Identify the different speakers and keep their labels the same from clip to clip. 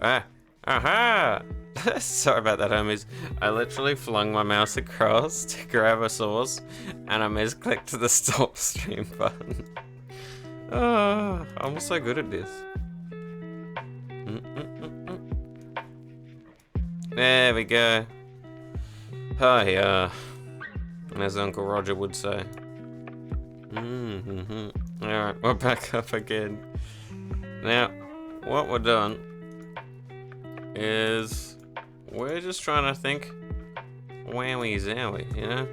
Speaker 1: Ah! Aha! Sorry about that, homies. I literally flung my mouse across to grab a source, and I misclicked the stop stream button. Oh, I'm so good at this. There we go. Hi, as Uncle Roger would say. Alright, we're back up again. Now, what we're doing is we're just trying to think wowie zowie, you know?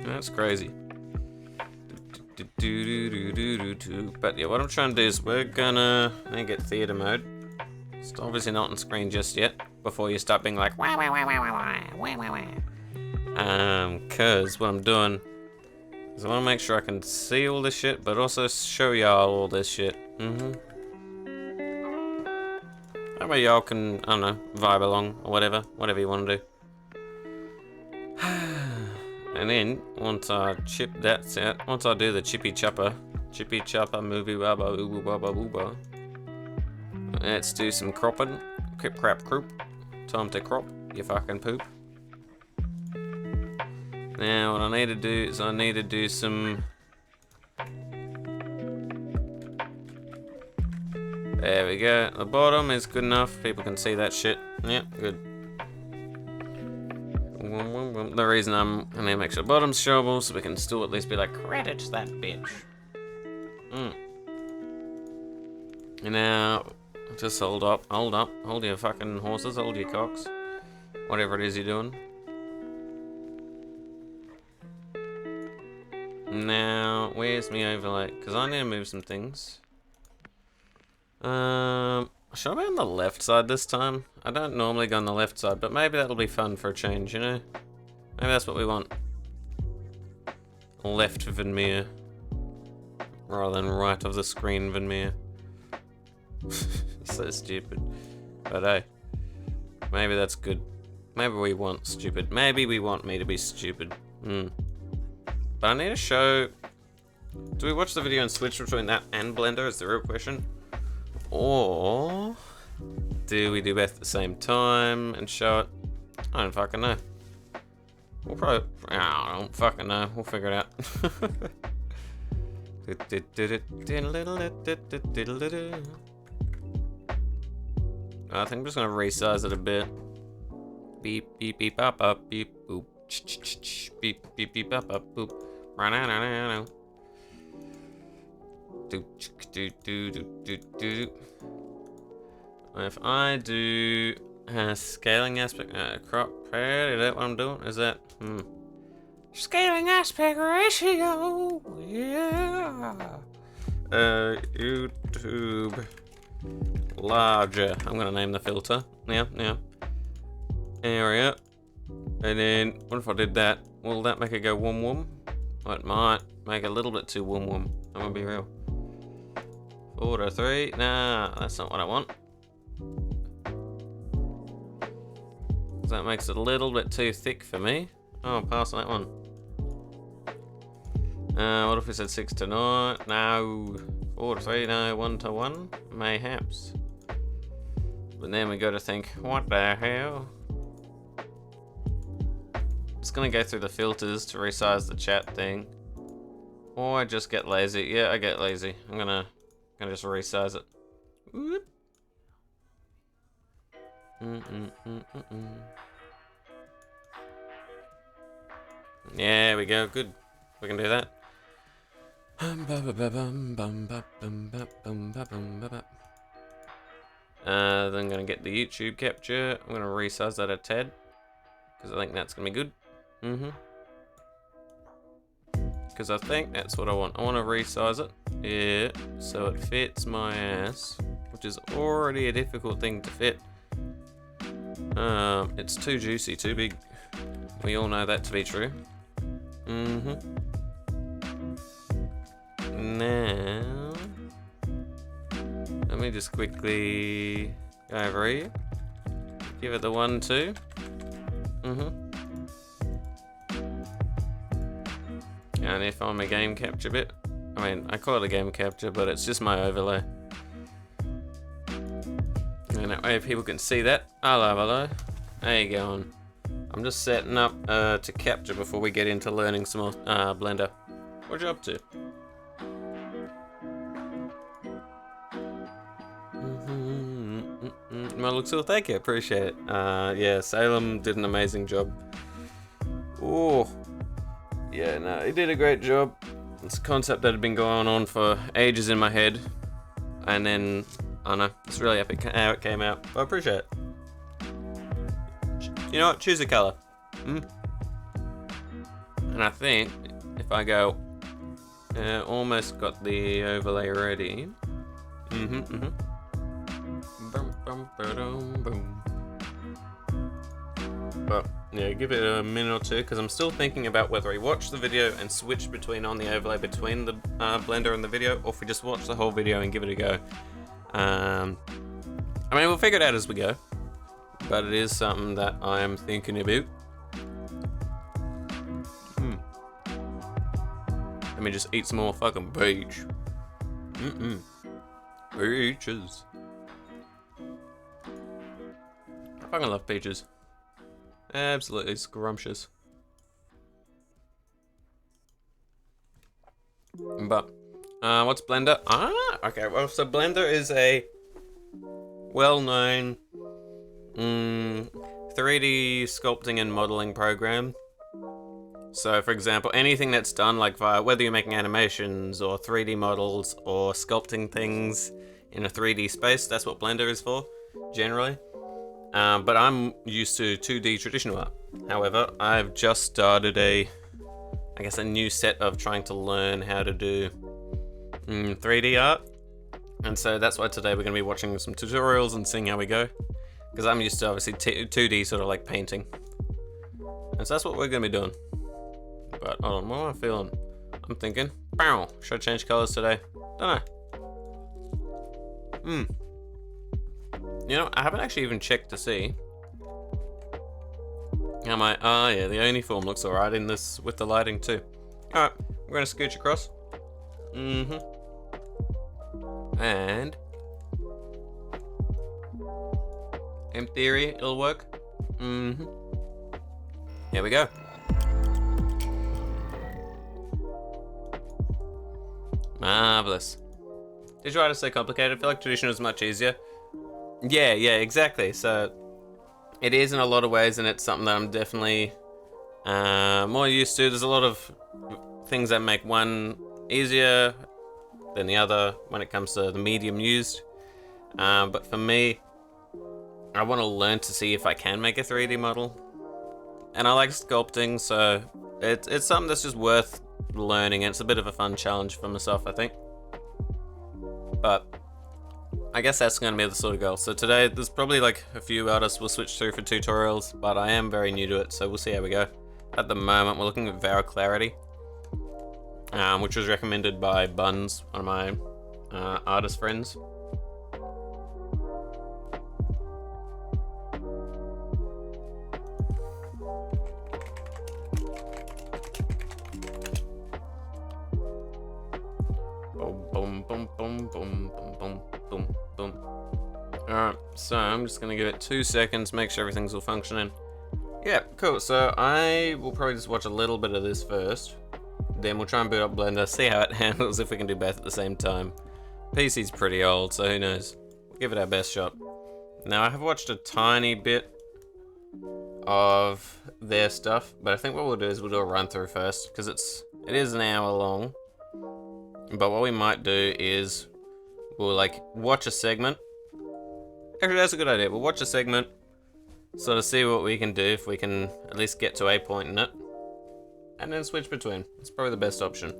Speaker 1: That's crazy. But yeah, what I'm trying to do is we're gonna get theater mode. It's obviously not on screen just yet, before you start being like wah wah wah wah wah wah wah wah. Cause what I'm doing is I wanna make sure I can see all this shit, but also show y'all all this shit. That way y'all can, I don't know, vibe along or whatever you wanna do. And then once I chip that out, once I do the chippy chopper movie wabba ooba wabba wooba. Let's do some cropping. Crip crap croop. Time to crop, you fucking poop. Now what I need to do is I need to do some. There we go. The bottom is good enough. People can see that shit. Yep, good. The reason I'm gonna make sure the bottom's showable so we can still at least be like, credits that bitch. Now, just hold up, hold your fucking horses, hold your cocks. Whatever it is you're doing. Now, where's me overlay? Because I need to move some things. Should I be on the left side this time? I don't normally go on the left side, but maybe that'll be fun for a change, you know? Maybe that's what we want. Left Venmere. Rather than right of the screen Venmere. So stupid. But hey. Maybe that's good. Maybe we want stupid. Maybe we want me to be stupid. But I need to show... Do we watch the video and switch between that and Blender is the real question? Or... do we do both at the same time and show it? I don't fucking know. We'll probably... I don't fucking know. We'll figure it out. I think I'm just gonna resize it a bit. Beep beep beep up up beep boop. Beep beep beep up up boop. If I do scaling aspect crop pad, is that what I'm doing? Is that scaling aspect ratio? Yeah. YouTube larger. I'm gonna name the filter. Yeah. Area. And then what if I did that? Will that make it go wum wum? Well, it might make it a little bit too wum wum. I'm gonna be real. 4 to 3. Nah, that's not what I want. That makes it a little bit too thick for me. Oh, I'll pass on that one. What if we said 6 to 9? No. 4 to 3, no. 1 to 1? Mayhaps. But then we got to think, what the hell? Just gonna go through the filters to resize the chat thing. Or I just get lazy. Yeah, I get lazy. I'm gonna just resize it. Whoop. Yeah, we go. Good. We can do that. Then I'm gonna get the YouTube capture. I'm gonna resize that a tad because I think that's gonna be good. Because I think that's what I want. I want to resize it. Yeah, so it fits my ass, which is already a difficult thing to fit. It's too juicy, too big. We all know that to be true. Now, let me just quickly go over here. Give it the 1, 2. And if I'm a game capture bit, I mean, I call it a game capture, but it's just my overlay. And that way people can see that. Hello, hello. How you going? I'm just setting up to capture before we get into learning some more Blender. What you up to? My looks cool, thank you, appreciate it. Yeah, Salem did an amazing job. Oh, yeah, no, he did a great job. It's a concept that had been going on for ages in my head, and then I don't know, it's really epic how it came out. But I appreciate it. You know what? Choose a color. And I think if I go, almost got the overlay ready. But yeah, give it a minute or two because I'm still thinking about whether I watch the video and switch between on the overlay between the Blender and the video, or if we just watch the whole video and give it a go. I mean, we'll figure it out as we go, but it is something that I am thinking about. Let me just eat some more fucking peach. Peaches. I fucking love peaches. Absolutely scrumptious. But, what's Blender? Okay, well, so Blender is a well-known 3D sculpting and modeling program. So, for example, anything that's done, like via, whether you're making animations or 3D models or sculpting things in a 3D space, that's what Blender is for, generally. But I'm used to 2D traditional art. However, I've just started a new set of trying to learn how to do 3D art. And so that's why today we're going to be watching some tutorials and seeing how we go. Because I'm used to, obviously, 2D sort of like painting. And so that's what we're going to be doing. But hold on, what am I feeling? I'm thinking, bow, should I change colors today? Don't know. You know, I haven't actually even checked to see. Am I? Oh yeah, the uniform looks alright in this with the lighting too. Alright, we're gonna scooch across. And in theory, it'll work. Here we go. Marvelous. Did you try to say complicated? I feel like traditional is much easier. Yeah, exactly. So it is in a lot of ways, and it's something that I'm definitely more used to. There's a lot of things that make one easier than the other when it comes to the medium used. But for me, I want to learn to see if I can make a 3D model. And I like sculpting, so it's something that's just worth learning, and it's a bit of a fun challenge for myself, I think. But I guess that's going to be the sort of goal. So today, there's probably like a few artists we'll switch through for tutorials, but I am very new to it, so we'll see how we go. At the moment, we're looking at Vara Clarity, which was recommended by Buns, one of my artist friends. Alright, so I'm just gonna give it 2 seconds, make sure everything's all functioning. Yeah, cool. So I will probably just watch a little bit of this first. Then we'll try and boot up Blender, see how it handles if we can do both at the same time. PC's pretty old, so who knows. We'll give it our best shot. Now, I have watched a tiny bit of their stuff, but I think what we'll do is we'll do a run through first, because it is an hour long. But what we might do is we'll like watch a segment. Actually, that's a good idea. We'll watch a segment, sort of see what we can do, if we can at least get to a point in it, and then switch between. It's probably the best option.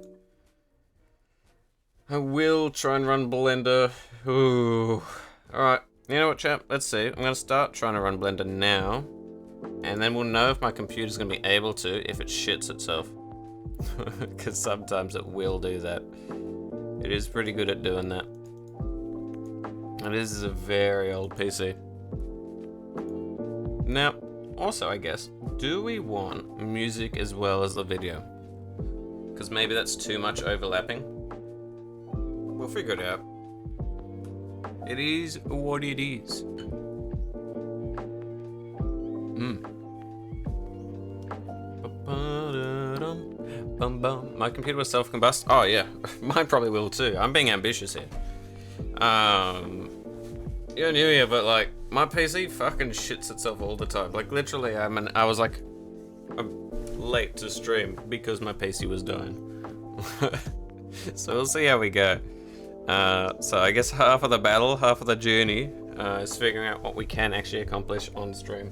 Speaker 1: I will try and run Blender. Ooh. Alright, you know what, chap? Let's see. I'm going to start trying to run Blender now, and then we'll know if my computer's going to be able to if it shits itself. Because sometimes it will do that. It is pretty good at doing that. And this is a very old PC. Now, also I guess, do we want music as well as the video? Because maybe that's too much overlapping. We'll figure it out. It is what it is. My computer will self-combust. Oh yeah, mine probably will too. I'm being ambitious here. You're new here, but like my PC fucking shits itself all the time. Like literally, I was like late to stream because my PC was dying. So we'll see how we go. So I guess half of the battle, half of the journey is figuring out what we can actually accomplish on stream.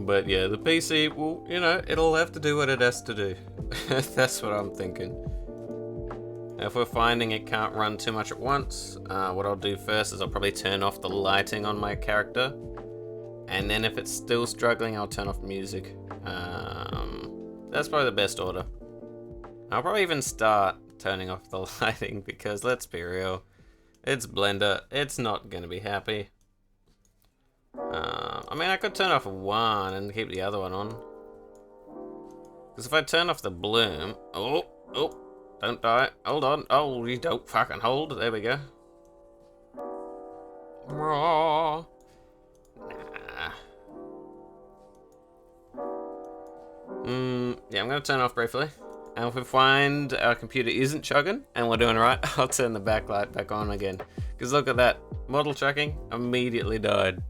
Speaker 1: But yeah, the PC, well, you know, it'll have to do what it has to do. That's what I'm thinking. If we're finding it can't run too much at once, what I'll do first is I'll probably turn off the lighting on my character. And then if it's still struggling, I'll turn off music. That's probably the best order. I'll probably even start turning off the lighting because let's be real, it's Blender, it's not gonna be happy. I mean, I could turn off one and keep the other one on. Because if I turn off the bloom, oh, don't die, hold on, oh, you don't fucking hold, there we go. Nah. Yeah, I'm gonna turn off briefly. And if we find our computer isn't chugging and we're doing right, I'll turn the backlight back on again. Because look at that, model tracking immediately died.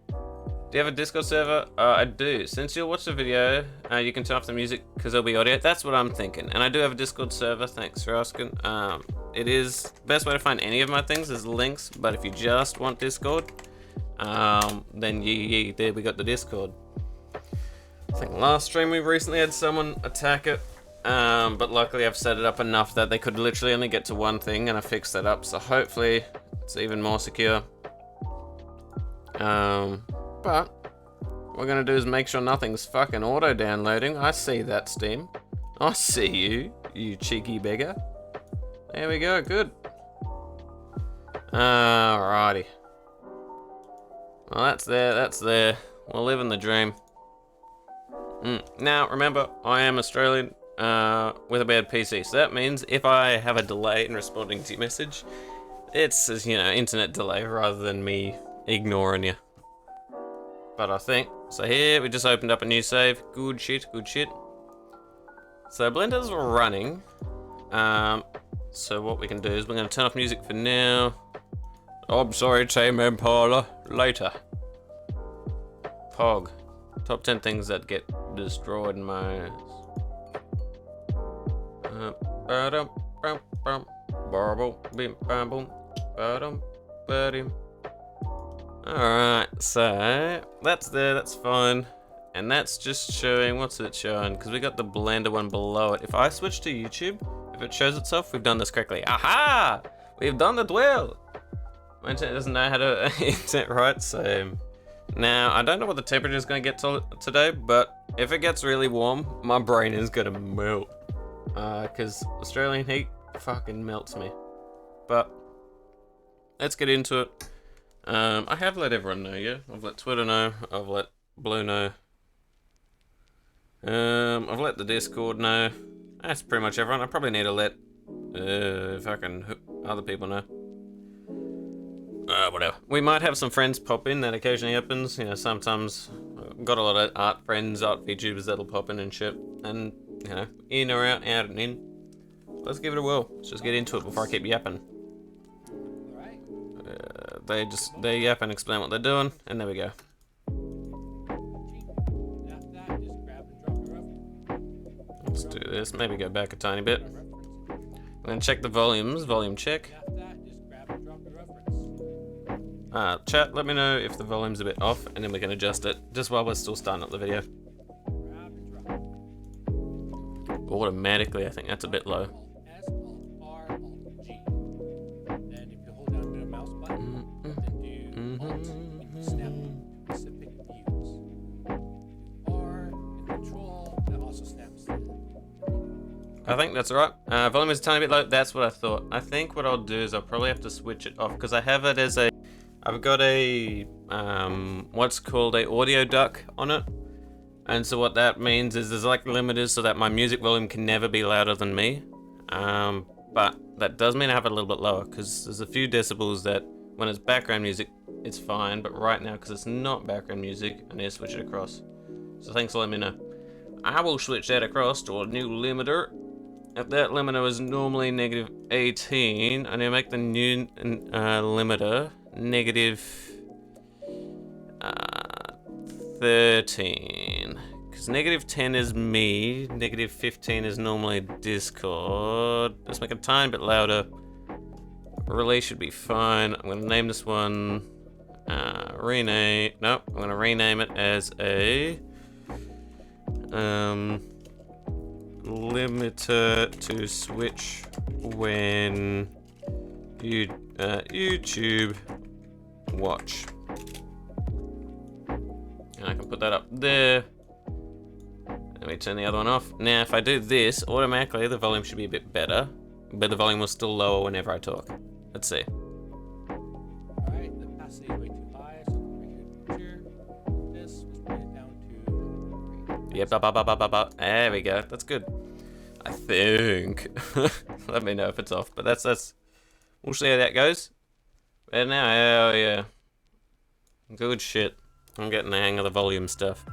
Speaker 1: Do you have a Discord server? I do. Since you'll watch the video, you can turn off the music because there'll be audio. That's what I'm thinking. And I do have a Discord server, thanks for asking. It is, best way to find any of my things is links, but if you just want Discord, then there we got the Discord. I think last stream we recently had someone attack it, but luckily I've set it up enough that they could literally only get to one thing and I fixed that up, so hopefully it's even more secure. But what we're gonna do is make sure nothing's fucking auto-downloading. I see that, Steam. I see you, you cheeky beggar. There we go, good. Alrighty. Well, that's there. We're living the dream. Now, remember, I am Australian with a bad PC, so that means if I have a delay in responding to your message, it's, you know, internet delay rather than me ignoring you. But I think, so here we just opened up a new save. Good shit, good shit. So Blender's running. So what we can do is we're going to turn off music for now. Oh, I'm sorry, Tame Impala. Later. Pog. Top 10 things that get destroyed in my ass. Alright, so that's there, that's fine. And that's just showing, what's it showing? Because we got the Blender one below it. If I switch to YouTube, if it shows itself, we've done this correctly. Aha! We've done it well! My internet doesn't know how to internet right, so... Now, I don't know what the temperature is going to get today, but if it gets really warm, my brain is going to melt. Because Australian heat fucking melts me. But, let's get into it. I have let everyone know, yeah? I've let Twitter know, I've let Blue know. I've let the Discord know. That's pretty much everyone. I probably need to let fucking other people know. Whatever. We might have some friends pop in, that occasionally happens. You know, sometimes I've got a lot of art friends, art VTubers that'll pop in and shit. And, you know, in or out, out and in. Let's give it a whirl. Let's just get into it before I keep yapping. They yap and explain what they're doing, and there we go. Let's do this, maybe go back a tiny bit. I'm gonna check the volumes, volume check. Chat, let me know if the volume's a bit off, and then we can adjust it, just while we're still starting up the video. Automatically, I think that's a bit low. I think that's alright. Volume is a tiny bit low, that's what I thought. I think what I'll do is I'll probably have to switch it off, because I have it as a... I've got a, what's called a audio duck on it. And so what that means is there's like limiters so that my music volume can never be louder than me. But that does mean I have it a little bit lower, because there's a few decibels that when it's background music, it's fine, but right now, because it's not background music, I need to switch it across. So thanks for letting me know. I will switch that across to a new limiter. If that limiter is normally negative 18, I need to make the new limiter negative 13. Because negative 10 is me, negative 15 is normally Discord. Let's make it a tiny bit louder. Relay should be fine. I'm going to name this one, I'm going to rename it as a limiter to switch when you YouTube watch. And I can put that up there. Let me turn the other one off. Now, if I do this, automatically the volume should be a bit better, but the volume will still lower whenever I talk. Let's see.
Speaker 2: Alright, the opacity is way too high, so we should this, let's bring it down to 3.
Speaker 1: Yep, there we go. That's good. I think. Let me know if it's off, but that's. We'll see how that goes. And now, hell yeah. Good shit. I'm getting the hang of the volume stuff.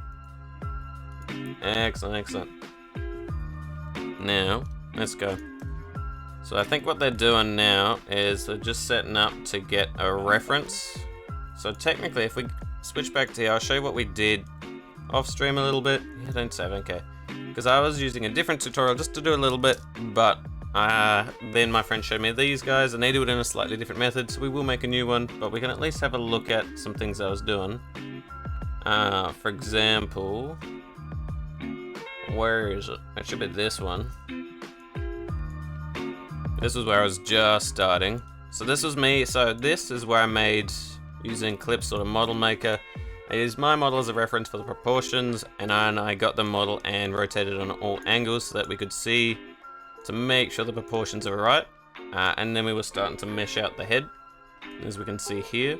Speaker 1: Excellent, excellent. Now, let's go. So I think what they're doing now is they're just setting up to get a reference. So technically, if we switch back to here, I'll show you what we did off stream a little bit. Yeah, don't save, okay. Because I was using a different tutorial just to do a little bit, but then my friend showed me these guys and they do it in a slightly different method, so we will make a new one, but we can at least have a look at some things I was doing. For example, where is it? It should be this one. This was where I was just starting. So this was me, so this is where I made, using Clip sort of model maker. I used my model as a reference for the proportions, and I got the model and rotated on all angles so that we could see to make sure the proportions are right. And then we were starting to mesh out the head, as we can see here.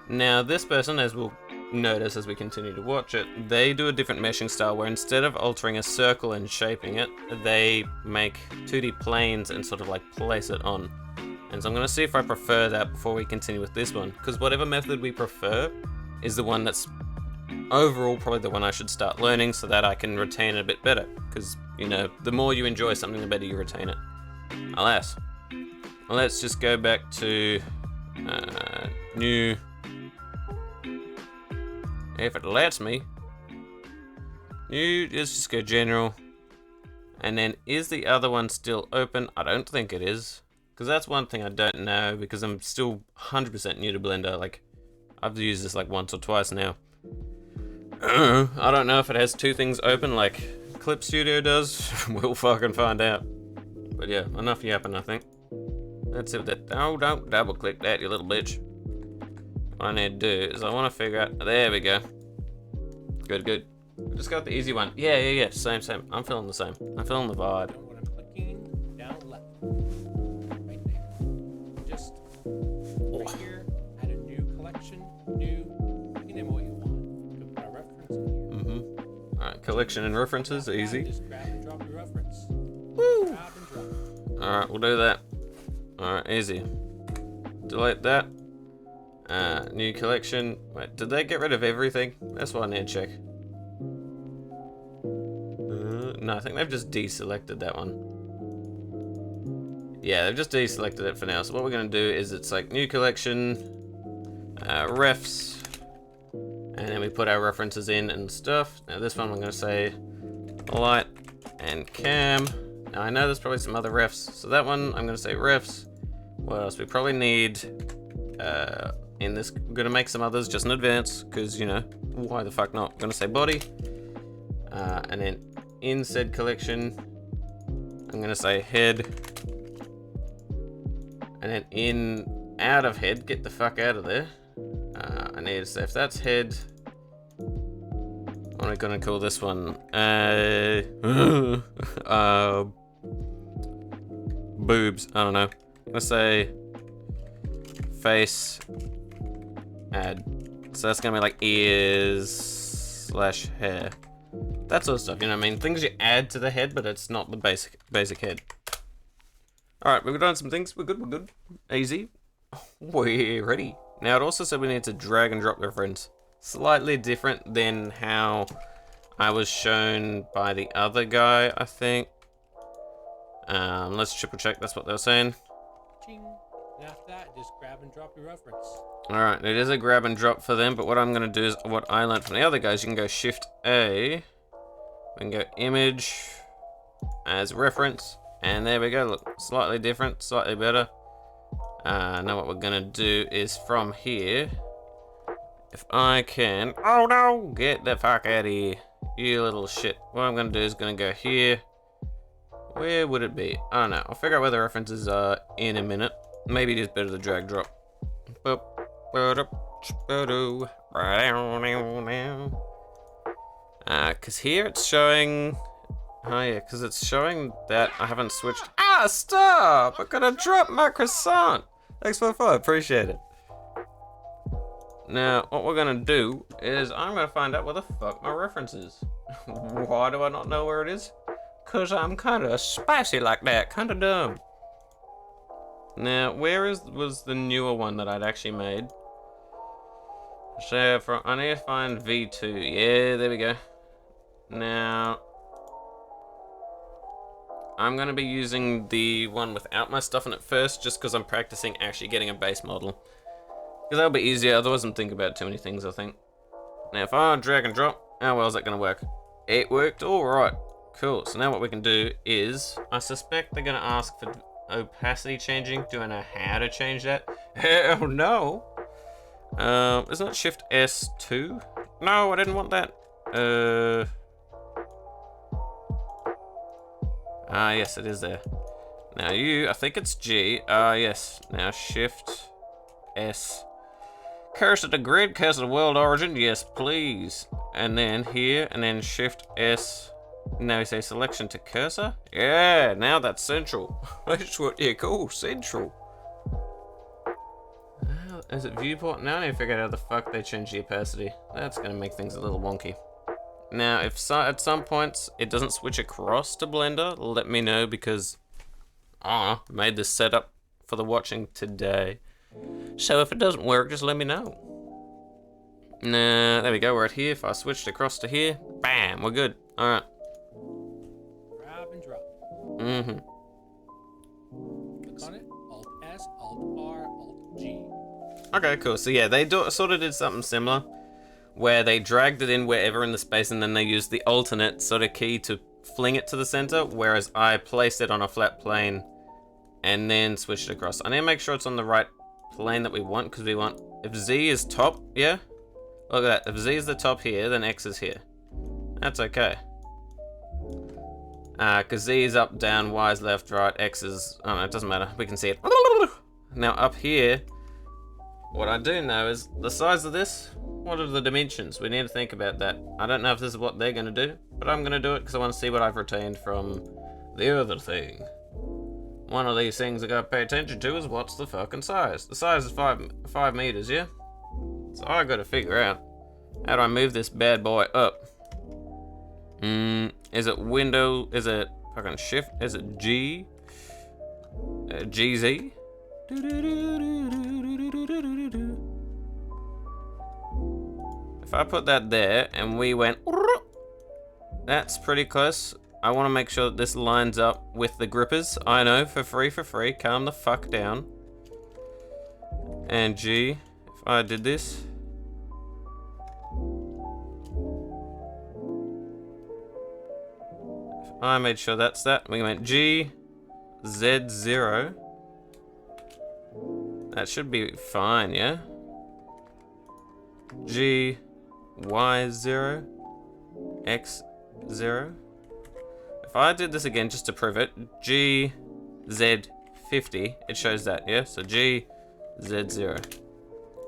Speaker 1: Now this person, as we'll notice as we continue to watch it, they do a different meshing style where instead of altering a circle and shaping it, they make 2D planes and sort of like place it on. And so I'm going to see if I prefer that before we continue with this one, because whatever method we prefer is the one that's overall probably the one I should start learning so that I can retain it a bit better, because, you know, the more you enjoy something, the better you retain it. Alas. Well, let's just go back to new. If it lets me. New, let's just go general. And then, is the other one still open? I don't think it is. Because that's one thing I don't know, because I'm still 100% new to Blender. Like, I've used this like once or twice now. I don't know if it has two things open like Clip Studio does. We'll fucking find out. But yeah, enough yapping, I think. Let's see what that. Oh, don't double click that, you little bitch. What I need to do is I want to figure out. There we go. Good, good. Just got the easy one. Yeah. Same. I'm feeling the same. I'm feeling the vibe.
Speaker 2: When I'm clicking down left, right there, just right here, add a new collection, new. You can name what you want. You can put a reference in here.
Speaker 1: All right, collection and references, easy.
Speaker 2: Just grab and drop your reference.
Speaker 1: Woo!
Speaker 2: Grab and drop.
Speaker 1: All right, we'll do that. All right, easy. Delete that. New collection. Wait, did they get rid of everything? That's what I need to check. No, I think they've just deselected that one. Yeah, they've just deselected it for now. So what we're going to do is it's like new collection, refs, and then we put our references in and stuff. Now this one I'm going to say light and cam. Now I know there's probably some other refs. So that one I'm going to say refs. What else? We probably need... in this, I'm gonna make some others just in advance, because, you know, why the fuck not? I'm gonna say body, and then in said collection, I'm gonna say head, and then in out of head, get the fuck out of there. I need to say if that's head, what am I gonna call this one? Boobs. I don't know. I'm gonna say face. Add. So that's gonna be like ears / hair. That sort of stuff, you know what I mean? Things you add to the head, but it's not the basic head. Alright, we've done some things. We're good. Easy. We're ready. Now, it also said we need to drag and drop reference. Slightly different than how I was shown by the other guy, I think. Let's triple check that's what they were saying.
Speaker 2: Ching. And after that, just grab and drop your reference.
Speaker 1: Alright, it is a grab and drop for them, but what I'm going to do is what I learned from the other guys. You can go Shift A. We can go Image as reference. And there we go. Look, slightly different, slightly better. Now what we're going to do is from here. If I can... Oh no! Get the fuck out of here. You little shit. What I'm going to do is going to go here. Where would it be? I don't know. I'll figure out where the references are in a minute. Maybe it is better to drag drop. Cause here it's showing... Oh yeah, cause it's showing that I haven't switched... Ah, stop! I gotta drop my croissant! Thanks for the follow, appreciate it. Now, what we're gonna do is I'm gonna find out where the fuck my reference is. Why do I not know where it is? Cause I'm kinda spicy like that, kinda dumb. Now, was the newer one that I'd actually made? So, I need to find V2. Yeah, there we go. Now, I'm going to be using the one without my stuff in it first, just because I'm practicing actually getting a base model. Because that'll be easier, otherwise I'm thinking about too many things, I think. Now, if I drag and drop, how well is that going to work? It worked alright. Cool, so now what we can do is, I suspect they're going to ask for opacity changing. Do I know how to change that? Hell no! Isn't it Shift S2? No, I didn't want that. Yes, it is there. Now I think it's G. Yes. Now Shift S. Cursor to grid, cursor to world origin. Yes, please. And then here, and then Shift S. Now we say selection to cursor. Yeah, now that's central. That's what you call central. Is it viewport? Now I need to figure out how the fuck they change the opacity. That's gonna make things a little wonky. Now, if at some points it doesn't switch across to Blender, let me know because I made this setup for the watching today. So if it doesn't work, just let me know. Nah, there we go, we're at here. If I switched across to here, bam, we're good. Alright.
Speaker 2: Grab and drop.
Speaker 1: Mm-hmm.
Speaker 2: Click on it. Alt S, Alt R, Alt G.
Speaker 1: Okay, cool. So yeah, they sort of did something similar, where they dragged it in wherever in the space and then they used the alternate sort of key to fling it to the center, whereas I placed it on a flat plane and then switched it across. I need to make sure it's on the right plane that we want, because we want, if Z is top, yeah? Look at that, if Z is the top here, then X is here. That's okay. Because Z is up, down, Y is left, right, X is, oh no, it doesn't matter, we can see it. Now up here, what I do know is the size of this. What are the dimensions? We need to think about that. I don't know if this is what they're going to do, but I'm going to do it because I want to see what I've retained from the other thing. One of these things I got to pay attention to is what's the fucking size. The size is 5 meters, yeah? So I got to figure out how do I move this bad boy up. Is it window? Is it fucking shift? Is it G? GZ? If I put that there and we went, that's pretty close. I want to make sure that this lines up with the grippers. I know, for free, calm the fuck down. And G, if I did this. If I made sure that's that, we went G, Z0. That should be fine, yeah? G, Y0, X0. If I did this again just to prove it, G, Z, 50, it shows that, yeah? So G, Z0.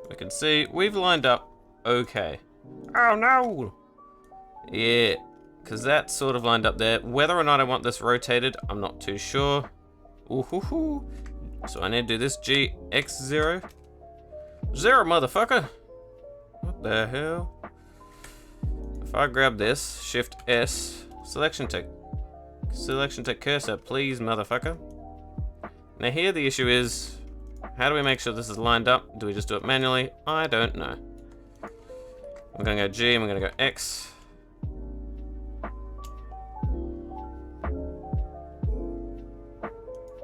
Speaker 1: We can see we've lined up okay. Oh no! Yeah, because that's sort of lined up there. Whether or not I want this rotated, I'm not too sure. Ooh-hoo-hoo. So I need to do this, G, X0. 0, motherfucker! What the hell? If I grab this, Shift S, selection to cursor, please, motherfucker. Now here the issue is, how do we make sure this is lined up? Do we just do it manually? I don't know. I'm gonna go G and we're gonna go X.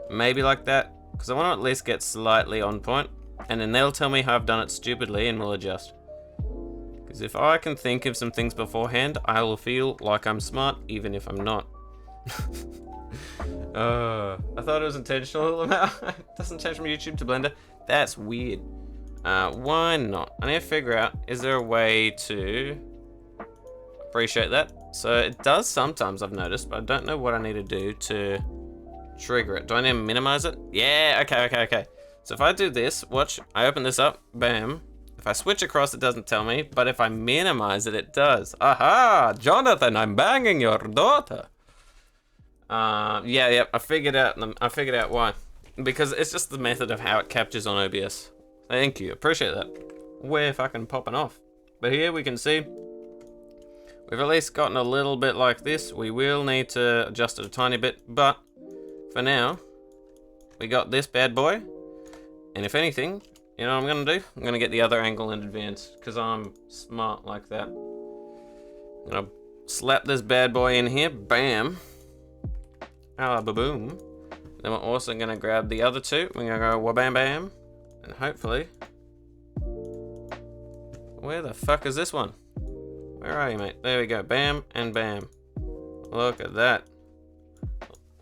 Speaker 1: Maybe like that, because I want to at least get slightly on point, and then they'll tell me how I've done it stupidly and we'll adjust. Because if I can think of some things beforehand, I will feel like I'm smart, even if I'm not. I thought it was intentional. It doesn't change from YouTube to Blender. That's weird. Why not? I need to figure out, is there a way to appreciate that? So it does sometimes, I've noticed, but I don't know what I need to do to trigger it. Do I need to minimize it? Yeah, okay. So if I do this, watch, I open this up, bam. If I switch across, it doesn't tell me, but if I minimize it, it does. Aha! Jonathan, I'm banging your daughter. Yeah, I figured out why. Because it's just the method of how it captures on OBS. Thank you, appreciate that. We're fucking popping off. But here we can see, we've at least gotten a little bit like this. We will need to adjust it a tiny bit, but for now, we got this bad boy. And if anything, you know what I'm gonna do? I'm gonna get the other angle in advance, because I'm smart like that. I'm gonna slap this bad boy in here, bam. Ah, ba-boom. Then we're also gonna grab the other two. We're gonna go wha-bam bam. And hopefully... Where the fuck is this one? Where are you, mate? There we go, bam and bam. Look at that.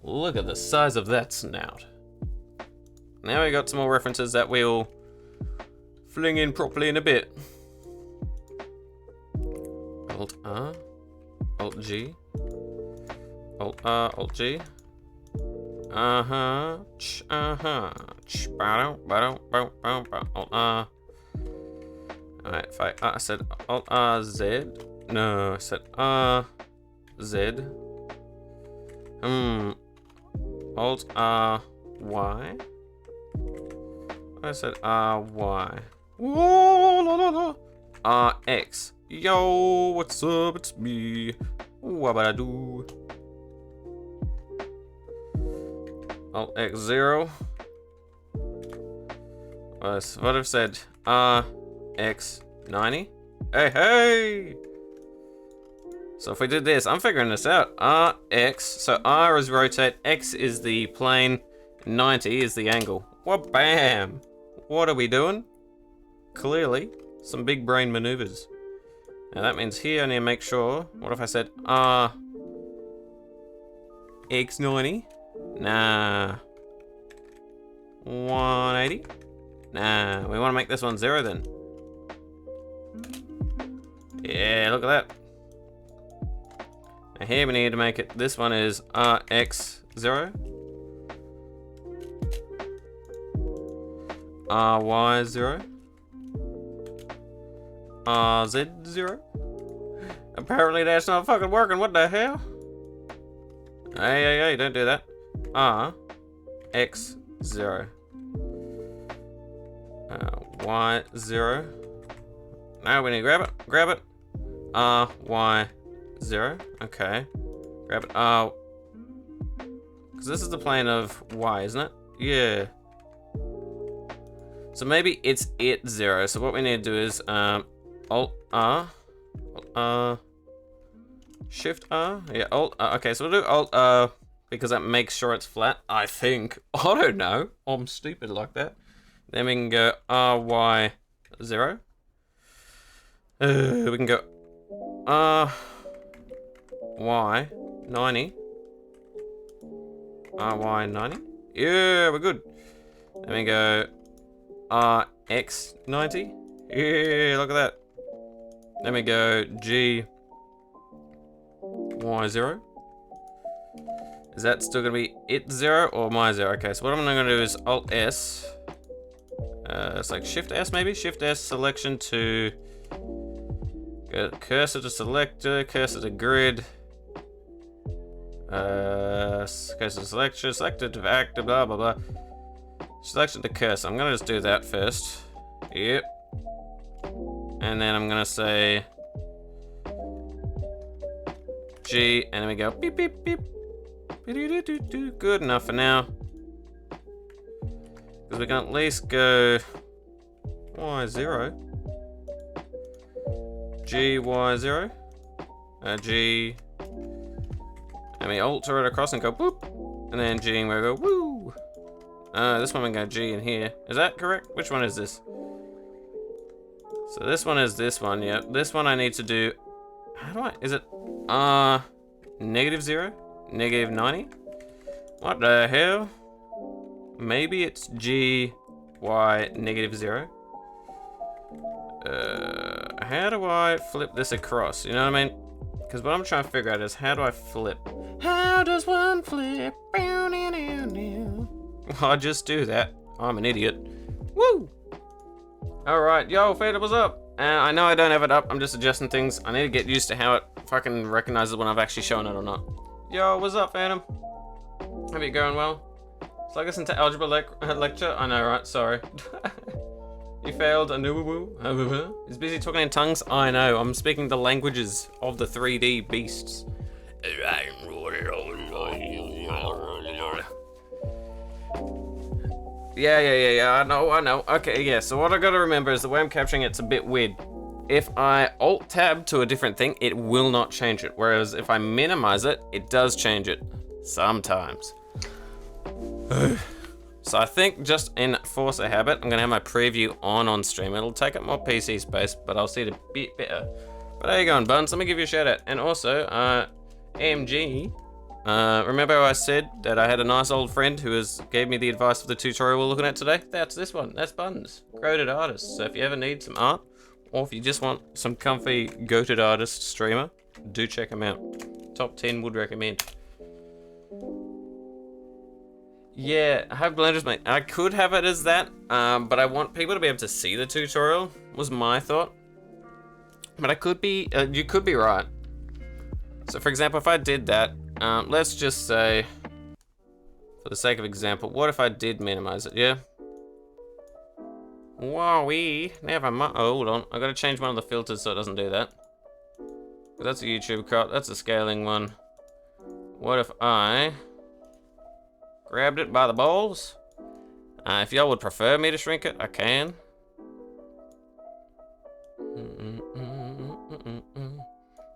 Speaker 1: Look at the size of that snout. Now we got some more references that we'll fling in properly in a bit. Alt R, Alt G, Alt R, Alt G. Alt R. Alright, if I said Alt R Z. No, I said R Z. Alt R Y. I said R Y. Whoa, la, la, la. R X. Yo, what's up? It's me. What about I do? Alt X 0. What I've said. R X 90. Hey! So if we did this, I'm figuring this out. R X. So R is rotate, X is the plane, 90 is the angle. What bam! What are we doing? Clearly, some big brain maneuvers. Now that means here I need to make sure. What if I said R X 90? Nah. 180? Nah. We want to make this one 0 then. Yeah, look at that. Now here we need to make it, this one is RX 0. RY 0. RZ 0. Apparently that's not fucking working, what the hell? Hey, don't do that. RX 0. Y 0. Now we need to grab it. Y 0. Okay. Grab it. Because this is the plane of Y, isn't it? Yeah. So maybe it's 0. So what we need to do is Alt R. Shift R. Yeah, Alt R. Okay, so we'll do Alt R because that makes sure it's flat, I think. I don't know. I'm stupid like that. Then we can go RY 0. We can go RY 90. RY 90. Yeah, we're good. Then we go RX 90. Yeah, look at that. Then we go G Y 0. Is that still gonna be it 0 or my 0? Okay, so what I'm gonna do is Alt S. It's like Shift S maybe? Shift S selection to cursor to selector, cursor to grid. Cursor to selector, selector to active, blah blah blah. Selection to cursor. I'm gonna just do that first. Yep. And then I'm gonna say G, and then we go beep beep beep. Good enough for now. Because we can at least go Y0. G, Y0. G. And we alter it across and go boop. And then G and we go woo. This one we go G in here. Is that correct? Which one is this? So this one is this one, yeah. This one I need to do. How do I? Is it -0, -90? What the hell? Maybe it's G, Y, -0. How do I flip this across? You know what I mean? Because what I'm trying to figure out is how do I flip? How does one flip? I just do that. I'm an idiot. Woo! Alright, yo, Fada, what's up? I know I don't have it up, I'm just adjusting things. I need to get used to how it fucking recognizes when I've actually shown it or not. Yo, what's up, Phantom? Hope you're going well. It's like listening to algebra lecture. I know, right? Sorry. You failed a woo. He's busy talking in tongues. I know, I'm speaking the languages of the 3D beasts. Yeah, I know. Okay, yeah, so what I gotta remember is the way I'm capturing it's a bit weird. If I Alt-Tab to a different thing, it will not change it. Whereas if I minimize it, it does change it. Sometimes. So I think just in force of habit, I'm gonna have my preview on stream. It'll take up more PC space, but I'll see it a bit better. But how you going, Buns? Let me give you a shout out. And also, AMG, remember how I said that I had a nice old friend who gave me the advice for the tutorial we're looking at today? That's this one. That's Buns, Goated Artist. So if you ever need some art, or if you just want some comfy Goated Artist streamer, do check him out. Top 10 would recommend. Yeah, I have blenders, mate. I could have it as that, but I want people to be able to see the tutorial, was my thought. But I could be, you could be right. So for example, if I did that, let's just say, for the sake of example, what if I did minimize it, yeah? Wowee, never mind. Oh, hold on, I gotta change one of the filters so it doesn't do that. That's a YouTube crop, that's a scaling one. What if I grabbed it by the balls? If y'all would prefer me to shrink it, I can.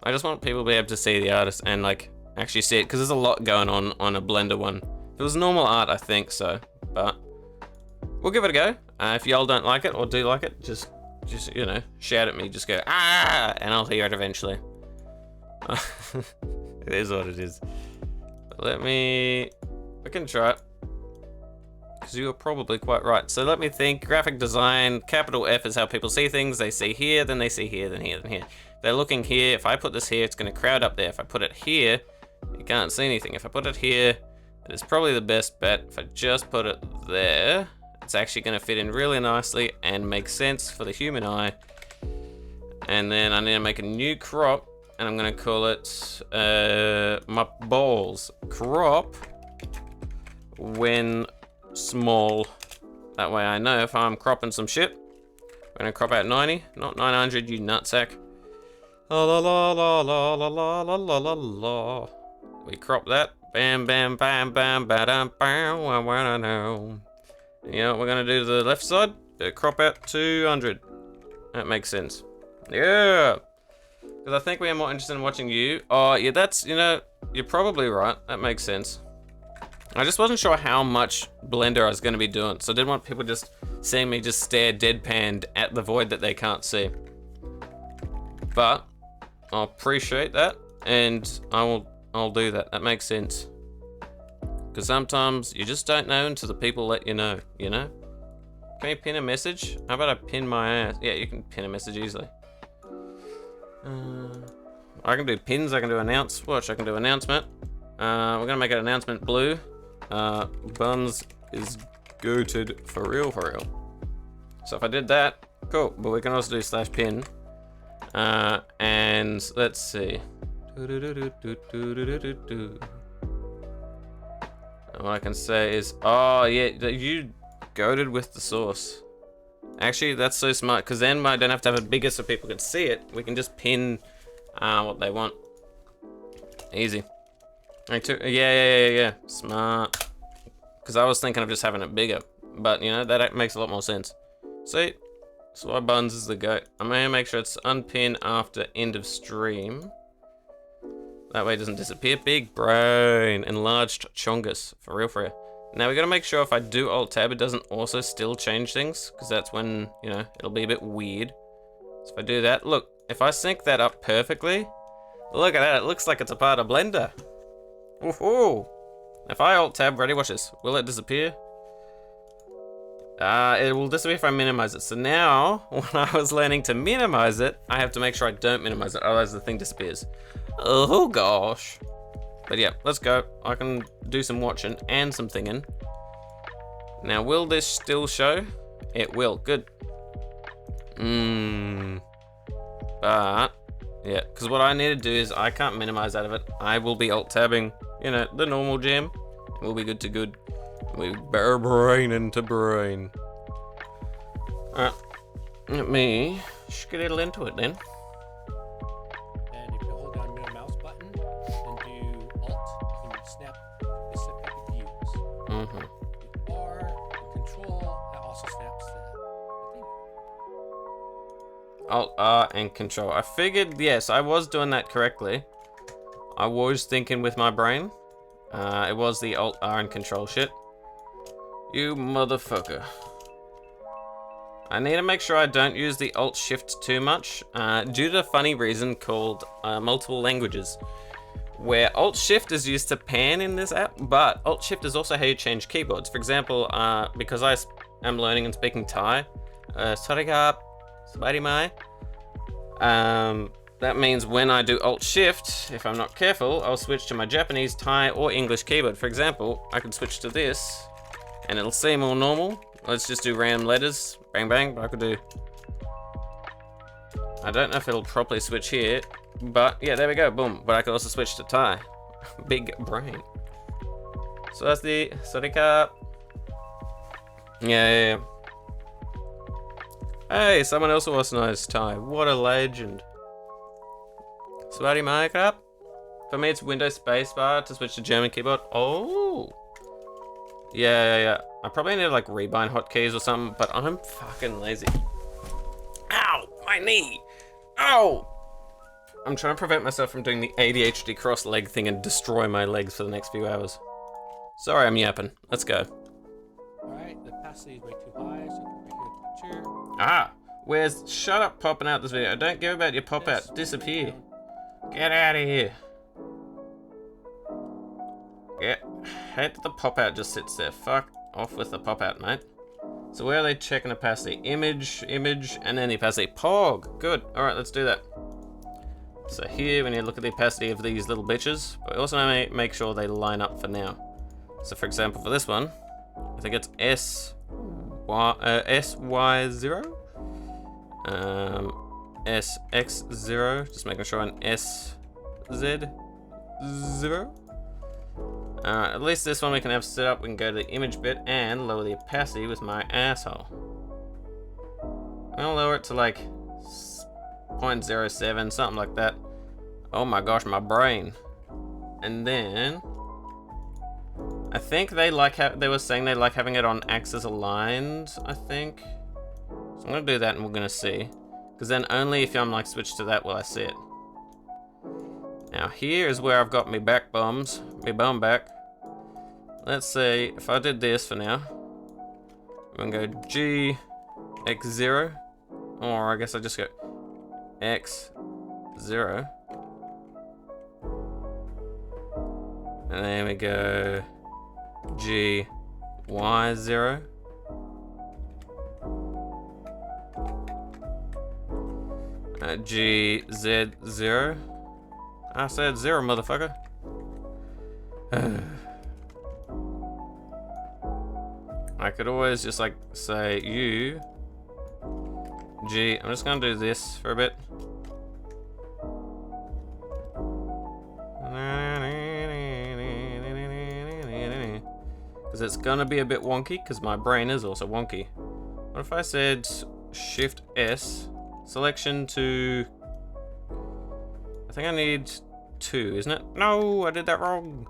Speaker 1: I just want people to be able to see the artist and like actually see it, because there's a lot going on a Blender one. If it was normal art, I think so, but we'll give it a go. If y'all don't like it or do like it, just you know, shout at me, just go ah, and I'll hear it eventually. It is what it is. But I can try it, because you are probably quite right. So let me think. Graphic design, capital F is how people see things. They see here, then they see here, then here, then here. They're looking here. If I put this here, it's going to crowd up there. If I put it here, you can't see anything. If I put it here, it's probably the best bet. If I just put it there, it's actually going to fit in really nicely and make sense for the human eye. And then I need to make a new crop, and I'm going to call it my balls crop when small. That way I know if I'm cropping some shit. We're gonna crop out 90, not 900, you nutsack. La la la la la la la la la la la. We crop that. Bam bam bam bam bam bam. I wanna know. You know what we're gonna do to the left side? Crop out 200. That makes sense. Yeah. Because I think we are more interested in watching you. Oh yeah, that's, you know, you're probably right. That makes sense. I just wasn't sure how much Blender I was going to be doing, so I didn't want people just seeing me just stare deadpanned at the void that they can't see. But I'll appreciate that, and I'll do that. That makes sense. Because sometimes you just don't know until the people let you know, you know? Can you pin a message? How about I pin my ass? Yeah, you can pin a message easily. I can do pins, I can do announce. Watch, I can do announcement. We're going to make an announcement blue. Buns is goated for real, for real. So if I did that, cool. But we can also do /pin. And let's see. And what I can say is, oh yeah, you goated with the source. Actually, that's so smart, because then I don't have to have it bigger so people can see it. We can just pin what they want. Easy. Yeah. Smart. Because I was thinking of just having it bigger. but you know, that makes a lot more sense. See, swipe buttons is the go. I'm gonna make sure it's unpin after end of stream. That way it doesn't disappear. Big brain, enlarged chongus, for real, for real. Now we gotta make sure if I do alt tab, it doesn't also still change things, because that's when, you know, it'll be a bit weird. So if I do that, look, if I sync that up perfectly, look at that, it looks like it's a part of Blender. Woohoo! If I alt tab, ready, watch this. Will it disappear? It will disappear if I minimize it. So now, when I was learning to minimize it, I have to make sure I don't minimize it, otherwise the thing disappears. Oh gosh. But yeah, let's go. I can do some watching and some thinking. Now, will this still show? It will, good. But, yeah, because what I need to do is I can't minimize out of it. I will be alt tabbing, you know, the normal jam. We'll be good to good. We bear brain into brain. Alright, let me skedaddle into it then.
Speaker 2: And if you hold down middle mouse button and do Alt, you can snap specific views. With R and Control, that also snaps the thing.
Speaker 1: Alt R and Control. I figured, yes, I was doing that correctly. I was thinking with my brain. It was the Alt R and Control shit. You motherfucker. I need to make sure I don't use the Alt Shift too much, due to a funny reason called multiple languages, where Alt Shift is used to pan in this app, but Alt Shift is also how you change keyboards. For example, because I am learning and speaking Thai, Sarikap, Sabadi Mai, that means when I do Alt Shift, if I'm not careful, I'll switch to my Japanese, Thai, or English keyboard. For example, I could switch to this, and it'll seem all normal. Let's just do random letters, bang bang, but I could do... I don't know if it'll properly switch here, but yeah, there we go, boom. But I could also switch to Thai. Big brain. So that's the Sarika. Yeah. Hey, someone else also knows Thai. What a legend. Swati Minecraft. For me, it's Windows spacebar to switch to German keyboard. Oh. Yeah. I probably need like rebind hotkeys or something, but I'm fucking lazy. Ow, my knee. Ow. I'm trying to prevent myself from doing the ADHD cross leg thing and destroy my legs for the next few hours. Sorry, I'm yapping. Let's go.
Speaker 2: Alright, the opacity is way too high, so right here at the picture.
Speaker 1: Ah, where's shut up popping out this video. I don't care about your pop out. Disappear. Get out of here. Yeah, hate that the pop out just sits there. Fuck off with the pop out, mate. So where are they checking opacity? Image, and then the opacity. Pog, good. All right, let's do that. So here we need to look at the opacity of these little bitches, but we also make sure they line up for now. So for example, for this one, I think it's SY0, SX0, just making sure an SZ0. At least this one we can have set up. We can go to the image bit and lower the opacity with my asshole. I'll lower it to like 0.07, something like that. Oh my gosh, my brain. And then I think they were saying they like having it on axis aligned, I think. So I'm gonna do that and we're gonna see. Because then only if I'm like switched to that will I see it. Now here is where I've got me back bums, me bum back. Let's see, if I did this for now, I'm gonna go GX0, or I guess I just go X0. And then we go GY0. GZ0. I said 0, motherfucker. I could always just like say U G. I'm just gonna do this for a bit. Because it's gonna be a bit wonky, because my brain is also wonky. What if I said Shift S, selection to... I think I need 2, isn't it? No, I did that wrong.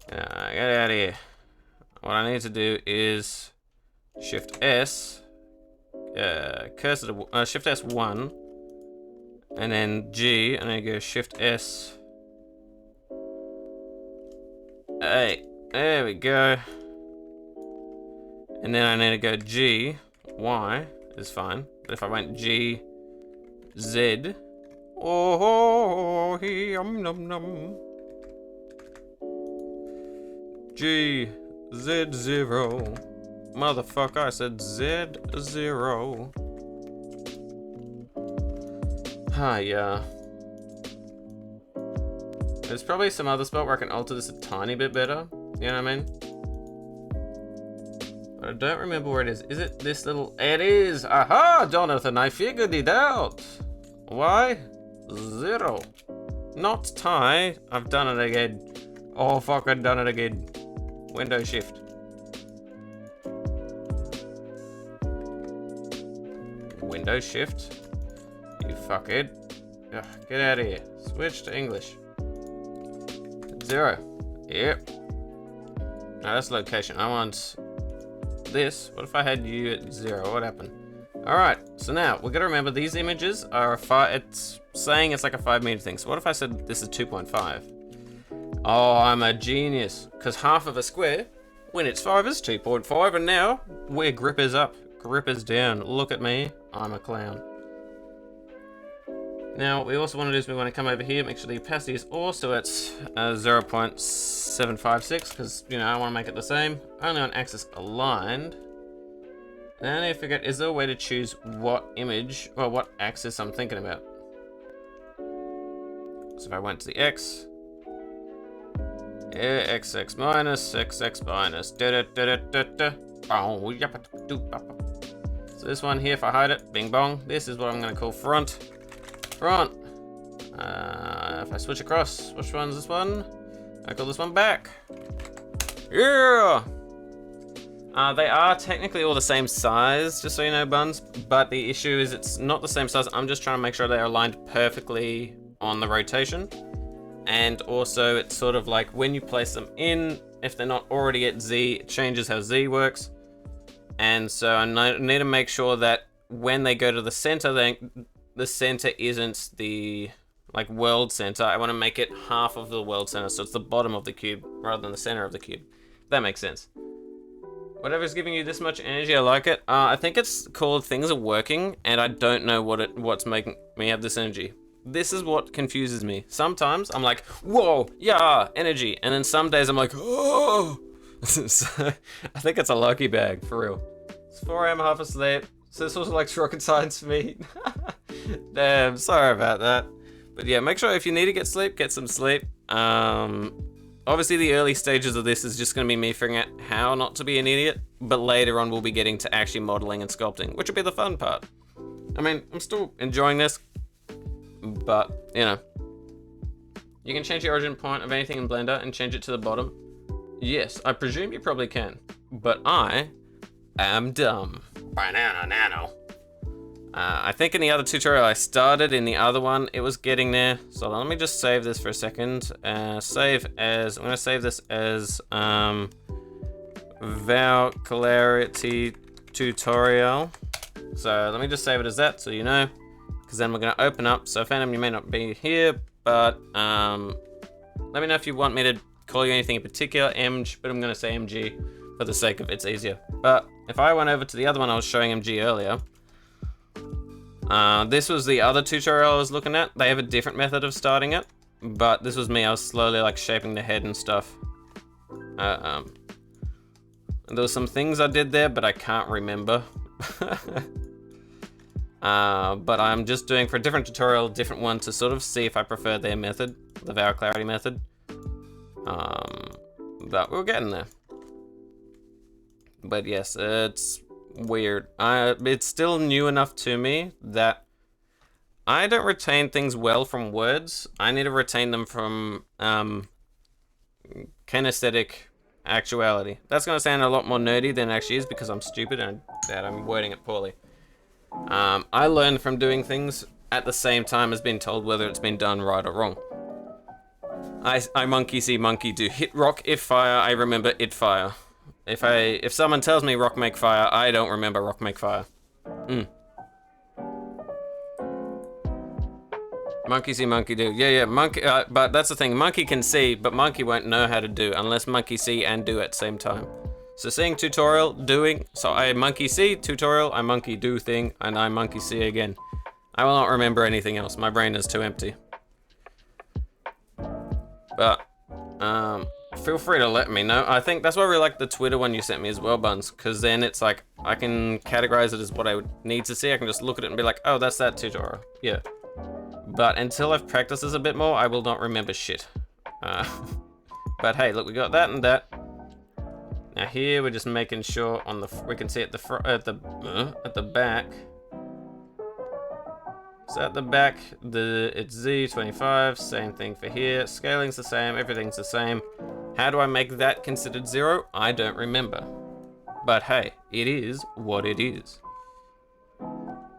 Speaker 1: Get out of here. what I need to do is Shift S, cursor to Shift S1, and then G, and then go Shift S. Hey, there we go. And then I need to go G, Y is fine. But if I went G, Z, oh, yum num num. G, Z 0. Motherfucker, I said Z 0. Yeah. There's probably some other spot where I can alter this a tiny bit better. You know what I mean? But I don't remember where it is. Is it this little... It is! Aha, Jonathan, I figured it out. Why? 0. Not tie. I've done it again. Oh, fuck, I've done it again. Window shift. Window shift. You fuckhead. Ugh, get out of here. Switch to English. 0. Yep. Now that's location. I want this. What if I had you at 0? What happened? Alright, so now we're gonna remember these images are it's saying it's like a 5 meter thing. So what if I said this is 2.5? Oh, I'm a genius. Because half of a square, when it's 5, is 2.5. And now we're grippers up, grippers down. Look at me. I'm a clown. Now, what we also want to do is we want to come over here, make sure the opacity is also at 0.756, because, you know, I want to make it the same. Only on axis aligned. And I need to figure out, is there a way to choose what image, or what axis I'm thinking about? So if I went to the X, yeah, XX minus, XX minus, So this one here, if I hide it, bing bong, this is what I'm going to call front. Front. If I switch across, which one's this one? I call this one back. Yeah! They are technically all the same size, just so you know, buns, but the issue is it's not the same size. I'm just trying to make sure they are aligned perfectly on the rotation. And also, it's sort of like when you place them in, if they're not already at Z, it changes how Z works. And so I need to make sure that when they go to the center, the center isn't the like world center. I want to make it half of the world center, so it's the bottom of the cube rather than the center of the cube. That makes sense. Whatever's giving you this much energy, I like it. I think it's called things are working, and I don't know what's making me have this energy. This is what confuses me. Sometimes I'm like, whoa, yeah, energy, and then some days I'm like, oh. So I think it's a lucky bag for real. It's 4 AM, half asleep. So this was like rocket science for me. Damn, sorry about that. But yeah, make sure if you need to get sleep, get some sleep. Obviously the early stages of this is just gonna be me figuring out how not to be an idiot, but later on we'll be getting to actually modeling and sculpting, which will be the fun part. I mean, I'm still enjoying this, but you know. You can change the origin point of anything in Blender and change it to the bottom. Yes, I presume you probably can, but I am dumb. Banana nano. I think in the other tutorial I started, in the other one, it was getting there. So let me just save this for a second. I'm gonna save this as Valclarity tutorial. So let me just save it as that so you know, because then we're gonna open up. So Phantom, you may not be here, but let me know if you want me to call you anything in particular, MG, but I'm gonna say MG for the sake of it's easier. But if I went over to the other one I was showing MG earlier, this was the other tutorial I was looking at. They have a different method of starting it, but this was me. I was slowly like shaping the head and stuff. There was some things I did there, but I can't remember. But I'm just doing for a different tutorial, different one to sort of see if I prefer their method, the Valclarity method. But we're getting there. But yes, it's weird. It's still new enough to me that I don't retain things well from words. I need to retain them from kinesthetic actuality. That's going to sound a lot more nerdy than it actually is because I'm stupid and that I'm wording it poorly. I learned from doing things at the same time as being told whether it's been done right or wrong. I monkey see monkey do. Hit rock if fire, I remember it fire. If someone tells me rock make fire, I don't remember rock make fire. Monkey see, monkey do. Yeah, monkey. But that's the thing. Monkey can see, but monkey won't know how to do unless monkey see and do at the same time. So seeing tutorial, doing. So I monkey see tutorial, I monkey do thing, and I monkey see again. I will not remember anything else. My brain is too empty. But feel free to let me know. I think that's why I really like the Twitter one you sent me as well, Buns, because then it's like I can categorize it as what I would need to see. I can just look at it and be like, oh, that's that tutorial. Yeah. But until I've practiced this a bit more, I will not remember shit. But hey, look, we got that and that. Now here we're just making sure on the we can see at the back. So at the back, it's Z25, same thing for here. Scaling's the same, everything's the same. How do I make that considered 0? I don't remember. But hey, it is what it is.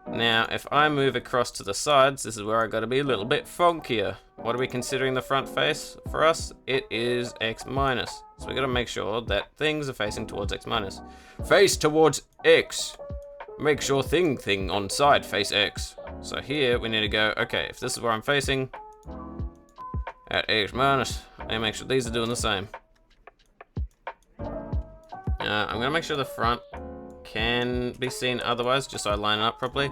Speaker 1: Now, if I move across to the sides, this is where I gotta be a little bit funkier. What are we considering the front face for us? It is X minus. So we gotta make sure that things are facing towards X minus. Face towards X. Make sure thing on side face X. So here we need to go, okay, if this is where I'm facing, at X minus, I make sure these are doing the same. I'm gonna make sure the front can be seen otherwise, just so I line it up properly.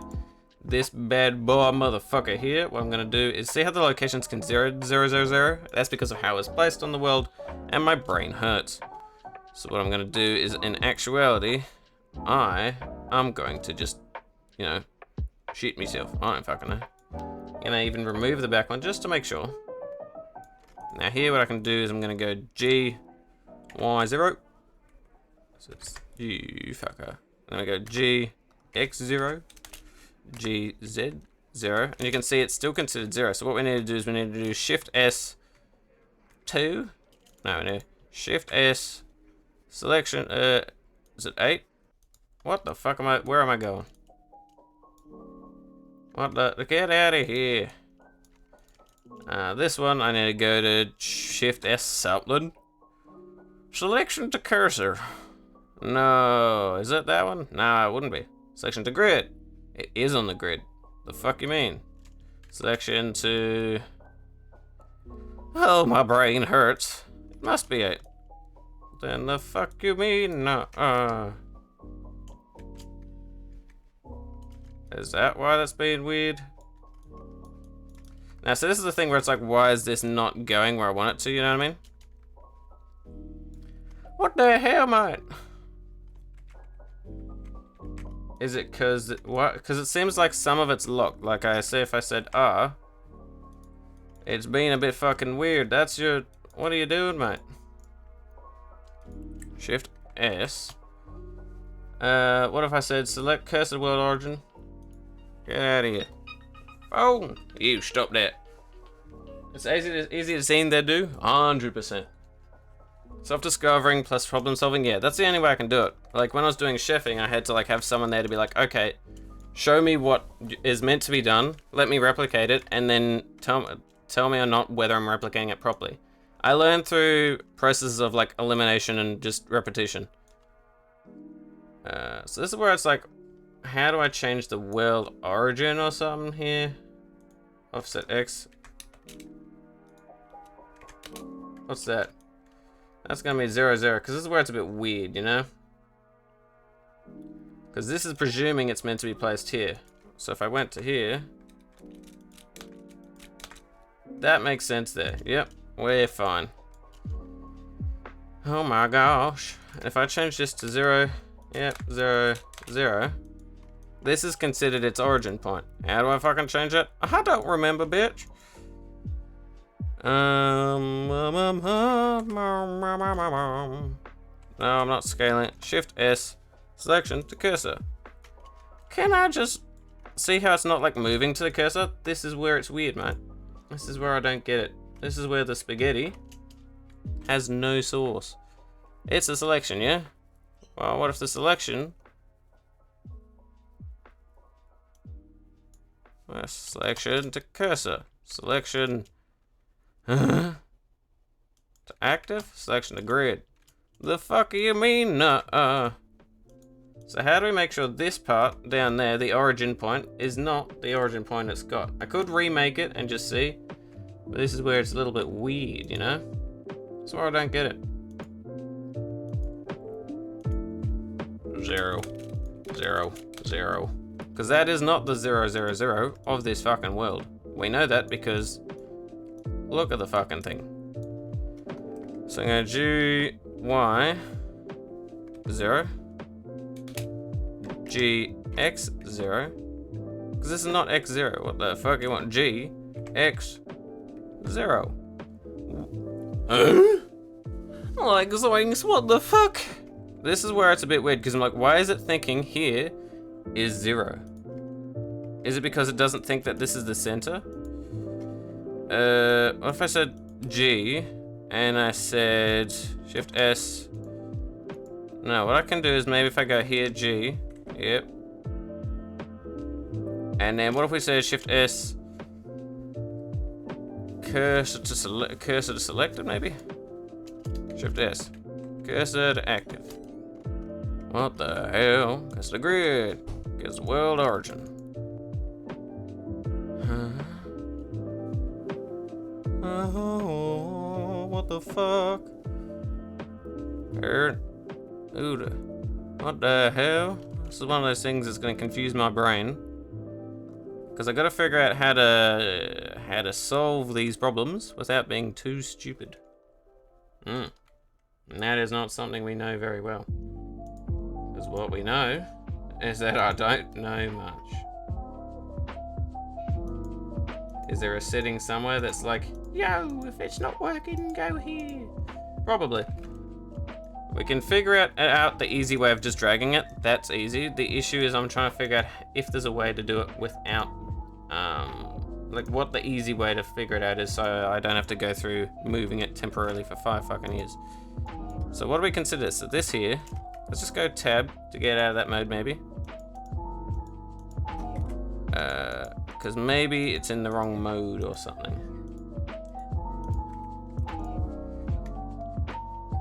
Speaker 1: This bad boy motherfucker here, what I'm gonna do is see how the locations can 0, 0, 0, 0. That's because of how it's placed on the world, and my brain hurts. So what I'm gonna do is, in actuality, I'm going to just, you know, shoot myself. I don't fucking know. I'm gonna even remove the back one just to make sure. Now here what I can do is I'm gonna go G, Y, 0. So it's you fucker. Then I go G, X, 0, G, Z, 0. And you can see it's still considered 0. So what we need to do is we need to do Shift S 2. No, we need Shift S, selection, is it 8? What the fuck am I, where am I going? What the, get out of here. This one, I need to go to Shift S something. Selection to cursor. No, is it that one? No, it wouldn't be. Selection to grid. It is on the grid. The fuck you mean? Selection to... Oh, my brain hurts. It must be 8. Then the fuck you mean? No, Is that why that's being weird? Now, so this is the thing where it's like, why is this not going where I want it to, you know what I mean? What the hell, mate? Is it cause, what? Cause it seems like some of it's locked. Like I say, if I said R, it's being a bit fucking weird. That's your, what are you doing, mate? Shift S. What if I said select cursor world origin? Get out of here. Oh, you stop that. It's easy to see they do. 100%. Self-discovering plus problem solving. Yeah, that's the only way I can do it. Like when I was doing chefing, I had to like have someone there to be like, okay, show me what is meant to be done. Let me replicate it, and then tell me or not whether I'm replicating it properly. I learned through processes of like elimination and just repetition. So this is where it's like, how do I change the world origin or something here? Offset X. What's that? That's gonna be 0, 0, because this is where it's a bit weird, you know? Because this is presuming it's meant to be placed here. So if I went to here, that makes sense there. Yep, we're fine. Oh my gosh. If I change this to 0, yep, 0, 0. This is considered its origin point. How do I fucking change it? I don't remember, bitch. No, I'm not scaling. Shift S, selection to cursor. Can I just see how it's not like moving to the cursor? This is where it's weird, mate. This is where I don't get it. This is where the spaghetti has no sauce. It's a selection, yeah? Well, what if the selection... Selection to cursor. Selection... to active? Selection to grid. The fuck do you mean, nuh-uh? So how do we make sure this part down there, the origin point, is not the origin point it's got? I could remake it and just see, but this is where it's a little bit weird, you know? That's why I don't get it. 0, 0, 0. Because that is not the 0, 0, 0 of this fucking world. We know that because look at the fucking thing. So I'm going to do Y 0, G X 0. Because this is not X 0. What the fuck you want? G X 0. Like zoinks, what the fuck? This is where it's a bit weird because I'm like, why is it thinking here is 0? Is it because it doesn't think that this is the center? What if I said G and I said Shift S? No, what I can do is maybe if I go here, G, yep. And then what if we say Shift S, cursor to selected maybe? Shift S, cursor to active. What the hell? Guess the grid. Guess the world origin. Oh, what the fuck? What the hell? This is one of those things that's gonna confuse my brain. Because I gotta figure out how to solve these problems without being too stupid. And that is not something we know very well. Because what we know is that I don't know much. Is there a setting somewhere that's like, yo, if it's not working, go here? Probably. We can figure out the easy way of just dragging it. That's easy. The issue is I'm trying to figure out if there's a way to do it without, like what the easy way to figure it out is so I don't have to go through moving it temporarily for 5 fucking years. So what do we consider? So this here, let's just go tab to get out of that mode maybe. Because maybe it's in the wrong mode or something.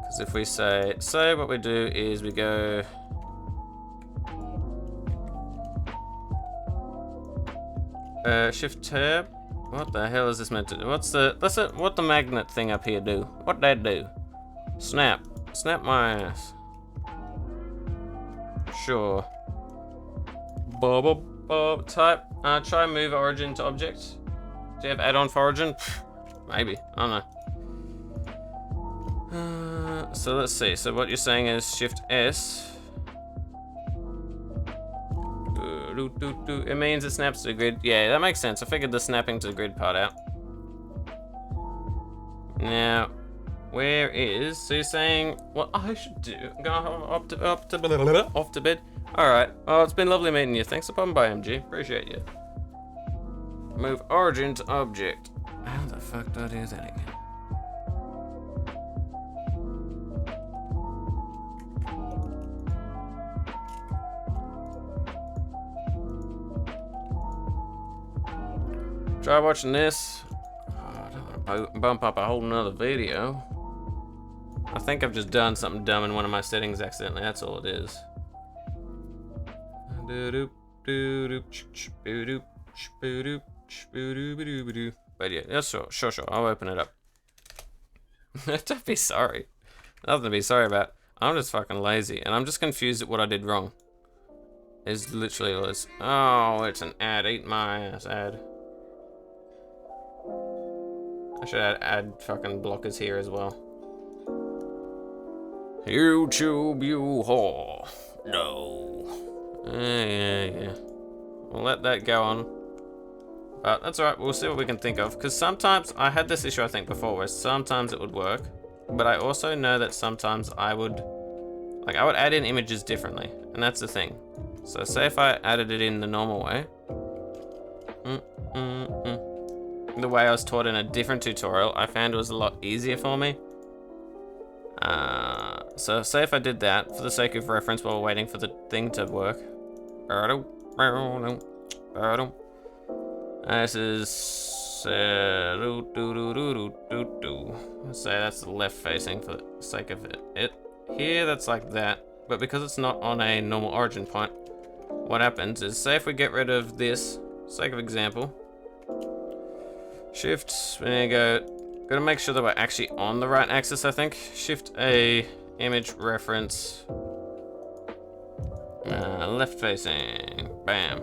Speaker 1: Because if we say what we do is we go shift tab. What the hell is this meant to do? What the magnet thing up here do? What that do? Snap my ass. Sure. Type. Try move origin to object. Do you have add-on for origin? Maybe. I don't know. So let's see. So what you're saying is Shift S. It means it snaps to the grid. Yeah, that makes sense. I figured the snapping to the grid part out. Now, where is? So you're saying what I should do? I'm going off to bed. All right. Oh, it's been lovely meeting you. Thanks for popping by, MG. Appreciate you. Move origin to object. How the fuck do I do that again? Try watching this. Oh, I don't want to bump up a whole nother video. I think I've just done something dumb in one of my settings accidentally. That's all it is. But yeah, that's sure. I'll open it up. Don't be sorry. Nothing to be sorry about. I'm just fucking lazy, and I'm just confused at what I did wrong. It's literally all this. Oh, it's an ad. Eat my ass, ad. I should add fucking blockers here as well. YouTube, you whore. No. Yeah. We'll let that go on. But that's alright, we'll see what we can think of. Because sometimes, I had this issue I think before, where sometimes it would work. But I also know that sometimes I would add in images differently. And that's the thing. So say if I added it in the normal way. The way I was taught in a different tutorial, I found it was a lot easier for me. So say if I did that, for the sake of reference while we're waiting for the thing to work. This is... let's say that's the left facing for the sake of it. here that's like that, but because it's not on a normal origin point, what happens is, say if we get rid of this, sake of example, shift, there you go, gotta make sure that we're actually on the right axis, I think. Shift A, image reference, left facing, bam.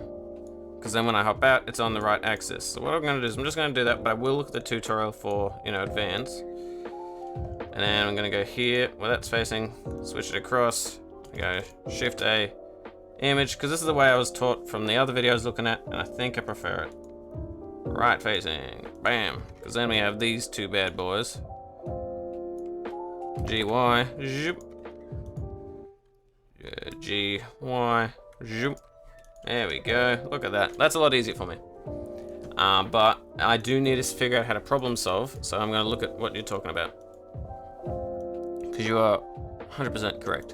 Speaker 1: Because then when I hop out, it's on the right axis. So what I'm gonna do is I'm just gonna do that, but I will look at the tutorial for, you know, advanced. And then I'm gonna go here, where that's facing, switch it across, go Shift A, image, because this is the way I was taught from the other video I was looking at, and I think I prefer it. Right facing, bam. Because then we have these two bad boys. GY, zoop. GY, zoop. There we go. Look at that. That's a lot easier for me. But I do need to figure out how to problem solve, so I'm going to look at what you're talking about. Because you are 100% correct.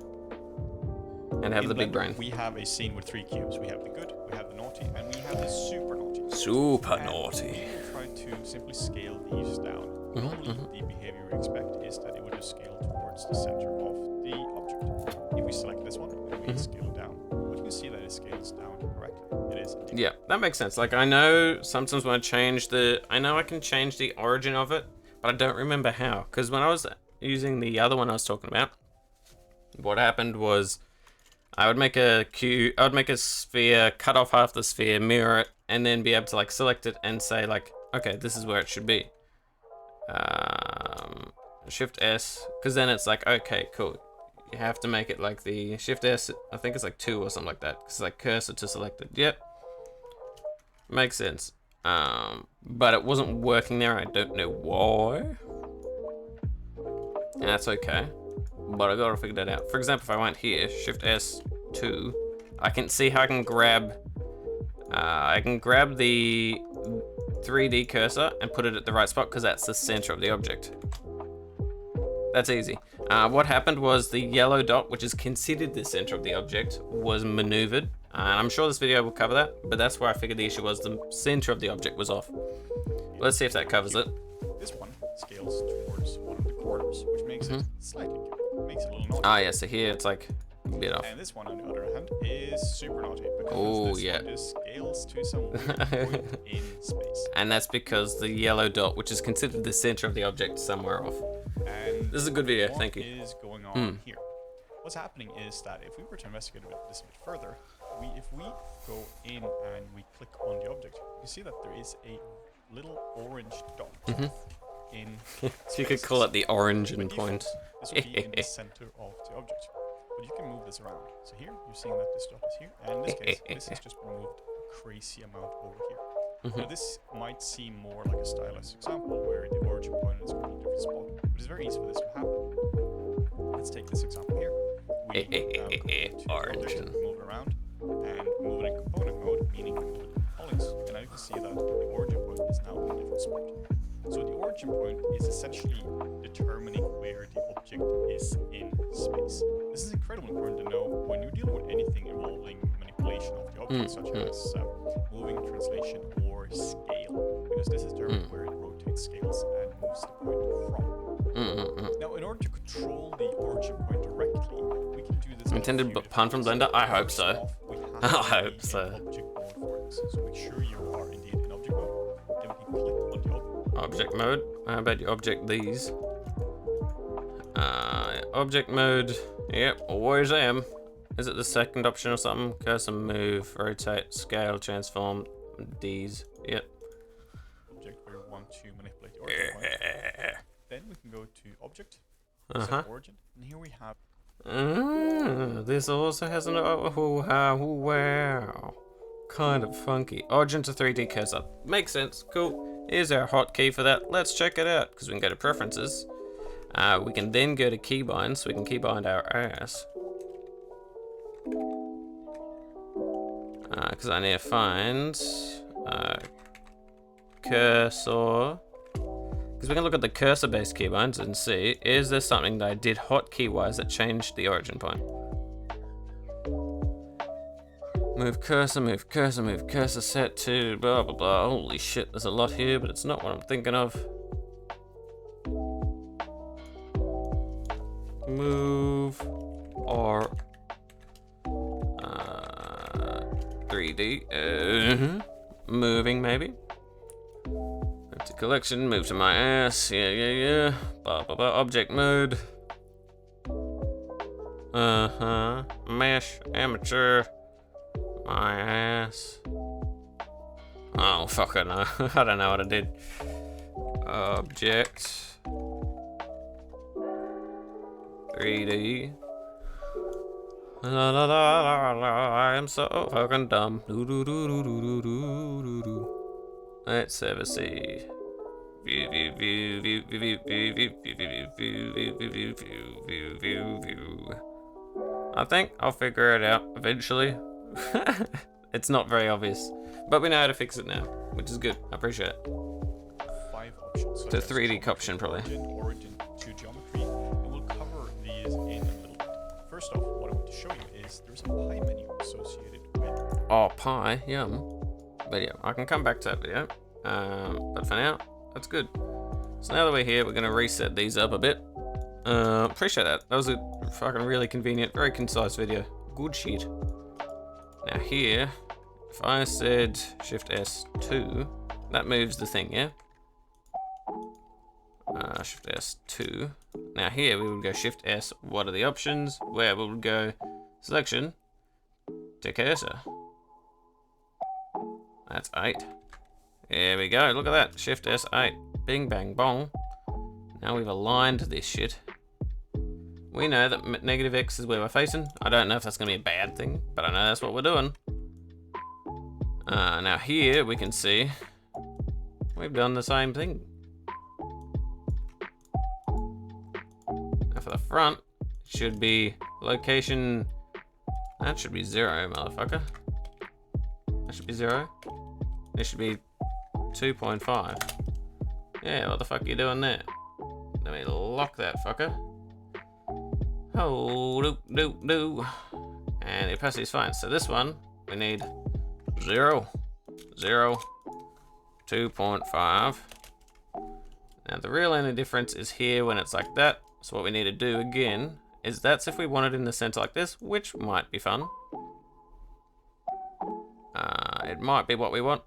Speaker 1: And have the big brain.
Speaker 3: We have a scene with 3 cubes. We have the good, we have the naughty, and we have the super naughty.
Speaker 1: Super naughty.
Speaker 3: We'll try to simply scale these down. Normally, the behavior we expect is that it would just scale towards the center of the object. If we select this one, then we scale it down. But you can see that it scales down correctly. It is.
Speaker 1: Yeah, that makes sense. Like, I know sometimes when I change I know I can change the origin of it, but I don't remember how. Because when I was using the other one I was talking about, what happened was I would make a sphere, cut off half the sphere, mirror it, and then be able to like select it and say like, okay, this is where it should be. Shift S, because then it's like, okay, cool. You have to make it like the Shift S, I think it's like 2 or something like that. It's like cursor to selected. Yep. Makes sense. But it wasn't working there. I don't know why. And that's okay. But I gotta figure that out. For example, if I went here, Shift S 2, I can see how I can grab the 3D cursor and put it at the right spot because that's the center of the object. That's easy. What happened was the yellow dot, which is considered the center of the object, was maneuvered. And I'm sure this video will cover that, but that's where I figured the issue was the center of the object was off. Let's see if that covers it.
Speaker 3: This one scales towards one of the corners, which makes it slightly, makes it a little naughty.
Speaker 1: Ah, yeah, so here it's like a bit off.
Speaker 3: And this one, on the other hand, is super naughty because this one just scales to some weird point in space.
Speaker 1: And that's because the yellow dot, which is considered the center of the object, is somewhere off.
Speaker 3: And
Speaker 1: this is a good video, thank you.
Speaker 3: What is going on here? What's happening is that if we were to investigate this a bit further, if we go in and we click on the object, you can see that there is a little orange dot in
Speaker 1: So you could call it the origin point.
Speaker 3: This would be in the center of the object. But you can move this around. So here, you're seeing that this dot is here. And in this case, this has just moved a crazy amount over here. Now this might seem more like a stylized example where the origin point is going to a different spot. But it's very easy for this to happen. Let's take this example here. We
Speaker 1: origin.
Speaker 3: Move it around and move it in component mode, meaning we move it in polys. And now you can see that the origin point is now in a different spot. So the origin point is essentially determining where the object is in space. This is incredibly important to know when you're dealing with anything involving manipulation of the object, such as moving, translation, or scale, because this is determining where it rotates, scales, and moves the point from. Now, in order to control the origin point directly, we can do this.
Speaker 1: Intended pun from Blender? I hope so. I hope so.
Speaker 3: Object mode for this. So make sure you are indeed in object mode. Then we can click on the
Speaker 1: object mode. How about you object these? Object mode. Yep, always am. Is it the second option or something? Cursor, move, rotate, scale, transform, D's. Yep.
Speaker 3: Object where we want to manipulate the origin point. Then we can go to object, set origin, and here we have.
Speaker 1: This also has an wow, kind of funky origin to 3D cursor. Makes sense. Cool. Here's our hotkey for that. Let's check it out because we can go to preferences. We can then go to keybind, so we can keybind our ass. Because I need to find cursor. Because we can look at the cursor-based keybinds and see, is there something that I did hotkey-wise that changed the origin point? Move cursor, move cursor, move cursor, set to blah blah blah. Holy shit, there's a lot here, but it's not what I'm thinking of. Move. or 3D. Moving maybe. Move to collection, move to my ass. Yeah. Blah blah blah. Object mode. Mesh, amateur. My ass. Oh fuck, I know. I don't know what I did. Object. 3D. La la la la la. I am so fucking dumb. Let's have a see. View. I think I'll figure it out eventually. It's not very obvious, but we know how to fix it now, which is good. I appreciate it.
Speaker 3: 5 options. So
Speaker 1: The
Speaker 3: there's
Speaker 1: 3D option probably.
Speaker 3: origin to geometry, and we'll cover these in a little bit. First off, what I want to show you is there's a pie menu associated with.
Speaker 1: Oh, pie, yum. Video. I can come back to that video, but for now, that's good. So now that we're here, we're gonna reset these up a bit. Appreciate that. That was a fucking really convenient, very concise video. Good shit. Now here, if I said Shift S2, that moves the thing, yeah? Shift S2. Now here we would go Shift S. What are the options? Where we would go selection to cursor. That's 8. There we go. Look at that. Shift S8. Bing bang bong. Now we've aligned this shit. We know that negative X is where we're facing. I don't know if that's going to be a bad thing, but I know that's what we're doing. Now here we can see we've done the same thing. Now for the front, it should be location. That should be 0, motherfucker. That should be 0. This should be 2.5. Yeah, what the fuck are you doing there? Let me lock that fucker. Oh, do. And the opacity is fine. So this one, we need 0, 2.5. Now the real only difference is here when it's like that. So what we need to do again is that's if we want it in the center like this, which might be fun. It might be what we want,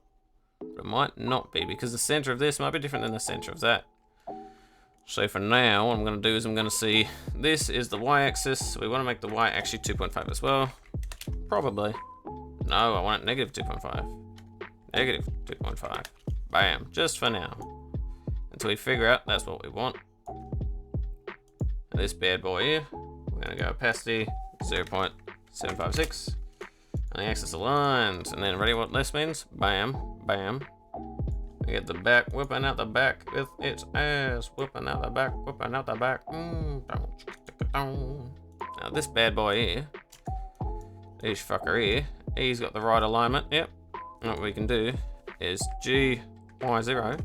Speaker 1: but it might not be because the center of this might be different than the center of that. So for now, what I'm going to do is I'm going to see this is the y-axis. We want to make the y actually 2.5 as well. Probably. No, I want it negative 2.5. Negative 2.5. Bam. Just for now. Until we figure out that's what we want. And this bad boy here, we're going to go opacity 0.756. And the axis aligned. And then ready what this means? Bam. Bam. We get the back whipping out the back with its ass. Whipping out the back. Whipping out the back. Now this bad boy here. This fucker here. He's got the right alignment. Yep. And what we can do is G, Y0.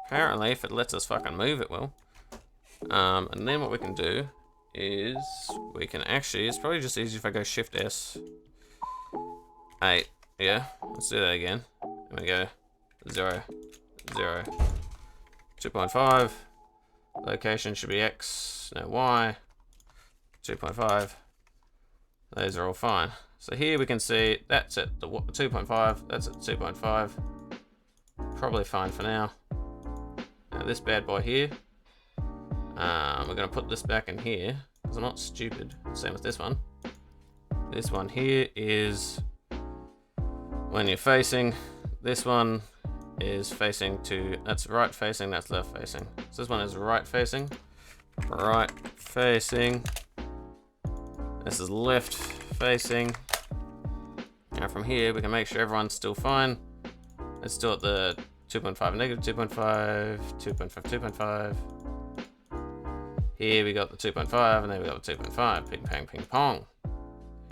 Speaker 1: Apparently, if it lets us fucking move, it will. And then what we can do is we can actually, it's probably just easier if I go Shift S. 8. Yeah, let's do that again. There we go. 0, 0. 2.5. Location should be X, no Y. 2.5. Those are all fine. So here we can see that's at the 2.5. That's at 2.5. Probably fine for now. Now this bad boy here. We're gonna put this back in here because I'm not stupid. Same with this one. This one here is when you're facing. This one is facing to, that's right facing, that's left facing. So this one is right facing. Right facing. This is left facing. Now from here we can make sure everyone's still fine. It's still at the 2.5, negative 2.5, 2.5, 2.5. Here we got the 2.5 and then we got the 2.5. Ping pong, ping pong.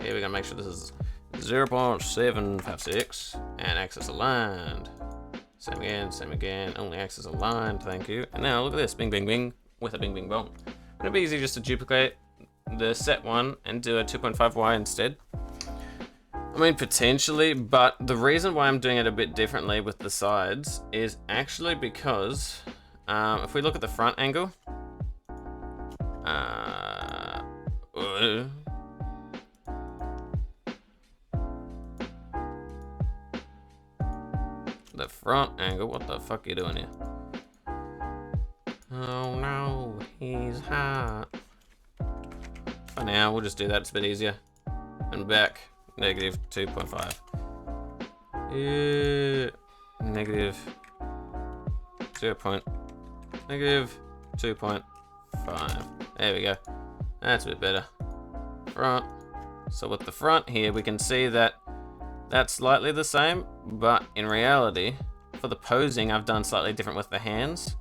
Speaker 1: Here we're gonna make sure this is 0.756 and axis aligned. Same again, only axis aligned, thank you. And now look at this, bing bing bing, with a bing bing bong. It'd be easy just to duplicate the set one and do a 2.5y instead. I mean, potentially, but the reason why I'm doing it a bit differently with the sides is actually because if we look at the front angle, The front angle. What the fuck are you doing here? Oh no, he's hot. For now, we'll just do that. It's a bit easier. And back, negative 2.5. Negative 2.5. There we go. That's a bit better. Front. So with the front here, we can see that that's slightly the same, but in reality, for the posing, I've done slightly different with the hands.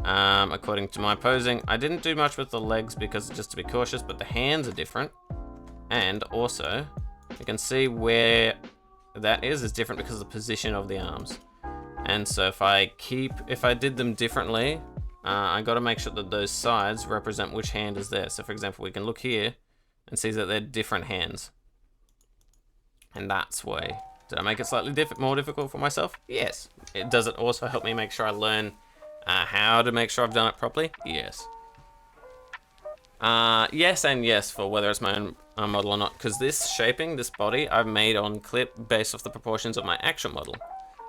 Speaker 1: According to my posing, I didn't do much with the legs because just to be cautious, but the hands are different. And also, you can see where that is different because of the position of the arms. And so if I did them differently, I got to make sure that those sides represent which hand is there. So for example, we can look here and see that they're different hands. And that's why. Did I make it slightly more difficult for myself? Yes. Does it also help me make sure I learn how to make sure I've done it properly? Yes. Yes and yes for whether it's my own model or not, because this shaping, this body, I've made on clip based off the proportions of my actual model.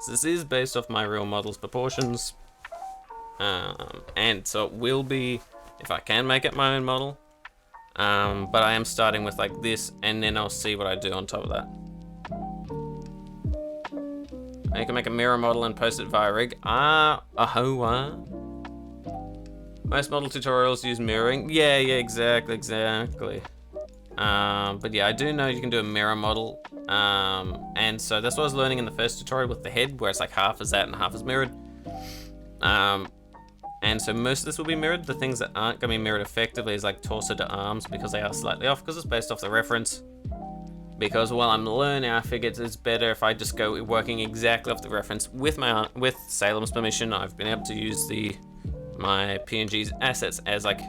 Speaker 1: So this is based off my real model's proportions. And so it will be, if I can make it my own model. But I am starting with like this, and then I'll see what I do on top of that. You can make a mirror model and post it via rig. Most model tutorials use mirroring. Yeah, exactly. But yeah, I do know you can do a mirror model. And so that's what I was learning in the first tutorial with the head, where it's like half is that and half is mirrored. And so most of this will be mirrored. The things that aren't going to be mirrored effectively is like torso to arms, because they are slightly off, because it's based off the reference. Because while I'm learning, I figured it's better if I just go working exactly off the reference. With Salem's permission, I've been able to use my PNG's assets as like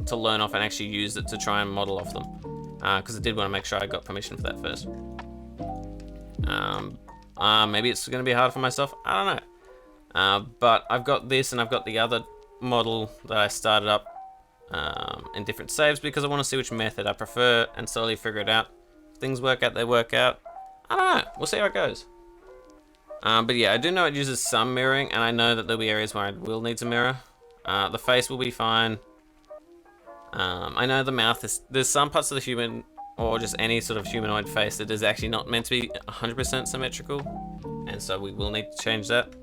Speaker 1: to learn off and actually use it to try and model off them. Because I did want to make sure I got permission for that first. Maybe it's going to be hard for myself. I don't know. But I've got this and I've got the other model that I started up in different saves because I want to see which method I prefer and slowly figure it out. If things work out, they work out. I don't know. We'll see how it goes. But yeah, I do know it uses some mirroring, and I know that there'll be areas where I will need to mirror. The face will be fine. I know the mouth is... There's some parts of the human, or just any sort of humanoid face, that is actually not meant to be 100% symmetrical. And so we will need to change that.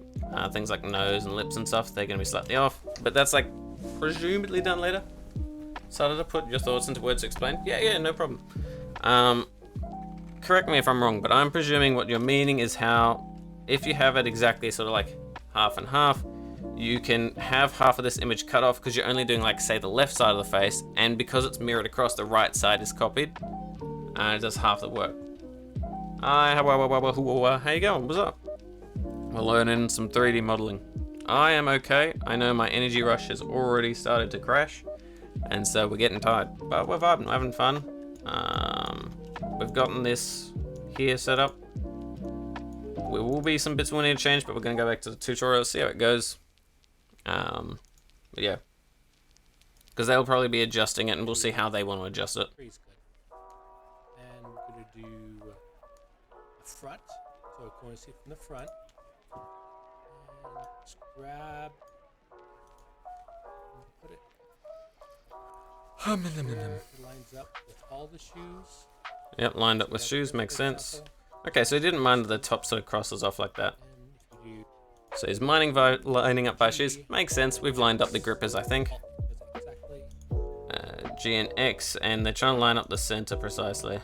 Speaker 1: Things like nose and lips and stuff, they're going to be slightly off. But that's like presumably done later. Started to put your thoughts into words to explain? Yeah, no problem. Correct me if I'm wrong, but I'm presuming what you're meaning is how, if you have it exactly sort of like half and half, you can have half of this image cut off because you're only doing like, say, the left side of the face, and because it's mirrored across, the right side is copied, and it does half the work. How you going? What's up? We're learning some 3D modeling. I am okay. I know my energy rush has already started to crash, and so we're getting tired, but we're vibing, we're having fun. We've gotten this here set up. There will be some bits we'll need to change, but we're going to go back to the tutorial, see how it goes. But yeah, because they'll probably be adjusting it, and we'll see how they want to adjust it.
Speaker 2: Pretty good. And we're going to do the front. So we're going to see it from the front. And just grab and put it. It lines up with all the shoes.
Speaker 1: Yep, lined up with shoes, makes sense. Okay, so he didn't mind the top sort of crosses off like that. So he's lining up by shoes. Makes sense, we've lined up the grippers, I think. G and X, and they're trying to line up the center precisely.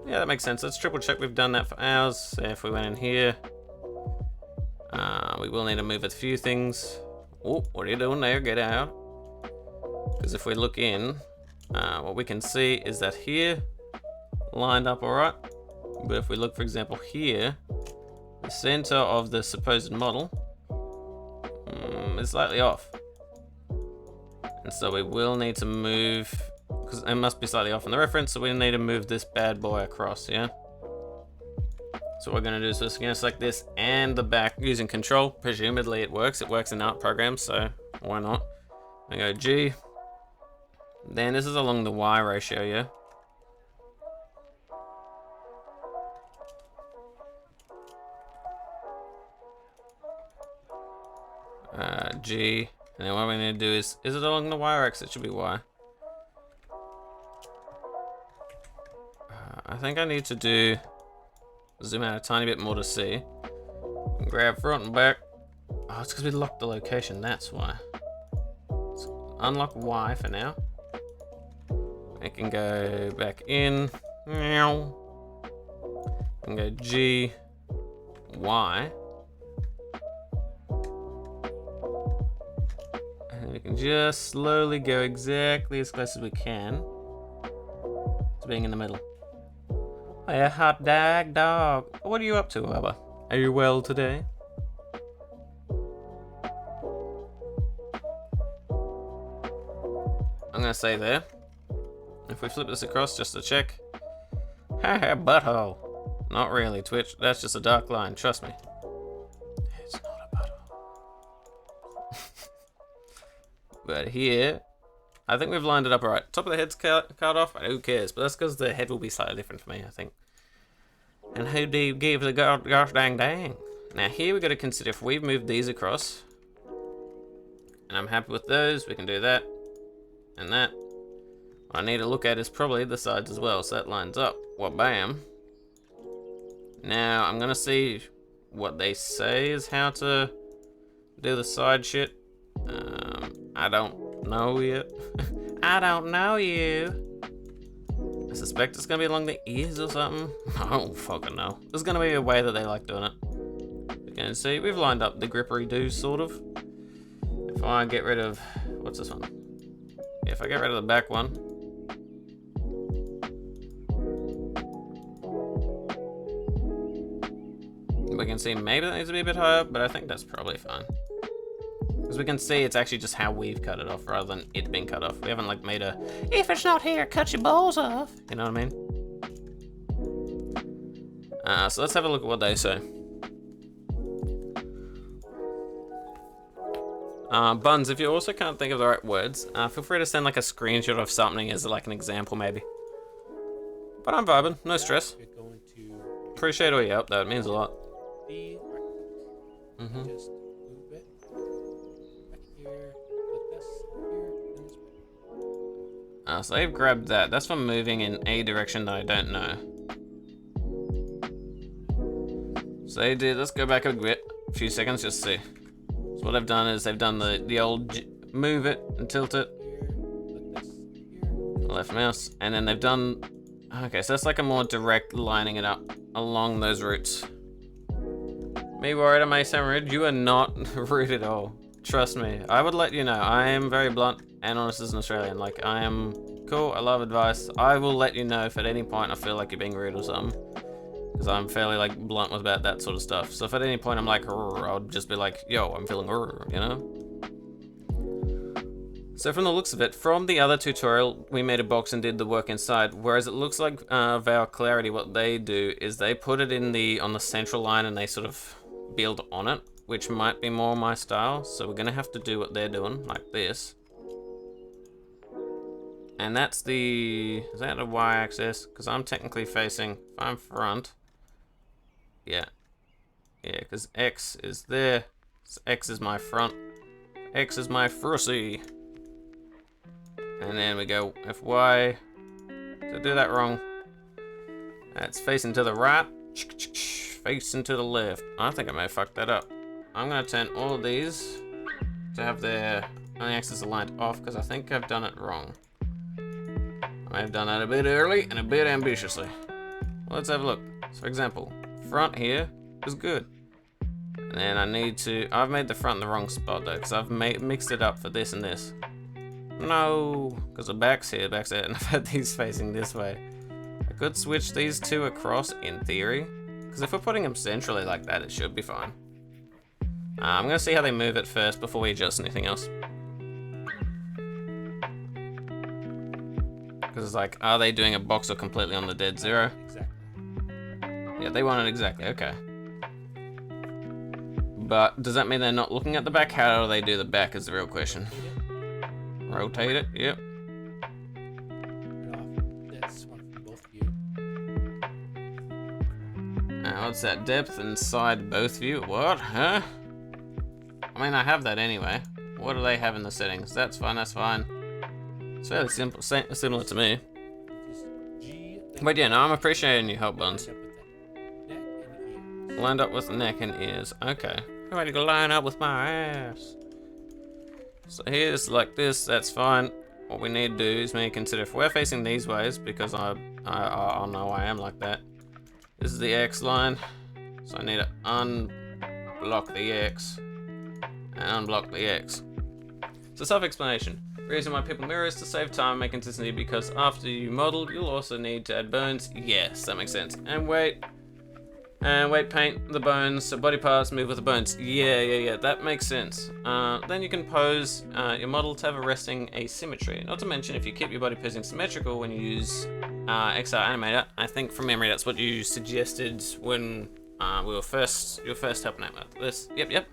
Speaker 1: Yeah, that makes sense. Let's triple check we've done that for ours. So if we went in here, we will need to move a few things. Oh, what are you doing there? Get out. Because if we look in, what we can see is that here, lined up alright. But if we look, for example, here, the center of the supposed model is slightly off. And so we will need to move, because it must be slightly off in the reference, so we need to move this bad boy across, yeah? So what we're going to do is we're going to select this and the back using control. Presumably it works in art programs, so Why not? I go G. Then this is along the Y ratio, yeah? G. And then what we need to do is it along the Y or X? It should be Y. I think I need to do, zoom out a tiny bit more to see. Grab front and back. Oh, it's because we locked the location, that's why. Let's unlock Y for now. I can go back in. Meow. And go G, Y. And we can just slowly go exactly as close as we can to being in the middle. Hey, a hot dog. What are you up to, Abba? Are you well today? I'm gonna say there. If we flip this across just to check. Haha, butthole. Not really, Twitch. That's just a dark line, trust me. It's not a butthole. But here, I think we've lined it up alright. Top of the head's cut off, who cares? But that's because the head will be slightly different for me, I think. And who do you give the gosh dang? Now here we got to consider if we've moved these across. And I'm happy with those, we can do that. And that. What I need to look at is probably the sides as well, so that lines up. Well, bam. Now I'm gonna see what they say is how to do the side shit. I don't know yet. I don't know you. I suspect it's gonna be along the ears or something. I don't fucking know. There's gonna be a way that they like doing it. You can see we've lined up the grippery do sort of. If I get rid of, what's this one? Yeah, if I get rid of the back one. We can see maybe that needs to be a bit higher, but I think that's probably fine. Because we can see it's actually just how we've cut it off rather than it being cut off. We haven't like made a, if it's not here, cut your balls off. You know what I mean? So let's have a look at what they say. Buns, if you also can't think of the right words, feel free to send like a screenshot of something as like an example maybe. But I'm vibing, no stress.
Speaker 2: We're going to
Speaker 1: Appreciate all your help though, it means a lot.
Speaker 2: just move it back here, like this, here, and this way.
Speaker 1: So they've grabbed that. That's for moving in a direction that I don't know. So they did, let's go back a bit, a few seconds just to see. So what they've done is they've done the old move it and tilt it.
Speaker 2: Here, like this, here.
Speaker 1: Left mouse. And then they've done, okay, so that's like a more direct lining it up along those routes. Me worried I may sound rude? You are not rude at all. Trust me. I would let you know. I am very blunt and honest as an Australian. Like, I am cool. I love advice. I will let you know if at any point I feel like you're being rude or something. Because I'm fairly, like, blunt about that sort of stuff. So if at any point I'm like, I'll just be like, yo, I'm feeling, you know? So from the looks of it, from the other tutorial, we made a box and did the work inside. Whereas it looks like Vow Clarity, what they do is they put it in on the central line and they sort of build on it, which might be more my style. So we're gonna have to do what they're doing, like this. And that's is that a y-axis? Because I'm technically facing, if I'm front, yeah, because X is there, so X is my front, X is my frussy. And then we go FY, to do that wrong, that's facing to the right, facing to the left. I think I may have fucked that up. I'm gonna turn all of these to have their on the axis aligned off because I think I've done it wrong. I may have done that a bit early and a bit ambitiously. Well, let's have a look. So for example, front here is good. And then I need to, I've made the front in the wrong spot though, because I've mixed it up for this and this. No, because the back's here, back's there, and I've had these facing this way. I could switch these two across in theory, because if we're putting them centrally like that, it should be fine. I'm going to see how they move it first before we adjust anything else. Because it's like, are they doing a box or completely on the dead zero?
Speaker 2: Exactly.
Speaker 1: Yeah, they want it exactly, okay. But does that mean they're not looking at the back? How do they do the back is the real question. Rotate it, yep.
Speaker 2: Turn off this one from both of you.
Speaker 1: What's that? Depth inside both view? What? Huh? I mean, I have that anyway. What do they have in the settings? That's fine, that's fine. It's fairly simple, similar to me.
Speaker 2: Just G.
Speaker 1: But yeah, no, I'm appreciating your help, Buns.
Speaker 2: Lined up with the neck and ears.
Speaker 1: Lined up with neck and ears. Okay. I'm ready to line up with my ass. So here's like this, that's fine. What we need to do is maybe consider if we're facing these ways, because I know I am like that. This is the X line. So I need to unblock the X and unblock the X. So self-explanation. Reason why people mirror is to save time and make consistency, because after you model, you'll also need to add bones. Yes, that makes sense. And weight. And weight paint the bones, so body parts move with the bones. Yeah, that makes sense. Then you can pose your model to have a resting asymmetry. Not to mention, if you keep your body posing symmetrical when you use XR Animator, I think from memory that's what you suggested when you were first helping out with this. Yep.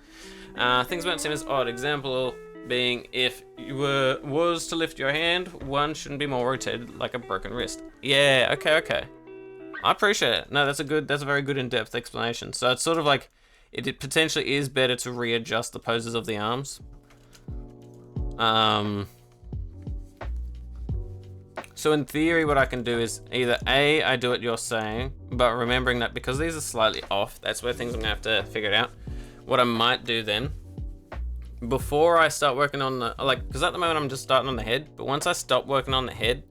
Speaker 1: Things won't seem as odd. Example being, if you was to lift your hand, one shouldn't be more rotated like a broken wrist. Yeah, okay. I appreciate it. No, that's a very good in-depth explanation. So it's sort of like, it potentially is better to readjust the poses of the arms. So in theory, what I can do is either A, I do what you're saying, but remembering that because these are slightly off, that's where things I'm gonna have to figure it out. What I might do then, before I start working on the, because at the moment I'm just starting on the head, but once I stop working on the head,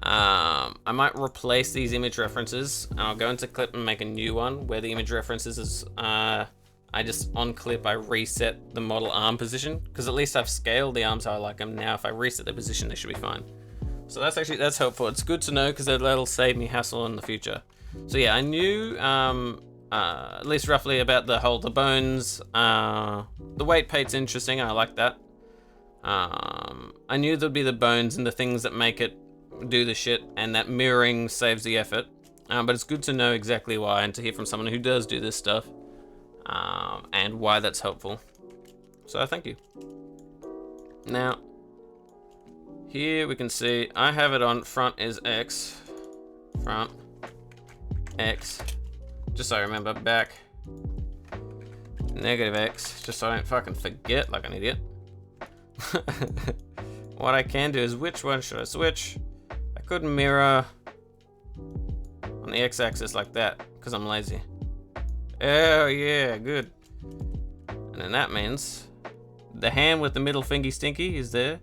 Speaker 1: I might replace these image references, and I'll go into clip and make a new one where the image references is, I just on clip, I reset the model arm position, because at least I've scaled the arms how I like them. Now if I reset the position, they should be fine. So that's helpful. It's good to know, because that'll save me hassle in the future. So yeah, I knew, at least roughly about the bones, the weight paint's interesting, I like that. I knew there'd be the bones and the things that make it do the shit, and that mirroring saves the effort, but it's good to know exactly why and to hear from someone who does do this stuff, and why that's helpful. So thank you. Now here we can see I have it on front is X, front X, just so I remember, back negative X, just so I don't fucking forget like an idiot. What I can do is, which one should I switch? I could mirror on the X-axis like that, because I'm lazy. Oh yeah, good. And then that means the hand with the middle fingy stinky is there.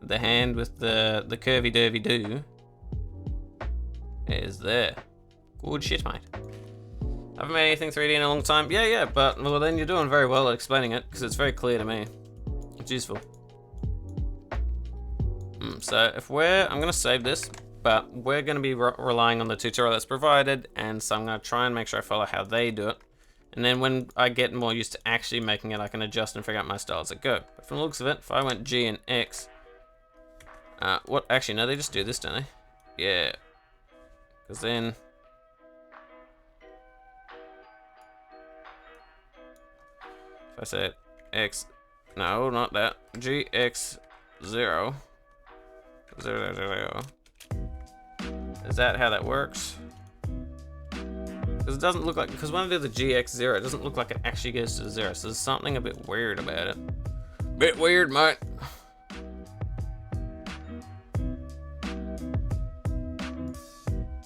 Speaker 1: The hand with the curvy dervy do is there. Good shit, mate. Haven't made anything 3D in a long time. Yeah, but well then you're doing very well at explaining it, because it's very clear to me. It's useful. So if I'm gonna save this, but we're gonna be relying on the tutorial that's provided, and so I'm gonna try and make sure I follow how they do it. And then when I get more used to actually making it, I can adjust and figure out my style as I go. But from the looks of it, if I went G and X, actually no, they just do this, don't they? Yeah. Because then, if I said X, no, not that, G, X, 0. 0, 0. Is that how that works? Because it doesn't look like, because when I do the GX0, it doesn't look like it actually goes to 0. So there's something a bit weird about it. Bit weird, mate.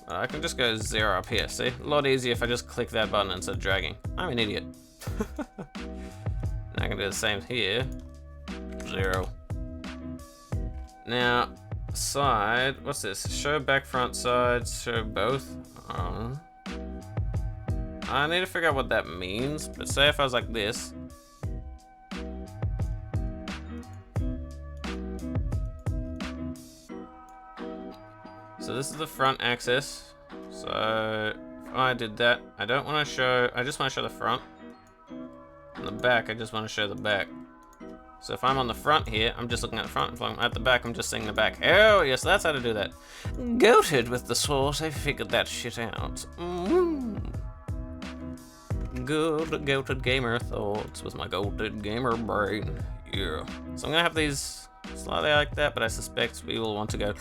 Speaker 1: I can just go 0 up here. See, a lot easier if I just click that button instead of dragging. I'm an idiot. I can do the same here. 0. Now, side, what's this? Show back, front, sides, show both. I need to figure out what that means, but say if I was like this. So this is the front axis. So if I did that, I don't want to show, I just want to show the front. On the back, I just want to show the back. So if I'm on the front here, I'm just looking at the front. If I'm at the back, I'm just seeing the back. Oh, yes, that's how to do that. Goated with the sauce, I figured that shit out. good goated gamer thoughts with my goated gamer brain. Yeah. So I'm gonna have these slightly like that, but I suspect we will want to go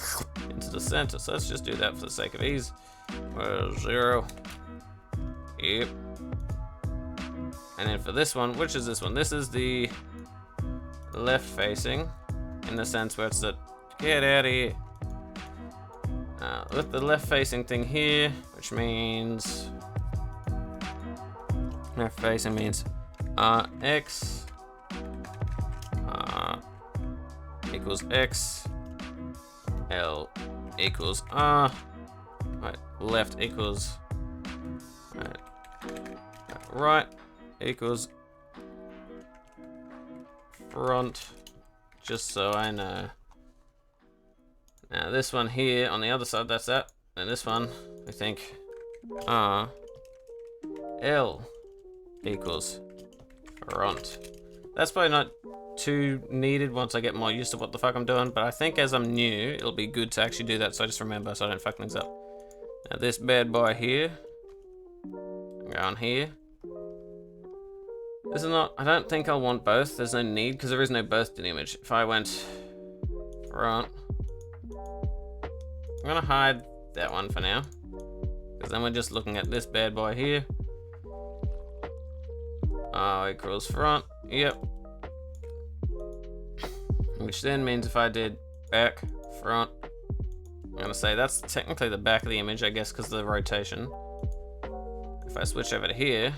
Speaker 1: into the center. So let's just do that for the sake of ease. 0. Yep. And then for this one, which is this one? This is the left facing, in the sense where it's the get out of here. With the left facing thing here, which means left facing means X equals X, L equals R, right, left equals right equals front, just so I know. Now this one here on the other side, that's that. And this one, I think R L equals front. That's probably not too needed once I get more used to what the fuck I'm doing, but I think as I'm new, it'll be good to actually do that, so I just remember so I don't fuck things up. Now this bad boy here, go on here. This is not, I don't think I'll want both. There's no need, because there is no both in the image. If I went front, I'm gonna hide that one for now, because then we're just looking at this bad boy here. R equals front, yep. Which then means if I did back, front, I'm gonna say that's technically the back of the image, I guess, because of the rotation. If I switch over to here,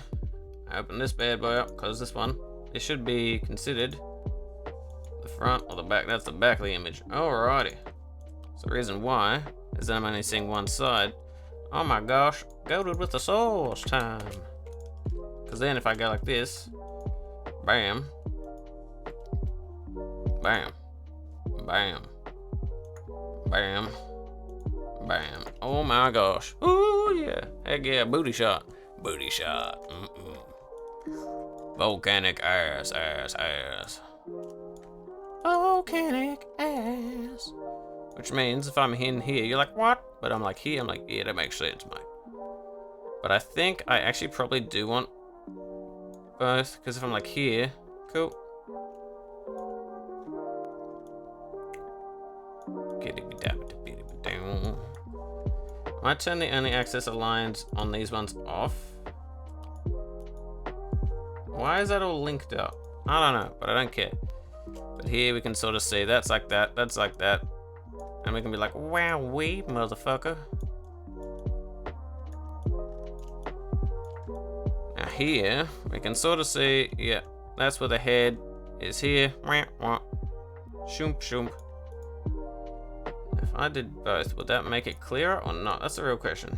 Speaker 1: I open this bad boy up, close this one, it should be considered the front or the back. That's the back of the image. Alrighty. So the reason why is that I'm only seeing one side. Oh my gosh, goated with the sauce time. Because then if I go like this, bam, bam, bam, bam, bam. Oh my gosh. Ooh yeah. Heck yeah, booty shot. Booty shot. Volcanic ass, ass, ass. Volcanic ass. Which means if I'm in here, you're like, what? But I'm like here, I'm like, yeah, that makes sense, mate. But I think I actually probably do want both, because if I'm like here, cool. I turn the only axis aligned on these ones off. Why is that all linked up? I don't know, but I don't care. But here we can sort of see that's like that, that's like that. And we can be like, wow, wee, motherfucker. Now here, we can sort of see, yeah, that's where the head is here. Wah, wah. Shoomp, shoomp. If I did both, would that make it clearer or not? That's the real question.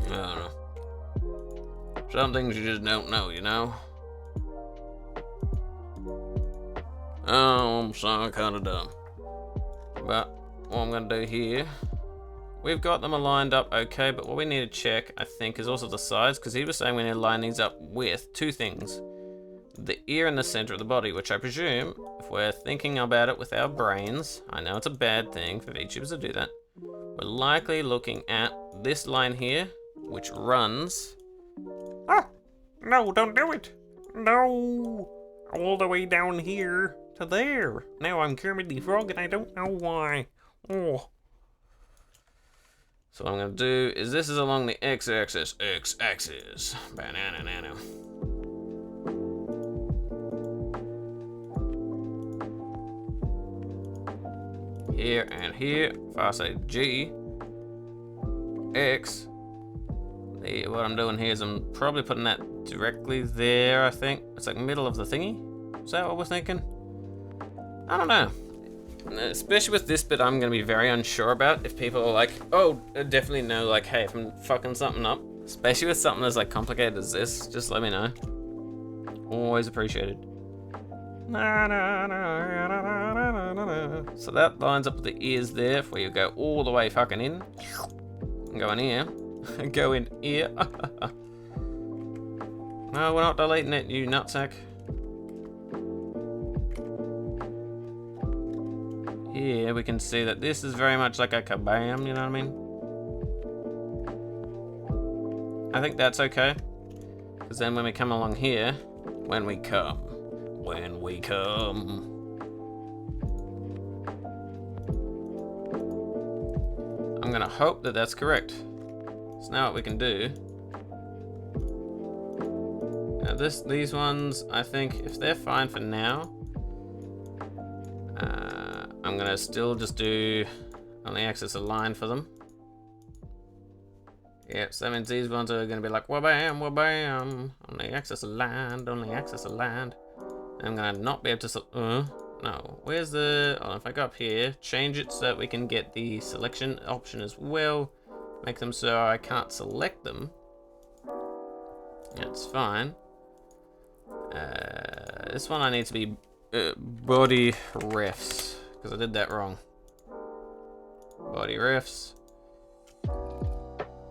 Speaker 1: I don't know. Some things you just don't know, you know? Oh, I'm sorry, kinda dumb. But what I'm gonna do here, we've got them aligned up okay, but what we need to check, I think, is also the sides, because he was saying we need to line these up with two things. The ear in the center of the body, which I presume, if we're thinking about it with our brains, I know it's a bad thing for VTubers to do that, we're likely looking at this line here, which runs... Ah! No, don't do it! No! All the way down here to there. Now I'm Kermit the Frog and I don't know why. Oh. So what I'm gonna do is this is along the x-axis. X-axis. Banana-nano. Here and here. If I say G, X, what I'm doing here is I'm probably putting that directly there, I think. It's like middle of the thingy. Is that what we're thinking? I don't know. Especially with this bit, I'm going to be very unsure about if people are like, oh, I definitely know, like, hey, if I'm fucking something up, especially with something as like complicated as this, just let me know. Always appreciated. So that lines up with the ears there, where you go all the way fucking in. And go in here. Go in here. No, we're not deleting it, you nutsack. Here we can see that this is very much like a kabam, you know what I mean? I think that's okay. Because then when we come along here, when we come, I'm gonna hope that that's correct. So now what we can do. Now these ones, I think if they're fine for now, I'm gonna still just do only access a line for them. Yep, so that means these ones are gonna be like wabam, wabam. Only access a land, only access a land. I'm gonna not be able to no, where's the, oh, if I go up here, change it so that we can get the selection option as well. Make them so I can't select them. That's fine. This one I need to be body refs, because I did that wrong. Body refs.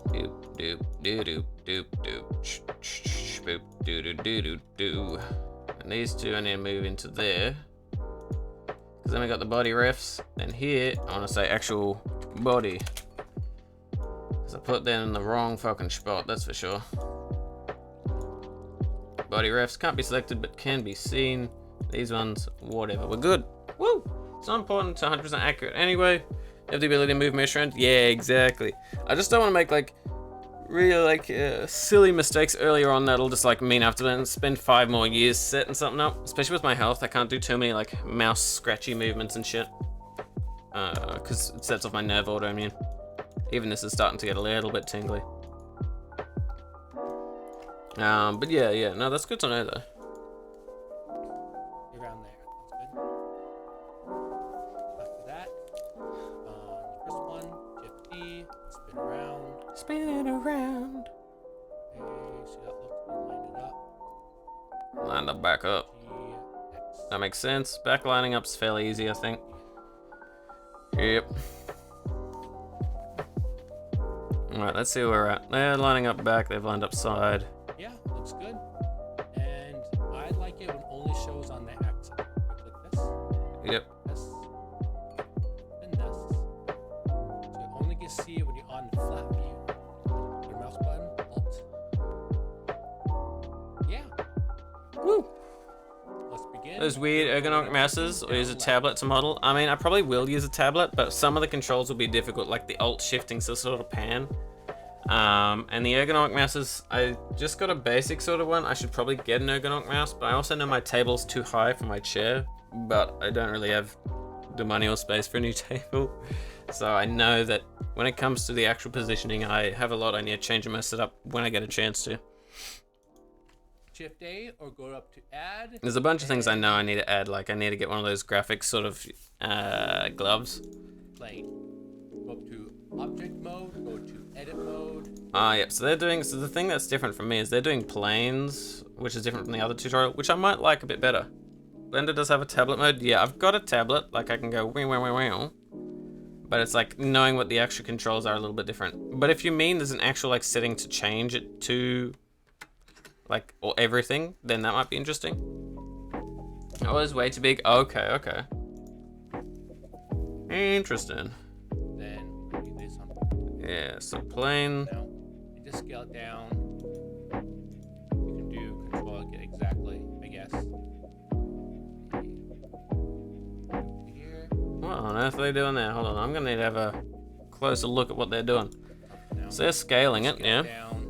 Speaker 1: Doop, doop, doop, doop, doop, boop, doo doo doo doo doo. And these two I need to move into there. Because then we got the body refs. Then here, I want to say actual body. Because I put that in the wrong fucking spot, that's for sure. Body refs can't be selected, but can be seen. These ones, whatever. We're good. Woo! It's not important, it's 100% accurate. Anyway, you have the ability to move mesh around. Yeah, exactly. I just don't want to make like really like silly mistakes earlier on that'll just like mean I have to then spend 5 more years setting something up. Especially with my health, I can't do too many like mouse scratchy movements and shit. Because it sets off my nerve autoimmune. Even this is starting to get a little bit tingly. But yeah, no, that's good to know though.
Speaker 2: Around there. That's good. After that, first one, Shift D, spin around.
Speaker 1: Spin it around.
Speaker 2: Okay, so that looks good. Line it up.
Speaker 1: Line it back up.
Speaker 2: X.
Speaker 1: That makes sense. Back lining up's fairly easy, I think. Yep. Alright, let's see where we're at. They're lining up back, they've lined up side.
Speaker 2: Yeah, looks good. And I like it when it only shows on the axis. Click this,
Speaker 1: Yep.
Speaker 2: this, and this. So you only get to see it when you're on the flat view. Your mouse button, Alt. Yeah.
Speaker 1: Woo!
Speaker 2: Let's begin.
Speaker 1: Those weird ergonomic mouses, or use a tablet to model. I mean, I probably will use a tablet, but some of the controls will be difficult, like the alt shifting to sort of pan. And the ergonomic mouses, I just got a basic sort of one. I should probably get an ergonomic mouse, but I also know my table's too high for my chair, but I don't really have the money or space for a new table. So I know that when it comes to the actual positioning, I have a lot I need to change in my setup when I get a chance to.
Speaker 2: Shift A or go up to add.
Speaker 1: There's a bunch of things I know I need to add, like I need to get one of those graphics sort of gloves.
Speaker 2: Plane. Go up to object mode, go to edit mode.
Speaker 1: Yep, so the thing that's different from me is they're doing planes, which is different from the other tutorial, which I might like a bit better. Blender does have a tablet mode. Yeah, I've got a tablet, like I can go wee wee wee wee. But it's like knowing what the actual controls are a little bit different. But if you mean there's an actual like setting to change it to like or everything, then that might be interesting. Oh, it's way too big. Okay. Interesting.
Speaker 2: Then do this on.
Speaker 1: Yeah, so plane.
Speaker 2: Now, you just scale it down. You can do control it exactly, I guess. Here.
Speaker 1: What on earth are they doing there? Hold on, I'm gonna need to have a closer look at what they're doing.
Speaker 2: Now,
Speaker 1: So they're scaling it,
Speaker 2: scale
Speaker 1: yeah.
Speaker 2: down.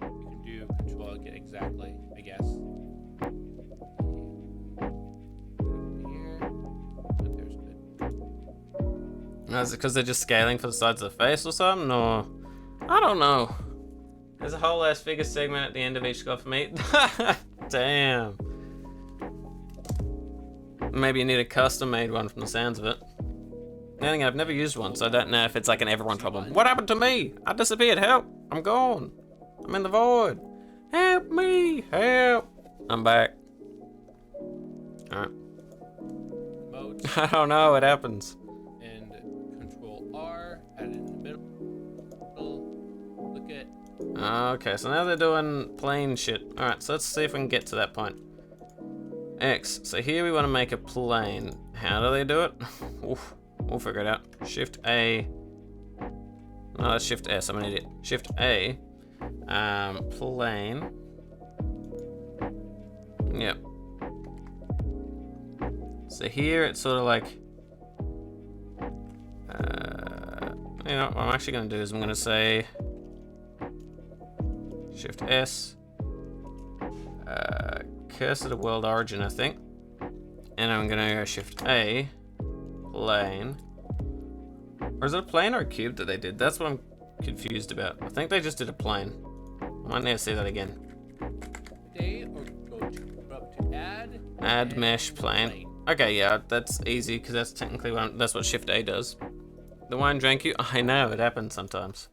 Speaker 2: You can do control it exactly, I guess. Here. But there's good.
Speaker 1: Is it because they're just scaling for the sides of the face or something? Or I don't know. There's a whole ass figure segment at the end of each scuff meat. Damn. Maybe you need a custom made one from the sounds of it. The thing I've never used one, so I don't know if it's like an everyone problem. What happened to me? I disappeared. Help! I'm gone. I'm in the void. Help me! Help! I'm back. Alright.
Speaker 2: Modes
Speaker 1: I don't know what happens.
Speaker 2: and control R, add it in the middle. Look at
Speaker 1: Okay, so now they're doing plane shit. Alright, so let's see if we can get to that point. X. So here we want to make a plane. How do they do it? Oof, we'll figure it out. Shift A. No, that's Shift S. I'm an idiot. Shift A. Plane. Yep. So here it's sort of like, you know, what I'm actually going to do is I'm going to say Shift S, cursor to world origin, I think, and I'm going to go Shift A, plane. Or is it a plane or a cube that they did? That's what I'm confused about. I think they just did a plane. I might need to see that again.
Speaker 2: Day or go to add.
Speaker 1: Add mesh plane. Okay, yeah, that's easy because that's technically that's what Shift A does. The wine drank you. I know it happens sometimes.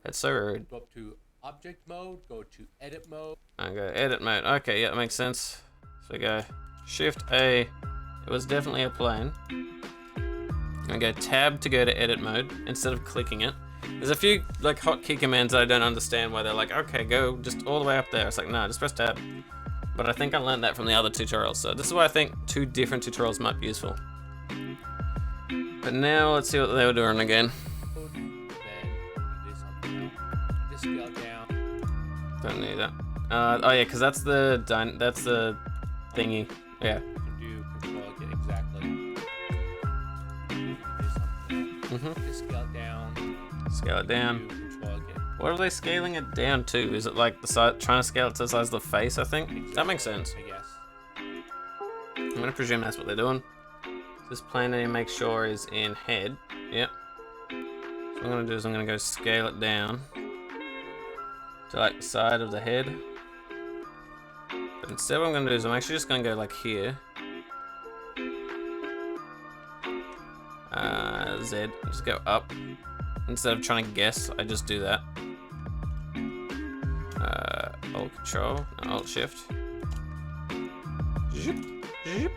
Speaker 1: That's so rude.
Speaker 2: Go up to object mode. Go to edit mode.
Speaker 1: Okay, edit mode. Okay, yeah, that makes sense. So we go Shift A. It was definitely a plane. And go tab to go to edit mode instead of clicking it. There's a few like hotkey commands that I don't understand why they're like, okay, go just all the way up there. It's like, no, just press tab. But I think I learned that from the other tutorials. So this is why I think 2 different tutorials might be useful. But now let's see what they were doing again.
Speaker 2: Then do something else. Just scale down.
Speaker 1: Don't need that. Oh yeah, because that's the thingy. Yeah.
Speaker 2: You can do control get exactly. Do something else. Just scale it down.
Speaker 1: Scale it down.
Speaker 2: Do control get.
Speaker 1: What are they scaling it down to? Is it like the size, trying to scale it to the size of the face, I think? That makes sense.
Speaker 2: I guess.
Speaker 1: I'm gonna presume that's what they're doing. This plane I need to make sure is in head. Yep. So what I'm gonna do is I'm gonna go scale it down to like the side of the head. But instead what I'm gonna do is I'm actually just gonna go like here. Z, just go up. Instead of trying to guess, I just do that. Alt Control, no, Alt Shift. Zip, zip,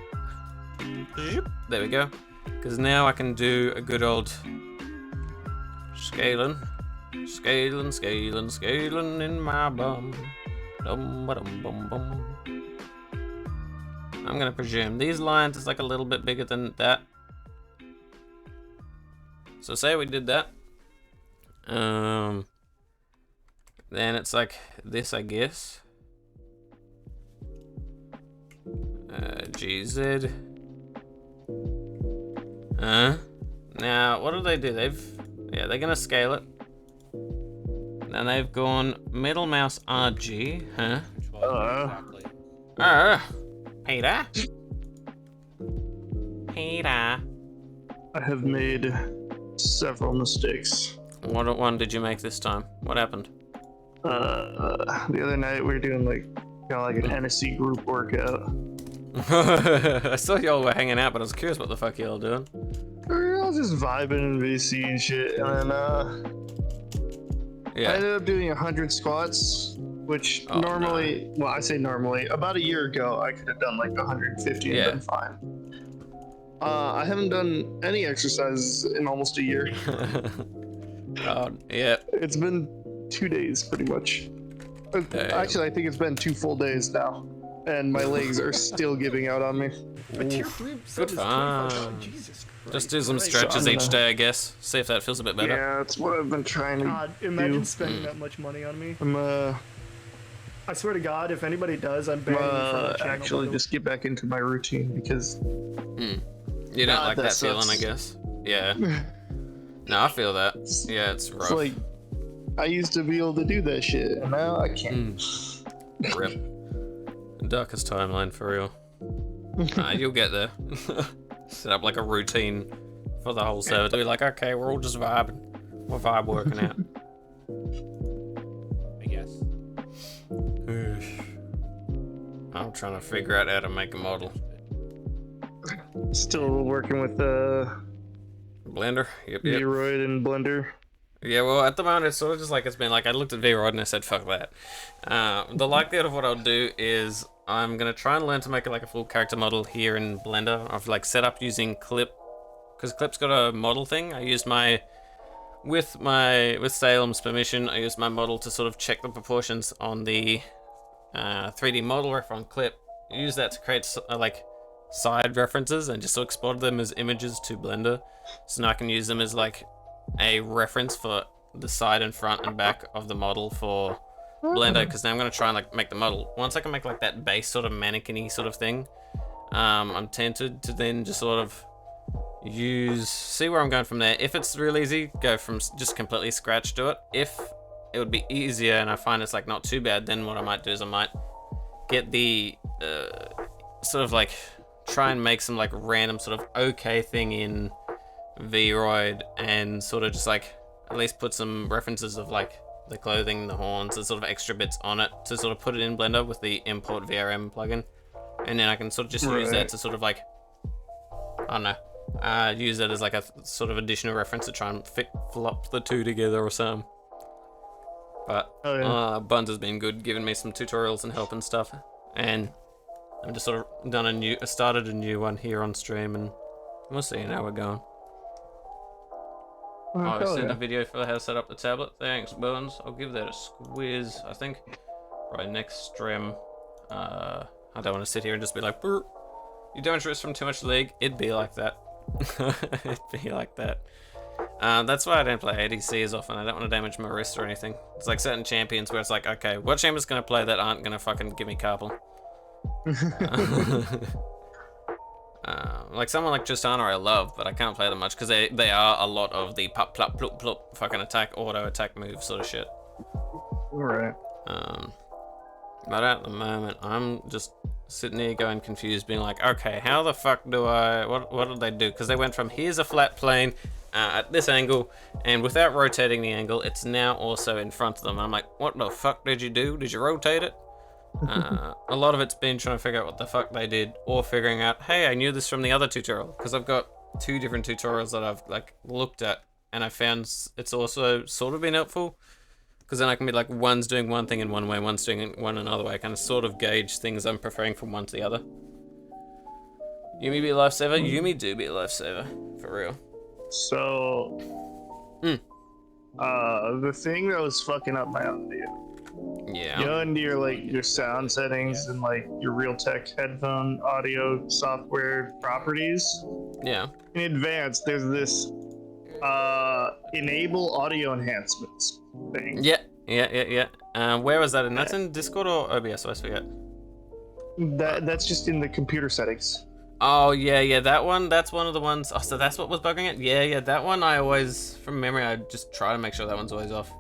Speaker 1: zip. There we go. Because now I can do a good old scaling. Scaling, scaling, scaling in my bum. Dum, ba-dum, bum, bum. I'm gonna presume these lines is like a little bit bigger than that. So say we did that. Then it's like this, I guess. GZ. Now, what do they do? They're gonna scale it. And they've gone middle mouse RG, huh?
Speaker 2: Exactly.
Speaker 1: Peter? Peter.
Speaker 4: I have made several mistakes.
Speaker 1: What one did you make this time? What happened?
Speaker 4: The other night we were doing like like an NSC group workout.
Speaker 1: I saw y'all were hanging out, but I was curious what the fuck y'all doing.
Speaker 4: We were all just vibing in VC and shit, and then I ended up doing 100 squats, which normally, well, I say normally, about a year ago I could have done like 150 and been fine. I haven't done any exercises in almost a year.
Speaker 1: Yeah.
Speaker 4: It's been 2 days pretty much. Actually, I think it's been 2 full days now, and my legs are still giving out on me.
Speaker 1: Good fun.
Speaker 5: Jesus Christ.
Speaker 1: Just do some stretches each day, I guess. See if that feels a bit better.
Speaker 4: Yeah, that's what I've been trying to
Speaker 5: God, imagine
Speaker 4: do.
Speaker 5: spending that much money on me.
Speaker 4: I'm
Speaker 5: I swear to God, if anybody does, I'm banning you from the channel.
Speaker 4: actually just get back into my routine because
Speaker 1: You don't like that feeling, I
Speaker 4: sucks.
Speaker 1: guess. Yeah. No, I feel that. Yeah, it's rough.
Speaker 4: it's like I used to be able to do that shit, and now I can't.
Speaker 1: Rip. Darkest timeline for real. Nah, you'll get there. Set up like a routine for the whole server to be like, okay, we're all just vibing. We're vibe working out.
Speaker 2: I guess.
Speaker 1: I'm trying to figure out how to make a model.
Speaker 4: Still working with
Speaker 1: Blender? Yep.
Speaker 4: Vroid and Blender.
Speaker 1: Yeah, well, at the moment, it's sort of just like it's been like I looked at Vroid and I said, fuck that. The likelihood of what I'll do is I'm going to try and learn to make like a full character model here in Blender. I've like set up using Clip, because Clip's got a model thing. I used with Salem's permission, I used my model to sort of check the proportions on the 3D model ref on Clip. Use that to create like side references and just so export them as images to Blender. So now I can use them as like a reference for the side and front and back of the model for Blender, because now I'm gonna try and like make the model. Once I can make like that base sort of mannequin-y sort of thing, I'm tempted to then just sort of see where I'm going from there. If it's real easy, go from just completely scratch to it. If it would be easier and I find it's like not too bad, then what I might do is I might get the sort of like try and make some like random sort of okay thing in Vroid and sort of just like at least put some references of like the clothing, the horns, the sort of extra bits on it to sort of put it in Blender with the import VRM plugin, and then I can sort of just use that to sort of like, I don't know, use that as like a sort of additional reference to try and flop the two together or something. But Buns has been good, giving me some tutorials and help and stuff, and I've just sort of started a new one here on stream, and we'll see how we're going. I sent a video for how to set up the tablet. Thanks, Buns. I'll give that a squiz, I think. Right, next stream. I don't want to sit here and just be like, "Brr, you don't interest from too much League." It'd be like that. It'd be like that. That's why I don't play ADC as often. I don't want to damage my wrist or anything. It's like certain champions where it's like, okay, what champions gonna play that aren't gonna fucking give me carpal? Like someone like Justana I love, but I can't play them much because they are a lot of the pop plop plop plop fucking auto attack move sort of shit.
Speaker 4: Right.
Speaker 1: But at the moment I'm just sitting here going confused, being like, okay, how the fuck do I what did they do? Because they went from here's a flat plane at this angle, and without rotating the angle, it's now also in front of them. I'm like, what the fuck did you do? Did you rotate it? A lot of it's been trying to figure out what the fuck they did, or figuring out, hey, I knew this from the other tutorial, because I've got 2 different tutorials that I've like looked at, and I found it's also sort of been helpful, because then I can be like, one's doing one thing in one way, one's doing it one another way. I can sort of gauge things I'm preferring from one to the other. Yumi be a lifesaver? Yumi do be a lifesaver, for real.
Speaker 4: So, the thing that was fucking up my audio.
Speaker 1: Yeah.
Speaker 4: You know, into your sound settings and like your Realtek headphone audio software properties.
Speaker 1: Yeah.
Speaker 4: In advanced, there's this enable audio enhancements thing.
Speaker 1: Yeah. Where was that in? That's in Discord or OBS? I forget.
Speaker 4: That's just in the computer settings.
Speaker 1: Oh yeah, that one. That's one of the ones. Oh, so that's what was bugging it. Yeah, that one. I always, from memory, I just try to make sure that one's always off.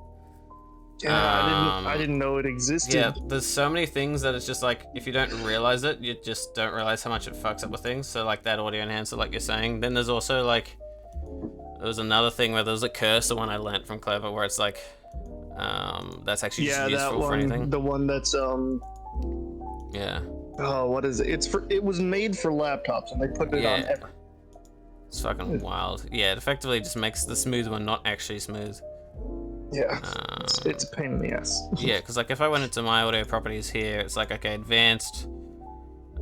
Speaker 4: Yeah, I didn't know it existed.
Speaker 1: Yeah, there's so many things that it's just like, if you don't realize it, you just don't realize how much it fucks up with things. So like that audio enhancer, like you're saying. Then there's also like, there was another thing where there was a cursor one I learnt from Clever where it's like, that's actually just useful for anything.
Speaker 4: The one that's
Speaker 1: yeah.
Speaker 4: Oh, what is it? It was made for laptops and they put it on everything.
Speaker 1: It's fucking wild. Yeah, it effectively just makes the smooth one not actually smooth.
Speaker 4: Yeah, it's a pain in the ass.
Speaker 1: Yeah, because like if I went into my audio properties here, it's like, okay, advanced.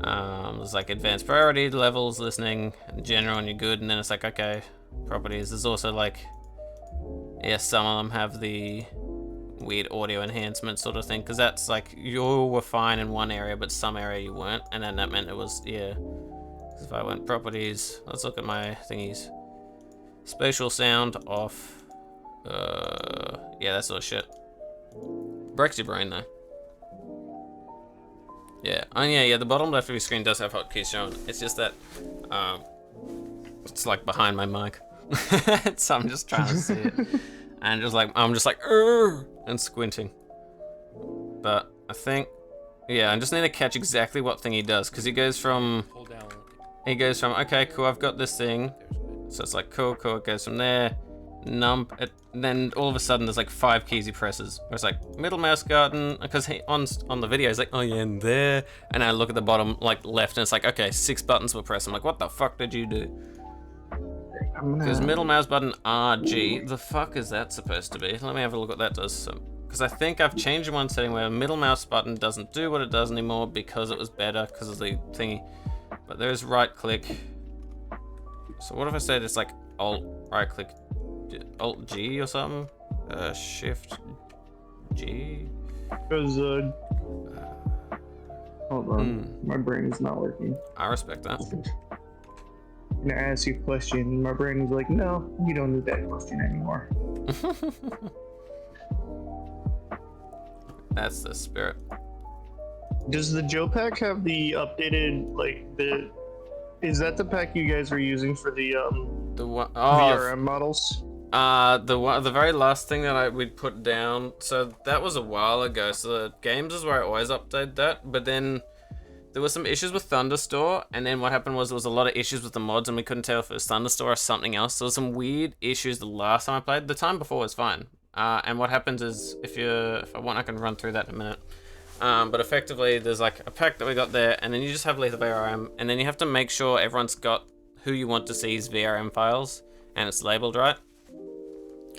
Speaker 1: There's like advanced priority, levels, listening, general, and you're good. And then it's like, okay, properties. There's also like, yeah, some of them have the weird audio enhancement sort of thing, because that's like, you were fine in one area, but some area you weren't. And then that meant it was, yeah. If I went properties, let's look at my thingies. Spatial sound off. Yeah, that sort of shit. Breaks your brain though. Yeah, oh yeah, the bottom left of your screen does have hotkeys shown. It's just that, it's like behind my mic. So I'm just trying to see it. And I'm just like, and squinting. But I think, yeah, I just need to catch exactly what thing he does, because he goes from, okay, cool, I've got this thing. So it's like, cool, it goes from there. Then all of a sudden there's like 5 keys he presses. Where it's like middle mouse button, because on the video he's like, oh yeah, and there. And I look at the bottom like left and it's like, okay, 6 buttons were pressed. I'm like, what the fuck did you do? Because middle mouse button RG, the fuck is that supposed to be? Let me have a look what that does. Because I think I've changed one setting where middle mouse button doesn't do what it does anymore because it was better because of the thingy. But there's right click. So what if I said it's like alt right click, alt G or something? Shift G?
Speaker 4: Because hold on, my brain is not working.
Speaker 1: I respect that.
Speaker 4: I'm gonna ask you a question. My brain is like, no, you don't need that question anymore.
Speaker 1: That's the spirit.
Speaker 4: Does the Joe pack have the updated, like, the... Is that the pack you guys were using for the
Speaker 1: The one,
Speaker 4: VRM models?
Speaker 1: the very last thing that we'd put down, so that was a while ago, so the games is where I always update that, but then there were some issues with Thunderstore, and then what happened was there was a lot of issues with the mods, and we couldn't tell if it was Thunderstore or something else. There was some weird issues the last time I played. The time before was fine. And what happens is, if I want, I can run through that in a minute. But effectively, there's like a pack that we got there, and then you just have lethal VRM, and then you have to make sure everyone's got who you want to see's VRM files, and it's labeled right.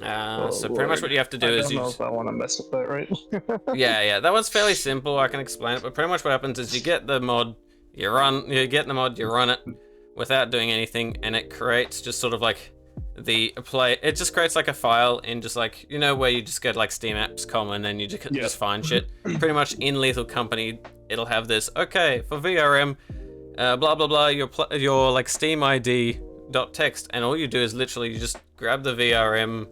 Speaker 1: So pretty much what you have to do is
Speaker 4: I don't know if I want to mess with that, right?
Speaker 1: yeah, that one's fairly simple. I can explain it, but pretty much what happens is you get the mod, you run it without doing anything, and it creates just sort of like it just creates like a file in just like, you know, where you just get like Steam apps common and you just find shit. Pretty much in Lethal Company, it'll have this, okay, for VRM, blah blah blah, your like Steam ID .text, and all you do is literally you just grab the VRM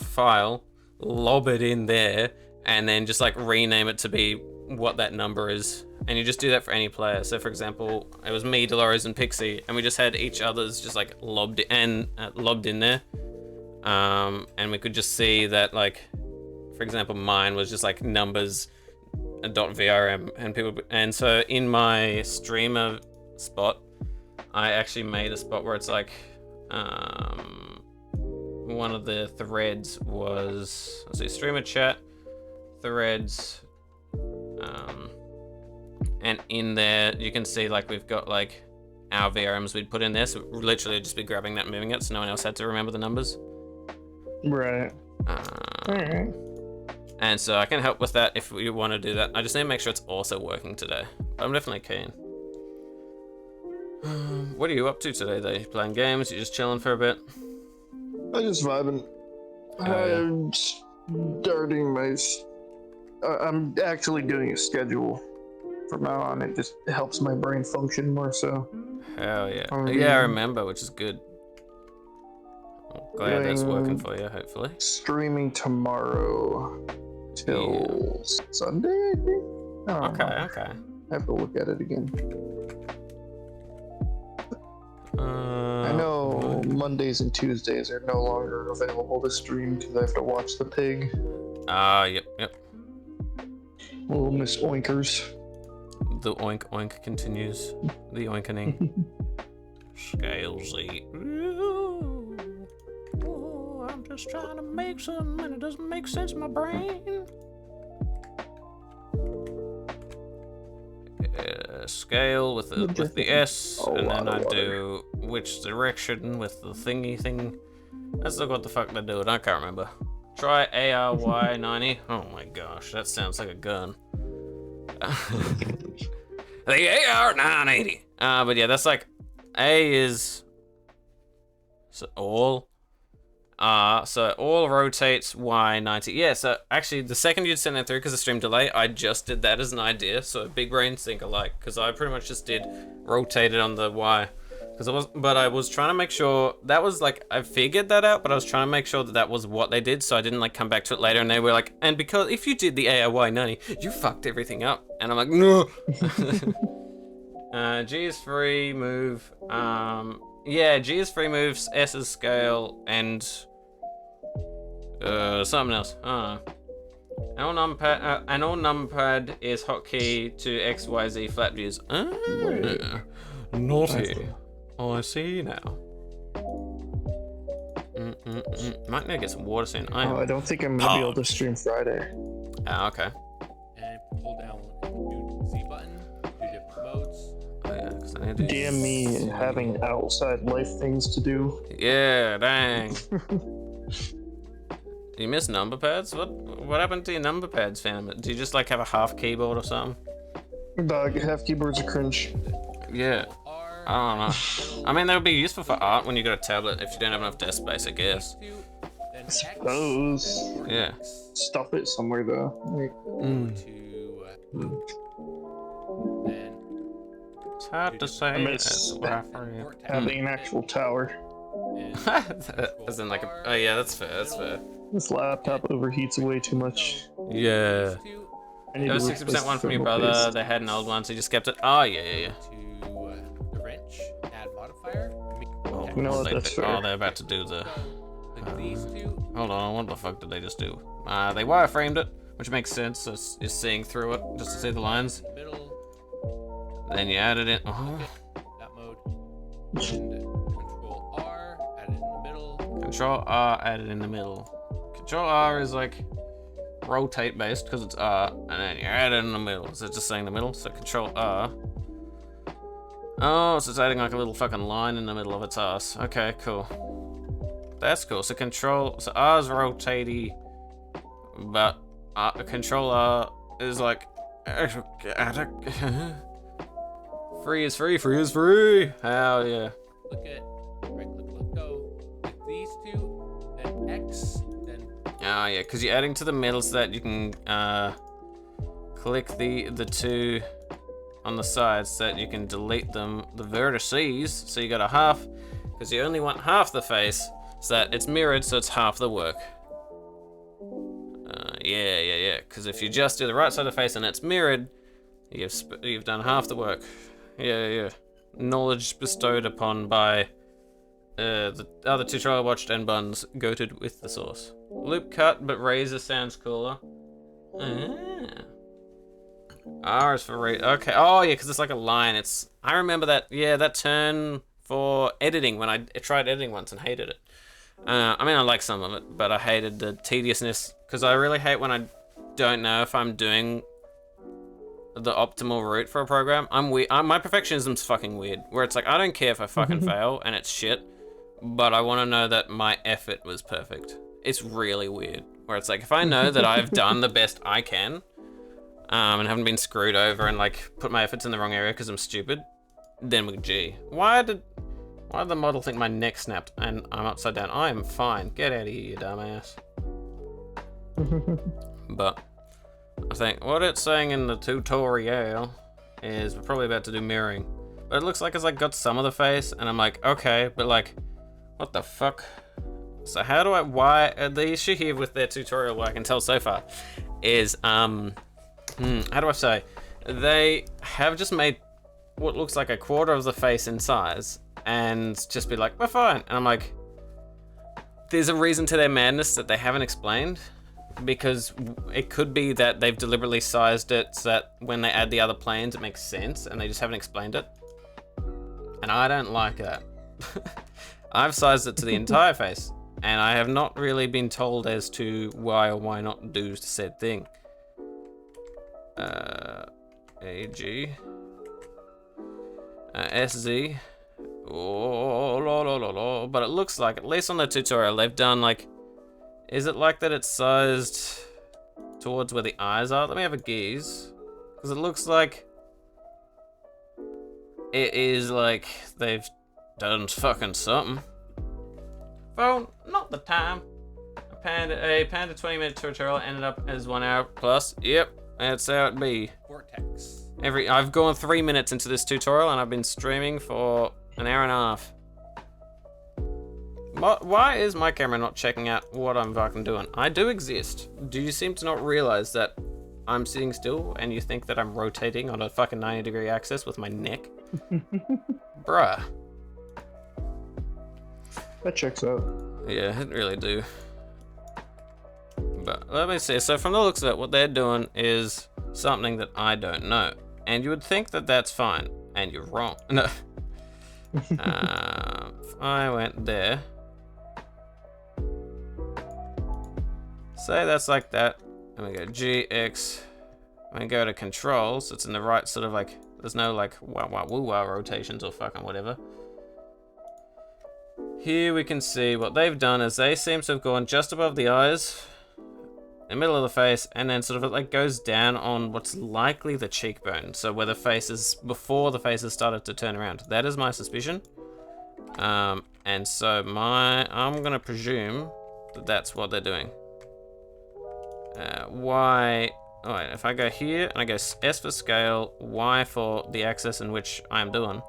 Speaker 1: file, lob it in there, and then just like rename it to be what that number is, and you just do that for any player. So for example, it was me, Dolores, and Pixie, and we just had each other's just like lobbed in there, and we could just see that, like, for example, mine was just like numbers .vrm, and so in my streamer spot, I actually made a spot where it's like one of the threads was, let's see, streamer chat threads, and in there you can see like we've got like our VRMs we'd put in there, so literally just be grabbing that and moving it, so no one else had to remember the numbers.
Speaker 4: Right. Alright.
Speaker 1: And so I can help with that if you want to do that. I just need to make sure it's also working today, but I'm definitely keen. What are you up to today though? You playing games? You just chilling for a bit?
Speaker 4: I'm just vibing. I'm starting I'm actually doing a schedule from now on. It just helps my brain function more so.
Speaker 1: Hell yeah. Yeah, I remember, which is good. I'm glad that's working for you, hopefully.
Speaker 4: Streaming tomorrow till Sunday, I think?
Speaker 1: Okay.
Speaker 4: I have to look at it again. I know Mondays and Tuesdays are no longer available to stream because I have to watch the pig.
Speaker 1: Yep.
Speaker 4: Little Miss Oinkers.
Speaker 1: The oink continues. The oinkening. Scalesy. Ooh, I'm just trying to make something and it doesn't make sense in my brain. Scale with the S, and then I do which direction with the thingy thing. That's like what the fuck they're doing, I can't remember. Try ARY90. Oh my gosh, that sounds like a gun. The AR980. But yeah, that's like A is all. So all rotates Y90. Yeah, so actually the second you'd send that through, because of stream delay, I just did that as an idea. So big brains think alike, because I pretty much just did rotated on the Y. But I was trying to make sure that was like, I figured that out, but I was trying to make sure that that was what they did, so I didn't like come back to it later and they were like, and because if you did the ARY90, you fucked everything up. And I'm like, no. G is free move. Yeah, G is free moves, S is scale, and something else. And all numpad is hotkey to XYZ flat views. Naughty. Oh, I see now. Might need to get some water soon.
Speaker 4: I don't think I'm gonna be able to stream Friday.
Speaker 1: Okay.
Speaker 2: And hold down do Z button, do different modes.
Speaker 1: Oh yeah, because I need to do.
Speaker 4: Damn me having outside life things to do.
Speaker 1: Yeah, dang. You miss number pads? What happened to your number pads, fam? Do you just like have a half keyboard or something?
Speaker 4: Dog, half keyboards are cringe.
Speaker 1: Yeah. I don't know. I mean, that would be useful for art when you got a tablet if you don't have enough desk space, I guess.
Speaker 4: I suppose.
Speaker 1: Yeah.
Speaker 4: Stuff it somewhere though. Like,
Speaker 1: It's hard to say.
Speaker 4: I miss having an actual tower.
Speaker 1: As in like oh yeah, that's fair.
Speaker 4: This laptop overheats way too much.
Speaker 1: Yeah.
Speaker 2: These two
Speaker 5: I need
Speaker 1: It was
Speaker 5: to
Speaker 1: 60%
Speaker 5: replace
Speaker 1: one
Speaker 5: the
Speaker 1: from your
Speaker 5: thermal
Speaker 1: brother.
Speaker 5: paste.
Speaker 1: They had an old one, so you just kept it. Oh, yeah.
Speaker 2: to the wrench, add modifier.
Speaker 1: Oh,
Speaker 4: You know what,
Speaker 1: they,
Speaker 4: that's fair.
Speaker 1: oh, they're about to do the...
Speaker 2: So, like these two.
Speaker 1: Hold on, what the fuck did they just do? They wireframed it, which makes sense, so it's seeing through it, just to see the lines.
Speaker 2: Middle,
Speaker 1: Then you add it in. Oh.
Speaker 2: that mode. And Control R, add it in the middle.
Speaker 1: Control R, add it in the middle. Control R is like rotate based, because it's R, and then you add it in the middle. So it's just saying the middle, so Control R. Oh, so it's adding like a little fucking line in the middle of its ass. Okay, cool. That's cool. So so R is rotatey, but Control R is like free is free, free is free. Hell yeah.
Speaker 2: Look at right click, let go. Click these two, then X, then
Speaker 1: Oh yeah, because you're adding to the middle so that you can click the two on the sides so that you can delete them, the vertices, so you got a half, because you only want half the face, so that it's mirrored, so it's half the work. Yeah, because if you just do the right side of the face and it's mirrored, you've done half the work. Yeah. Knowledge bestowed upon by the other tutorial I watched and Buns, goated with the sauce. Loop cut, but razor sounds cooler. R is for okay. Oh yeah, because it's like a line. I remember that. Yeah, that turn for editing when I tried editing once and hated it. I mean, I like some of it, but I hated the tediousness because I really hate when I don't know if I'm doing the optimal route for a program. I'm weird. My perfectionism's fucking weird. Where it's like I don't care if I fucking fail and it's shit, but I want to know that my effort was perfect. It's really weird. Where it's like if I know that I've done the best I can. And haven't been screwed over and like put my efforts in the wrong area because I'm stupid, then we're G. Why did the model think my neck snapped and I'm upside down? I am fine. Get out of here, you dumbass. But I think what it's saying in the tutorial is we're probably about to do mirroring. But it looks like it's like got some of the face and I'm like, okay, but like, what the fuck? So how do why the issue here with their tutorial, what I can tell so far, is how do I say? They have just made what looks like a quarter of the face in size and just be like, we're fine. And I'm like, there's a reason to their madness that they haven't explained, because it could be that they've deliberately sized it so that when they add the other planes, it makes sense and they just haven't explained it. And I don't like that. I've sized it to the entire face and I have not really been told as to why or why not do said thing. AG SZ. Oh, but it looks like, at least on the tutorial, they've done like, is it like that it's sized towards where the eyes are? Let me have a gaze, because it looks like it is like they've done fucking something. Well, not the time. A Panda 20-minute tutorial ended up as 1 hour plus. Yep. That's how it be.
Speaker 2: Vortex.
Speaker 1: I've gone 3 minutes into this tutorial and I've been streaming for an hour and a half. Why is my camera not checking out what I'm fucking doing? I do exist. Do you seem to not realize that I'm sitting still and you think that I'm rotating on a fucking 90-degree axis with my neck? Bruh.
Speaker 4: That checks out.
Speaker 1: Yeah, it really do. But let me see. So from the looks of it, what they're doing is something that I don't know. And you would think that that's fine. And you're wrong. No. If I went there. Say that's like that. And we go GX. And we go to controls. It's in the right sort of like, there's no like wah rotations or fucking whatever. Here we can see what they've done is they seem to have gone just above the eyes, in the middle of the face, and then sort of like goes down on what's likely the cheekbone. So where the face is, before the face has started to turn around. That is my suspicion. And so I'm gonna presume that that's what they're doing. Alright, if I go here and I go S for scale, Y for the axis in which I'm doing,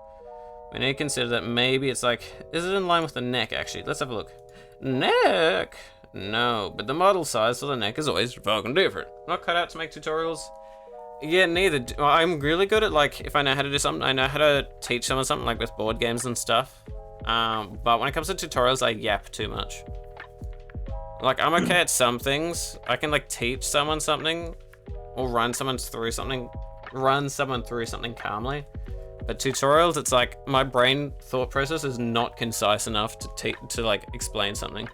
Speaker 1: we need to consider that maybe it's like, is it in line with the neck actually? Let's have a look. Neck! No, but the model size for the neck is always fucking different. Not cut out to make tutorials. Yeah, neither. Well, I'm really good at, like, if I know how to do something, I know how to teach someone something, like with board games and stuff. But when it comes to tutorials, I yap too much. Like, I'm okay at some things. I can, like, teach someone something, or run someone through something calmly. But tutorials, it's like, my brain thought process is not concise enough to like, explain something.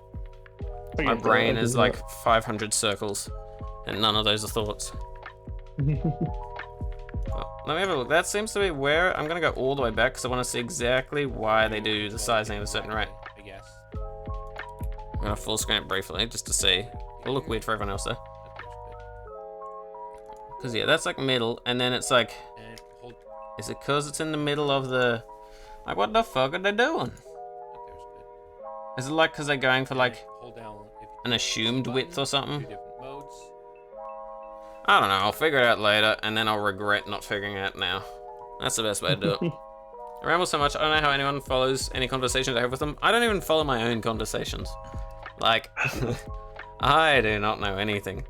Speaker 1: My brain is like 500 circles, and none of those are thoughts. Well, let me have a look. That seems to be where I'm gonna go all the way back because I want to see exactly why they do the sizing at a certain rate.
Speaker 2: I guess.
Speaker 1: I'm gonna full screen it briefly just to see. It'll look weird for everyone else though. Because yeah, that's like middle, and then it's like,
Speaker 2: And hold.
Speaker 1: is it because it's in the middle of the, like, what the fuck are they doing?
Speaker 2: There's good.
Speaker 1: Is it like because they're going for like
Speaker 2: Hold down if
Speaker 1: an assumed width or something?
Speaker 2: Two different modes.
Speaker 1: I don't know, I'll figure it out later, and then I'll regret not figuring it out now. That's the best way to do it. I ramble so much, I don't know how anyone follows any conversations I have with them. I don't even follow my own conversations. Like, I do not know anything.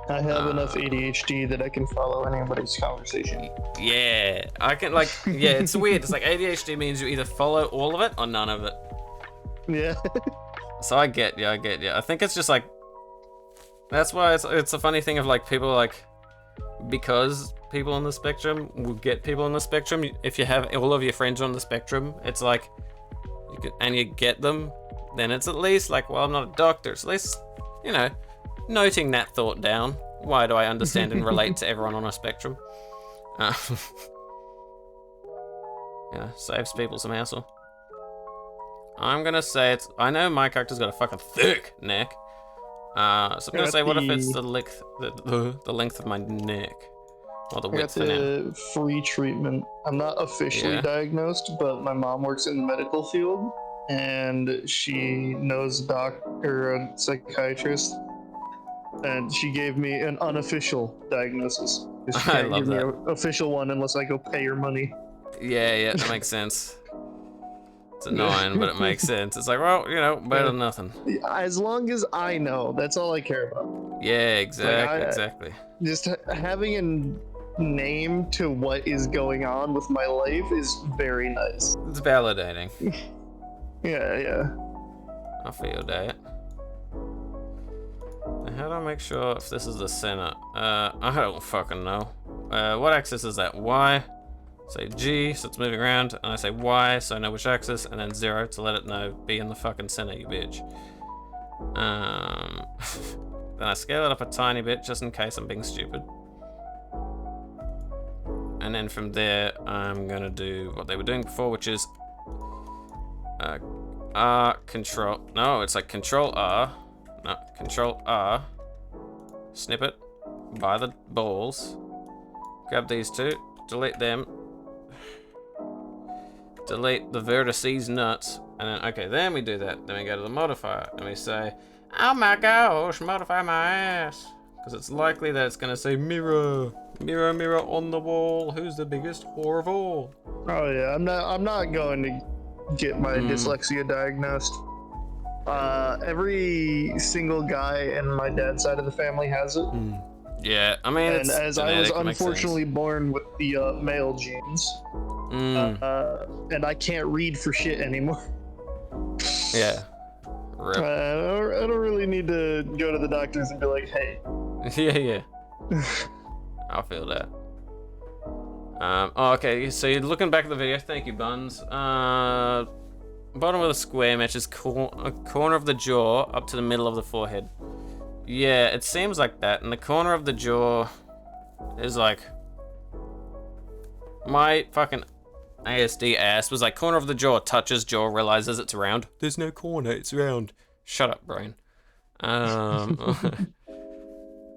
Speaker 4: I have enough ADHD that I can follow anybody's conversation.
Speaker 1: Yeah, I can, like, yeah, it's weird. It's like ADHD means you either follow all of it or none of it.
Speaker 4: Yeah.
Speaker 1: So I get you, I think it's just like, that's why it's a funny thing of like people like, because people on the spectrum will get people on the spectrum. If you have all of your friends on the spectrum, it's like, you get them, then it's at least like, well, I'm not a doctor. It's at least, you know, noting that thought down. Why do I understand and relate to everyone on a spectrum? Yeah, saves people some hassle. I'm gonna say I know my character's got a fucking thick neck. So I'm gonna say, what if it's the length, the length of my neck, or the
Speaker 4: I got
Speaker 1: width for now?
Speaker 4: the free treatment. I'm not officially diagnosed, but my mom works in the medical field, and she knows a doctor, a psychiatrist, and she gave me an unofficial diagnosis. She can't give me an official one unless I go pay her money.
Speaker 1: Yeah, that makes sense. It's annoying, but it makes sense. It's like, well, you know, better than nothing.
Speaker 4: As long as I know, that's all I care about.
Speaker 1: Yeah, exactly.
Speaker 4: Just having a name to what is going on with my life is very nice.
Speaker 1: It's validating.
Speaker 4: Yeah.
Speaker 1: I feel that. How do I make sure if this is the center? I don't fucking know. What axis is that? Y. Say G, so it's moving around, and I say Y, so I know which axis, and then 0 to let it know, be in the fucking center, you bitch. Then I scale it up a tiny bit, just in case I'm being stupid. And then from there, I'm gonna do what they were doing before, which is R, Control, no, it's like Control R, no, Control R, snip it by the balls, grab these two, delete them, delete the vertices nuts, and then, okay, then we do that. Then we go to the modifier, and we say, oh my gosh, modify my ass. Because it's likely that it's going to say, mirror, mirror, mirror on the wall, who's the biggest whore of all?
Speaker 4: Oh yeah, I'm not going to get my dyslexia diagnosed. Every single guy in my dad's side of the family has it.
Speaker 1: Yeah, I mean,
Speaker 4: and
Speaker 1: it's
Speaker 4: as
Speaker 1: genetic,
Speaker 4: I was unfortunately born with the male genes, and I can't read for shit anymore.
Speaker 1: Yeah. Rip.
Speaker 4: I don't really need to go to the doctors and be like, hey.
Speaker 1: Yeah. I feel that. Oh, okay, so you're looking back at the video. Thank you, Buns. Bottom of the square matches a corner of the jaw up to the middle of the forehead. Yeah, it seems like that. And the corner of the jaw is like... My fucking ASD ass was like, corner of the jaw, touches jaw, realizes it's round. There's no corner, it's round. Shut up, brain. Yeah,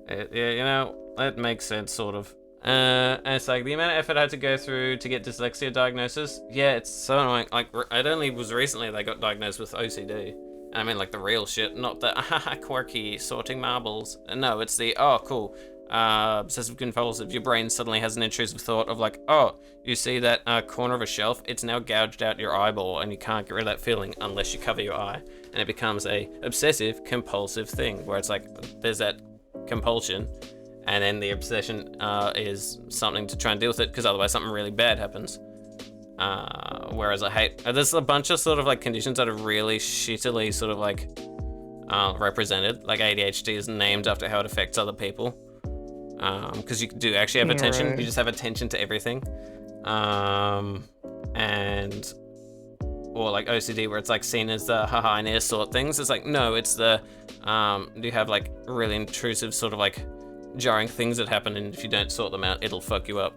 Speaker 1: you know, that makes sense, sort of. And it's like, the amount of effort I had to go through to get dyslexia diagnosis, yeah, it's so annoying. Like, it only was recently they got diagnosed with OCD. I mean, like, the real shit, not the, quirky, sorting marbles. No, it's the, oh, cool, obsessive compulsive, your brain suddenly has an intrusive thought of like, oh, you see that corner of a shelf, it's now gouged out your eyeball and you can't get rid of that feeling unless you cover your eye. And it becomes a obsessive compulsive thing where it's like, there's that compulsion and then the obsession is something to try and deal with it because otherwise something really bad happens. Whereas I hate, there's a bunch of sort of like conditions that are really shittily sort of like represented. Like ADHD is named after how it affects other people. Because you do actually have attention,
Speaker 4: Right.
Speaker 1: you just have attention to everything. And or like OCD where it's like seen as the haha I need to sort things. It's like, no, it's the you have like really intrusive sort of like jarring things that happen, and if you don't sort them out, it'll fuck you up.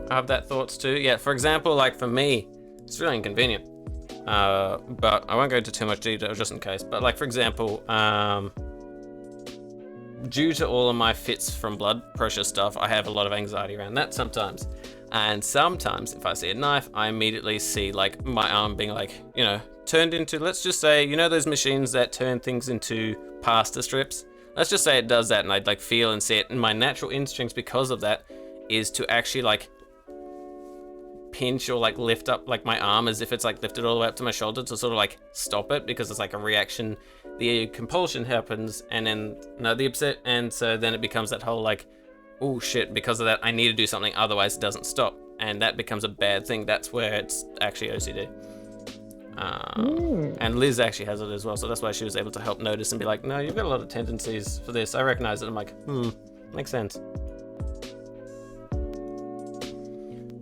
Speaker 1: I have that thoughts too. Yeah, for example, like for me, it's really inconvenient. But I won't go into too much detail just in case. But like for example, due to all of my fits from blood pressure stuff, I have a lot of anxiety around that sometimes. And sometimes if I see a knife, I immediately see like my arm being like, you know, turned into, let's just say, you know those machines that turn things into pasta strips? Let's just say it does that and I'd like feel and see it. And my natural instincts because of that is to actually like pinch or like lift up like my arm as if it's like lifted all the way up to my shoulder to sort of like stop it, because it's like a reaction. The compulsion happens and then the upset, and so then it becomes that whole like, oh shit, because of that I need to do something otherwise it doesn't stop, and that becomes a bad thing. That's where it's actually OCD. And Liz actually has it as well, so that's why she was able to help notice and be like, no, you've got a lot of tendencies for this, I recognize it. I'm like, makes sense.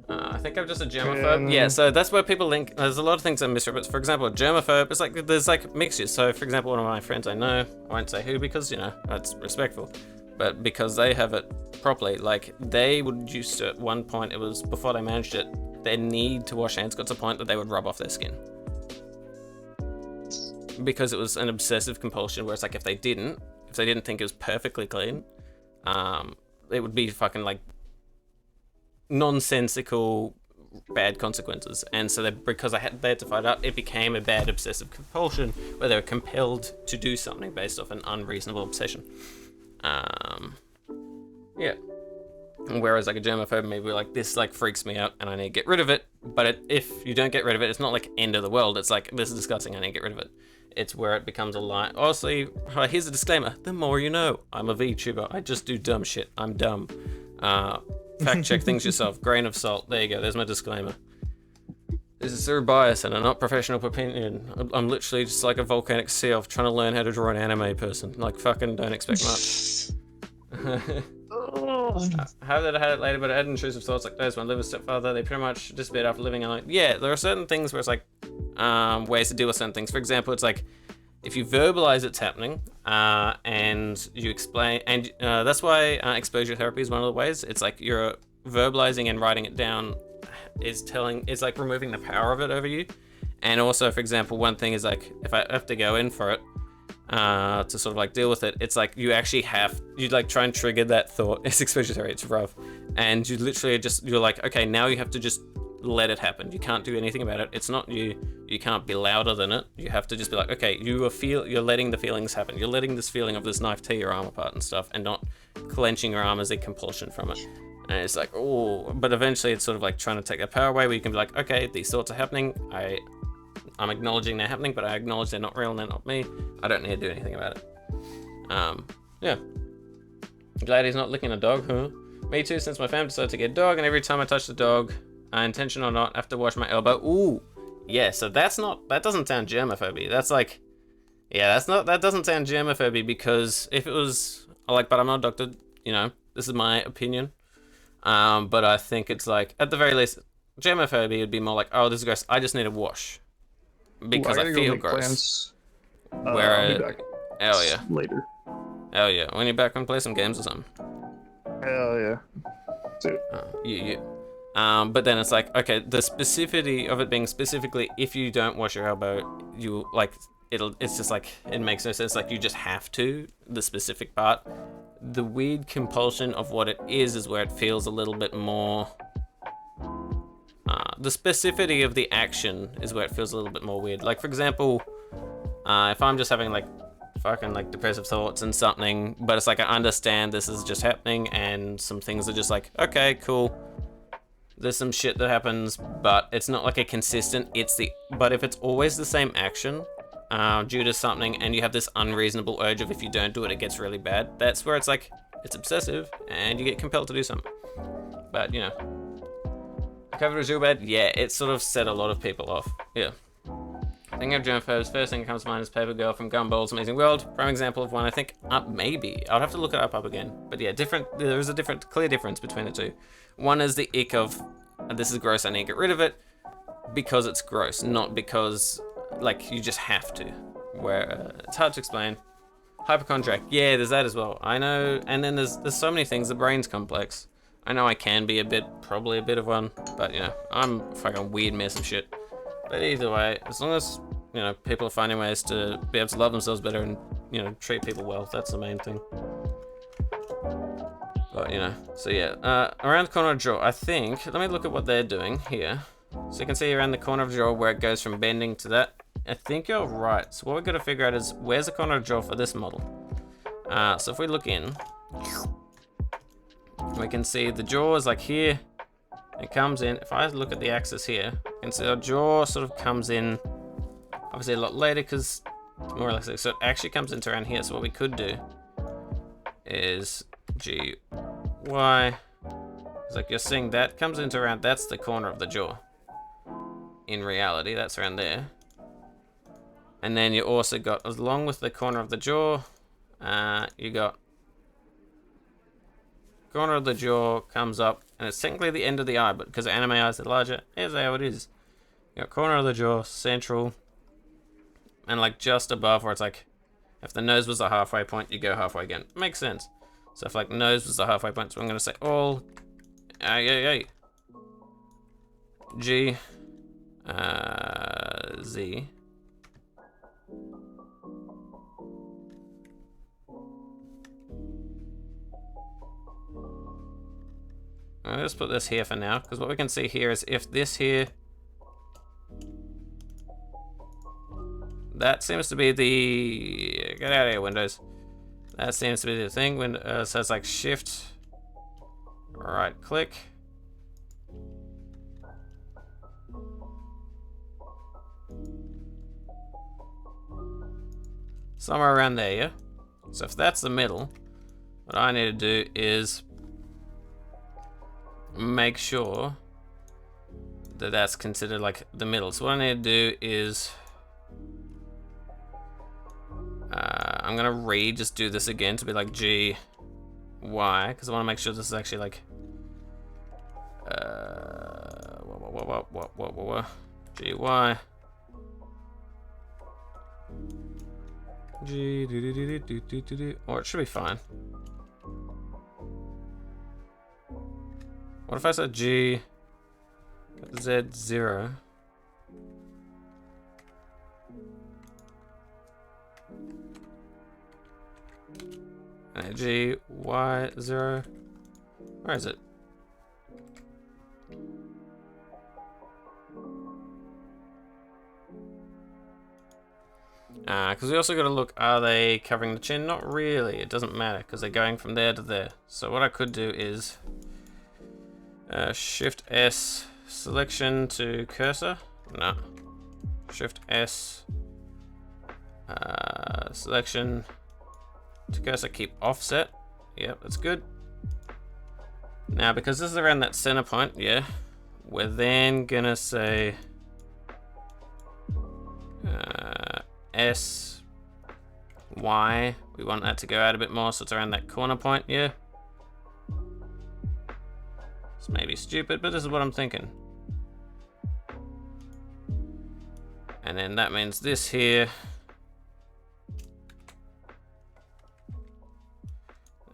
Speaker 1: I think I'm just a germaphobe. Yeah, so that's where people link. There's a lot of things that misrepresent. For example, a germaphobe, it's like there's like mixtures. So for example, one of my friends I know, I won't say who because, you know, that's respectful, but because they have it properly, like they would used to, at one point, it was before they managed it, their need to wash hands got to the point that they would rub off their skin. Because it was an obsessive compulsion where it's like if they didn't think it was perfectly clean, it would be fucking like nonsensical bad consequences. And so because they had to fight up, it became a bad obsessive compulsion where they were compelled to do something based off an unreasonable obsession. Yeah. Whereas like a germaphobe, maybe like this like freaks me out and I need to get rid of it. But if you don't get rid of it, it's not like end of the world. It's like, this is disgusting, I need to get rid of it. It's where it becomes a lie. Honestly, here's a disclaimer. The more you know. I'm a VTuber. I just do dumb shit. I'm dumb. Fact check things yourself. Grain of salt. There you go. There's my disclaimer. This is through bias and a not professional opinion. I'm literally just like a volcanic sea elf trying to learn how to draw an anime person. Like, fucking don't expect much. How did I had it later, but I had intrusive thoughts like those. When I live with stepfather, they pretty much disappeared after living alone. Yeah, there are certain things where it's like ways to deal with certain things. For example, it's like if you verbalize it's happening and you explain, and that's why exposure therapy is one of the ways. It's like you're verbalizing and writing it down is like removing the power of it over you. And also, for example, one thing is like if I have to go in for it to sort of like deal with it, it's like you like try and trigger that thought. It's exposure therapy, it's rough, and you literally you're like, okay, now you have to just let it happen. You can't do anything about it. It's not you can't be louder than it. You have to just be like, okay, you're letting the feelings happen. You're letting this feeling of this knife tear your arm apart and stuff, and not clenching your arm as a compulsion from it. And it's like, oh, but eventually it's sort of like trying to take that power away, where you can be like, okay, these thoughts are happening, I'm acknowledging they're happening, but I acknowledge they're not real and they're not me. I don't need to do anything about it. Yeah. Glad he's not licking a dog, huh? Me too, since my fam decided to get a dog, and every time I touch the dog, intention or not, I have to wash my elbow. Ooh. Yeah, so that doesn't sound germophobia. That's like, yeah, that doesn't sound germophobia, because if it was, like, but I'm not a doctor, you know, this is my opinion. But I think it's like, at the very least, germophobia would be more like, oh, this is gross, I just need to wash. Because I feel gross.
Speaker 4: I'll be back
Speaker 1: Hell yeah.
Speaker 4: later.
Speaker 1: Hell yeah. When you're back, on play some games or something.
Speaker 4: Hell yeah.
Speaker 1: Yeah. But then it's like, okay, the specificity of it being specifically, if you don't wash your elbow, you like, it's just like, it makes no sense. Like, you just have to, the specific part. The weird compulsion of what it is where it feels a little bit more, the specificity of the action is where it feels a little bit more weird. Like, for example, if I'm just having like fucking like depressive thoughts and something, but it's like I understand this is just happening, and some things are just like, okay, cool. There's some shit that happens, but it's not like a consistent. But if it's always the same action due to something, and you have this unreasonable urge of if you don't do it, it gets really bad. That's where it's like it's obsessive, and you get compelled to do something. But you know, COVID was real bad. Yeah, it sort of set a lot of people off. Yeah. Thinking of germaphobes, first thing that comes to mind is Paper Girl from Gumball's Amazing World. Prime example of one, I think, maybe. I'll have to look it up again. But yeah, there is a clear difference between the two. One is the ick of, this is gross, I need to get rid of it, because it's gross, not because, like, you just have to. Where, it's hard to explain. Hypochondriac, yeah, there's that as well. I know, and then there's so many things, the brain's complex. I know I can be probably a bit of one, but, you know, I'm a fucking weird mess of shit. But either way, as long as, you know, people are finding ways to be able to love themselves better and, you know, treat people well, that's the main thing. But, you know, so yeah, around the corner of the jaw, I think, let me look at what they're doing here. So you can see around the corner of the jaw where it goes from bending to that. I think you're right. So what we've got to figure out is, where's the corner of the jaw for this model? So if we look in, we can see the jaw is like here. It comes in, if I look at the axis here, you can see our jaw sort of comes in, obviously a lot later because it's more relaxing. So it actually comes into around here. So what we could do is G, Y. It's like you're seeing that comes into around, that's the corner of the jaw. In reality, that's around there. And then you also got, along with the corner of the jaw, you got corner of the jaw comes up, and it's technically the end of the eye, but because anime eyes are larger, here's how it is. You got corner of the jaw, central, and like just above where it's like, if the nose was the halfway point, you go halfway again. Makes sense. So if like nose was the halfway point, so I'm gonna say all, G, Z. I'll just put this here for now, because what we can see here is if this here, that seems to be the, get out of here, Windows. That seems to be the thing, so it's like shift, right click. Somewhere around there, yeah? So if that's the middle, what I need to do is make sure that that's considered like the middle. So what I need to do is I'm gonna just do this again to be like G, Y, because I want to make sure this is actually like G, Y, G, or it should be fine. What if I said G, Z, 0? And G, Y, 0. Where is it? Because we also got to look, are they covering the chin? Not really, it doesn't matter, because they're going from there to there. So what I could do is Shift S, selection to cursor. No. Shift S, selection to cursor, keep offset. Yep, that's good. Now, because this is around that center point, yeah, we're then gonna say S, Y. We want that to go out a bit more, so it's around that corner point, yeah. It's maybe stupid, but this is what I'm thinking. And then that means this here.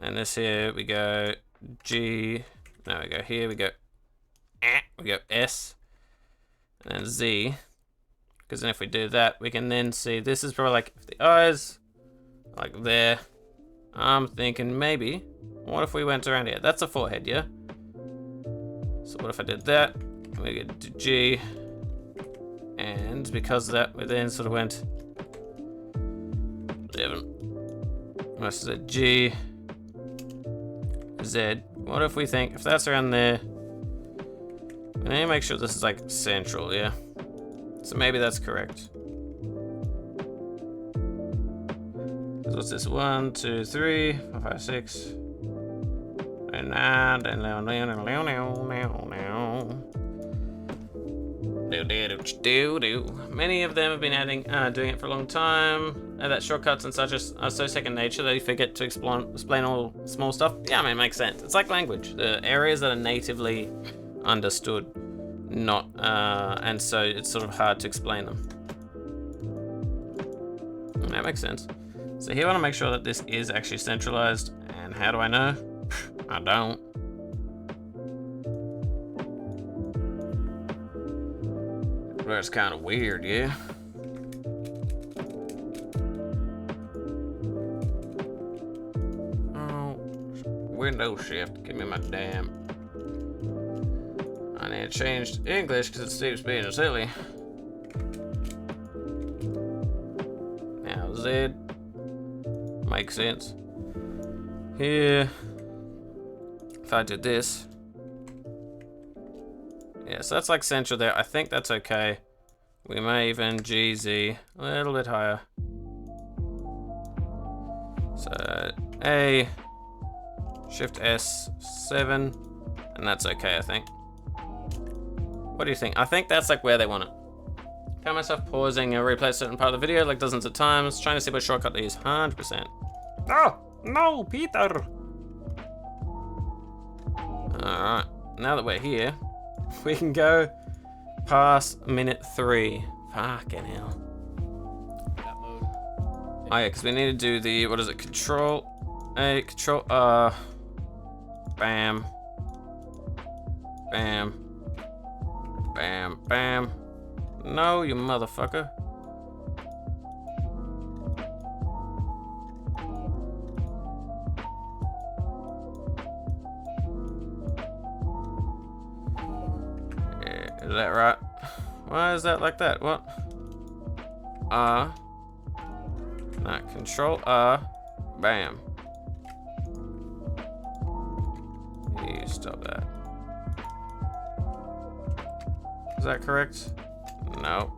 Speaker 1: And this here, we go G. No, we go here, we go S. And then Z. Because then if we do that, we can then see this is probably like if the eyes, like there. I'm thinking maybe, what if we went around here? That's a forehead, yeah? So what if I did that? We get to G. And because of that, we then sort of went 11. This is a G. Z. What if we think, if that's around there, we need to make sure this is like central, yeah? So maybe that's correct. So what's this? 1, 2, 3, 4, 5, 6. And now, many of them have been doing it for a long time. That shortcuts and such are so second nature that you forget to explain all small stuff. Yeah, I mean, it makes sense. It's like language. The areas that are natively understood, not, and so it's sort of hard to explain them. That makes sense. So here I want to make sure that this is actually centralized. And how do I know? I don't. Well, it's kind of weird, yeah? Oh, Windows Shift, give me my damn. I need to change to English because it keeps being silly. Now, Z. Makes sense. Here. If I did this. Yeah, so that's like central there. I think that's okay. We may even GZ a little bit higher. So A, Shift S, 7, and that's okay, I think. What do you think? I think that's like where they want it. Found myself pausing and replay a certain part of the video like dozens of times, trying to see what shortcut to use. 100%. Oh, no, Peter! Alright, now that we're here, we can go past minute 3. Fucking hell.
Speaker 2: That mode.
Speaker 1: Oh yeah, because we need to do the, what is it, Control A, Control R, bam, bam, bam, bam. No, you motherfucker. Yeah, is that right? Why is that like that? What? R. No, Control R. Bam. You stop that. Is that correct? No.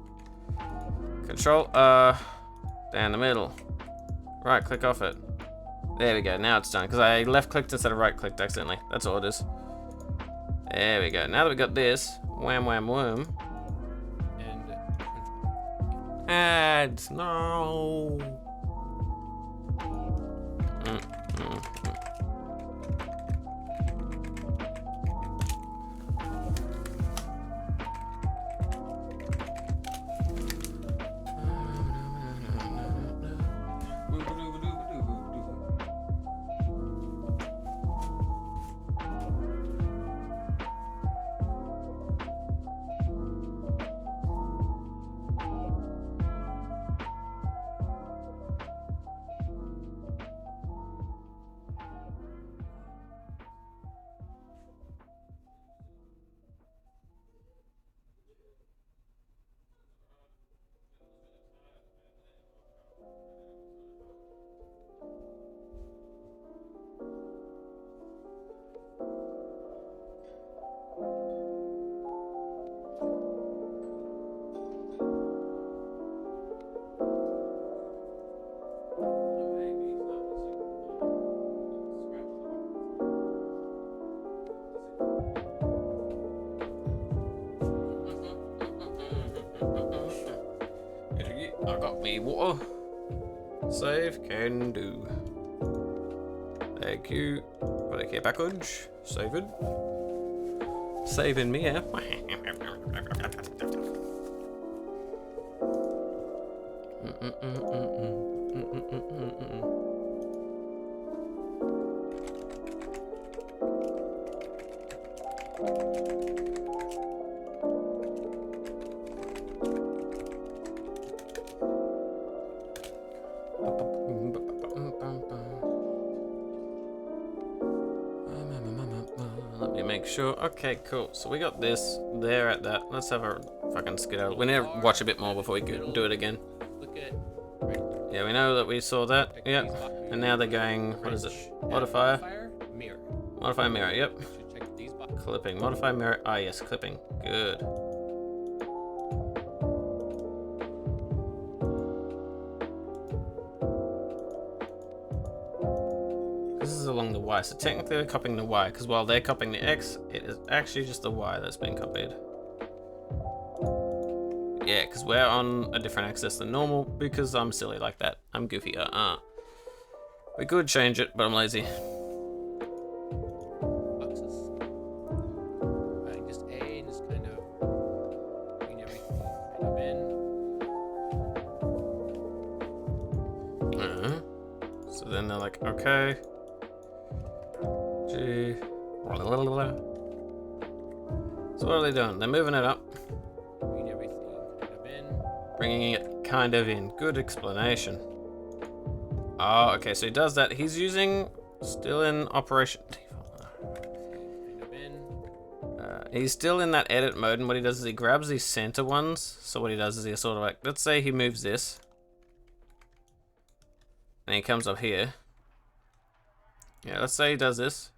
Speaker 1: Control R. Down the middle. Right click off it. There we go. Now it's done. Because I left clicked instead of right clicked accidentally. That's all it is. There we go. Now that we got this. Wham wham wham. Ads, no. I got me water. Save can do. Thank you for the care package. Saving. Saving me, yeah. Let me make sure. Okay, cool. So we got this there at that. Let's have a fucking skedaddle. We need to watch a bit more before we do it again.
Speaker 2: Look at right
Speaker 1: Yeah, we know that we saw that.
Speaker 2: Check
Speaker 1: Yep.
Speaker 2: these boxes.
Speaker 1: And now they're going, what is it?
Speaker 2: Wrench,
Speaker 1: Modifier?
Speaker 2: mirror.
Speaker 1: Modify mirror, yep.
Speaker 2: Should check these boxes.
Speaker 1: Clipping. Modify mirror. Ah, yes, clipping. Good. This is along the Y, so technically we're copying the Y, because while they're copying the X, it is actually just the Y that's being copied. Yeah, because we're on a different axis than normal, because I'm silly like that. I'm goofy, We could change it, but I'm lazy.
Speaker 2: Boxes. Right, just A and just kind of bring everything kind of in.
Speaker 1: So then they're like, okay. G. So what are they doing? They're moving it up,
Speaker 2: Bring everything kind of in.
Speaker 1: bringing it kind of in. Good explanation. Oh, okay, so he does that. He's using, still in operation.
Speaker 2: Kind of in.
Speaker 1: He's still in that edit mode, and what he does is he grabs these center ones. So what he does is he sort of like, let's say he moves this, and he comes up here. Yeah, let's say he does this.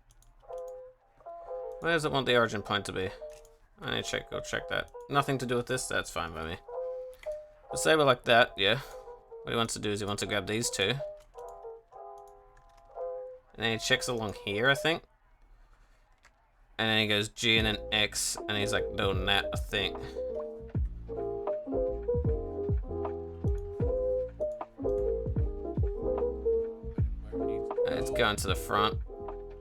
Speaker 1: Where does it want the origin point to be? I need to go check that. Nothing to do with this, that's fine by me. Let's say we're like that, yeah. What he wants to do is he wants to grab these two. And then he checks along here, I think. And then he goes G and then X, and he's like doing that, I think.
Speaker 2: Where it needs to
Speaker 1: It's
Speaker 2: go.
Speaker 1: going to the front.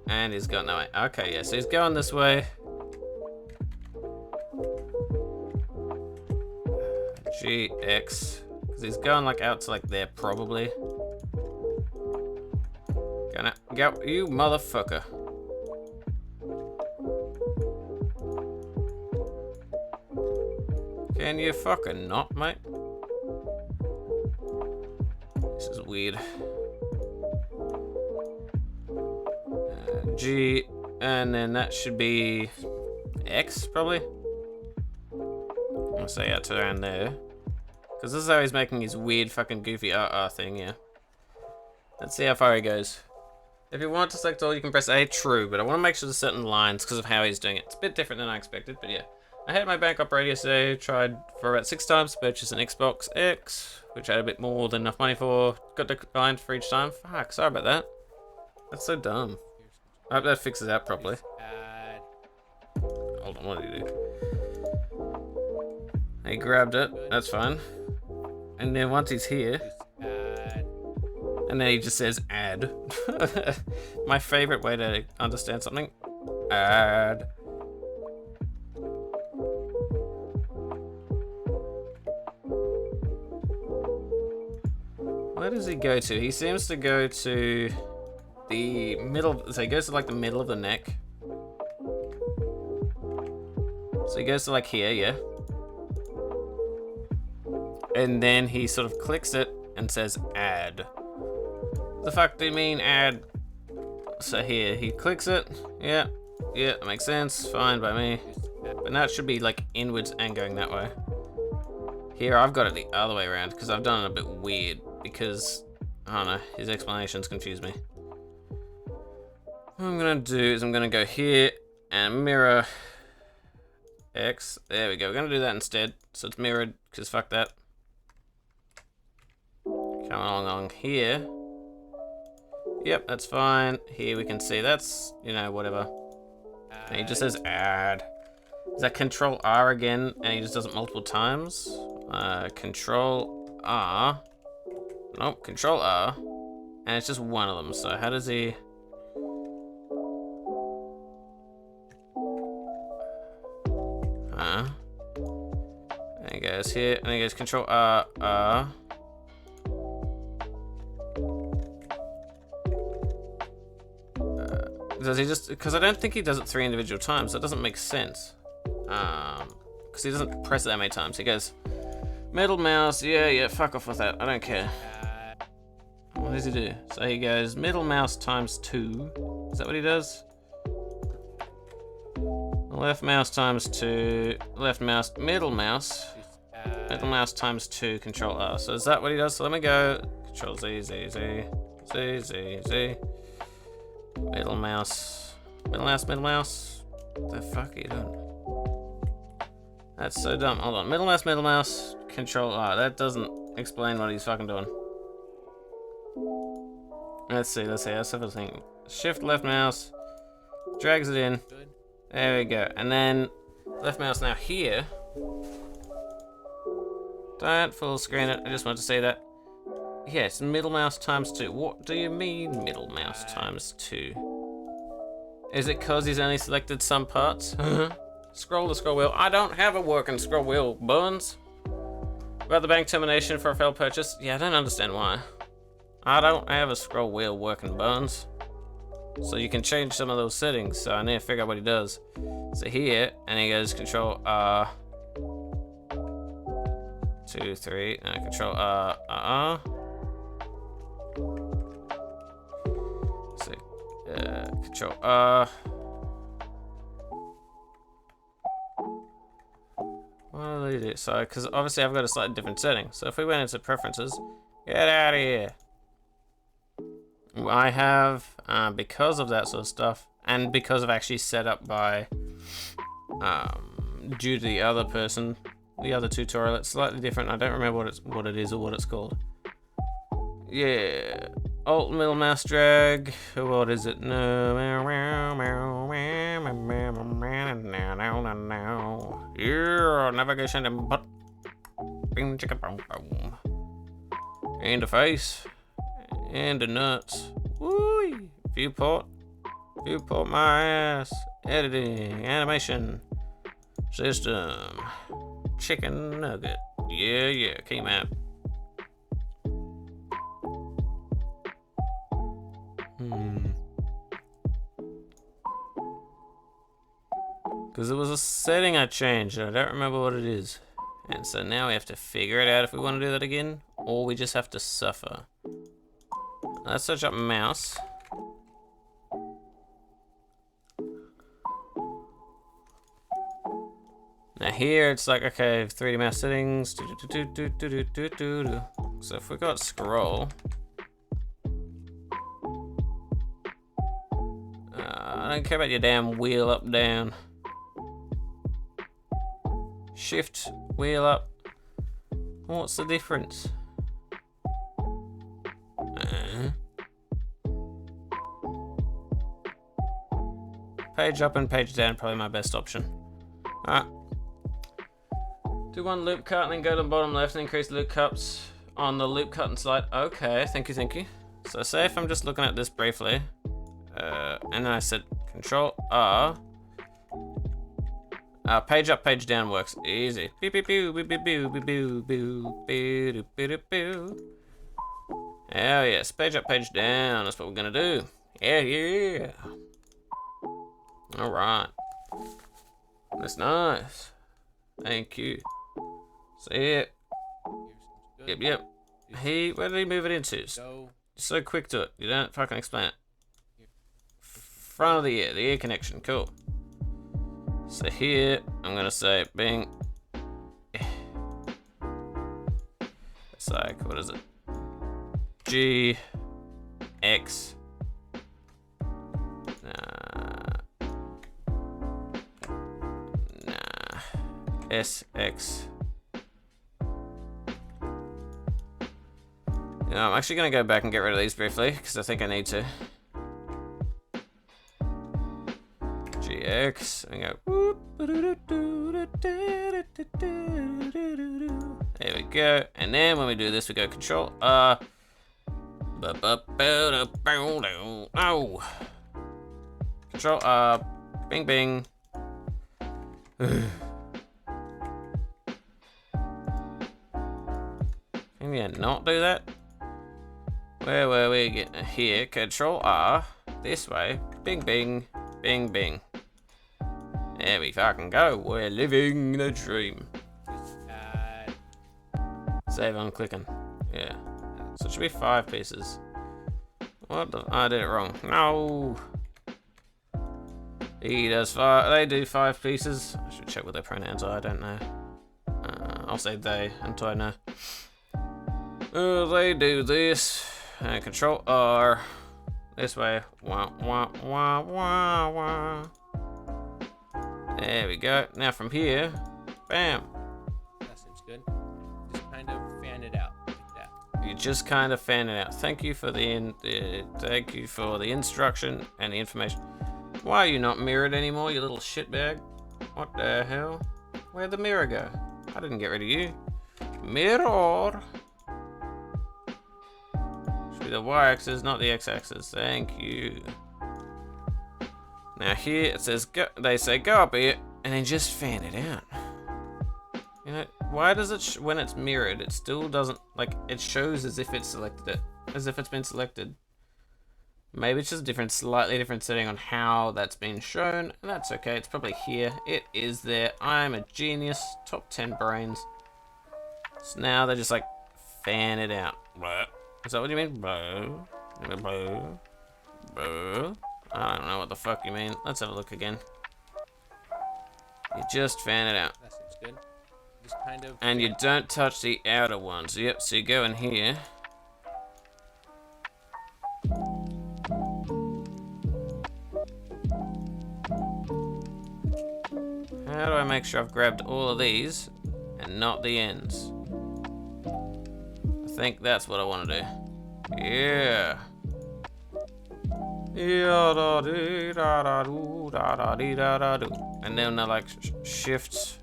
Speaker 1: And he's going that way. Okay, yeah, so he's going this way. G, X. Because he's going like out to like there, probably. Gonna go, you motherfucker. Can you fucking not, mate? This is weird. G, and then that should be X, probably. I'll say out to around there. Because this is how he's making his weird fucking goofy thing, yeah. Let's see how far he goes. If you want to select all, you can press A, true, but I want to make sure there's certain lines because of how he's doing it. It's a bit different than I expected, but yeah. I had my bank operator yesterday, tried for about 6 times to purchase an Xbox X, which I had a bit more than enough money for. Got declined for each time. Fuck, sorry about that. That's so dumb. I hope that fixes that properly.
Speaker 2: Add.
Speaker 1: Hold on, what did he do? He grabbed it, that's fine. And then once he's here,
Speaker 2: Add.
Speaker 1: and then he just says add. My favorite way to understand something. Add. Where does he go to? He seems to go to the middle, so he goes to like the middle of the neck. So he goes to like here, yeah. And then he sort of clicks it and says add. The fuck do you mean add? So here, he clicks it. Yeah, yeah, that makes sense. Fine by me. But now it should be like inwards and going that way. Here, I've got it the other way around because I've done it a bit weird because, I don't know, his explanations confuse me. What I'm gonna do is I'm gonna go here and mirror X. There we go. We're gonna do that instead. So it's mirrored because fuck that. Coming along here. Yep, that's fine. Here we can see that's, you know, whatever. And he just says add. Is that Control R again? And he just does it multiple times. Control R. Nope, Control R. And it's just one of them. So how does he? And he goes here, and he goes Control R, R. Does he just? Because I don't think he does it 3 individual times. That doesn't make sense. Because he doesn't press it that many times. He goes middle mouse. Yeah. Fuck off with that. I don't care. What does he do? So he goes middle mouse times 2. Is that what he does? Left mouse times 2. Left mouse. Middle mouse. Middle mouse times 2. Control R. So is that what he does? So let me go Control Z, Z, Z, Z, Z, Z. Middle mouse. Middle mouse, middle mouse. What the fuck are you doing? That's so dumb. Hold on. Middle mouse, Control R. That doesn't explain what he's fucking doing. Let's see. Let's have a thing. Shift left mouse. Drags it in.
Speaker 2: Good.
Speaker 1: There we go. And then left mouse now here. Don't full screen it. I just want to say that. Yes, middle mouse times 2. What do you mean middle mouse times 2? Is it cause he's only selected some parts? Scroll the scroll wheel. I don't have a working scroll wheel, Bones. About the bank termination for a failed purchase? Yeah, I don't understand why. I don't have a scroll wheel working, Bones. So you can change some of those settings, so I need to figure out what he does. So here, and he goes Control R. 2, 3, Control R, So, Control R. What do they do? So, because obviously I've got a slightly different setting. So if we went into preferences, get out of here. I have, because of that sort of stuff, and because of actually set up by, due to the other person, the other tutorial, it's slightly different. I don't remember what it is or what it's called. Yeah, Alt middle mouse drag. What is it? No. Yeah, navigation and but. Bing chicka boom boom. Interface. And the nuts. Woo! Viewport my ass. Editing. Animation. System. Chicken nugget. Yeah. Key map. Because it was a setting I changed. I don't remember what it is. And so now we have to figure it out if we want to do that again. Or we just have to suffer. Let's search up mouse. Now here it's like, okay, 3D mouse settings. So if we got scroll. I don't care about your damn wheel up, down. Shift, wheel up. What's the difference? Page up and page down, probably my best option. Alright. Do one loop cut and then go to the bottom left and increase loop cuts on the loop cut and slide. Okay, thank you. So say if I'm just looking at this briefly, and then I said Control R. Page up, page down works easy. Pew pew pew pew pew pew pew pew pew pew pew. Hell yes, page up, page down. That's what we're gonna do. Yeah. All right. That's nice. Thank you. See it? Yep. Where did he move it into?
Speaker 2: Go.
Speaker 1: So quick to it. You don't fucking explain it. Front of the ear connection. Cool. So here, I'm gonna say Bing. It's like, what is it? G, X. S, X. I'm actually gonna go back and get rid of these briefly, because I think I need to. GX, and go whoop. There we go. And then when we do this, we go Control R. Oh. Control R. Bing bing. Can you not do that? Where were we getting here? Control R. This way. Bing bing. Bing bing. There we fucking go. We're living the dream. Save on clicking. Yeah. So it should be 5 pieces. What the? I did it wrong. No. He does 5. They do 5 pieces. I should check what their pronouns are. I don't know. I'll say they until I know. They do this. And Control R. This way. Wah, wah, wah, wah, wah. There we go. Now from here, bam.
Speaker 2: That seems good. Just kind of fan it out like that.
Speaker 1: You just kind of fan it out. Thank you for thank you for the instruction and the information. Why are you not mirrored anymore, you little shitbag? What the hell? Where'd the mirror go? I didn't get rid of you. Mirror. Should be the y-axis, not the x-axis. Thank you. Now here it says go. They say go up here, and then just fan it out. You know, why does it when it's mirrored, it still doesn't, like, it shows as if it's selected it, as if it's been selected. Maybe it's just a slightly different setting on how that's been shown, and that's okay. It's probably here. It is there. I'm a genius. Top 10 brains. So now they just like fan it out. Is that what you mean? Blow. Blow. Blow. I don't know what the fuck you mean. Let's have a look again. You just fan it out.
Speaker 2: That seems good. Just kind of.
Speaker 1: And you don't touch the outer ones. Yep, so you go in here. How do I make sure I've grabbed all of these and not the ends? I think that's what I want to do. Yeah. And then I like shift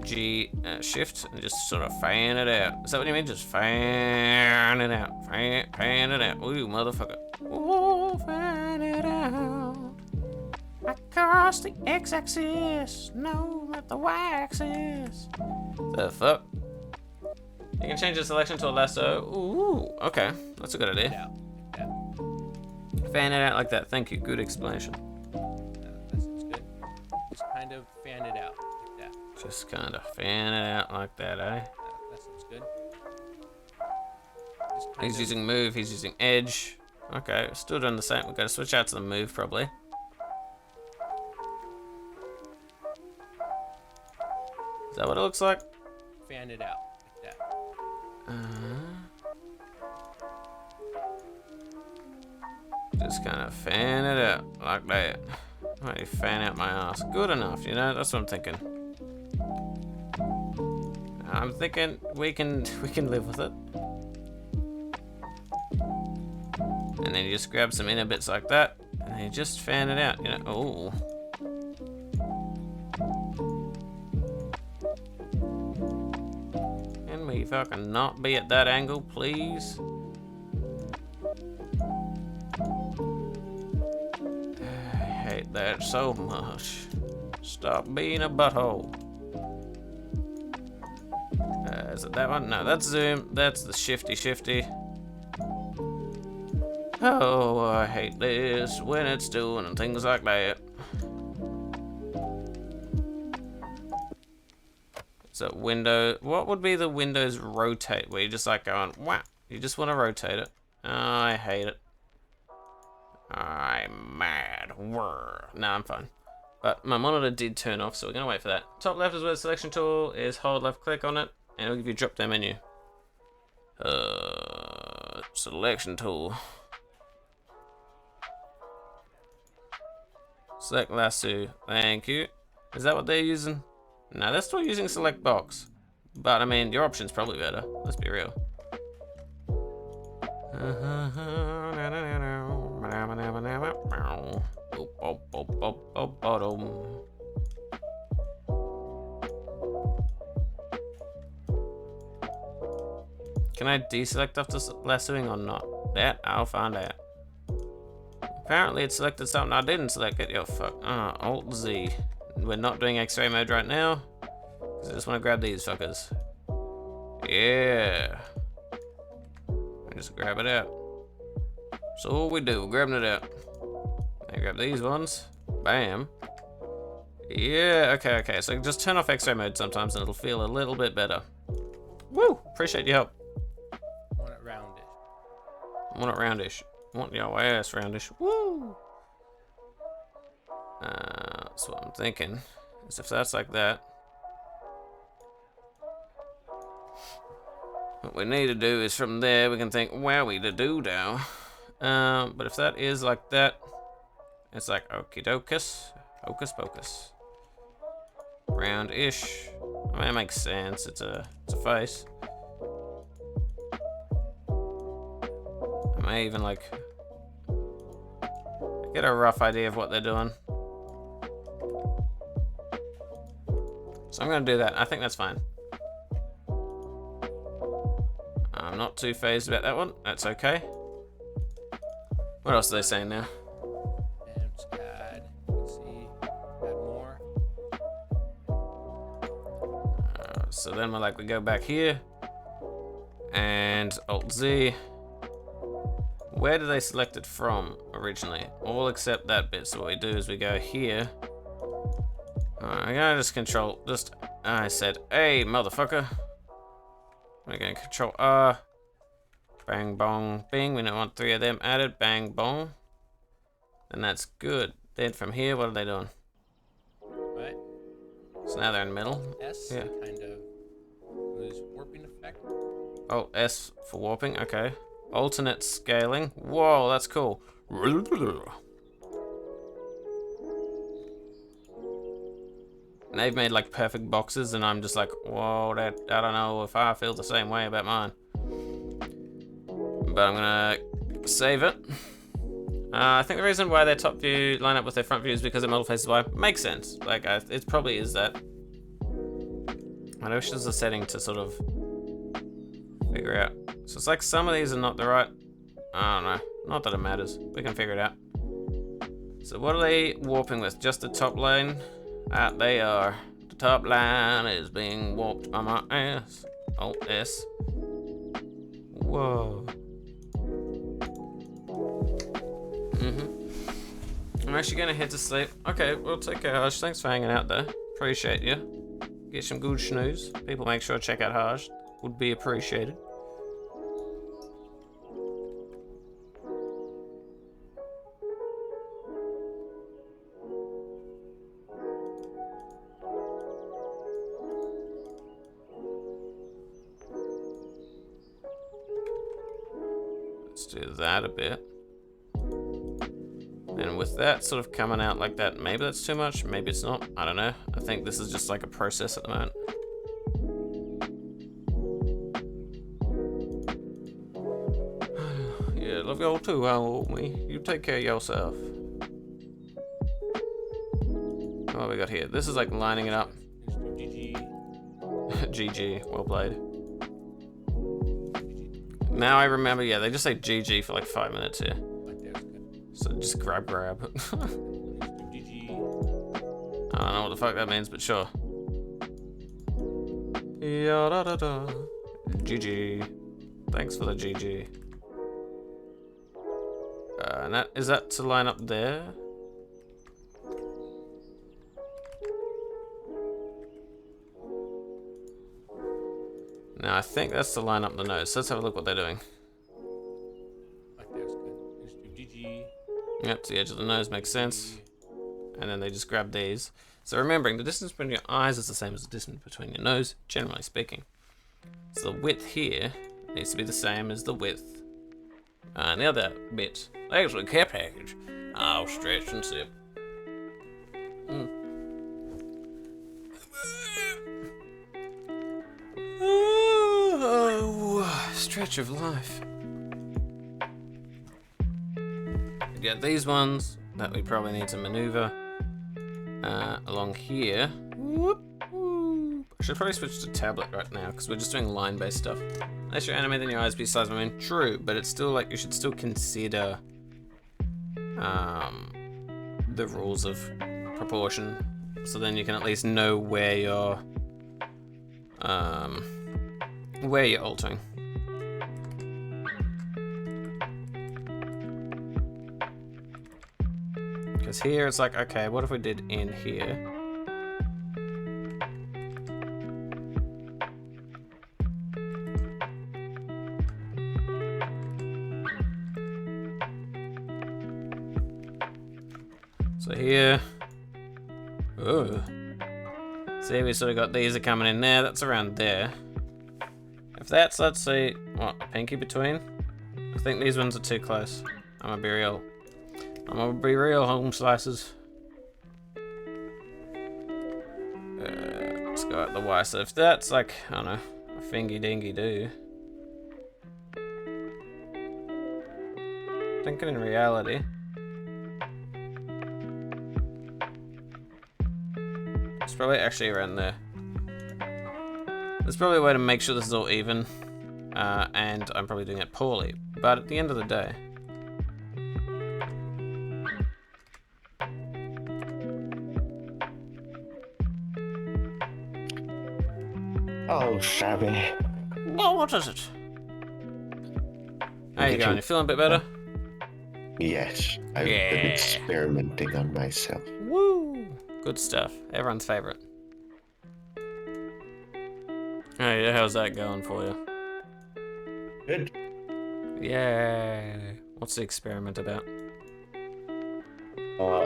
Speaker 1: G, shift, and just sort of fan it out. Is that what you mean? Just fan it out. Fan it out. Ooh, motherfucker. Ooh, fan it out. Across the x-axis. No, not the y-axis. The fuck? You can change the selection to a lasso. Ooh, okay. That's a good idea.
Speaker 2: Out like that.
Speaker 1: Fan it out like that. Thank you. Good explanation.
Speaker 2: That seems good. Just kind of fan it out like that.
Speaker 1: Just kind of fan it out like that, eh?
Speaker 2: That seems good.
Speaker 1: He's using move, he's using edge. Okay, still doing the same. We've got to switch out to the move, probably. Is that what it looks like?
Speaker 2: Fan it out like that.
Speaker 1: Just kind of fan it out like that. How do you fan out my ass? Good enough, you know. That's what I'm thinking. I'm thinking we can live with it. And then you just grab some inner bits like that, and then you just fan it out. You know. Oh. Can we fucking not be at that angle, please? I hate that so much. Stop being a butthole. Is it that one? No, that's zoom. That's the shifty. Oh, I hate this when it's doing things like that. So window, what would be the Windows rotate where you just like going, wow, you just want to rotate it. Oh, I hate it. I'm mad. Whir. No, I'm fine. But my monitor did turn off, so we're gonna wait for that. Top left is where the selection tool is. Hold left click on it, and it'll give you a drop down menu. Selection tool. Select lasso. Thank you. Is that what they're using? No, they're still using select box. But I mean, your option's probably better. Let's be real. Can I deselect after lassoing or not? That I'll find out. Apparently it selected something I didn't select it. Yo, fuck. Alt Z. We're not doing X-ray mode right now. Cause I just want to grab these fuckers. Yeah. And just grab it out. So what we do, grabbing it out. I grab these ones. Bam. Yeah, okay. So just turn off X-ray mode sometimes and it'll feel a little bit better. Woo! Appreciate your help.
Speaker 2: Want it roundish.
Speaker 1: Want it roundish. Want your ass roundish. Woo! That's what I'm thinking. Is if that's like that. What we need to do is from there we can think, wowie to do now. But if that is like that, it's like okie dokus, hocus pocus. Round-ish. I mean, it makes sense. It's a face. I may even like get a rough idea of what they're doing. So I'm gonna do that. I think that's fine. I'm not too phased about that one. That's okay. What else are they saying now?
Speaker 2: And just add, let's see, add more.
Speaker 1: So then we go back here and Alt-Z. Where did they select it from originally? All except that bit. So what we do is we go here. I'm gonna just control, I said, hey, motherfucker. We're gonna control R. Bang, bong, bing. We don't want 3 of them added. Bang, bong. And that's good. Then from here, what are they doing?
Speaker 2: Right.
Speaker 1: So now they're in the middle.
Speaker 2: S
Speaker 1: Yeah.
Speaker 2: kind of was warping effect.
Speaker 1: Oh, S for warping. Okay. Alternate scaling. Whoa, that's cool. And they've made like perfect boxes, and I'm just like, whoa, I don't know if I feel the same way about mine. But I'm gonna save it. I think the reason why their top view line up with their front view is because their model faces Y. Makes sense. Like, it probably is that. I wish there's a setting to sort of figure out. So it's like some of these are not the right. I don't know. Not that it matters. We can figure it out. So what are they warping with? Just the top line? They are. The top line is being warped by my ass. Alt S. Whoa. I'm actually gonna head to sleep. Okay, well, take care, Haj. Thanks for hanging out there. Appreciate you. Get some good snooze. People make sure to check out Haj. Would be appreciated. Let's do that a bit. And with that sort of coming out like that, maybe that's too much, maybe it's not. I don't know. I think this is just like a process at the moment. Yeah, love y'all too, me. You take care of yourself. What have we got here? This is like lining it up.
Speaker 2: GG.
Speaker 1: GG, well played. Now I remember, yeah, they just say GG for like 5 minutes here.
Speaker 2: Like there's good.
Speaker 1: So just grab.
Speaker 2: GG.
Speaker 1: I don't know what the fuck that means, but sure. Ya da da da. GG. Thanks for the GG. And is that to line up there? Now I think that's to line up the nose. So let's have a look what they're doing.
Speaker 2: Like there's good. Let's do GG.
Speaker 1: Yep, to the edge of the nose makes sense. And then they just grab these. So remembering, the distance between your eyes is the same as the distance between your nose, generally speaking. So the width here needs to be the same as the width. And the other bit, actually care package. I'll stretch and sip. Oh, stretch of life. We get these ones that we probably need to maneuver along here. I should probably switch to tablet right now because we're just doing line-based stuff. Unless you're animating your eyes be size, I mean, true, but it's still like you should still consider the rules of proportion, so then you can at least know where you're altering. Because here it's like, okay, what if we did in here? So here, oh, see, we sort of got these are coming in there. That's around there. If that's, let's see, what, a pinky between? I think these ones are too close. I'm gonna be real. I'm gonna be real, home slices. Let's go at the Y. So if that's like, I don't know, a fingy dingy do. Thinking in reality. It's probably actually around there. There's probably a way to make sure this is all even. And I'm probably doing it poorly. But at the end of the day.
Speaker 6: Oh, shabby.
Speaker 1: Well, what is it? How you going? You feeling a bit better?
Speaker 6: Yes, I've been experimenting on myself.
Speaker 1: Woo! Good stuff. Everyone's favorite. Hey, how's that going for you?
Speaker 6: Good.
Speaker 1: Yeah. What's the experiment about?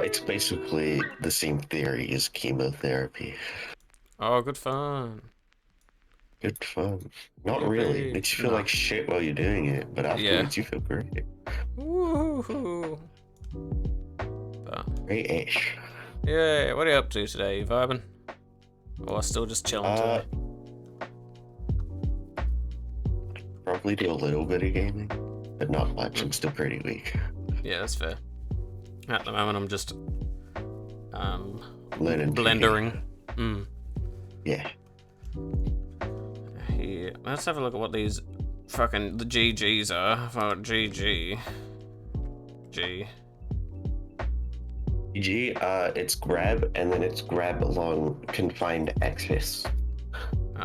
Speaker 6: It's basically the same theory as chemotherapy.
Speaker 1: Oh, good fun.
Speaker 6: Good fun. Not really. Makes you feel like shit while you're doing it, but afterwards you feel great.
Speaker 1: Woohoo!
Speaker 6: Great-ish.
Speaker 1: Yeah, what are you up to today? You vibing? Or still just chilling today?
Speaker 6: Probably do a little bit of gaming, but not much. I'm still pretty weak.
Speaker 1: Yeah, that's fair. At the moment, I'm just
Speaker 6: Learning
Speaker 1: blendering.
Speaker 6: Yeah.
Speaker 1: Here, let's have a look at what these fucking the GGs are. Oh, GG. G.
Speaker 6: It's grab, and then it's grab along confined axis.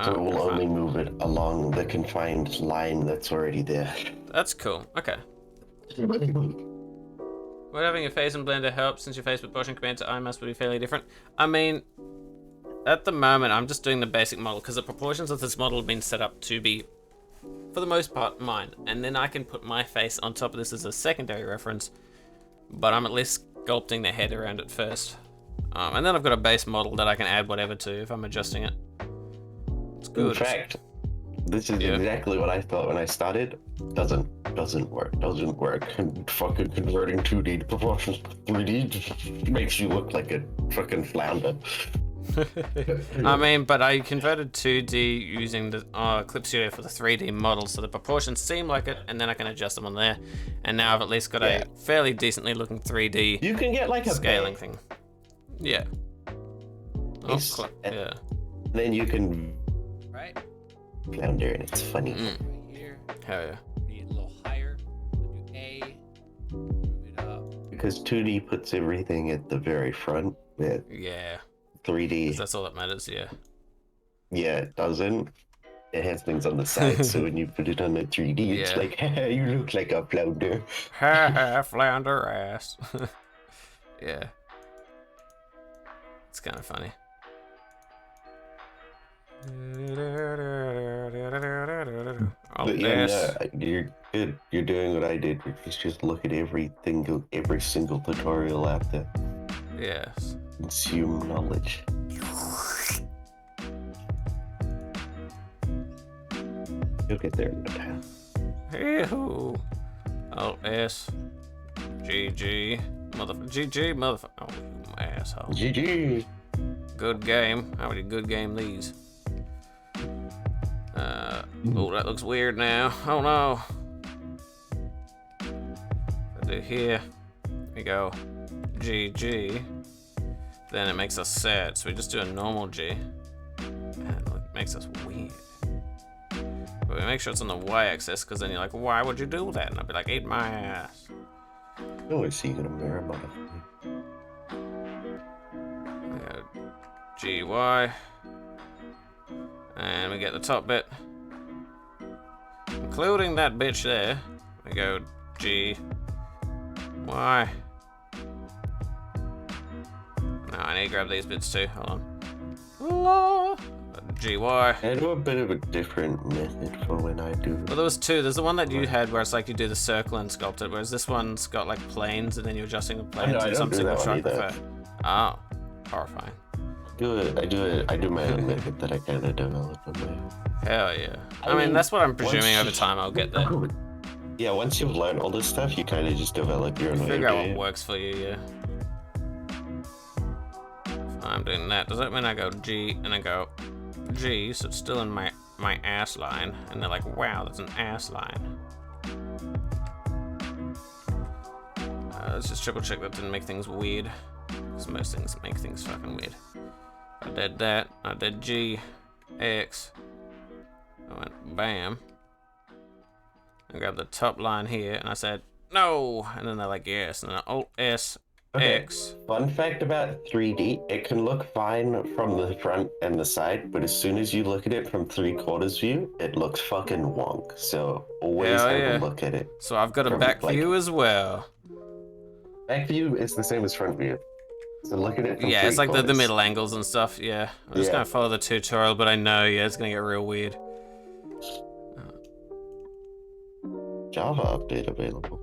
Speaker 6: So it will only move it along the confined line that's already there.
Speaker 1: That's cool. Okay. Would having a face in Blender help since your face proportion compared to eye mask would be fairly different? I mean, at the moment, I'm just doing the basic model because the proportions of this model have been set up to be, for the most part, mine. And then I can put my face on top of this as a secondary reference, but I'm at least sculpting the head around it first. And then I've got a base model that I can add whatever to if I'm adjusting it. It's good.
Speaker 6: In fact, this is exactly what I thought when I started. Doesn't work. And fucking converting 2D to proportions to 3D just makes you look like a fucking flounder.
Speaker 1: I mean, but I converted 2D using the Clip Studio for the 3D model, so the proportions seem like it, and then I can adjust them on there. And now I've at least got a fairly decently looking 3D
Speaker 6: you can get like a
Speaker 1: scaling thing. Yeah. Yeah.
Speaker 6: Then you can
Speaker 2: Right?
Speaker 6: flounder, and it's funny.
Speaker 2: Right here.
Speaker 1: Hell yeah.
Speaker 2: Need a little higher. Do A. Move it up.
Speaker 6: Because 2D puts everything at the very front. With
Speaker 1: Yeah.
Speaker 6: 3D,
Speaker 1: That's all that matters, yeah.
Speaker 6: it doesn't. It has things on the side, so when you put it on the 3D, it's like, haha, you look like a flounder.
Speaker 1: Ha ha, flounder ass. Yeah. It's kind of funny. Oh,
Speaker 6: But
Speaker 1: yes.
Speaker 6: you're good. You're doing what I did, which is just look at every single tutorial out there.
Speaker 1: Yes.
Speaker 6: Consume knowledge. You'll get there in no time.
Speaker 1: Hey-hoo. Oh, S. GG. GG, motherfucker. Oh, you asshole.
Speaker 6: GG.
Speaker 1: Good game. How many good game these? Oh, that looks weird now. Oh no. I do here. We go GG. Then it makes us sad, so we just do a normal G. And it makes us weird. But we make sure it's on the Y-axis, because then you're like, why would you do that? And I'll be like, eat my ass.
Speaker 6: Oh, I see you gonna mirror my.
Speaker 1: We go GY. And we get the top bit. Including that bitch there. We go G. Y. No, I need to grab these bits too. Hold on. La. GY.
Speaker 6: I do a bit of a different method for when I do.
Speaker 1: Well, there was two. There's the one that you had where it's like you do the circle and sculpt it, whereas this one's got like planes and then you're adjusting the planes
Speaker 6: I
Speaker 1: in
Speaker 6: don't
Speaker 1: some
Speaker 6: do
Speaker 1: single
Speaker 6: that one
Speaker 1: track.
Speaker 6: either.
Speaker 1: Oh, horrifying.
Speaker 6: I do my own method that I kind of developed on my own.
Speaker 1: Hell yeah. I mean, that's what I'm presuming over time I'll get there.
Speaker 6: Yeah, once you've learned all this stuff, you kind of just develop your own way of
Speaker 1: Figure out
Speaker 6: doing
Speaker 1: what
Speaker 6: it.
Speaker 1: works for you, yeah. If I'm doing that, does that mean I go G and I go G, so it's still in my ass line, and they're like, wow, that's an ass line. Let's just triple check that didn't make things weird, because most things make things fucking weird. I did that, I did G, X, I went bam. I grabbed the top line here, and I said, no! And then they're like, yes, and then Alt S, X.
Speaker 6: Fun fact about 3D, it can look fine from the front and the side, but as soon as you look at it from 3/4 view, it looks fucking wonk. So always
Speaker 1: Hell
Speaker 6: have
Speaker 1: yeah.
Speaker 6: a look at it.
Speaker 1: So I've got a
Speaker 6: From,
Speaker 1: back
Speaker 6: like,
Speaker 1: view as well.
Speaker 6: Back view is the same as front view. So look at it from
Speaker 1: Yeah, it's like the
Speaker 6: 3/4.
Speaker 1: middle angles and stuff, yeah. I'm just
Speaker 6: Yeah.
Speaker 1: gonna follow the tutorial, but I know, yeah, it's gonna get real weird.
Speaker 6: Java update available.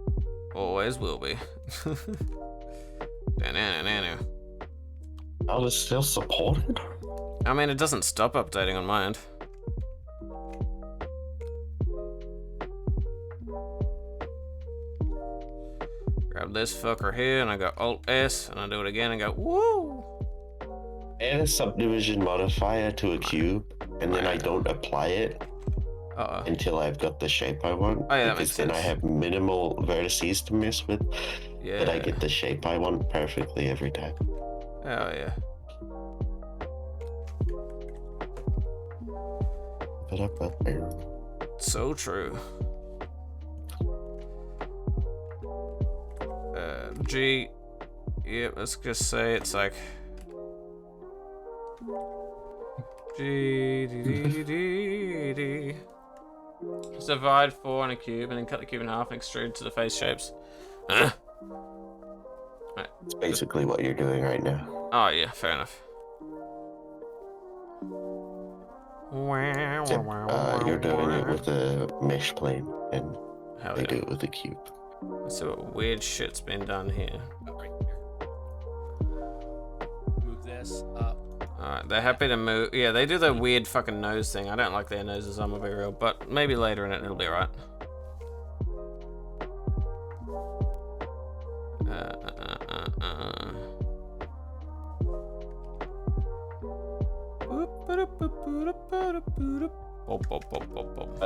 Speaker 1: Always will be.
Speaker 6: Oh, it's still supported?
Speaker 1: I mean, it doesn't stop updating on my end. Grab this fucker here, and I go Alt S, and I do it again, and go woo.
Speaker 6: Add a subdivision modifier to a cube, and then I don't apply it until I've got the shape I want.
Speaker 1: Oh, yeah, that makes
Speaker 6: because then I
Speaker 1: sense.
Speaker 6: have minimal vertices to mess with,
Speaker 1: Yeah.
Speaker 6: but I get the shape I want perfectly every time.
Speaker 1: Hell yeah. So true. G. Yep, let's just say it's like G D D D D. Just divide 4 on a cube and then cut the cube in half and extrude to the face shapes. Right.
Speaker 6: It's basically what you're doing right now.
Speaker 1: Oh yeah, fair enough.
Speaker 6: Except, you're doing it with a mesh plane, and
Speaker 1: Hell
Speaker 6: they
Speaker 1: yeah.
Speaker 6: do it with a cube.
Speaker 1: Let's see what weird shit's been done here.
Speaker 2: Oh, right here. Move this up.
Speaker 1: Alright, they're happy to move. Yeah, they do the weird fucking nose thing. I don't like their noses, I'm gonna be real, but maybe later in it it'll be alright.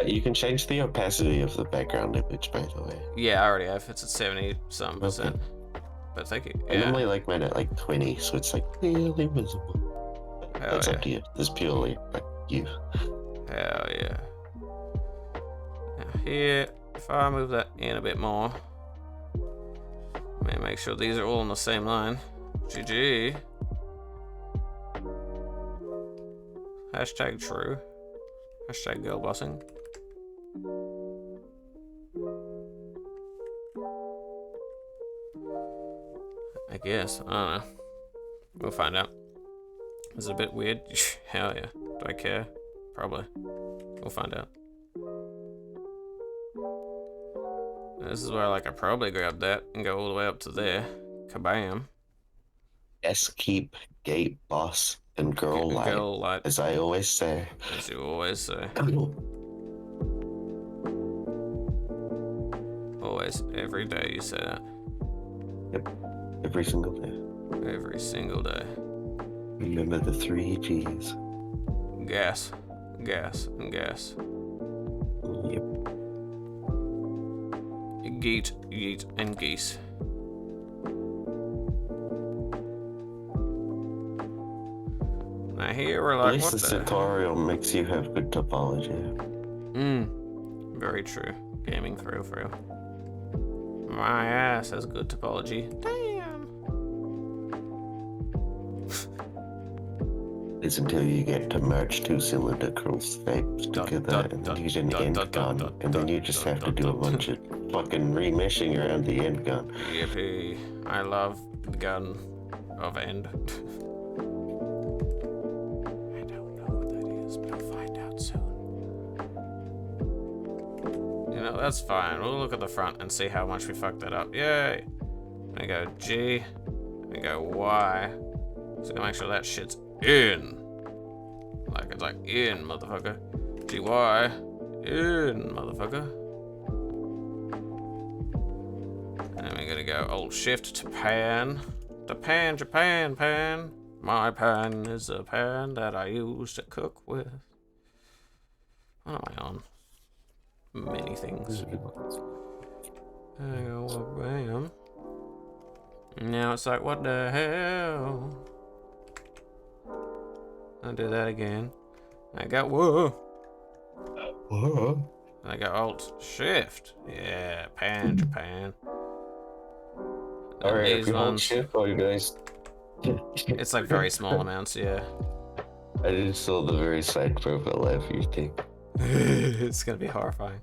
Speaker 6: You can change the opacity of the background image, by the way.
Speaker 1: Yeah, I already have. It's at 70-something percent.
Speaker 6: Okay.
Speaker 1: But thank you.
Speaker 6: I
Speaker 1: Yeah.
Speaker 6: normally like mine at like 20, so it's like really visible.
Speaker 1: Hell
Speaker 6: That's
Speaker 1: yeah.
Speaker 6: up to you. This is purely like you.
Speaker 1: Hell yeah. Now here, if I move that in a bit more, make sure these are all on the same line. GG. Hashtag true. Hashtag girl bossing. I guess. I don't know. We'll find out. Is it a bit weird? Hell yeah. Do I care? Probably. We'll find out. This is where like I probably grab that and go all the way up to there. Kabam.
Speaker 6: S keep gate boss and girl light,
Speaker 1: Girl light,
Speaker 6: as I always say.
Speaker 1: as you always say. Always, every day you say that.
Speaker 6: Yep. Every single day.
Speaker 1: Every single day.
Speaker 6: Remember the 3 G's.
Speaker 1: Gas, gas, and gas.
Speaker 6: Yep.
Speaker 1: Geet, yeet, and geese. Now here we're
Speaker 6: At
Speaker 1: like,
Speaker 6: least
Speaker 1: what
Speaker 6: this
Speaker 1: the?
Speaker 6: tutorial makes you have good topology.
Speaker 1: Very true. Gaming for real, for real. My ass has good topology. Damn.
Speaker 6: It's until you get to merge 2 cylindrical shapes together and use an end gun, and then you just have to do a bunch of fucking remeshing around the end gun.
Speaker 1: Yippee. I love the gun of end. I don't know what that is, but I'll find out soon. You know, that's fine. We'll look at the front and see how much we fucked that up. Yay! I go G, I go Y. So make sure that shit's in. Like it's like in, motherfucker. GY. In, motherfucker. And we're gonna go Alt Shift to pan. To pan, Japan, pan. My pan is a pan that I use to cook with. What am I on? Many things. Oh, bam. Now it's like, what the hell? I'll do that again. I got whoa.
Speaker 6: Whoa.
Speaker 1: I got Alt Shift. Yeah, pan, Japan.
Speaker 6: Alright,
Speaker 1: These
Speaker 6: if you hold
Speaker 1: ones,
Speaker 6: shift while you guys.
Speaker 1: it's like very small amounts, yeah.
Speaker 6: I just saw the very side profile live for you thing.
Speaker 1: It's gonna be horrifying.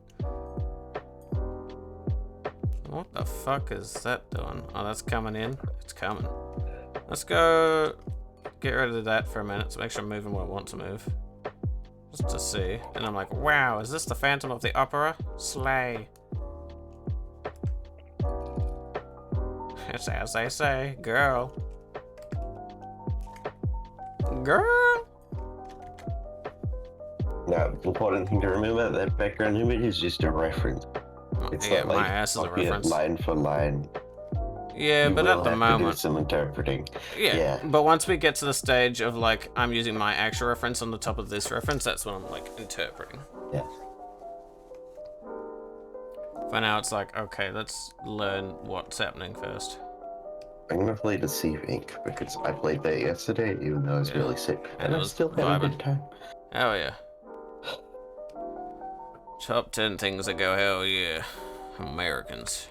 Speaker 1: What the fuck is that doing? Oh, that's coming in. It's coming. Let's go get rid of that for a minute to make sure I'm moving where I want to move. Just to see. And I'm like, wow, is this the Phantom of the Opera? Slay. It's as they say, girl. Girl.
Speaker 6: Now, the important thing to remember, that background image is just a reference. It's
Speaker 1: Yeah,
Speaker 6: not
Speaker 1: my
Speaker 6: like
Speaker 1: ass is a
Speaker 6: copy it
Speaker 1: reference.
Speaker 6: line for line.
Speaker 1: Yeah,
Speaker 6: You
Speaker 1: but
Speaker 6: will
Speaker 1: at the
Speaker 6: have to do
Speaker 1: moment,
Speaker 6: some interpreting.
Speaker 1: yeah. But once we get to the stage of like I'm using my actual reference on the top of this reference, that's when I'm like interpreting.
Speaker 6: Yeah.
Speaker 1: For now, it's like okay, let's learn what's happening first.
Speaker 6: I'm gonna play Deceive Inc. because I played that yesterday, even though I was
Speaker 1: Yeah.
Speaker 6: really sick.
Speaker 1: And
Speaker 6: And
Speaker 1: it
Speaker 6: I
Speaker 1: was
Speaker 6: still had a
Speaker 1: vibing.
Speaker 6: good time.
Speaker 1: Hell yeah. Top 10 things that go hell yeah. Americans.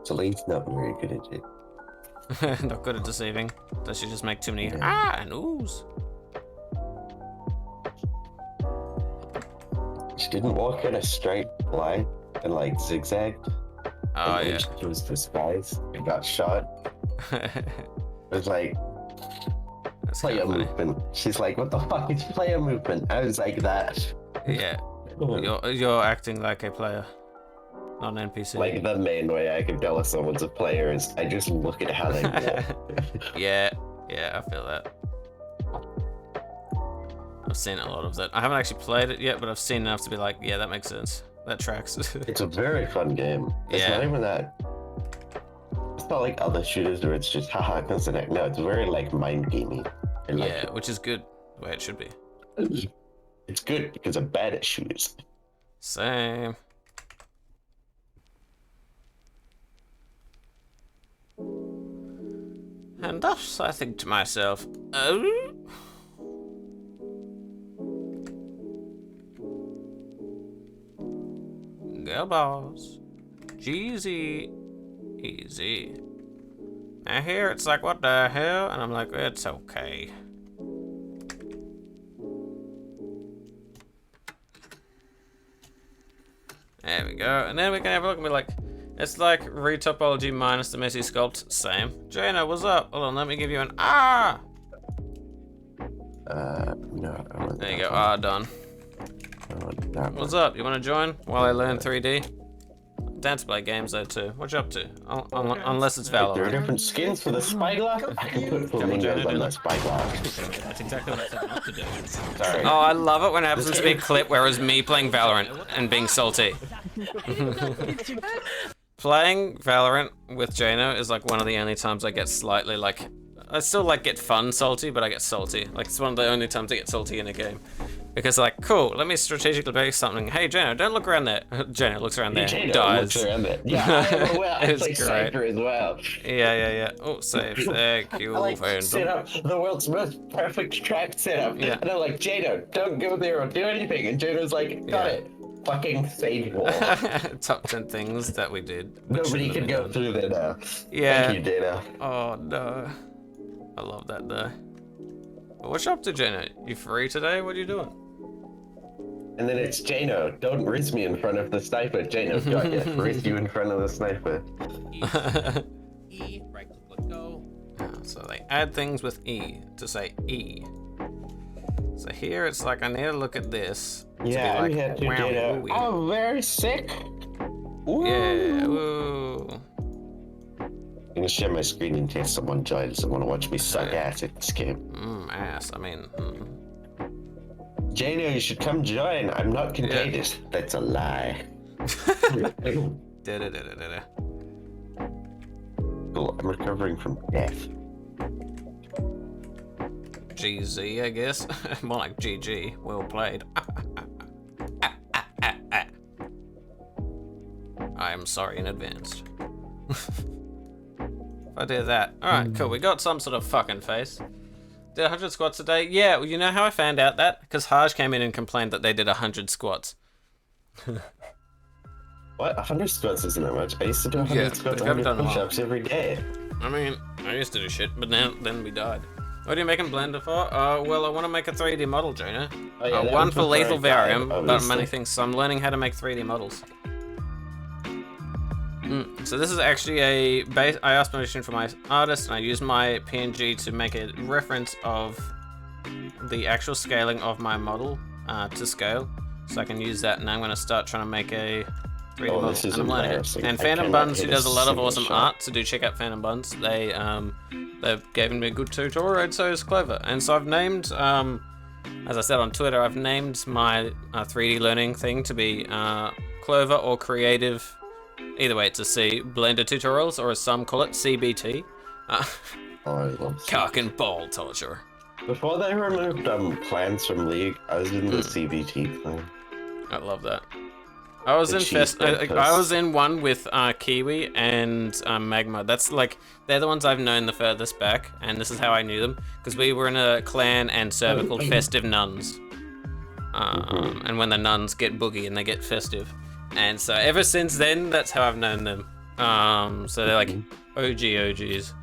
Speaker 6: Celine's not very good at it.
Speaker 1: Not good at deceiving. Does she just make too many
Speaker 6: Yeah.
Speaker 1: and oohs?
Speaker 6: She didn't walk in a straight line and like zigzagged.
Speaker 1: Oh
Speaker 6: and then
Speaker 1: yeah.
Speaker 6: She was disguised and got shot. It was like,
Speaker 1: That's
Speaker 6: player
Speaker 1: kinda funny.
Speaker 6: movement. She's like, what the fuck is player movement? I was like that.
Speaker 1: Yeah. You're acting like a player, not an NPC.
Speaker 6: Like the main way I can tell if someone's a player is I just look at how they walk.
Speaker 1: Yeah, I feel that. I've seen a lot of that. I haven't actually played it yet, but I've seen enough to be like, yeah, that makes sense. That tracks.
Speaker 6: It's a very fun game. It's
Speaker 1: Yeah.
Speaker 6: not even that. It's not like other shooters where it's just haha constant. No, it's very like mind gamey. I like
Speaker 1: Yeah, which is good, the way it should be.
Speaker 6: it. It's good because I'm bad at shooters.
Speaker 1: Same. And thus I think to myself, oh. Girl boss. Jeezy. Easy. Now here it's like, what the hell? And I'm like, it's okay. There we go. And then we can have a look and be like, it's like retopology minus the messy sculpt. Same. Jaina, what's up? Hold on, let me give you an ah.
Speaker 6: No. I want
Speaker 1: There you
Speaker 6: that
Speaker 1: go.
Speaker 6: one.
Speaker 1: Ah, done.
Speaker 6: I want that
Speaker 1: What's
Speaker 6: one.
Speaker 1: up? You want to join while I learn 3D? Dance play games though too. What you up to? Unless it's
Speaker 6: There are
Speaker 1: Valorant.
Speaker 6: different skins for the spyglass. I can put flamingos on the spyglass.
Speaker 2: That's exactly what I said not to do.
Speaker 6: Sorry.
Speaker 1: Oh, I love it when it happens to be a clip where it was me playing Valorant and being salty. Playing Valorant with Jano is like one of the only times I get slightly like, I still like get fun salty, but I get salty. Like it's one of the only times I get salty in a game. Because like, cool, let me strategically base something. Hey Jano, don't look around there. Jano looks around there,
Speaker 6: Jano
Speaker 1: dies.
Speaker 6: looks around it. Yeah, I am aware. I
Speaker 1: It's
Speaker 6: play
Speaker 1: great.
Speaker 6: Cypher as well.
Speaker 1: Yeah. Oh, save. Thank you,
Speaker 6: I like
Speaker 1: Phantom.
Speaker 6: set up the world's most perfect track setup.
Speaker 1: Yeah.
Speaker 6: And I'm like, Jado, don't go there or do anything. And Jado's like, got
Speaker 1: Yeah.
Speaker 6: it. Fucking sage wall.
Speaker 1: Top 10 things that we did. but
Speaker 6: Nobody
Speaker 1: shouldn't
Speaker 6: can
Speaker 1: have
Speaker 6: go
Speaker 1: been done.
Speaker 6: through there now.
Speaker 1: Yeah.
Speaker 6: Thank you, Jado.
Speaker 1: Oh no. I love that though. But what's up to Jenna? You free today? What are you doing?
Speaker 6: And then it's Jano, don't risk me in front of the sniper. Jano, got you. Risk you in front of the sniper.
Speaker 2: E, right click, let go.
Speaker 1: So they add things with E to say E. So here it's like I need to look at this.
Speaker 6: Yeah,
Speaker 1: to
Speaker 6: we
Speaker 1: be like,
Speaker 6: had to
Speaker 1: wow,
Speaker 6: Jano.
Speaker 1: ooey.
Speaker 6: I'm very sick. Woo.
Speaker 1: Yeah, ooh.
Speaker 6: I'm gonna share my screen in case someone joins and want to watch me suck ass at this game.
Speaker 1: Ass. I mean,
Speaker 6: Jano, you should come join. I'm not contagious. That's a lie.
Speaker 1: Da-da-da-da-da-da.
Speaker 6: Cool, I'm recovering from death.
Speaker 1: GZ, I guess. More like GG. Well played. I am sorry in advance. If I do that. Alright, cool. We got some sort of fucking face. Did 100 squats a day? Yeah, well, you know how I found out that? Because Haj came in and complained that they did 100 squats.
Speaker 6: What? 100 squats isn't that much. I used to do 100 squats,
Speaker 1: but I haven't
Speaker 6: 100
Speaker 1: done them all.
Speaker 6: push-ups every day.
Speaker 1: I mean, I used to do shit, but then we died. What are you making Blender for? Well, I want to make a 3D model, Jonah.
Speaker 6: Oh, yeah, that
Speaker 1: One
Speaker 6: was
Speaker 1: for
Speaker 6: before I
Speaker 1: Lethal
Speaker 6: died,
Speaker 1: Varium, but
Speaker 6: obviously.
Speaker 1: many things. So I'm learning how to make 3D models. So this is actually a base. I asked permission from my artist, and I used my PNG to make a reference of the actual scaling of my model to scale. So I can use that, and I'm going to start trying to make a 3D model.
Speaker 6: This is
Speaker 1: And I'm learning it.
Speaker 6: embarrassing.
Speaker 1: And
Speaker 6: I
Speaker 1: Phantom
Speaker 6: cannot
Speaker 1: Buns, who
Speaker 6: hit a
Speaker 1: does a lot of
Speaker 6: single
Speaker 1: awesome
Speaker 6: shot.
Speaker 1: art, so do check out Phantom Buns. They've given me a good tutorial, and so is Clover. And so I've named, as I said on Twitter, I've named my 3D learning thing to be Clover or Creative. Either way, it's a C. Blender Tutorials, or as some call it, CBT.
Speaker 6: Oh, I love
Speaker 1: Cock and ball torture.
Speaker 6: Before they removed clans from League, I was in the CBT clan.
Speaker 1: I love that. I was
Speaker 6: The
Speaker 1: in
Speaker 6: cheese breakfast.
Speaker 1: I was in one with Kiwi and Magma. That's like, they're the ones I've known the furthest back, and this is how I knew them, because we were in a clan and server called Festive Nuns. And when the nuns get boogie and they get festive. And so ever since then, that's how I've known them. So they're like OGs.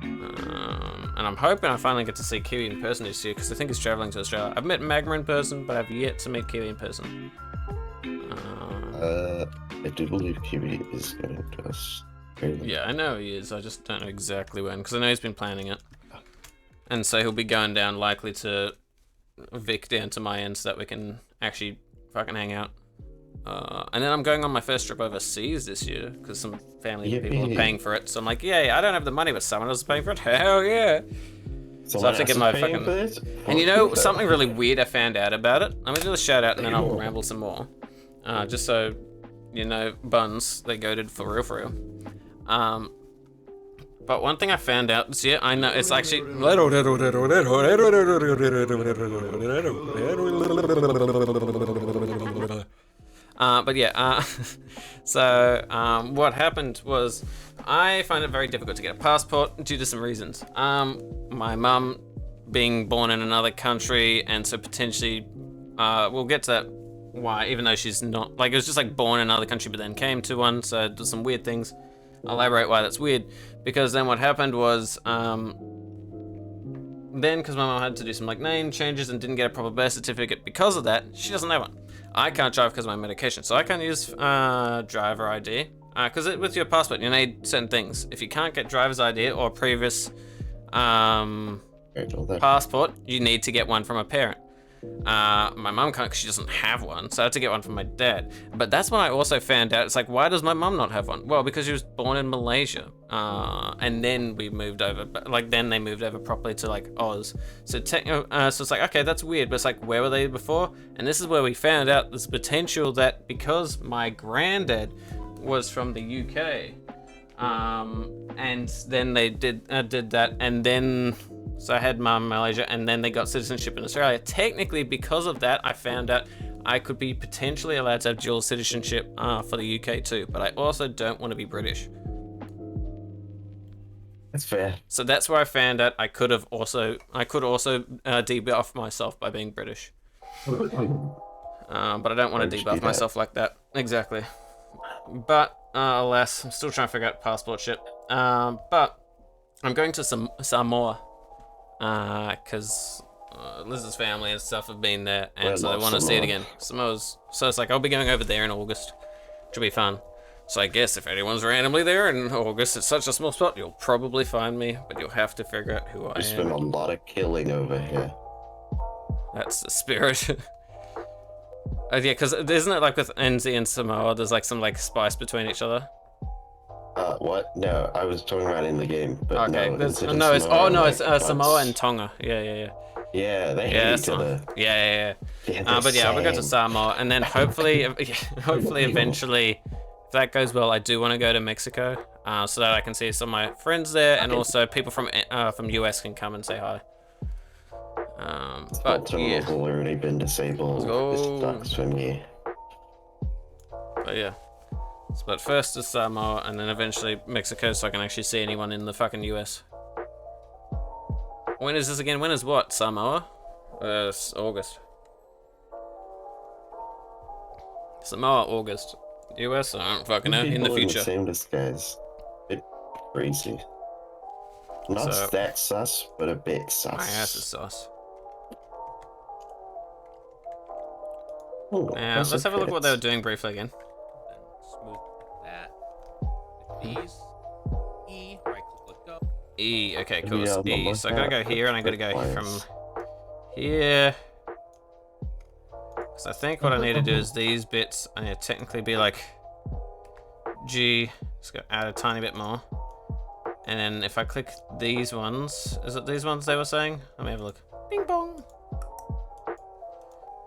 Speaker 1: And I'm hoping I finally get to see Kiwi in person this year, because I think he's traveling to Australia. I've met Magma in person, but I've yet to meet Kiwi in person.
Speaker 6: I do believe Kiwi is going to us.
Speaker 1: Yeah, I know he is. I just don't know exactly when, because I know he's been planning it. And so he'll be going down likely to Vic down to my end so that we can actually fucking hang out. And then I'm going on my first trip overseas this year because some family people are paying for it. So I'm like, yeah, I don't have the money, but someone else is paying for it. Hell yeah! So I have to get my fucking. And you know something really weird I found out about it. I'm gonna do a shout out and then I'll ramble some more. Just so you know, Buns, they goated for real. But one thing I found out this year, I know it's actually. But yeah, so what happened was I find it very difficult to get a passport due to some reasons. My mum being born in another country, and so potentially, we'll get to that why, even though she's not, like, it was just like born in another country but then came to one, so there's some weird things. I'll elaborate why that's weird, because then what happened was, then because my mum had to do some like name changes and didn't get a proper birth certificate because of that, she doesn't have one. I can't drive because of my medication, so I can't use driver ID, because with your passport you need certain things. If you can't get driver's ID or previous passport, you need to get one from a parent. My mum can't because she doesn't have one, so I had to get one from my dad. But that's when I also found out, it's like, why does my mum not have one? Well, because she was born in Malaysia, and then we moved over, like then they moved over properly to like Oz. So so it's like, okay, that's weird, but it's like, where were they before? And this is where we found out there's potential that because my granddad was from the UK, and then they did that, and then so I had mum in Malaysia, and then they got citizenship in Australia. Technically, because of that, I found out I could be potentially allowed to have dual citizenship for the UK too, but I also don't want to be British.
Speaker 6: That's fair.
Speaker 1: So that's where I found out I could also debuff myself by being British. But I don't want to debuff myself like that. Exactly. But alas, I'm still trying to figure out passport shit. But I'm going to Samoa. Because Liz's family and stuff have been there, and so they want to see it again. So it's like, I'll be going over there in August, which will be fun. So I guess if anyone's randomly there in August, it's such a small spot, you'll probably find me, but you'll have to figure out who I am.
Speaker 6: There's been a lot of killing over here.
Speaker 1: That's the spirit. Yeah, because isn't it like with NZ and Samoa, there's like some like spice between each other?
Speaker 6: What? No, I was talking about in the game, but
Speaker 1: okay,
Speaker 6: no.
Speaker 1: it's
Speaker 6: Samoa
Speaker 1: Samoa and Tonga. Yeah.
Speaker 6: Yeah, they
Speaker 1: Yeah,
Speaker 6: hate
Speaker 1: that's
Speaker 6: each
Speaker 1: fine.
Speaker 6: other.
Speaker 1: Yeah.
Speaker 6: Yeah,
Speaker 1: But yeah, we'll go to Samoa, and then hopefully, hopefully, eventually, if that goes well, I do want to go to Mexico, so that I can see some of my friends there, and also people from US can come and say hi. But
Speaker 6: terminals
Speaker 1: yeah,
Speaker 6: have already been disabled.
Speaker 1: Let's
Speaker 6: This
Speaker 1: go.
Speaker 6: sucks for me.
Speaker 1: but yeah. But first is Samoa, and then eventually Mexico, so I can actually see anyone in the fucking US. When is this again? When is what? Samoa? It's August. Samoa, August. US, I don't fucking know. In the
Speaker 6: People
Speaker 1: future.
Speaker 6: same disguise. Bit crazy. Not
Speaker 1: So-
Speaker 6: that sus, but a bit sus.
Speaker 1: My ass is sauce.
Speaker 6: Ooh,
Speaker 1: Now,
Speaker 6: that's
Speaker 1: let's have a look what they were
Speaker 6: fits.
Speaker 1: doing briefly again.
Speaker 2: Then smooth that. With these. E, right click, let go.
Speaker 1: E, okay,
Speaker 6: Yeah,
Speaker 1: cool. It's
Speaker 6: I'm
Speaker 1: E.
Speaker 6: like
Speaker 1: So I gotta
Speaker 6: that,
Speaker 1: go here, and I gotta go from here. Because I think what I need to do is these bits, I need to technically be like G. Just go add a tiny bit more. And then if I click these ones, is it these ones they were saying? Let me have a look. Bing bong.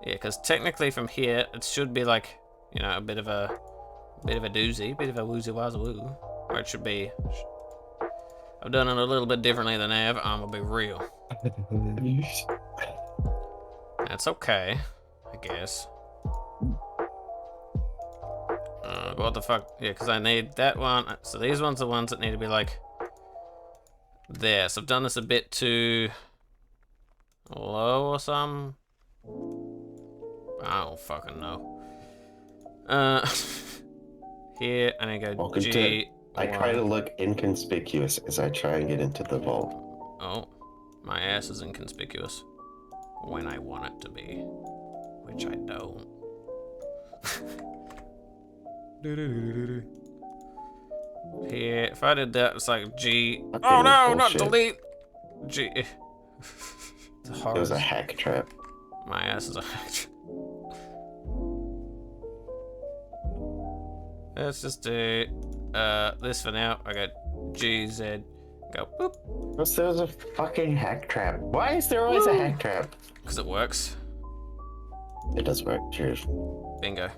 Speaker 1: Yeah, because technically from here it should be like, you know, a bit of a doozy, bit of a woozy wazoo woo, or it should be. I've done it a little bit differently than I have. I'm gonna be real. That's okay, I guess. What the fuck? Yeah, because I need that one. So these ones are the ones that need to be like there. So I've done this a bit too low or something. I don't fucking know. Here, and I go
Speaker 6: Welcome
Speaker 1: G.
Speaker 6: to- I try
Speaker 1: Y.
Speaker 6: to look inconspicuous as I try and get into the vault.
Speaker 1: Oh, my ass is inconspicuous when I want it to be, which I don't. Here, if I did that, it's like G.
Speaker 6: Fucking
Speaker 1: Oh no, not
Speaker 6: bullshit.
Speaker 1: delete. G. It's
Speaker 6: It was
Speaker 1: horrors.
Speaker 6: a hack trap.
Speaker 1: My ass is a hack. Let's just do this for now. I got G, Z, go boop,
Speaker 6: There was a fucking hack trap. Why is there always a hack trap?
Speaker 1: because it works.
Speaker 6: It does work. Cheers.
Speaker 1: Bingo.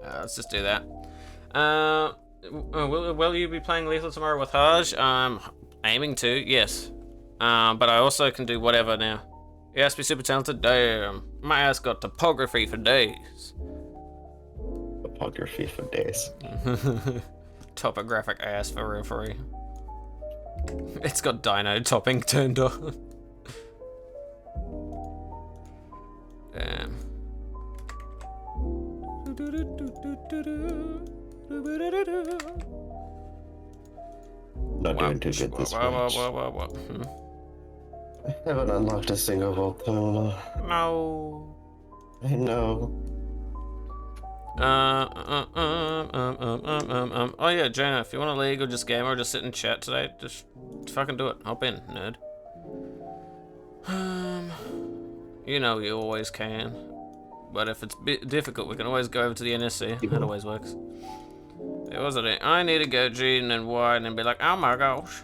Speaker 1: Let's just do that. Will you be playing Lethal tomorrow with Haj? Aiming to, yes. But I also can do whatever now. He has to be super talented. Damn, my ass got topography for days.
Speaker 6: Topography for days.
Speaker 1: Topographic ass for real, for real. It's got dino topping turned on. Damn.
Speaker 6: Not doing too good this match. I haven't unlocked a single vault terminal.
Speaker 1: No.
Speaker 6: I know.
Speaker 1: Oh yeah, Jonah, if you want a league or just game or just sit and chat today, just fucking do it. Hop in, nerd. You know you always can. But if it's difficult, we can always go over to the NSC. That always works. It wasn't it. I need to go G and then Y and then be like, oh my gosh.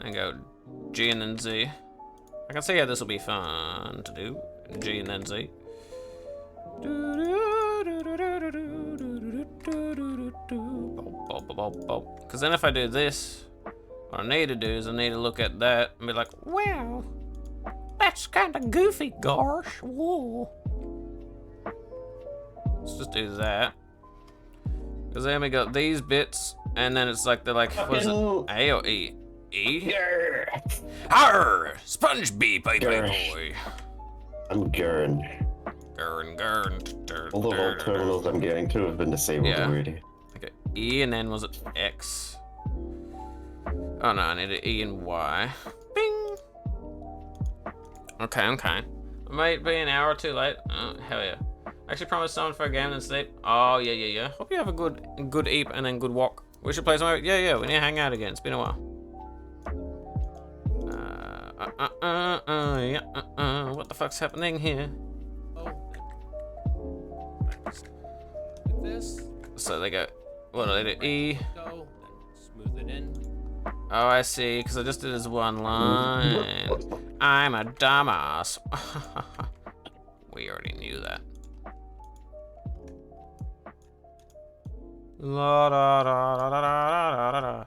Speaker 1: And go G and then Z. I can see how this will be fun to do. G and then Z. Because then if I do this, what I need to do is I need to look at that and be like, wow, that's kind of goofy, gosh. Whoa. Let's just do that. Because then we got these bits, and then it's like, they're like, what is it? A or E? E? Arr! Sponge bee, baby boy.
Speaker 6: I'm Gurn.
Speaker 1: Gurn.
Speaker 6: All the vault terminals I'm getting to have been disabled
Speaker 1: Yeah.
Speaker 6: already.
Speaker 1: Okay, E and then was it X? Oh no, I need an E and Y. Bing! Okay. It might be an hour or two late. Oh, hell yeah. I actually promised someone for a game and sleep. Oh, yeah. Hope you have a good eep and then good walk. We should play some. Yeah, we need to hang out again. It's been a while. What the fuck's happening here?
Speaker 2: Oh, like this.
Speaker 1: So they go, what do they do? E.
Speaker 2: Go, then smooth it in.
Speaker 1: Oh, I see, because I just did his one line. I'm a dumbass. We already knew that. La da da da da da da da.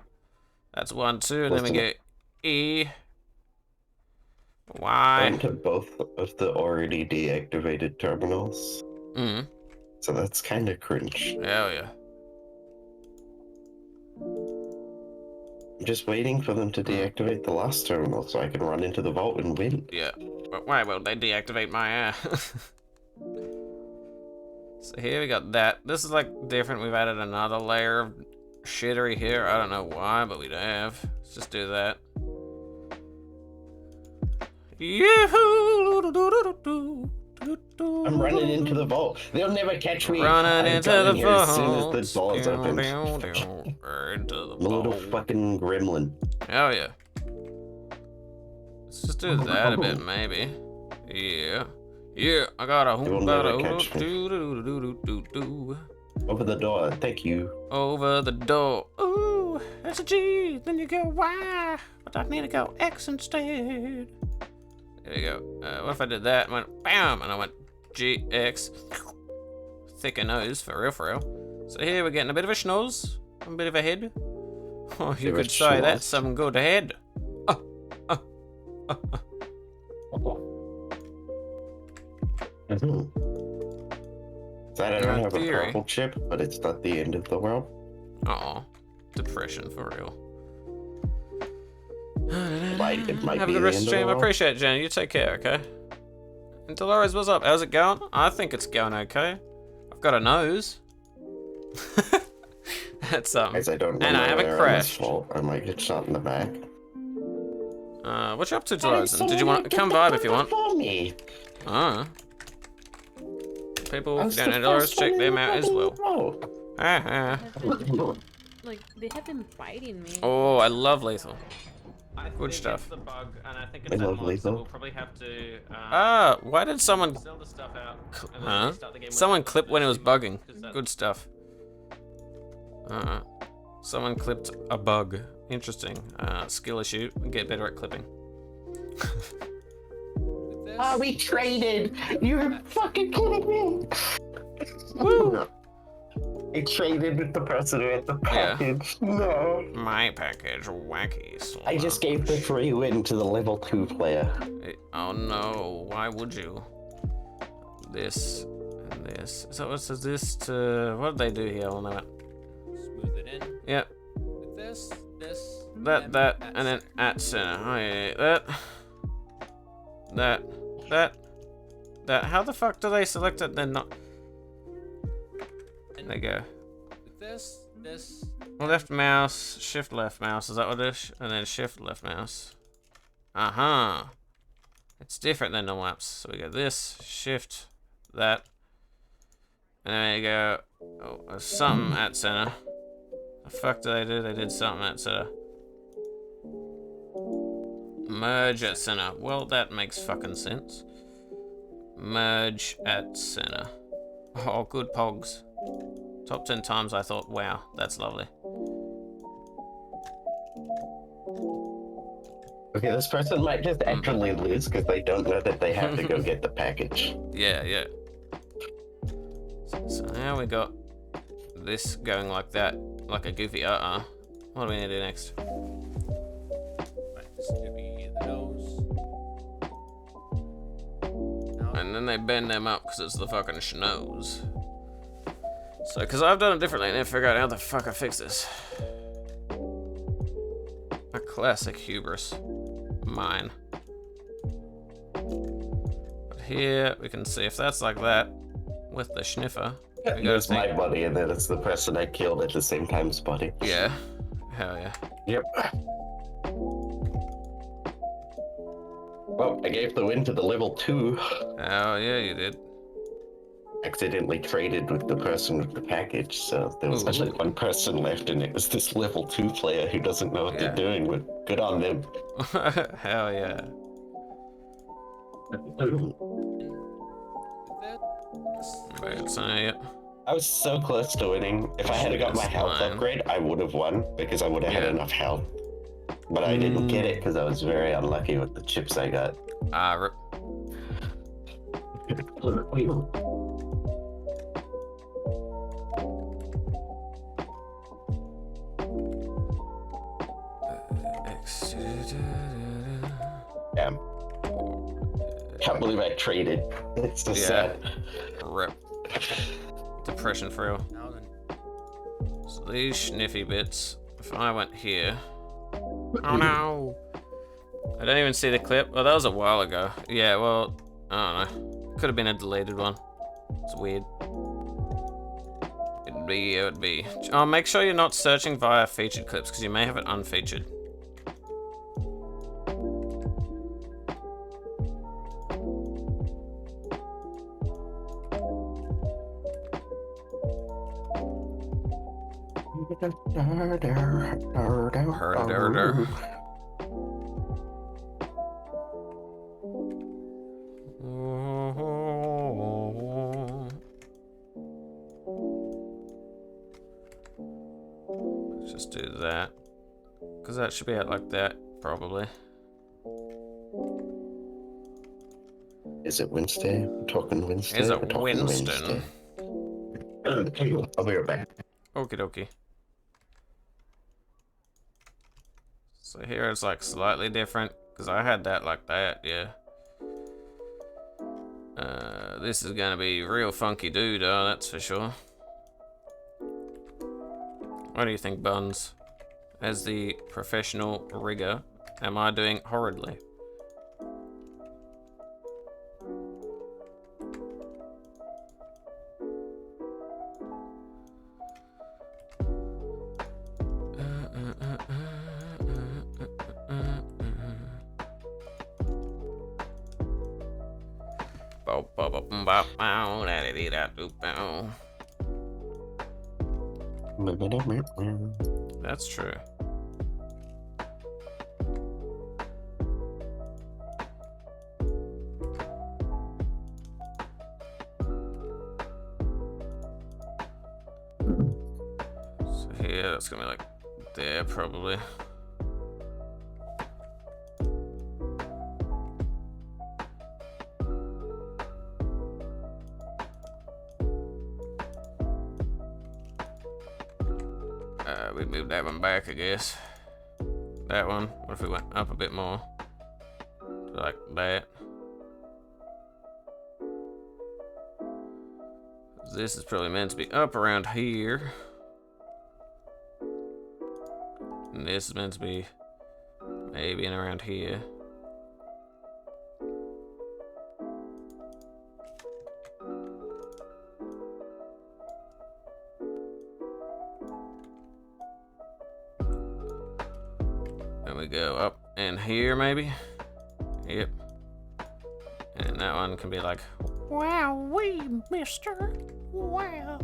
Speaker 1: That's 1, 2, and then we get E.
Speaker 6: I
Speaker 1: Y.
Speaker 6: went to both of the already deactivated terminals.
Speaker 1: Mm.
Speaker 6: So that's kind of cringe.
Speaker 1: Hell yeah.
Speaker 6: I'm just waiting for them to deactivate the last terminal so I can run into the vault and win.
Speaker 1: Yeah. But why won't they deactivate my ass? So here we got that. This is like different. We've added another layer of shittery here. I don't know why, but we have. Let's just do that.
Speaker 6: I'm running into the vault. They'll never catch me.
Speaker 1: Running
Speaker 6: I'm
Speaker 1: into
Speaker 6: going
Speaker 1: the
Speaker 6: here as soon
Speaker 1: vault.
Speaker 6: as the doors open.
Speaker 1: Into the
Speaker 6: The little
Speaker 1: vault.
Speaker 6: fucking gremlin.
Speaker 1: Oh yeah. Let's just do that a bit, maybe. Yeah. Yeah, I got a
Speaker 6: will
Speaker 1: hoop,
Speaker 6: never
Speaker 1: got a
Speaker 6: catch
Speaker 1: hoop,
Speaker 6: me.
Speaker 1: do.
Speaker 6: Over the door. Thank you.
Speaker 1: Over the door. Ooh, that's a G. Then you go Y, but I need to go X instead. There we go. What if I did that and went BAM, and I went G, X. Thicker nose, for real. So here we're getting a bit of a schnoz, a bit of a head. Oh, you
Speaker 6: Bit of
Speaker 1: could
Speaker 6: a
Speaker 1: say that's
Speaker 6: schnoz.
Speaker 1: some good head.
Speaker 6: Mhm. That I don't
Speaker 1: In
Speaker 6: have a
Speaker 1: theory.
Speaker 6: purple chip, but it's not the end of the world.
Speaker 1: Aw, depression for real.
Speaker 6: It might
Speaker 1: Have
Speaker 6: be
Speaker 1: a good
Speaker 6: the
Speaker 1: rest
Speaker 6: end
Speaker 1: of
Speaker 6: of
Speaker 1: the stream.
Speaker 6: the
Speaker 1: I
Speaker 6: world.
Speaker 1: appreciate it, Jenny. You take care, okay? And Dolores, what's up? How's it going? I think it's going okay. I've got a nose. That's something.
Speaker 6: As I don't
Speaker 1: And I
Speaker 6: know
Speaker 1: haven't
Speaker 6: where
Speaker 1: crashed.
Speaker 6: I might get shot in the back.
Speaker 1: What you up to, Dolores? Did you want to come vibe if you want?
Speaker 6: For me.
Speaker 1: People,
Speaker 6: I
Speaker 1: if
Speaker 6: was
Speaker 1: you don't know
Speaker 6: the
Speaker 1: Dolores,
Speaker 6: first one
Speaker 1: check
Speaker 6: in
Speaker 1: them
Speaker 6: the
Speaker 1: out as
Speaker 6: fucking
Speaker 1: well.
Speaker 6: row.
Speaker 7: Like, they have been biting me.
Speaker 1: Oh, I love lethal. Good
Speaker 8: think
Speaker 1: stuff.
Speaker 8: it's the bug, and I think
Speaker 6: I
Speaker 8: it's that
Speaker 6: love
Speaker 8: mod, so
Speaker 6: lethal.
Speaker 8: we'll probably have to
Speaker 1: Why did someone...
Speaker 8: sell the stuff out. And then
Speaker 1: Huh?
Speaker 8: restart the game with
Speaker 1: Someone
Speaker 8: it.
Speaker 1: clipped when it was bugging.
Speaker 8: 'Cause that-
Speaker 1: Good stuff. Someone clipped a bug. Interesting. Skill issue. Get better at clipping.
Speaker 2: With this,
Speaker 6: We traded. You're fucking kidding me.
Speaker 1: Woo!
Speaker 6: I traded with the president at the
Speaker 1: Yeah.
Speaker 6: package. No.
Speaker 1: My package, wacky.
Speaker 6: I just gave the free win to the level 2 player.
Speaker 1: Oh no, why would you? This and this. So what says this to... What did they do here? I'll know it.
Speaker 2: smooth it in.
Speaker 1: Yep.
Speaker 2: With this,
Speaker 1: That, and then at center. Oh yeah, that. How the fuck do they select it then not... There you go.
Speaker 2: With this.
Speaker 1: Left mouse, shift left mouse, is that what it is? And then shift left mouse. Uh-huh. It's different than normal apps. So we go this, shift, that. And then we go, oh, something at center. The fuck did they do? They did something at center. Merge at center. Well, that makes fucking sense. Merge at center. Oh, good pogs. Top 10 times I thought, wow, that's lovely.
Speaker 6: Okay, this person might just actually lose because they don't know that they have to go get the package.
Speaker 1: Yeah. So now we got this going like that, like a goofy What do we need to do next?
Speaker 2: Right, this to be the nose.
Speaker 1: And then they bend them up because it's the fucking schnoz. So, because I've done it differently and I figured out how the fuck I fix this. A classic hubris. Mine. But here we can see if that's like that with the schniffer. We go
Speaker 6: It's my
Speaker 1: think,
Speaker 6: buddy, and then it's the person I killed at the same time spotting.
Speaker 1: yeah. Hell yeah.
Speaker 6: Yep. Well, I gave the win to the level 2.
Speaker 1: Oh yeah, you did.
Speaker 6: Accidentally traded with the person with the package, so there was
Speaker 1: Ooh.
Speaker 6: actually one person left, and it was this level 2 player who doesn't know what
Speaker 1: Yeah.
Speaker 6: they're doing, but good on them.
Speaker 1: Hell yeah.
Speaker 2: With this.
Speaker 1: Right, so yeah.
Speaker 6: I was so close to winning. If I had got my health
Speaker 1: Fine.
Speaker 6: upgrade, I would have won, because I would have had
Speaker 1: Yeah.
Speaker 6: enough health. But I didn't get it because I was very unlucky with the chips I got.
Speaker 1: Rip.
Speaker 6: Damn. Can't believe I traded. It's so sad.
Speaker 1: Rip. Depression for real.
Speaker 2: Now then.
Speaker 1: So these sniffy bits, if I went here. Oh no! I don't even see the clip. Oh, that was a while ago. Yeah, well, I don't know. Could have been a deleted one. It's weird. It would be. Oh, make sure you're not searching via featured clips because you may have it unfeatured. Let's just do that. Because that should be out like that, probably.
Speaker 6: Is it Wednesday? We're talking Wednesday?
Speaker 1: Is
Speaker 6: We're
Speaker 1: it
Speaker 6: talking
Speaker 1: Winston?
Speaker 6: Wednesday. I'll be right back.
Speaker 1: Okie dokie. So here it's like slightly different because I had that like that, yeah. This is gonna be real funky dude, that's for sure. What do you think, Buns? As the professional rigger, am I doing horridly? That's true. So here, that's gonna be like there, probably. We moved that one back, I guess. That one. What if we went up a bit more? Like that. This is probably meant to be up around here. And this is meant to be maybe in around here. Then we go up in here maybe. Yep. And that one can be like, wow, wee, mister. Wow.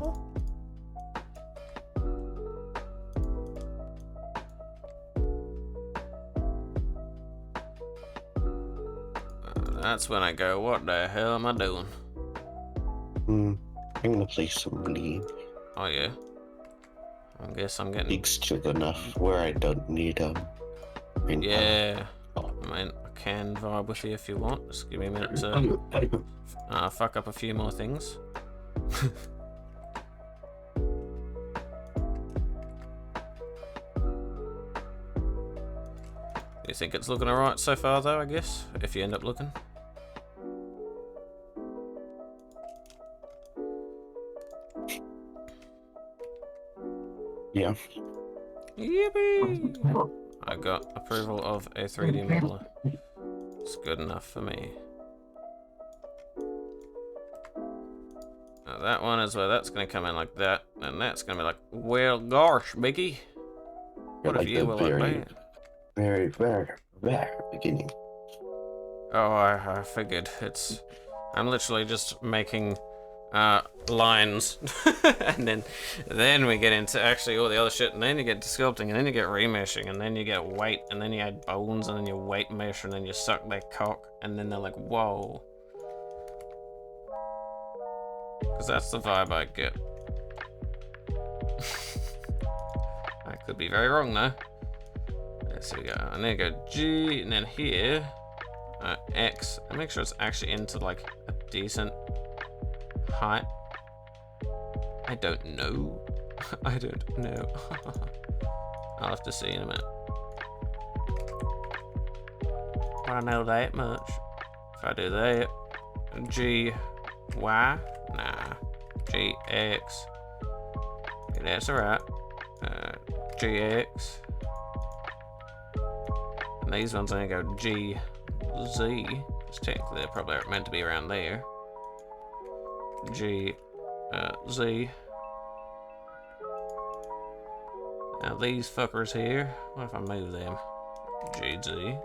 Speaker 1: That's when I go, what the hell am I doing?
Speaker 6: I'm gonna play some League.
Speaker 1: Oh yeah. I guess I'm getting...
Speaker 6: League's chill enough where I don't need
Speaker 1: Yeah. I mean, I can vibe with you if you want. Just give me a minute to fuck up a few more things. You think it's looking alright so far though, I guess? If you end up looking.
Speaker 6: Yeah.
Speaker 1: Yippee! I got approval of a 3D modeler. It's good enough for me. Now that one is where that's going to come in like that, and that's going to be like, well, gosh, Mickey. What if you were like that?
Speaker 6: Very beginning.
Speaker 1: Oh, I figured. I'm literally just making lines, and then we get into actually all the other shit, and then you get to sculpting, and then you get remeshing, and then you get weight, and then you add bones, and then you weight mesh, and then you suck their cock, and then they're like, whoa. Because that's the vibe I get. I could be very wrong though. So we go. And then go G, and then here, X, and make sure it's actually into like a decent height. I don't know. I don't know. I'll have to see in a minute. I know that much. If I do that, G, Y, nah, G, X. Okay, that's alright. G, X. And these ones I'm gonna go G, Z. Because technically they're probably meant to be around there. G, Z. Now these fuckers here, what if I move them? G, Z.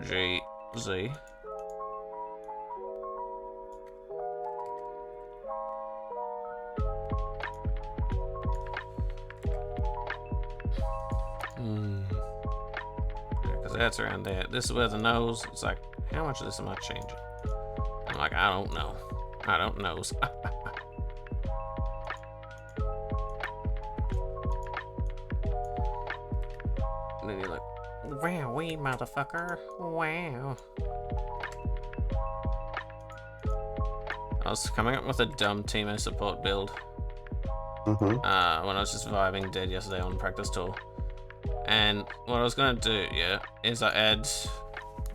Speaker 1: G, Z. Because that's around there. This is where the nose, it's like, how much of this am I changing? I'm like, I don't know. I don't know. And then you're like, wow, wee motherfucker. Wow. I was coming up with a dumb Teemo support build. When I was just vibing dead yesterday on practice tour. And what I was gonna do, yeah, is I add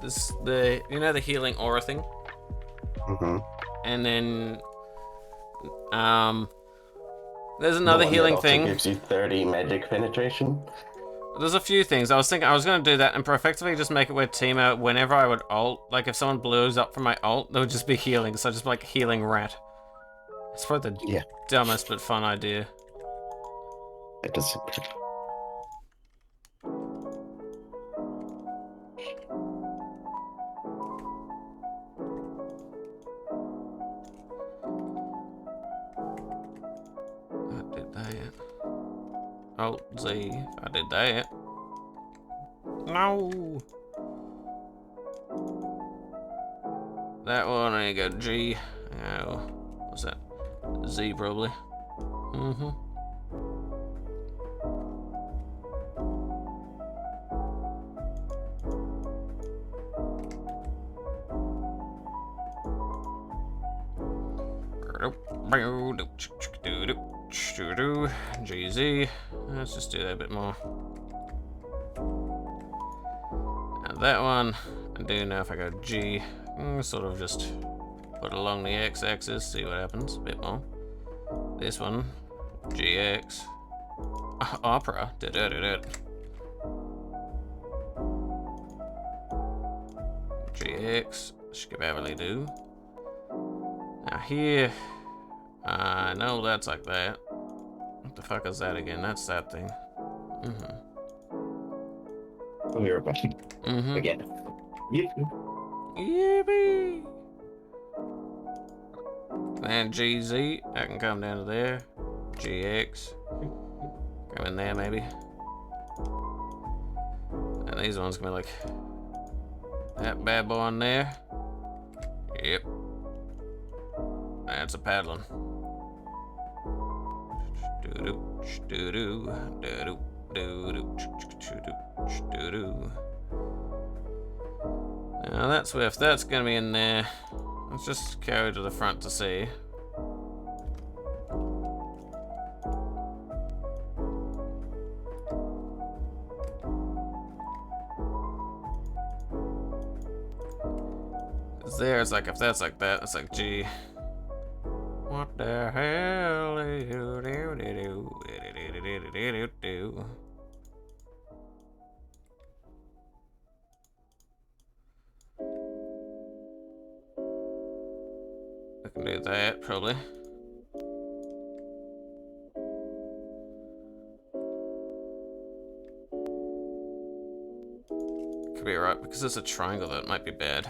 Speaker 1: this, the healing aura thing. And then, there's another healing thing.
Speaker 6: Gives you 30 magic penetration.
Speaker 1: There's a few things. I was thinking I was gonna do that and effectively just make it where Teemo, whenever I would ult, like if someone blows up from my ult, there would just be healing. So just like healing rat. It's probably the dumbest but fun idea.
Speaker 6: It does.
Speaker 1: I did that. Auzzie, I did that. No. That one, I go G. Oh, what's that? Z probably. GZ. Let's just do that a bit more. Now that one, I do know if I go G, sort of just put it along the x-axis, see what happens, a bit more. This one, GX. Opera. GX. Should barely do. Now here, I know that's like that. What the fuck is that again? That's that thing.
Speaker 6: Oh, you're back. Again.
Speaker 1: Yippee! And GZ, I can come down to there. GX. Come in there maybe. And these ones can be like that bad boy in there. Yep. That's a paddling. Now that's Swift, that's gonna be in there. Let's just carry to the front to see. Cause there it's like, if that's like that, it's like G. What the hell do you do? I can do that probably. Could be right because it's a triangle that might be bad.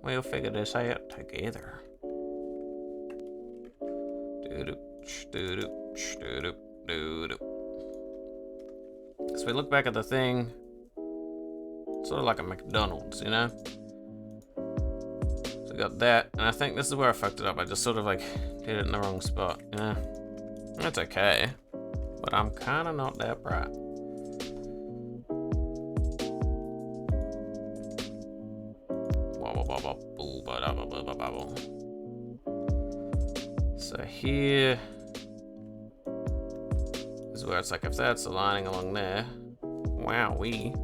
Speaker 1: We'll figure this out together. So we look back at the thing, sort of like a McDonald's, you know? So we got that, and I think this is where I fucked it up. I just sort of like did it in the wrong spot, you know? That's okay. but I'm kind of not that bright. So here is where it's like if that's aligning along there. Wowee.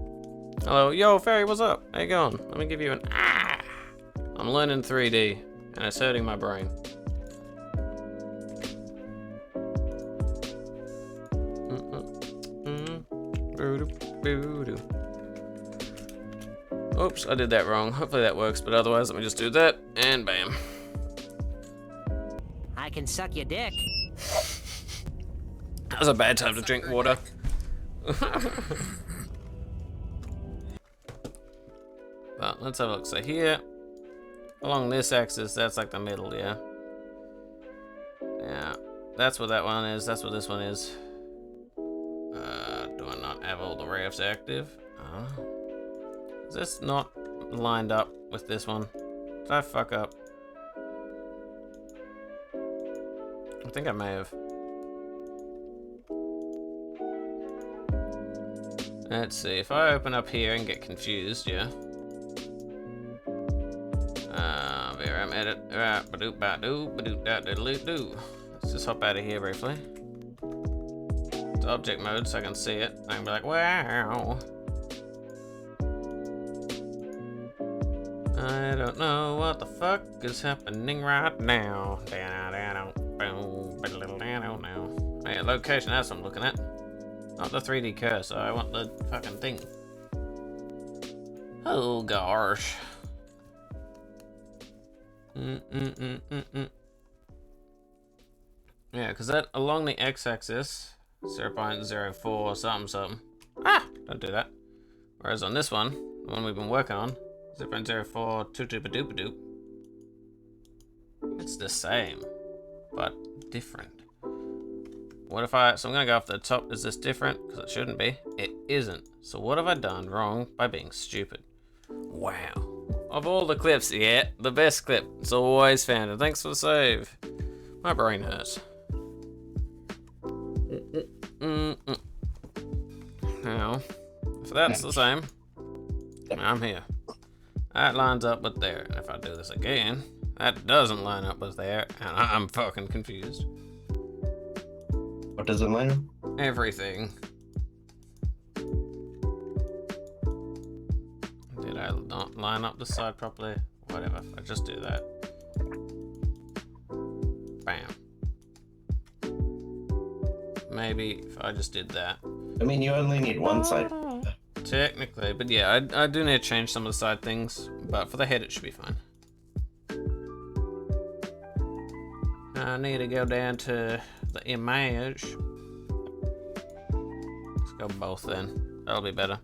Speaker 1: Hello, yo, Fairy, what's up? How you going? Let me give you an ah. I'm learning 3D, and it's hurting my brain. Oops, I did that wrong. Hopefully that works, but otherwise, let me just do that, and bam.
Speaker 9: I can suck your dick.
Speaker 1: That was a bad time to drink water. Well, let's have a look. So here, along this axis, that's like the middle, yeah? Yeah, that's what that one is. That's what this one is. Do I not have all the rafts active? Is this not lined up with this one? Did I fuck up? I think I may have. Let's see, if I open up here and get confused, yeah. VRM edit. Let's just hop out of here briefly. To object mode so I can see it. I can be like, wow. I don't know what the fuck is happening right now. Oh yeah, location, that's what I'm looking at. Not the 3D cursor, I want the fucking thing. Oh gosh. Yeah, because that along the x-axis, 0.04 something. Ah! Don't do that. Whereas on this one, the one we've been working on, 0.0422. It's the same, but different. What if so I'm gonna go off the top. Is this different? Because it shouldn't be. It isn't. So what have I done wrong by being stupid? Wow. Of all the clips, yeah, the best clip. It's always found. And thanks for the save. My brain hurts. Now, if that's the same, I'm here. That lines up with there. And if I do this again, that doesn't line up with there, and I'm fucking confused.
Speaker 6: What does it line up?
Speaker 1: Everything. Did I not line up the side properly? Whatever, I just do that. Bam. Maybe if I just did that.
Speaker 6: I mean, you only need one side.
Speaker 1: Technically, but yeah, I do need to change some of the side things, but for the head it should be fine. I need to go down to the image. Let's go both then. That'll be better.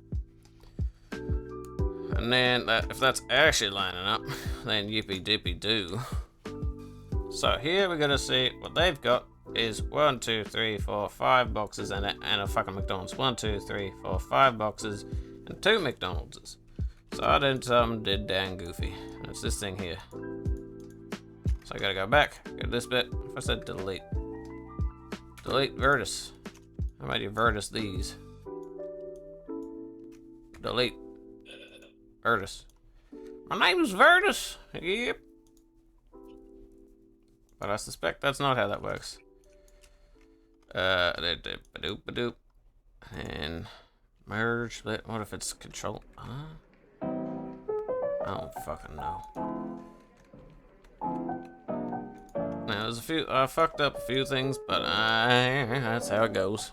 Speaker 1: And then if that's actually lining up, then yippee dippy do. So here we're gonna see what they've got is 1, 2, 3, 4, 5 boxes and a fucking McDonald's. 1, 2, 3, 4, 5 boxes and 2 McDonald's. So I did something did damn goofy. And it's this thing here. So I gotta go back, go to this bit. If I said delete. Delete vertex. How about you vertex these? Delete. Vertex. My name is Vertex. Yep. But I suspect that's not how that works. Badoop. And merge split. What if it's control? Huh? I don't fucking know. Now there's a few. I fucked up a few things, but that's how it goes.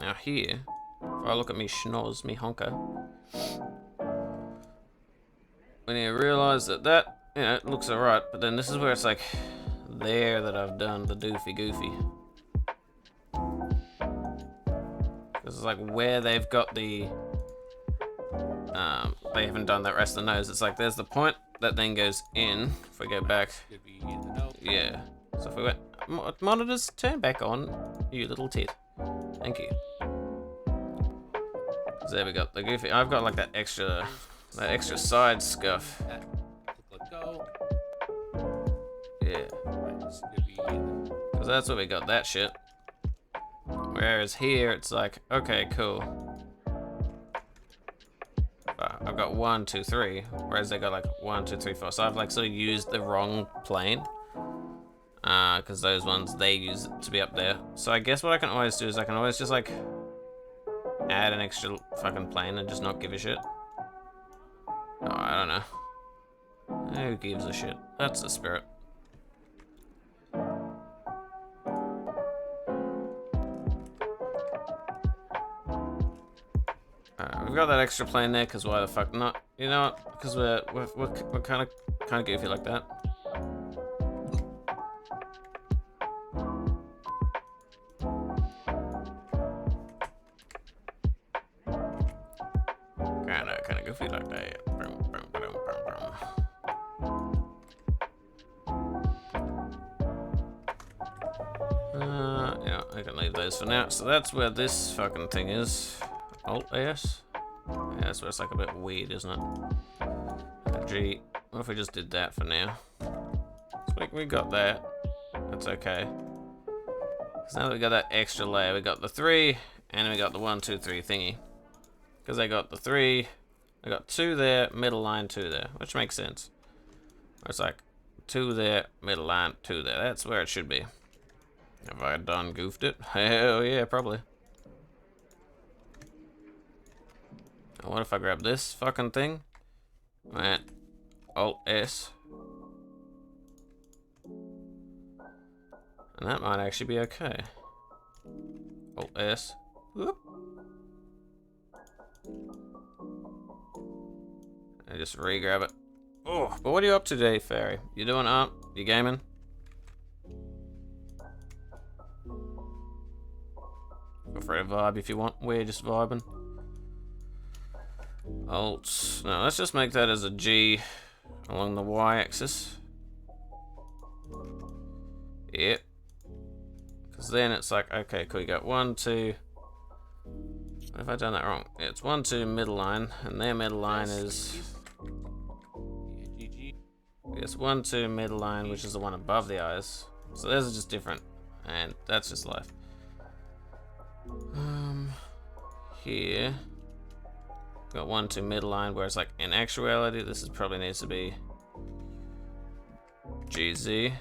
Speaker 1: Now here, if I look at me schnoz, me honker, we need to realize that you know, it looks alright, but then this is where it's like there that I've done the doofy goofy. This is like where they've got the they haven't done that rest of the nose. It's like there's the point that then goes in. If we go back, yeah. So if we went monitors, turn back on, you little tit. Thank you. So there we go. The goofy. I've got like that extra side scuff. Yeah. Because that's where we got that shit. Whereas here, it's like, okay, cool. I've got 1, 2, 3, whereas they got like 1, 2, 3, 4. So I've like sort of used the wrong plane. Because those ones, they use it to be up there. So I guess what I can always do is I can always just like add an extra fucking plane and just not give a shit. Oh, I don't know. Who gives a shit? That's the spirit. We've got that extra plane there, because why the fuck not? You know what? Because we're kind of goofy like that. Kind of goofy like that. Yeah, I can leave those for now. So that's where this fucking thing is. Alt-S. Yeah, that's where it's like a bit weird, isn't it? G. What if we just did that for now? So we got that. That's okay. So now that we got that extra layer, we got the 3, and we got the 1, 2, 3 thingy. Because I got the 3, I got 2 there, middle line, 2 there, which makes sense. It's like 2 there, middle line, 2 there. That's where it should be. Have I done goofed it? Hell yeah, probably. What if I grab this fucking thing? Right. Alt-S. And that might actually be okay. Alt-S. Whoop. And just re-grab it. Oh, but what are you up to today, Fairy? You doing up? You gaming? Feel free to vibe if you want. We're just vibing. Alt. No, let's just make that as a G along the y-axis. Yep. Because then it's like, okay, cool. You got 1, 2. What have I done that wrong? Yeah, it's 1, 2 middle line, and their middle line is. It's 1, 2 middle line, which is the one above the eyes. So those are just different, and that's just life. Here. Got 1, 2 middle line, whereas like in actuality, this is probably needs to be GZ.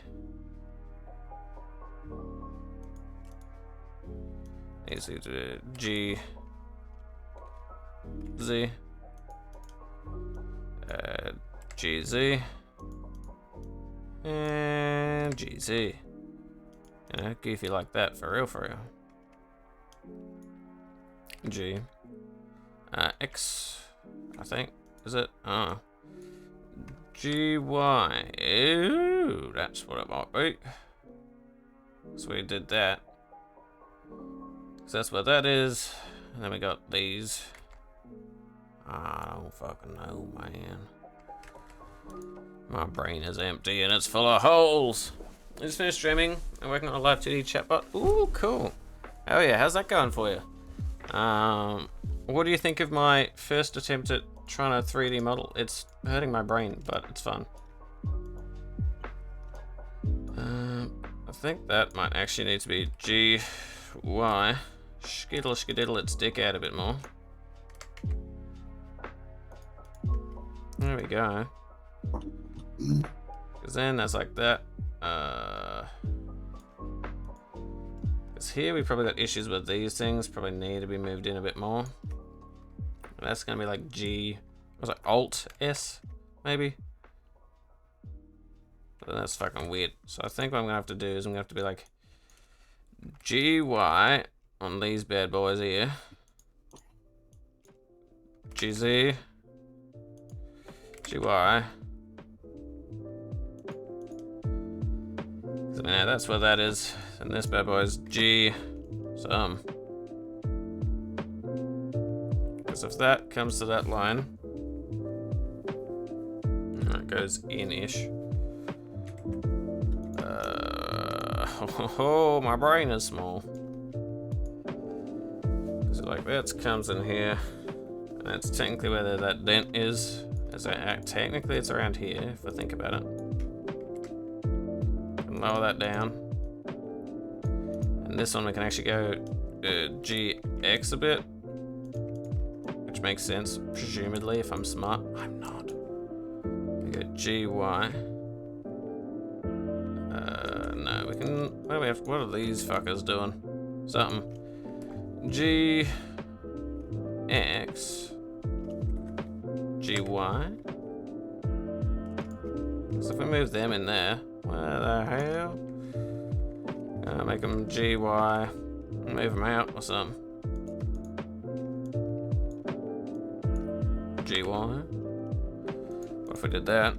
Speaker 1: Needs to do G Z. GZ. And GZ. You know, goofy like that, for real, for real. G. X, I think, is it? Oh. GY. Ooh, that's what it might be. So we did that. So that's what that is. And then we got these. I don't fucking know, man. My brain is empty and it's full of holes. I just finished streaming. I'm working on a live 2D chatbot. Ooh, cool. Oh yeah, how's that going for you? What do you think of my first attempt at trying to 3D model? It's hurting my brain, but it's fun. I think that might actually need to be G, Y. Skiddle, skididdle its dick out a bit more. There we go. Because then that's like that. Because here we probably got issues with these things. Probably need to be moved in a bit more. That's gonna be like G. Was it Alt S? Maybe. But that's fucking weird. So I think what I'm gonna have to do is I'm gonna have to be like GY on these bad boys here. GZ. GY. So now that's where that is. And this bad boy is G. Some. Because if that comes to that line, that goes in-ish. Oh, my brain is small. So like that comes in here, and that's technically where that dent is. So technically it's around here, if I think about it. And lower that down. And this one we can actually go GX a bit. Which makes sense, presumably, if I'm smart. I'm not. We go GY. No, we can. What do we have? What are these fuckers doing? Something. GX. GY. So if we move them in there, where the hell? Make them GY. Move them out or something. GY. What if we did that?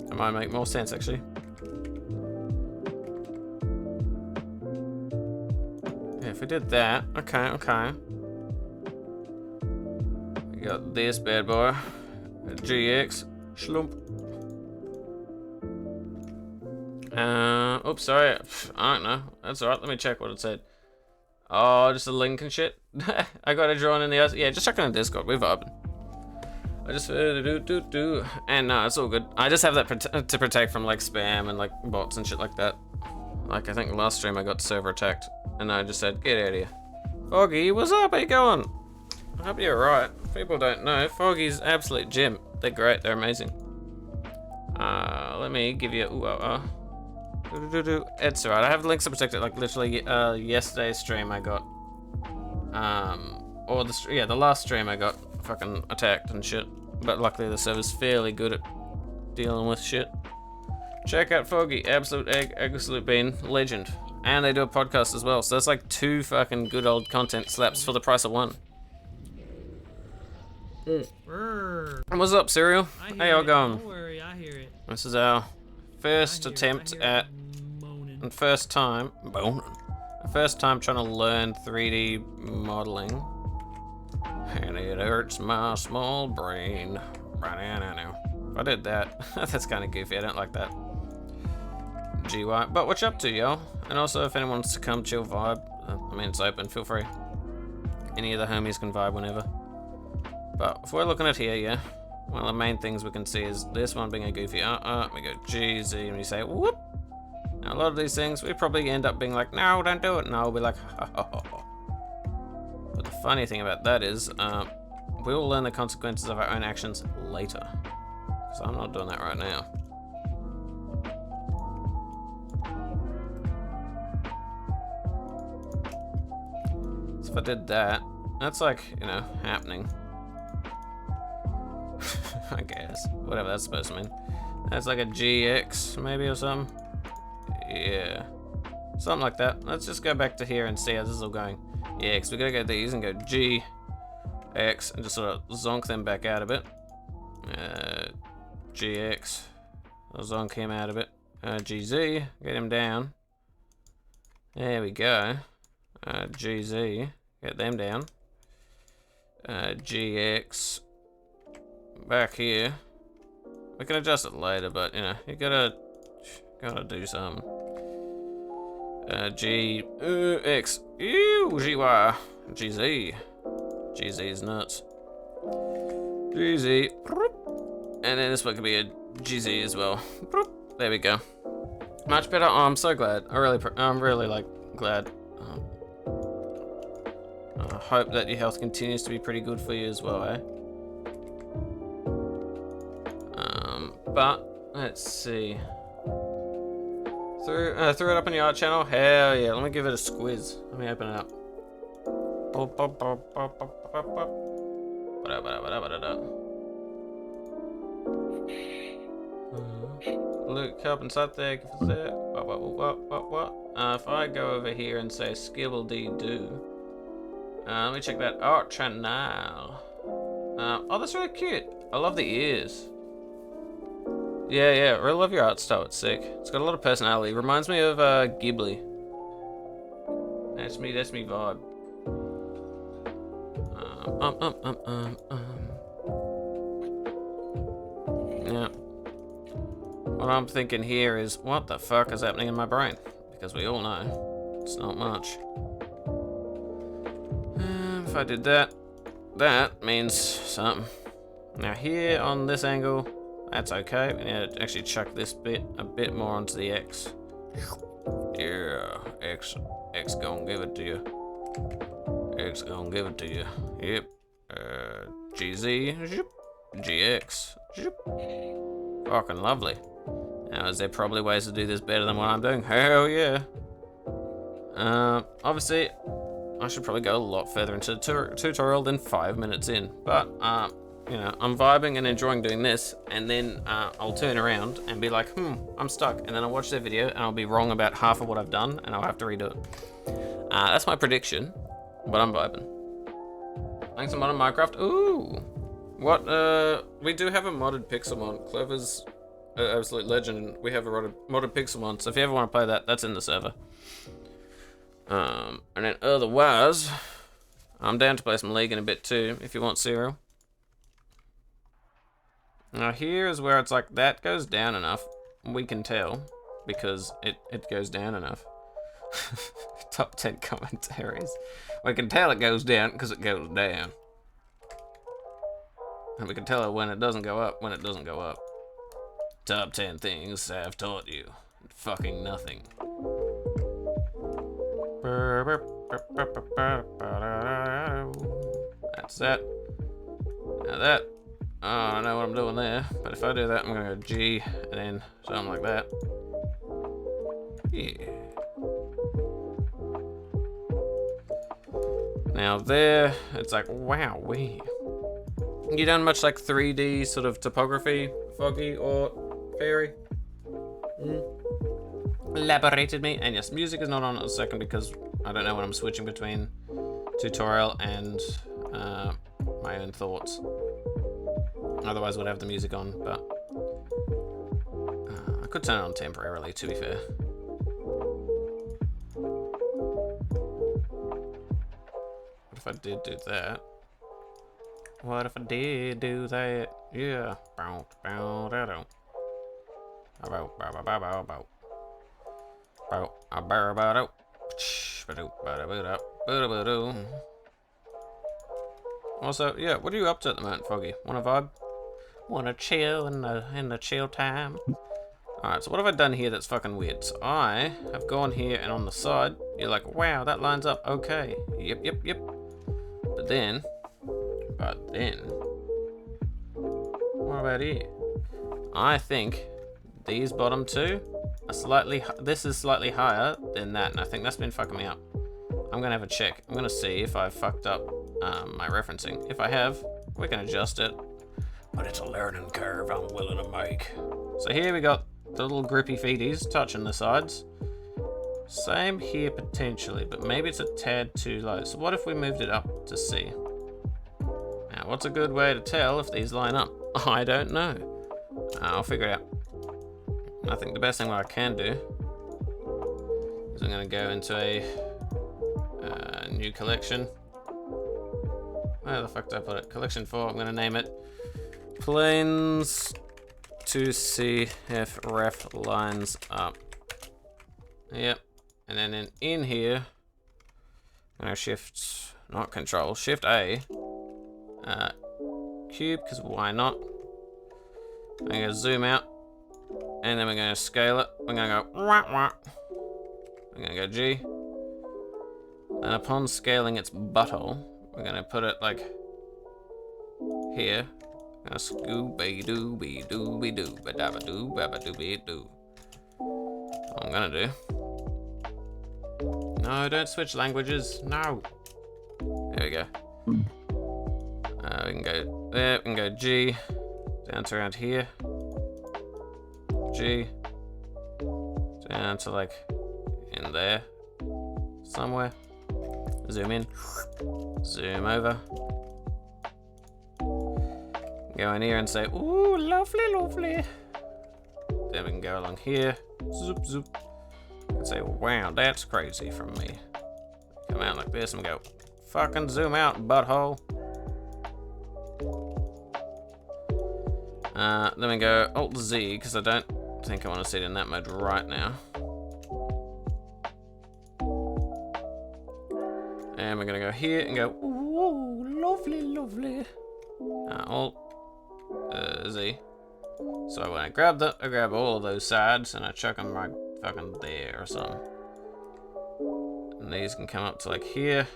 Speaker 1: That might make more sense actually. Yeah, if we did that, okay. We got this bad boy, a GX, slump. Oops, sorry. I don't know. That's alright. Let me check what it said. Oh, just a link and shit. I got it drawn in the yeah. Just check on the Discord. We're vibing. I just and no, it's all good. I just have that to protect from like spam and like bots and shit like that. Like I think last stream I got server attacked, and I just said, "Get out of here." Foggy, what's up? How you going? I hope you're alright. People don't know. Foggy's absolute gem. They're great. They're amazing. Let me give you. It's alright. I have links to protect it. Like literally, yesterday's stream I got, or the last stream I got fucking attacked and shit. But luckily the server's fairly good at dealing with shit. Check out Foggy, absolute egg, absolute bean, legend, and they do a podcast as well. So that's like 2 fucking good old content slaps for the price of 1. And what's up, Serial? How y'all going?
Speaker 9: Don't worry, I hear it.
Speaker 1: This is our first attempt at, and first time trying to learn 3D modeling, and it hurts my small brain. If I did that, that's kind of goofy. I don't like that. GY, but what you up to, yo? And also, if anyone wants to come chill vibe, I mean it's open. Feel free. Any of the homies can vibe whenever. But if we're looking at here, yeah, one of the main things we can see is this one being a goofy. We go GZ and we say whoop. Now a lot of these things we probably end up being like, no, don't do it. No, we'll be like, ha ha ha ha. But the funny thing about that is, we will learn the consequences of our own actions later. So I'm not doing that right now. So if I did that, that's like, you know, happening. I guess. Whatever that's supposed to mean. That's like a GX maybe or something. Yeah. Something like that. Let's just go back to here and see how this is all going. Yeah, because we gotta go these and go GX and just sort of zonk them back out a bit. GX. I'll zonk him out a bit. GZ. Get him down. There we go. GZ. Get them down. GX. Back here. We can adjust it later, but you know, you gotta do something. GX. Ew, GY. GZ. GZ is nuts. GZ. And then this one could be a GZ as well. There we go. Much better. Oh, I'm so glad. I'm really like glad. I hope that your health continues to be pretty good for you as well, eh? But let's see. Threw it up on your art channel. Hell yeah! Let me give it a squiz. Let me open it up. Look up inside there. If it's there. What? If I go over here and say skibble-dee-doo. Let me check that art channel. Oh, that's really cute. I love the ears. Yeah, I really love your art style. It's sick. It's got a lot of personality. Reminds me of Ghibli. That's me vibe. Yeah. What I'm thinking here is, what the fuck is happening in my brain? Because we all know it's not much. If I did that, that means something. Now here on this angle, that's okay. We need to actually chuck this bit a bit more onto the X. Yeah, X gonna give it to you. X gonna give it to you. Yep. GZ, zip. GX, zip. Fucking lovely. Now, is there probably ways to do this better than what I'm doing? Hell yeah. Obviously, I should probably go a lot further into the tutorial than 5 minutes in. But, you know, I'm vibing and enjoying doing this, and then I'll turn around and be like, I'm stuck. And then I'll watch their video, and I'll be wrong about half of what I've done, and I'll have to redo it. That's my prediction, but I'm vibing. Thanks to Modern Minecraft. Ooh! What, we do have a modded Pixelmon. Clever's absolute legend. We have a modded Pixelmon, so if you ever want to play that, that's in the server. And then otherwise, I'm down to play some League in a bit too, if you want cereal. Now here is where it's like, that goes down enough. We can tell, because it goes down enough. Top 10 commentaries. We can tell it goes down, because it goes down. And we can tell it when it doesn't go up, when it doesn't go up. Top 10 things I've taught you. Fucking nothing. That's that. Now that. Oh, I don't know what I'm doing there. But if I do that, I'm going to go G and then something like that. Yeah. Now there, it's like, wow, you done much like 3D sort of topography, Foggy or Fairy? Elaborated me. And yes, music is not on at a second because I don't know when I'm switching between tutorial and my own thoughts. Otherwise, would have the music on, but I could turn it on temporarily, to be fair. What if I did do that? What if I did do that? Yeah. Also, yeah, what are you up to at the moment, Foggy? Wanna vibe? Wanna chill in the chill time? Alright, so what have I done here that's fucking weird? So I have gone here and on the side, you're like, wow, that lines up okay. Yep. But then, what about here? I think these bottom two are slightly, this is slightly higher than that, and I think that's been fucking me up. I'm gonna have a check. I'm gonna see if I fucked up my referencing. If I have, we can adjust it. But it's a learning curve I'm willing to make. So here we got the little grippy feeties touching the sides. Same here potentially, but maybe it's a tad too low. So what if we moved it up to C? Now, what's a good way to tell if these line up? I don't know. I'll figure it out. I think the best thing what I can do is I'm gonna go into a new collection. Where the fuck did I put it? Collection 4, I'm gonna name it Planes to see if ref lines up. Yep. And then in here, I'm gonna shift, not control, shift A. Cube, because why not? I'm gonna zoom out. And then we're gonna scale it. We're gonna go wah wah. We're gonna go G. And upon scaling its butthole, we're gonna put it like here. Scooby dooby dooby doo ba da ba doo ba ba dooby doo. I'm gonna do. No, don't switch languages. No. There we go. We can go there. We can go G down to around here. G down to like in there somewhere. Zoom in. Zoom over. Go in here and say, ooh, lovely, lovely. Then we can go along here, zoop, zoop, and say, wow, that's crazy from me. Come out like this and go, fucking zoom out, butthole. Then we go Alt Z, because I don't think I want to see it in that mode right now. And we're gonna go here and go, ooh, lovely, lovely. Alt Z. So when I grab all of those sides and I chuck them right fucking there or something. And these can come up to like here.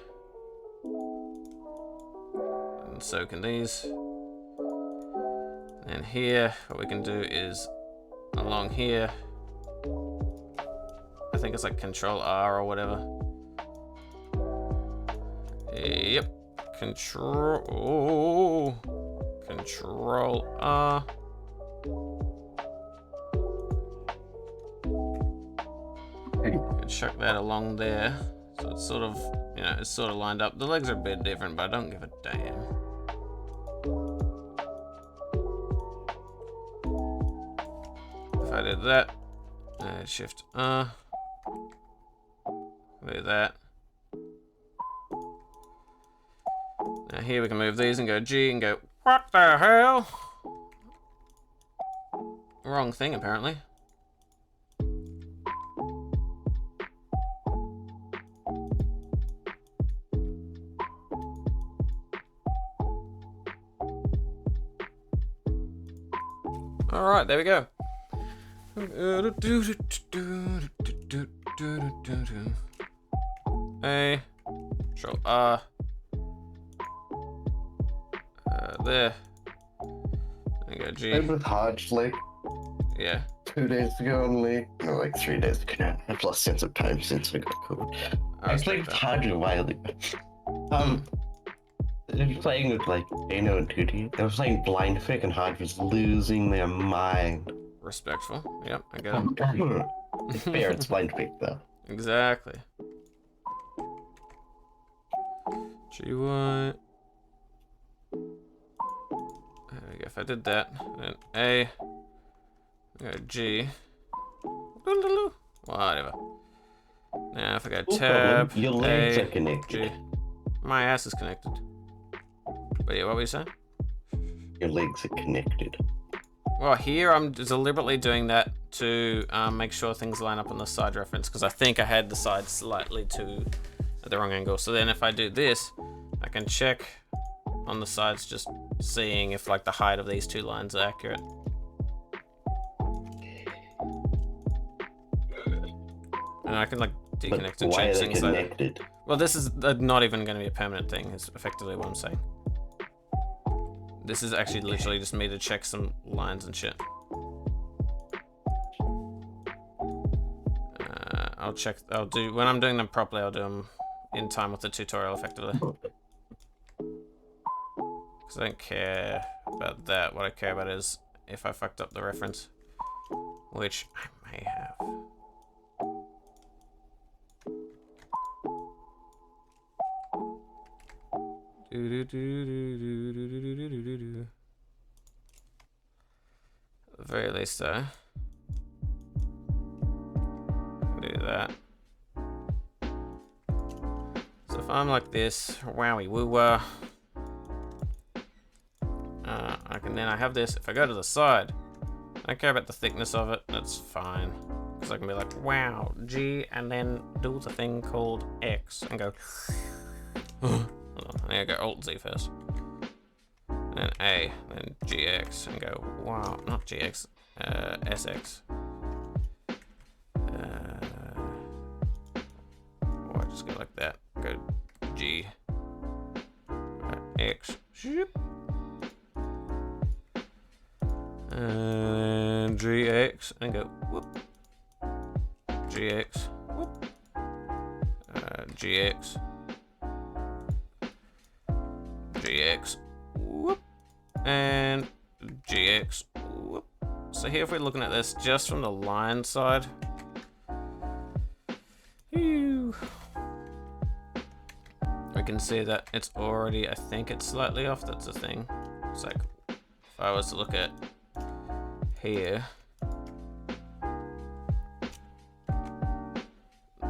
Speaker 1: And so can these. And here, what we can do is along here. I think it's like Control R or whatever. Yep. Control R. Chuck that along there, so it's sort of, you know, it's sort of lined up. The legs are a bit different, but I don't give a damn. If I did that, Shift R, do that. Now here we can move these and go G and go, what the hell? Wrong thing apparently. Alright, there we go. A, Control R. There. There you go, G.
Speaker 6: I with Hodge like
Speaker 1: Yeah.
Speaker 6: 2 days ago only. No, like 3 days ago now. I've lost sense of time since we got COVID. I played with Hodge a while ago. I was playing with like Dano and Tootie. I was playing Blind Fic and Hodge was losing their mind.
Speaker 1: Respectful. Yep, I get it.
Speaker 6: It's fair, it's Blind Fic though.
Speaker 1: Exactly. GY. There we go. If I did that, then A, go G. Whatever. Now if I go tab,
Speaker 6: Your legs
Speaker 1: A,
Speaker 6: are connected.
Speaker 1: G. My ass is connected. But yeah, what were you saying?
Speaker 6: Your legs are connected.
Speaker 1: Well, here I'm deliberately doing that to make sure things line up on the side reference, because I think I had the side slightly at the wrong angle. So then if I do this, I can check on the sides, just seeing if like the height of these two lines are accurate. And I can like deconnect and
Speaker 6: Why
Speaker 1: change
Speaker 6: are they
Speaker 1: things like that.
Speaker 6: connected?
Speaker 1: Well, this is not even going to be a permanent thing, is effectively what I'm saying. This is actually literally just me to check some lines and shit. I'll do, when I'm doing them properly, I'll do them in time with the tutorial effectively. Because I don't care about that. What I care about is if I fucked up the reference, which I may have. At the very least, though, do that. So if I'm like this, wowie woo then I have this. If I go to the side, I don't care about the thickness of it. That's fine, because I can be like, wow, G, and then do the thing called X and go. I need to go Alt Z first. Then A, then GX, and go, wow, not GX, SX. Or I just go like that. Go G, X, shoop. And GX, and go, whoop. GX, whoop. GX. GX, whoop, and GX, whoop. So here if we're looking at this just from the line side, we can see that it's already, I think it's slightly off, that's the thing. It's like, if I was to look at here,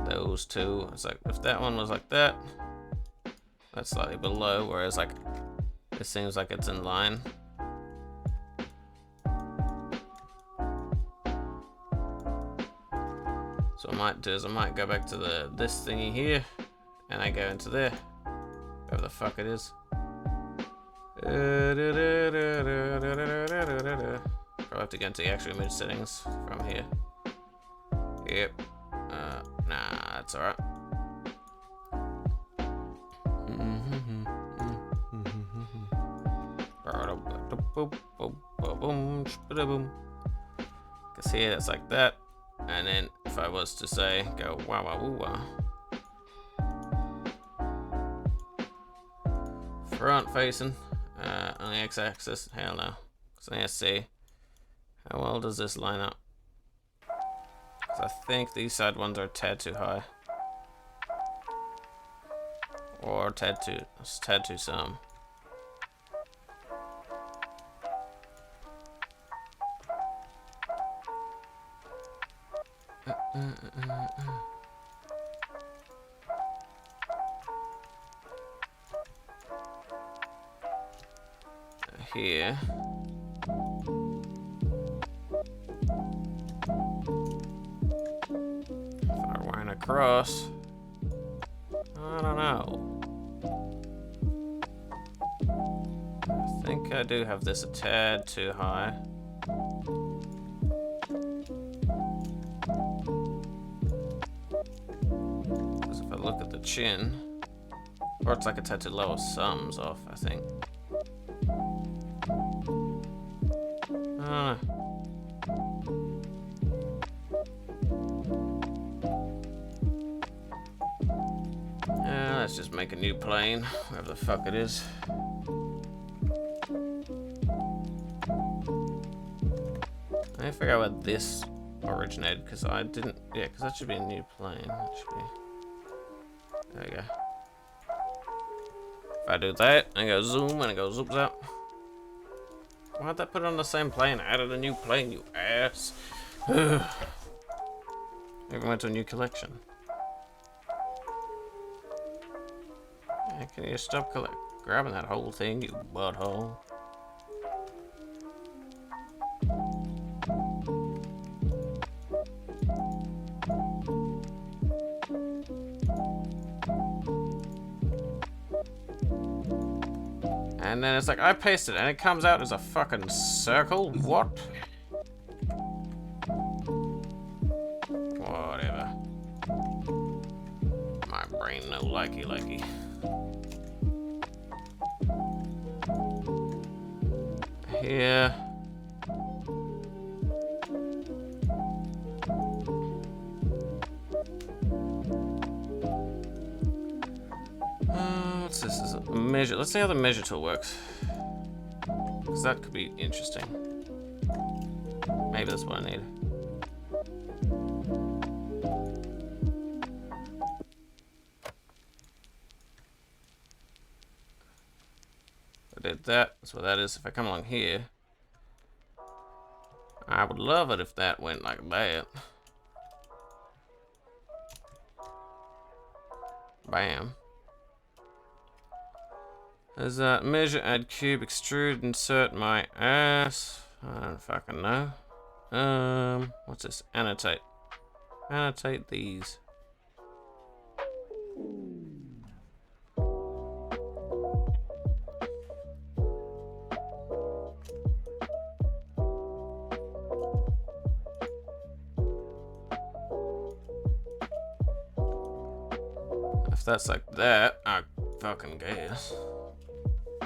Speaker 1: those two, it's like, if that one was like that, that's slightly below, whereas like it seems like it's in line. So what I might do is I might go back to this thingy here, and I go into there, wherever the fuck it is. Probably have to go into the actual image settings from here. Yep. Nah, that's alright. boom, boom, boom, boom, boom. Cause here it's like that, and then if I was to say go wah wah woo wah. Front facing, on the x-axis, hell no. So let's see, how well does this line up? Cause I think these side ones are a tad too high. Or a tad too some. Here. If I went across, I don't know. I think I do have this a tad too high. Because if I look at the chin, or it's like a tad too low, sums off, I think. Let's just make a new plane, wherever the fuck it is. I need to figure out where this originated, because I didn't. Yeah, because that should be a new plane. That should be. There we go. If I do that, and go zoom, and it goes zoops out. Why'd that put it on the same plane? I added a new plane, you ass. Maybe went to a new collection. Yeah, can you stop grabbing that whole thing, you butthole? And then it's like, I pasted it, and it comes out as a fucking circle? What? Whatever. My brain no likey. Here. What's this? Is a measure. Let's see how the measure tool works. Because that could be interesting. Maybe that's what I need. I did that. That's what that is. If I come along here, I would love it if that went like that. Bam. There's that measure, add cube, extrude, insert my ass. I don't fucking know. What's this? Annotate. Annotate these. If that's like that, I fucking guess.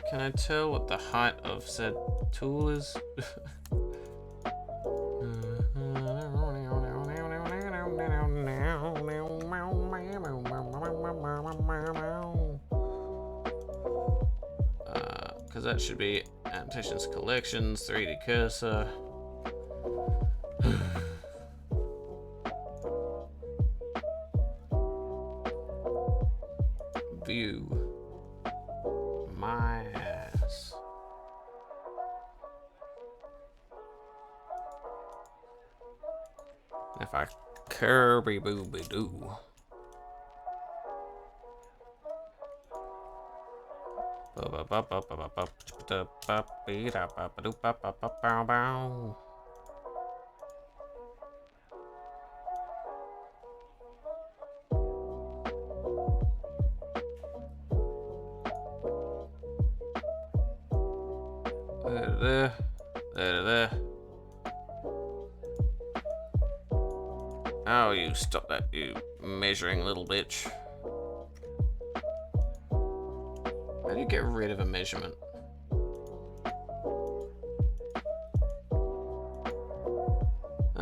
Speaker 1: Can I tell what the height of said tool is? Because that should be annotations, collections, 3D cursor. View. My ass. If I Kirby booby doo. There. Oh, you stop that, you measuring little bitch. How do you get rid of a measurement?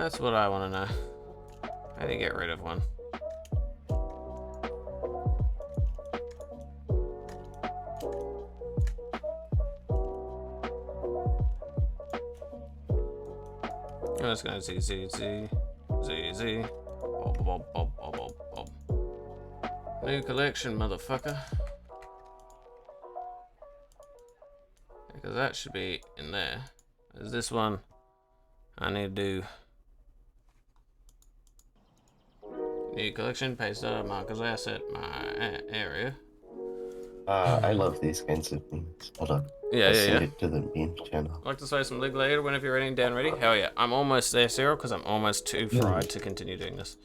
Speaker 1: That's what I want to know. How do you get rid of one? I'm just gonna Z. Bob. New collection, motherfucker. Because that should be in there. Is this one? I need to do new collection, paste up, mark as asset, my area.
Speaker 6: I love these kinds of memes. Hold on.
Speaker 1: Yeah.
Speaker 6: Send it to the meme channel.
Speaker 1: I'd like to say some lig later whenever you're ready, down ready. Hell yeah. I'm almost there, Cyril, because I'm almost too fried to continue doing this.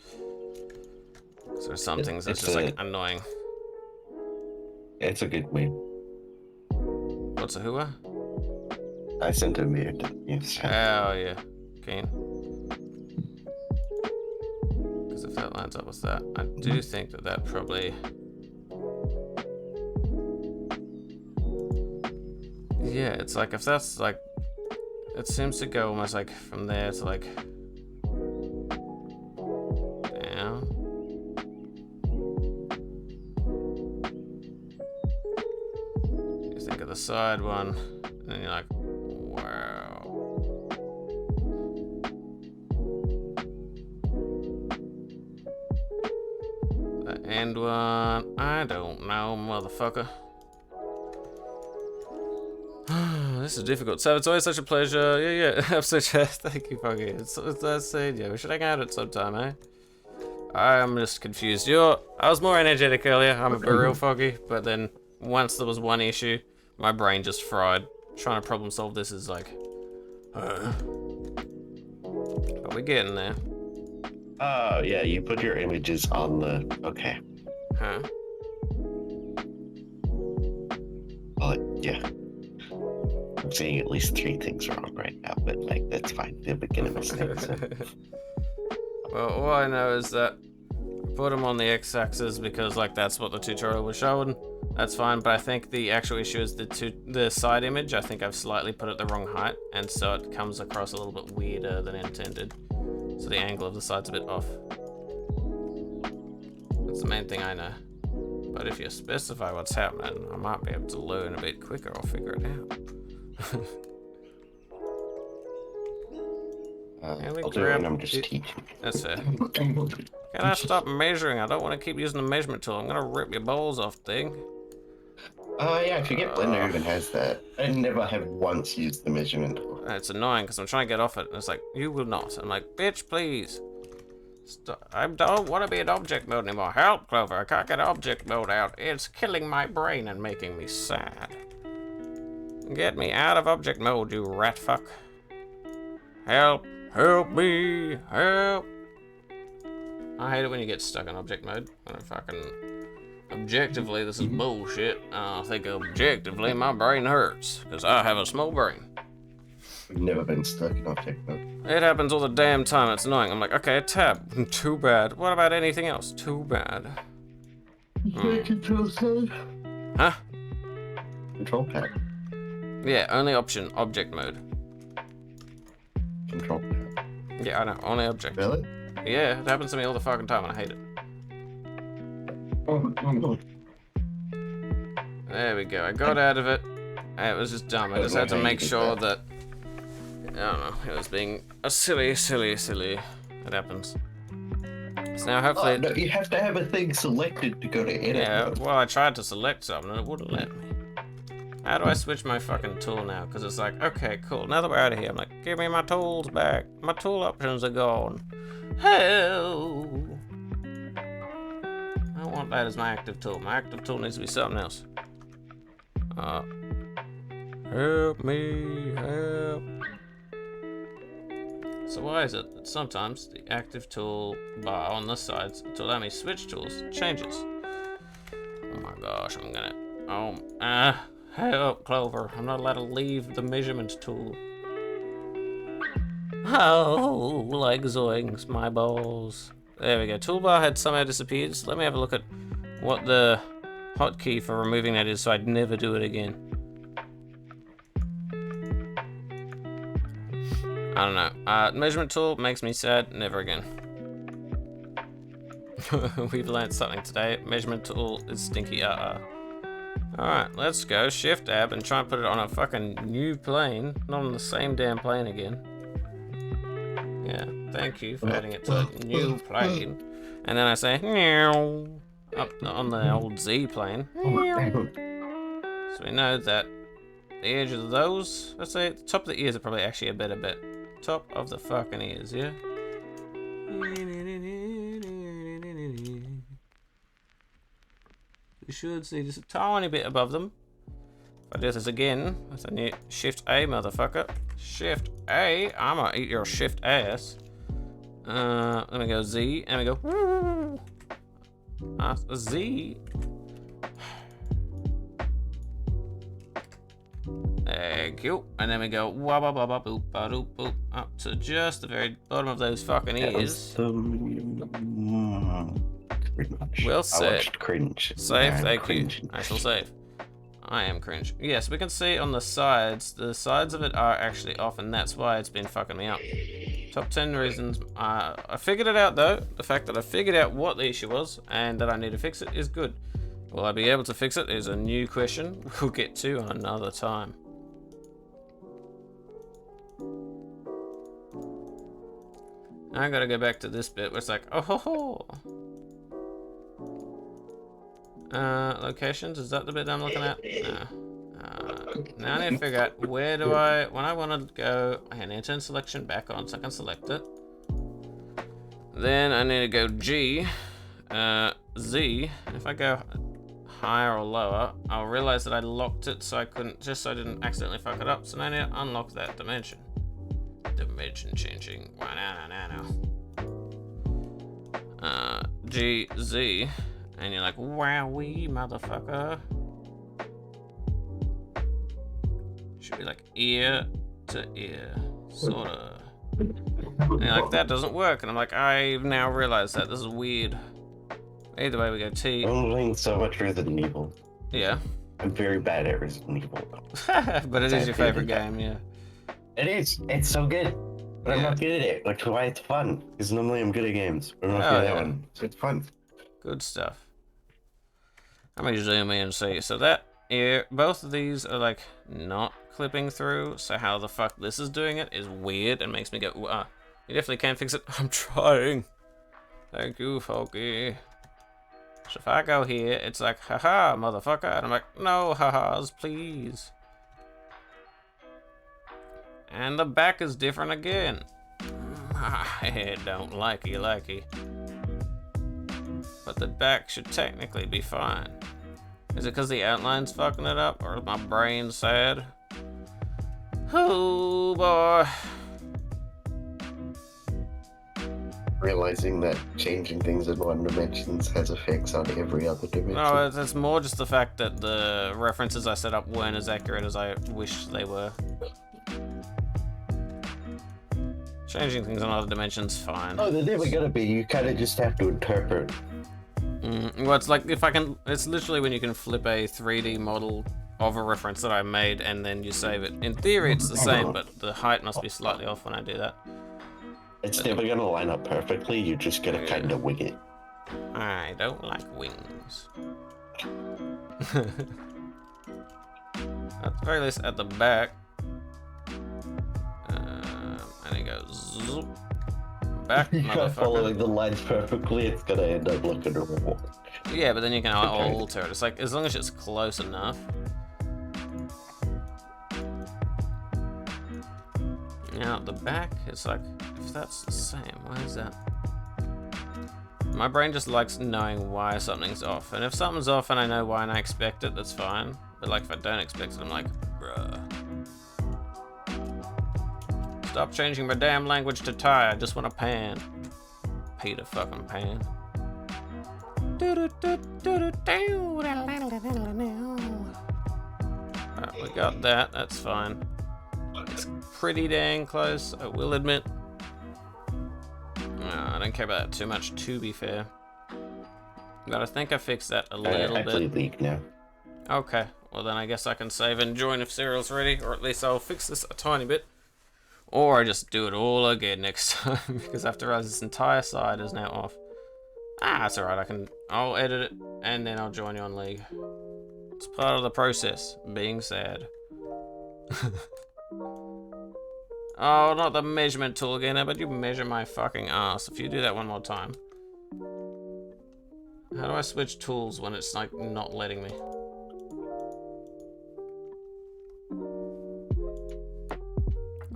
Speaker 1: So there's some things that's just like annoying.
Speaker 6: It's a good meme.
Speaker 1: What's a hua?
Speaker 6: I sent a meme to the meme channel.
Speaker 1: Hell yeah. Keen. Because if that lines up with that, I do think that that probably... Yeah, it's like if that's like... It seems to go almost like from there to like... Down. You think of the side one, and then you're like, wow. The end one, I don't know, motherfucker. This is difficult. So it's always such a pleasure. Yeah. I'm such a thank you, Foggy. It's yeah, we should hang out at some time, eh? I'm just confused. I was more energetic earlier. I'm a bit real Foggy, but then once there was one issue, my brain just fried. Trying to problem solve this is like, but we're getting there.
Speaker 6: Oh yeah, you put your images on the okay.
Speaker 1: Huh?
Speaker 6: Oh yeah. I'm saying at least 3 things wrong right now, but like that's fine. They're beginning mistakes. So.
Speaker 1: Well, all I know is that I put them on the x-axis because like that's what the tutorial was showing. That's fine, but I think the actual issue is the side image. I think I've slightly put it the wrong height, and so it comes across a little bit weirder than intended. So the angle of the side's a bit off. That's the main thing I know. But if you specify what's happening, I might be able to learn a bit quicker or figure it out.
Speaker 6: I'll do it when I'm just teaching.
Speaker 1: That's fair. Can I stop measuring? I don't want to keep using the measurement tool. I'm gonna rip your balls off, thing.
Speaker 6: Yeah, I forget Blender even has that. I never have once used the measurement tool.
Speaker 1: It's annoying because I'm trying to get off it, and it's like, you will not. I'm like, bitch, please. Stop. I don't want to be in object mode anymore. Help, Clover. I can't get object mode out. It's killing my brain and making me sad. Get me out of object mode, you rat fuck. Help. Help me. Help. I hate it when you get stuck in object mode. When I fucking... Objectively, this is bullshit. I think objectively, my brain hurts. Because I have a small brain.
Speaker 6: I've never been stuck in object mode.
Speaker 1: It happens all the damn time. It's annoying. I'm like, okay, tab. Too bad. What about anything else? Too bad.
Speaker 6: Control pad.
Speaker 1: Huh?
Speaker 6: Control pad.
Speaker 1: Yeah, only option, object mode.
Speaker 6: Control pad.
Speaker 1: Yeah, I know, only object.
Speaker 6: Really?
Speaker 1: Yeah, it happens to me all the fucking time and I hate it. There we go, I got out of it. It was just dumb. I just had to make sure that... I don't know, it was being a silly. It happens. So now hopefully...
Speaker 6: no, you have to have a thing selected to go to edit.
Speaker 1: Yeah,
Speaker 6: mode.
Speaker 1: well I tried to select something and it wouldn't let me. How do I switch my fucking tool now? Because it's like, okay, cool, now that we're out of here, I'm like, give me my tools back. My tool options are gone. Hell! I don't want that as my active tool. My active tool needs to be something else. Help me, help. So why is it that sometimes the active tool bar on the sides to allow me switch tools changes? Oh my gosh, I'm gonna... help, Clover. I'm not allowed to leave the measurement tool. Oh, like zoinks, my balls. There we go. Toolbar had somehow disappeared. So let me have a look at what the hotkey for removing that is so I'd never do it again. I don't know. Measurement tool makes me sad. Never again. We've learned something today. Measurement tool is stinky. Alright, let's go. Shift tab and try and put it on a fucking new plane. Not on the same damn plane again. Yeah, thank you for adding it to a new plane. And then I say, meow, up on the old Z plane. So we know that the edge of those, let's say the top of the ears are probably actually a better bet. Top of the fucking ears, yeah? You should see just a tiny bit above them. If I do this again, that's a new Shift A, motherfucker. Shift A, I'm gonna eat your shift ass. Let me go Z, and we go Z. Thank you. And then we go wabba baba boop ba doop boop up to just the very bottom of those fucking ears. Well said.
Speaker 6: Cringe.
Speaker 1: Save, thank
Speaker 6: cringe.
Speaker 1: you. I shall save. I am cringe. Yes, we can see on the sides of it are actually off, and that's why it's been fucking me up. Top 10 reasons. I figured it out though. The fact that I figured out what the issue was and that I need to fix it is good. Will I be able to fix it is a new question we'll get to another time. I gotta go back to this bit where it's like, oh ho ho. Locations, is that the bit I'm looking at? No. Now I need to figure out where do when I want to go, I need to turn selection back on so I can select it. Then I need to go G, Z, and if I go higher or lower, I'll realize that I locked it so I couldn't, just so I didn't accidentally fuck it up. So now I need to unlock that dimension. Dimension changing. G, Z. And you're like, wowee, motherfucker. Should be like ear to ear, sorta. And you're like, that doesn't work. And I'm like, I've now realized that. This is weird. Either way, we go T.
Speaker 6: I'm playing so much Resident Evil.
Speaker 1: Yeah.
Speaker 6: I'm very bad at Resident Evil.
Speaker 1: But it is your favorite game, yeah.
Speaker 6: It is. It's so good. But I'm not good at it, which is why it's fun. Because normally I'm good at games, but I'm not good at that one. So it's fun.
Speaker 1: Good stuff. Let me zoom in and see. So that here, both of these are like not clipping through. So how the fuck this is doing it is weird and makes me go, you definitely can't fix it. I'm trying. Thank you, Folky. So if I go here, it's like, haha, motherfucker. And I'm like, no, ha-has, please. And the back is different again. I don't likey. But the back should technically be fine. Is it because the outline's fucking it up, or is my brain sad? Oh boy.
Speaker 6: Realizing that changing things in one dimension has effects on every other dimension.
Speaker 1: No, it's more just the fact that the references I set up weren't as accurate as I wished they were. Changing things on other dimensions, fine.
Speaker 6: Oh, they're never gonna be. You kind of just have to interpret.
Speaker 1: Well, it's like it's literally when you can flip a 3D model of a reference that I made and then you save it. In theory, it's the same, but the height must be slightly off when I do that.
Speaker 6: It's never gonna line up perfectly. You just gotta kind of wing it.
Speaker 1: I don't like wings. At the very least, at the back. And it goes zoop. Back,
Speaker 6: You try
Speaker 1: motherfucker.
Speaker 6: following the lines perfectly, it's gonna end up looking normal.
Speaker 1: Yeah, but then you can alter it. It's like, as long as it's close enough. Now, at the back, it's like, if that's the same, why is that? My brain just likes knowing why something's off. And if something's off and I know why and I expect it, that's fine. But like, if I don't expect it, I'm like, bruh. Stop changing my damn language to Thai. I just want to pan. Peter fucking pan. Alright, we got that. That's fine. It's pretty dang close, I will admit. I don't care about that too much, to be fair. But I think I fixed that a little
Speaker 6: actually
Speaker 1: bit.
Speaker 6: leaked now.
Speaker 1: Okay, well then I guess I can save and join if Cyril's ready, or at least I'll fix this a tiny bit. Or I just do it all again next time because I have to realize this entire side is now off. Ah, that's alright. I'll edit it and then I'll join you on League. It's part of the process. Being sad. Oh, not the measurement tool again. How about you measure my fucking ass if you do that one more time? How do I switch tools when it's like not letting me?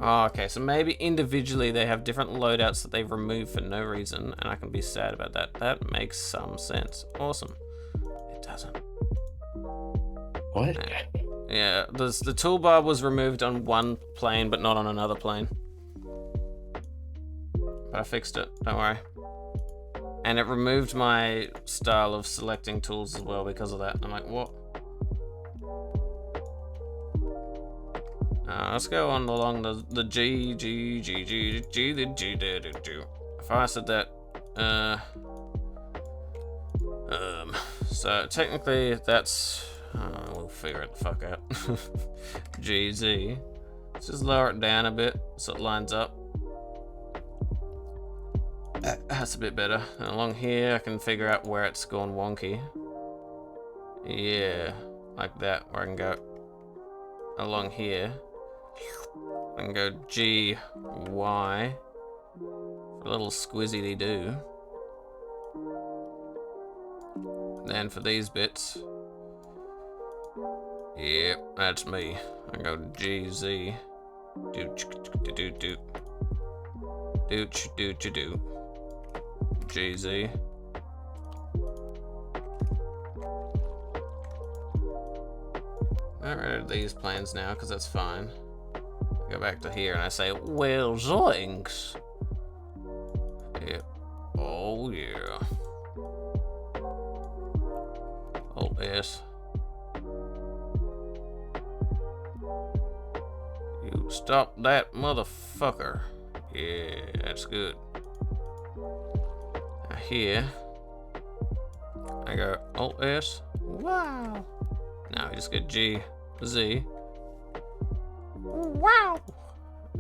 Speaker 1: Oh, okay, so maybe individually they have different loadouts that they've removed for no reason, and I can be sad about that. That makes some sense. Awesome. It doesn't.
Speaker 6: What?
Speaker 1: Yeah, the toolbar was removed on one plane, but not on another plane. But I fixed it, don't worry. And it removed my style of selecting tools as well because of that. I'm like, what? Let's go on along the G. If I said that, so technically that's, we'll figure it the fuck out. GZ. Let's just lower it down a bit so it lines up. That's a bit better. And along here, I can figure out where it's gone wonky. Yeah, like that, where I can go along here. I can go G, Y, for a little squizzy do. Then for these bits, yep, that's me. I can go G, Z, do, G, Z. Get rid of these planes now, because that's fine. Go back to here and I say, well, zoinks. Yep. Oh, yeah. Alt S. You stop that motherfucker. Yeah, that's good. Now here, I go Alt S. Wow. Now I just get G, Z. Wow.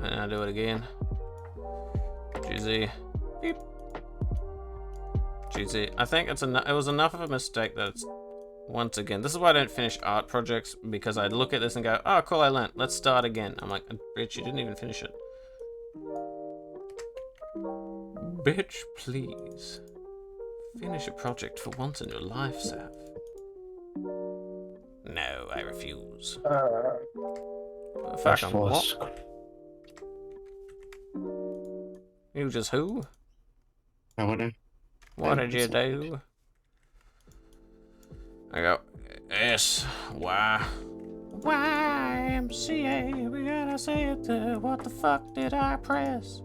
Speaker 1: And I do it again. GZ. Beep. GZ. I think it was enough of a mistake that it's, once again, this is why I don't finish art projects, because I look at this and go, oh cool, I learned, let's start again. I'm like, bitch, you didn't even finish it. Bitch, please. Finish a project for once in your life, Sav. No, I refuse. Fucking what? You just who?
Speaker 6: I wouldn't.
Speaker 1: What did you do? I go S Y YMCA. We gotta say it there. What the fuck did I press?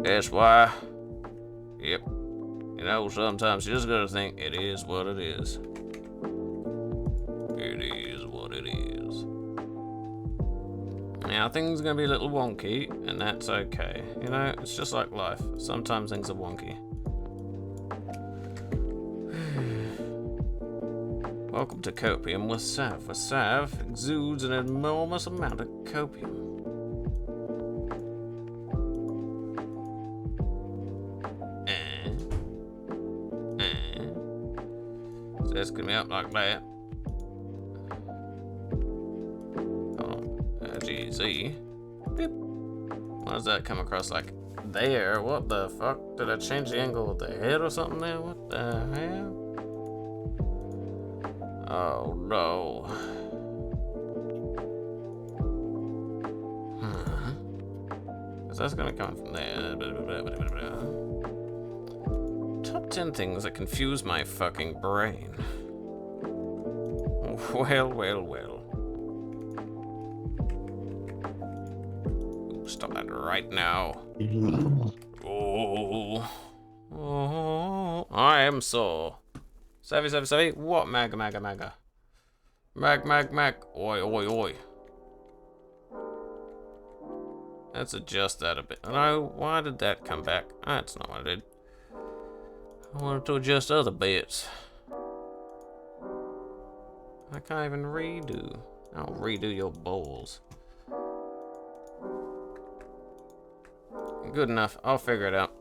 Speaker 1: S Y. Yep. You know, sometimes you just gotta think it is what it is. It is what it is. Now things are gonna be a little wonky, and that's okay. You know, it's just like life. Sometimes things are wonky. Welcome to Copium with Sav, where Sav exudes an enormous amount of copium. So that's gonna be up like that. GZ. Beep. Why does that come across like there? What the fuck? Did I change the angle of the head or something there? What the hell? Oh no. Because that's gonna come from there. Top 10 things that confuse my fucking brain. Well, well, well. Stop that right now. Oh. I am sore. Savvy. What? Mag. Mag. Oi. Let's adjust that a bit. No, why did that come back? That's not what I did. I wanted to adjust other bits. I can't even redo. I'll redo your balls. Good enough. I'll figure it out.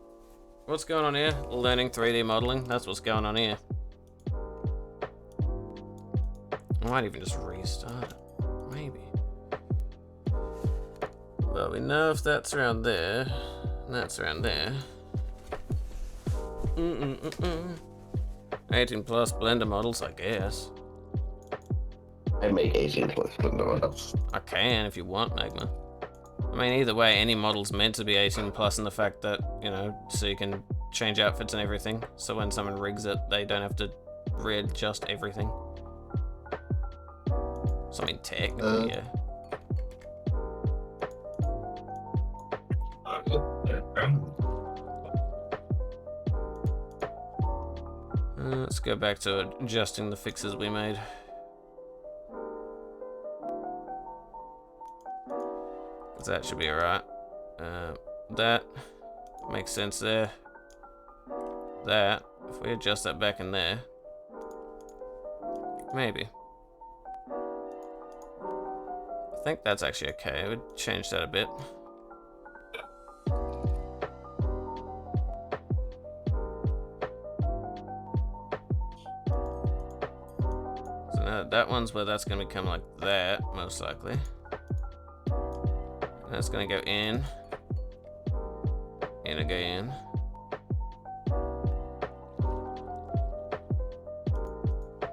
Speaker 1: What's going on here? Learning 3D modeling. That's what's going on here. I might even just restart it. Maybe. Well, we know if that's around there, and that's around there. 18 plus blender models, I guess.
Speaker 6: I make 18 plus blender models.
Speaker 1: I can if you want, Magma. I mean, either way, any model's meant to be 18 plus in the fact that, you know, so you can change outfits and everything. So when someone rigs it, they don't have to readjust everything. So I mean, technically, yeah. Let's go back to adjusting the fixes we made. That should be alright. That makes sense there. That, if we adjust that back in there, maybe. I think that's actually okay. We'd change that a bit. So now that one's where that's gonna become like that, most likely. That's gonna go in again.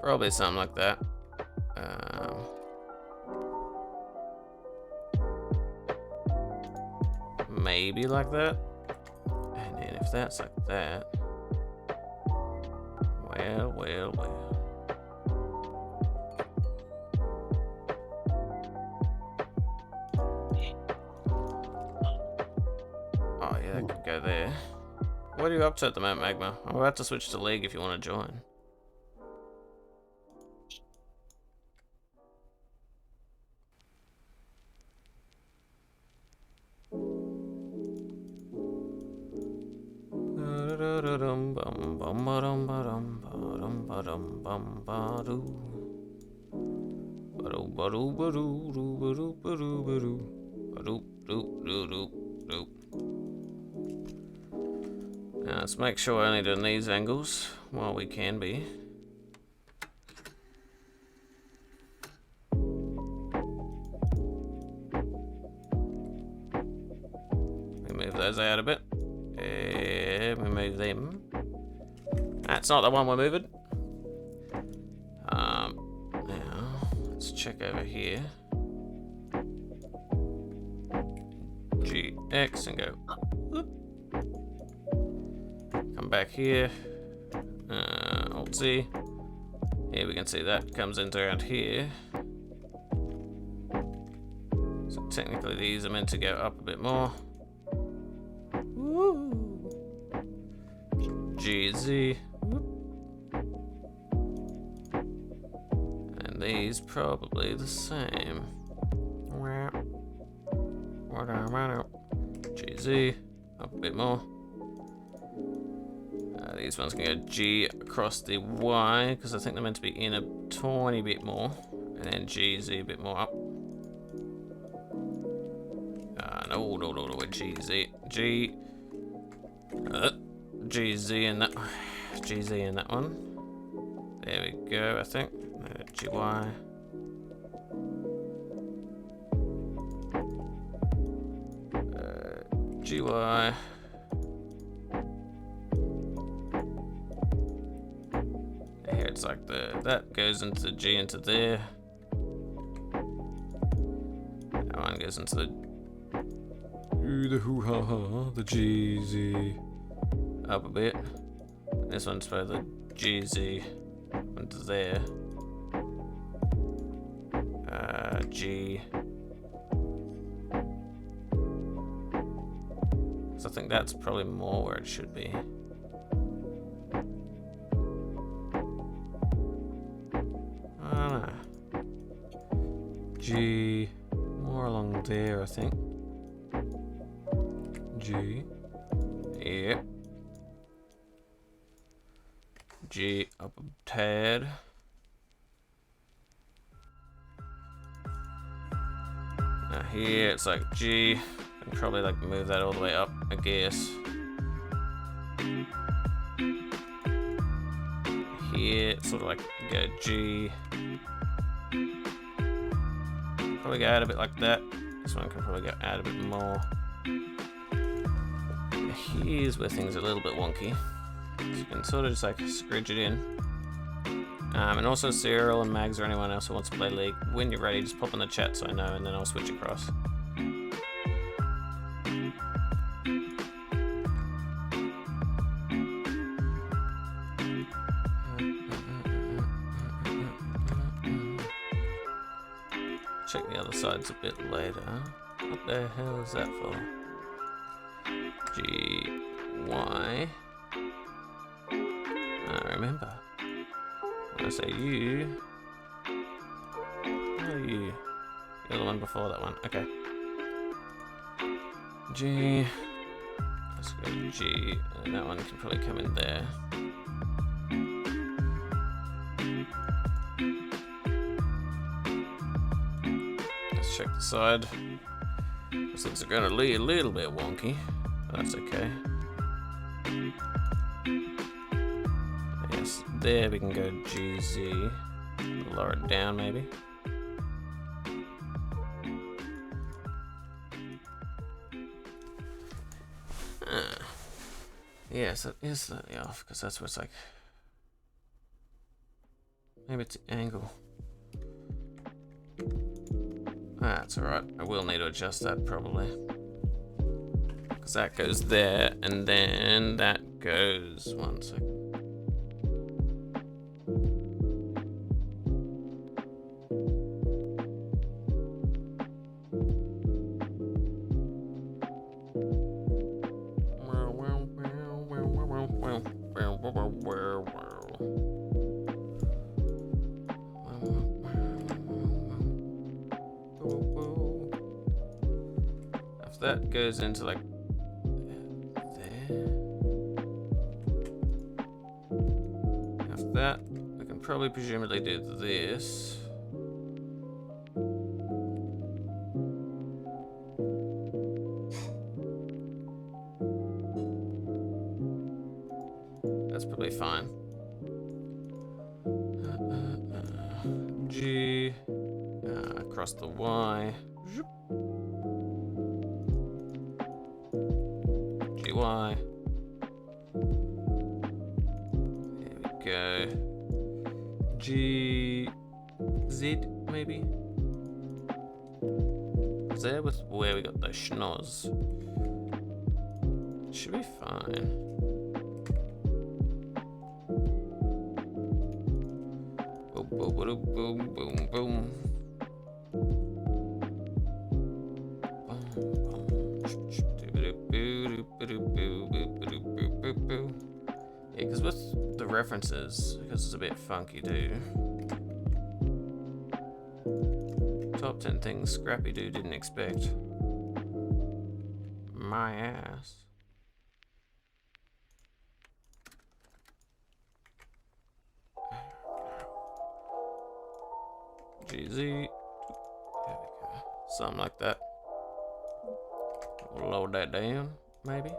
Speaker 1: Probably something like that. Maybe like that. And then if that's like that, well. Oh yeah, that could go there. What are you up to at the moment, Magma? I'm about to switch to League if you want to join. Now let's make sure we're only doing these angles while we can be. We move those out a bit. We move them. That's not the one we're moving. Now let's check over here. GX and go. Whoop. Come back here. Auzzie. Here we can see that comes into around here. So technically these are meant to go up a bit more. Woo. GZ. And these probably the same. GZ. Up a bit more. These ones can go G across the Y because I think they're meant to be in a tiny bit more. And then GZ a bit more up. No, GZ. GZ in that. GZ in that one. There we go, I think. GY. GY. Here it's like that goes into G into there. That one goes into the hoo-ha-ha, the GZ up a bit. This one's for the GZ into there. G. So I think that's probably more where it should be. I don't know. G, more along there, I think. G, yep. G up a tad. Now here it's like G, probably like move that all the way up, I guess. Here, sort of like go G. Probably go out a bit like that. This one can probably go out a bit more. Here's where things are a little bit wonky. So you can sort of just like scridge it in. And also Cyril and Mags or anyone else who wants to play League, when you're ready, just pop in the chat so I know, and then I'll switch across. Check the other sides a bit later. What the hell is that for? G, Y. I remember. When I say you. Oh, you. You're the one before that one. Okay. G. Let's go G. And that one can probably come in there. Let's check the side. Those things are going to be a little bit wonky, but that's okay. Yes, there we can go GZ. Lower it down maybe. Yes, that is slightly off, because that's where it's like... Maybe it's the angle. That's alright. I will need to adjust that probably. Because that goes there, and then that goes... One second. If that goes into like there, after that, we can probably presumably do this. That's probably fine. G, across the Y. GY. There we go. GZ, maybe? Is there with where we got those schnoz? It should be fine. Boom, boom, boom, boom, boom, boom. Yeah, because with the references, because it's a bit funky too. Top 10 things Scrappy Doo didn't expect. My ass. GZ. There we go. Something like that. We'll load that down, maybe.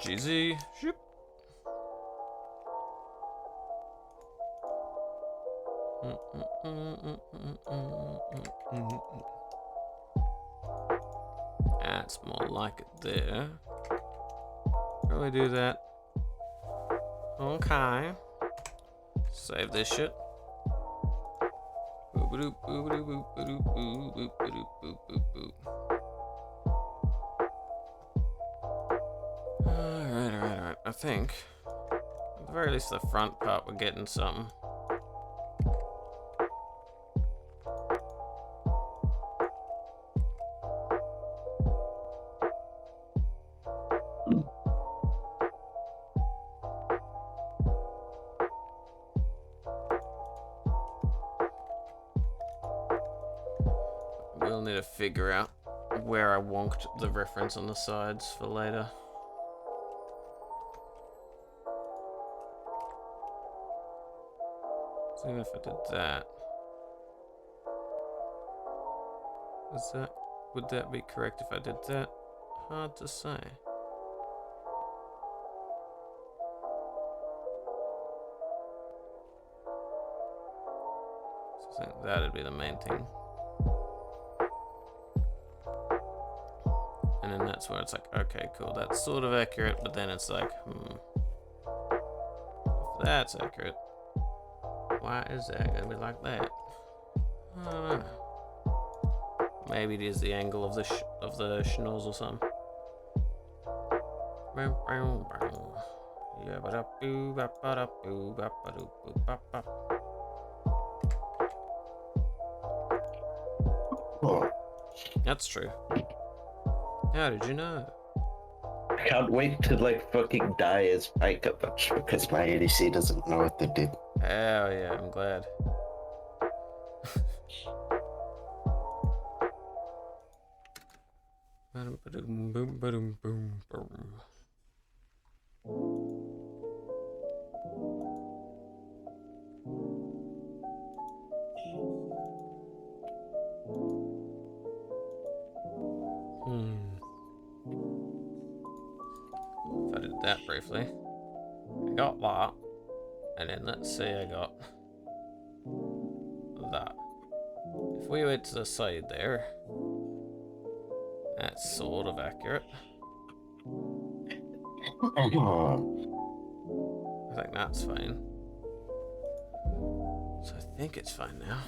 Speaker 1: GZ. Shoop. That's more like it there. Probably do that. Okay. Save this shit. Alright. I think, at the very least, the front part, we're getting something. We'll need to figure out where I wonked the reference on the sides for later. So even if I did that. Would that be correct if I did that? Hard to say. So I think that'd be the main thing. And then that's where it's like, okay, cool, that's sort of accurate, but then it's like, if that's accurate, why is that gonna be like that? I don't know. Maybe it is the angle of the schnoz or something.
Speaker 6: Oh,
Speaker 1: That's true. How did you know?
Speaker 6: I can't wait to like fucking die as Pike up because my ADC doesn't know what they did.
Speaker 1: Hell yeah, I'm glad. If I did that briefly, I got that, and then let's say I got that. If we went to the side there, that's sort of accurate. I think that's fine. So I think it's fine now.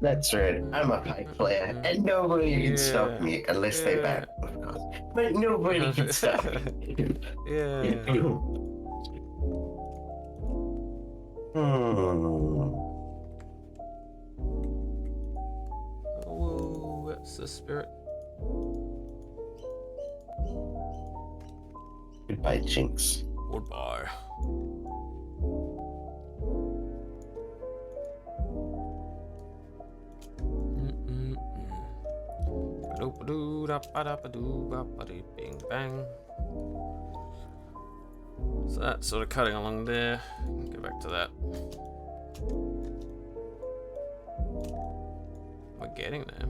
Speaker 6: That's right. I'm a Pike player, and nobody can stop me unless they ban, of course. But nobody can stop me.
Speaker 1: Yeah. Whoa, that's the spirit.
Speaker 6: Goodbye, Jinx.
Speaker 1: Goodbye. Bing bang. So that's sort of cutting along there. Go back to that. We're getting there.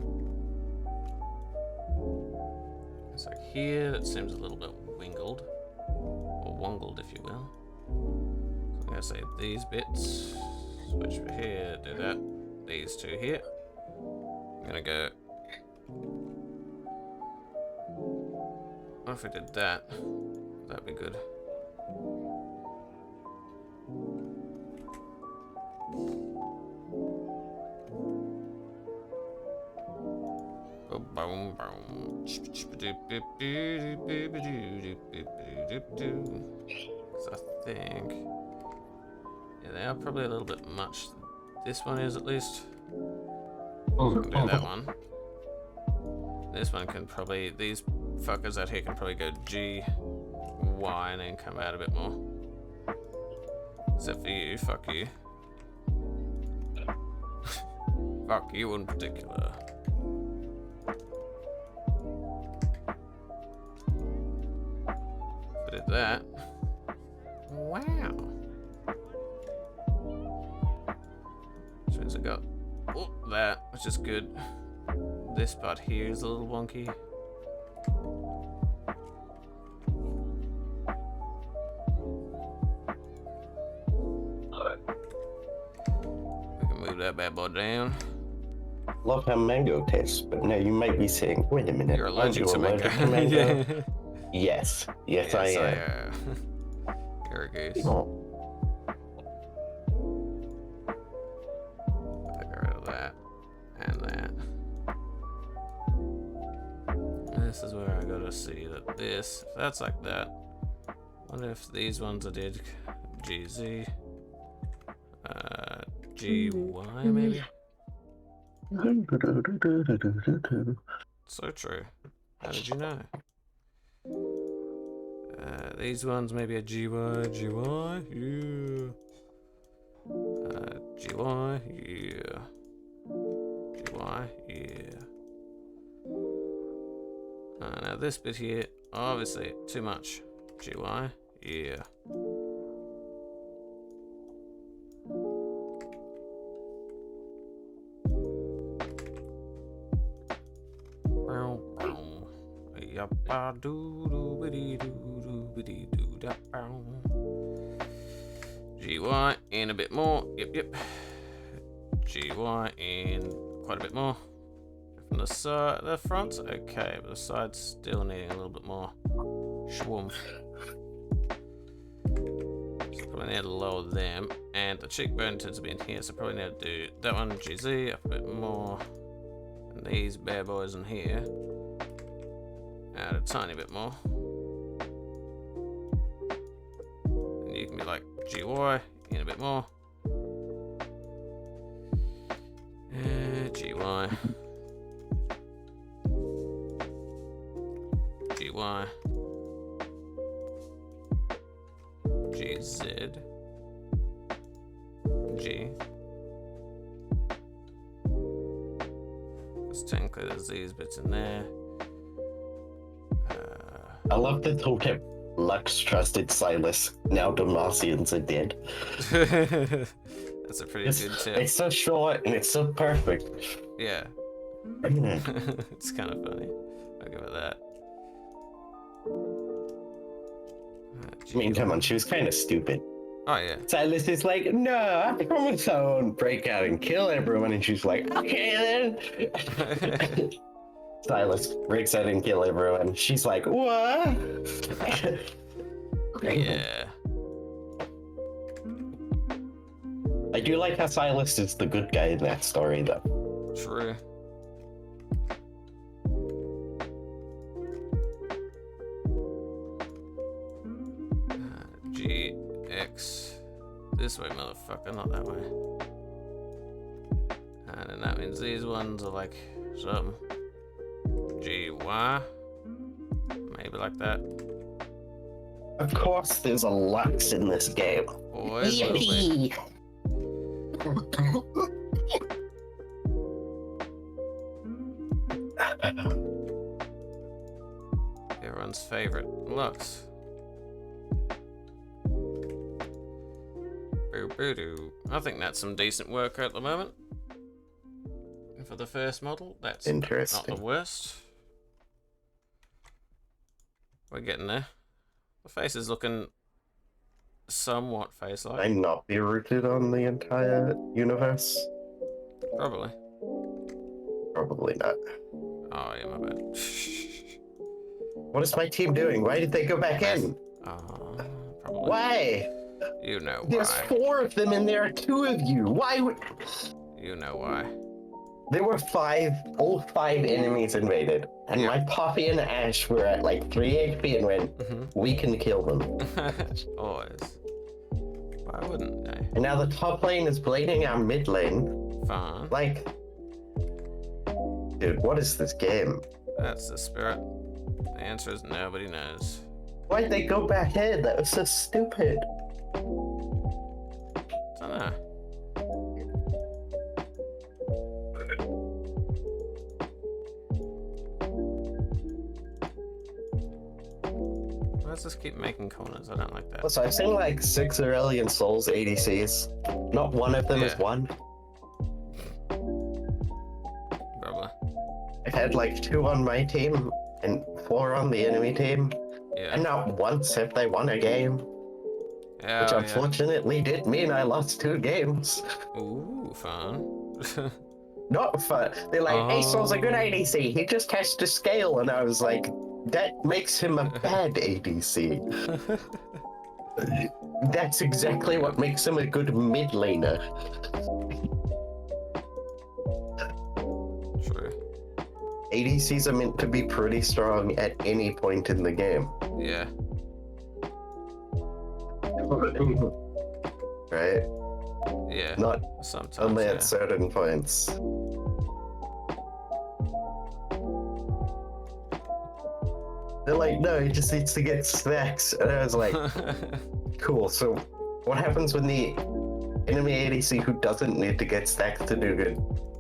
Speaker 1: So here, that seems a little bit wingled. Or wongled, if you will. So I'm going to say these bits. Switch for here, do that. These two here. I'm going to go... What if we did that? That'd be good. Boom, boom. So I think, yeah, they are probably a little bit much. This one is at least. So we can do that one. This one can probably, these fuckers out here can probably go G, Y, and then come out a bit more. Except for you, fuck you. Fuck you in particular. If I did that. Wow. Which means I got that, which is good. This part here is a little wonky. We can move that bad boy down.
Speaker 6: Love how mango tastes, but now you might be saying, wait a minute,
Speaker 1: You're allergic to
Speaker 6: allergic
Speaker 1: mango.
Speaker 6: to mango?
Speaker 1: Yeah.
Speaker 6: Yes, yes, I am.
Speaker 1: You're a goose.
Speaker 6: Oh.
Speaker 1: Get rid of that and that. And this is where I gotta see that this, if that's like that. Wonder if these ones I did GZ, GY maybe. So true. How did you know? These ones maybe a GY, yeah. GY, yeah. GY, yeah. Now this bit here, obviously too much. GY, yeah. ba doo doo biddy doo doo biddy doo da bow. GY in a bit more. Yep. GY in quite a bit more. From the side, the front, okay, but the sides still needing a little bit more. Schwoomph. So probably need to lower them, and the cheekbone tends to be in here, so probably need to do that one. GZ up a bit more, and these bad boys in here. Add a tiny bit more. And you can be like GY in a bit more. GY. GY. GZ. G. Because technically there's these bits in there.
Speaker 6: I love the tooltip. Lux trusted Silas. Now Damasians are dead.
Speaker 1: That's a pretty good tip.
Speaker 6: It's so short and it's so perfect.
Speaker 1: Yeah. It's kind of funny. I'll give it that.
Speaker 6: I mean, come on, she was kind of stupid.
Speaker 1: Oh, yeah.
Speaker 6: Silas is like, no, I promise I won't break out and kill everyone. And she's like, okay then. Silas breaks out and kill everyone. She's like, what?
Speaker 1: Yeah.
Speaker 6: I do like how Silas is the good guy in that story, though.
Speaker 1: True. GX. This way, motherfucker, not that way. And then that means these ones are like something. GY. Maybe like that.
Speaker 6: Of course, there's a Lux in this game.
Speaker 1: Always will be. Everyone's favorite, Lux. Boo-boo-doo. I think that's some decent work at the moment. And for the first model, that's
Speaker 6: Interesting.
Speaker 1: not the worst. We're getting there. The face is looking somewhat face-like.
Speaker 6: Might not be rooted on the entire universe.
Speaker 1: Probably.
Speaker 6: Probably not.
Speaker 1: Oh, yeah, my bad.
Speaker 6: What is my team doing? Why did they go back in?
Speaker 1: Probably.
Speaker 6: Why?
Speaker 1: You know why.
Speaker 6: There's 4 of them and there are 2 of you. Why would...
Speaker 1: You know why.
Speaker 6: There were 5, all 5 enemies invaded. And
Speaker 1: Yeah.
Speaker 6: my Poppy and Ash were at like 3 HP and went, we can kill them.
Speaker 1: Always. Why wouldn't they?
Speaker 6: And now the top lane is blading our mid lane.
Speaker 1: Fun.
Speaker 6: Like... Dude, what is this game?
Speaker 1: That's the spirit. The answer is nobody knows.
Speaker 6: Why'd they go back in? That was so stupid.
Speaker 1: Dunno. Let's just keep making corners. I don't like that.
Speaker 6: Also, I've seen like 6 Aurelian Souls ADCs. Not one of them is
Speaker 1: Yeah.
Speaker 6: 1.
Speaker 1: Probably.
Speaker 6: I've had like 2 on my team and 4 on the enemy team.
Speaker 1: Yeah.
Speaker 6: And not once have they won a game.
Speaker 1: Yeah,
Speaker 6: Which
Speaker 1: oh,
Speaker 6: unfortunately did mean I lost 2 games.
Speaker 1: yeah. Ooh, fun.
Speaker 6: Not fun. They're like, hey, Soul's a good
Speaker 1: Oh.
Speaker 6: ADC. He just has to scale. And I was like, that makes him a bad ADC. That's exactly what makes him a good mid laner.
Speaker 1: True.
Speaker 6: ADCs are meant to be pretty strong at any point in the game.
Speaker 1: Yeah.
Speaker 6: Right?
Speaker 1: Yeah.
Speaker 6: Not
Speaker 1: Sometimes.
Speaker 6: only
Speaker 1: Yeah.
Speaker 6: at certain points. They're like, no, he just needs to get stacks. And I was like, cool, so what happens when the enemy ADC who doesn't need to get stacks to do good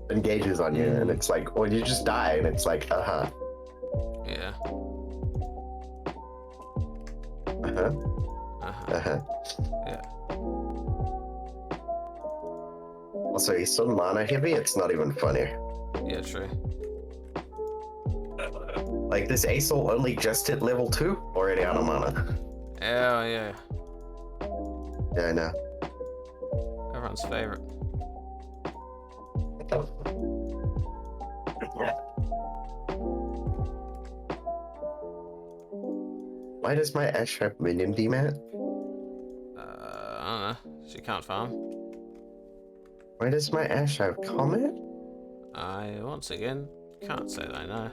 Speaker 6: engages on you? And it's like, well, you just die. And it's like,
Speaker 1: Yeah.
Speaker 6: uh-huh.
Speaker 1: Yeah.
Speaker 6: Also, he's so mana heavy, it's not even funny.
Speaker 1: Yeah, true.
Speaker 6: Like this Aesol only just hit level 2, already out of mana.
Speaker 1: Oh yeah.
Speaker 6: Yeah, I know.
Speaker 1: Everyone's favorite.
Speaker 6: Why does my Ash have minion demat?
Speaker 1: I don't know. She can't farm.
Speaker 6: Why does my Ash have comment?
Speaker 1: I once again can't say that I know.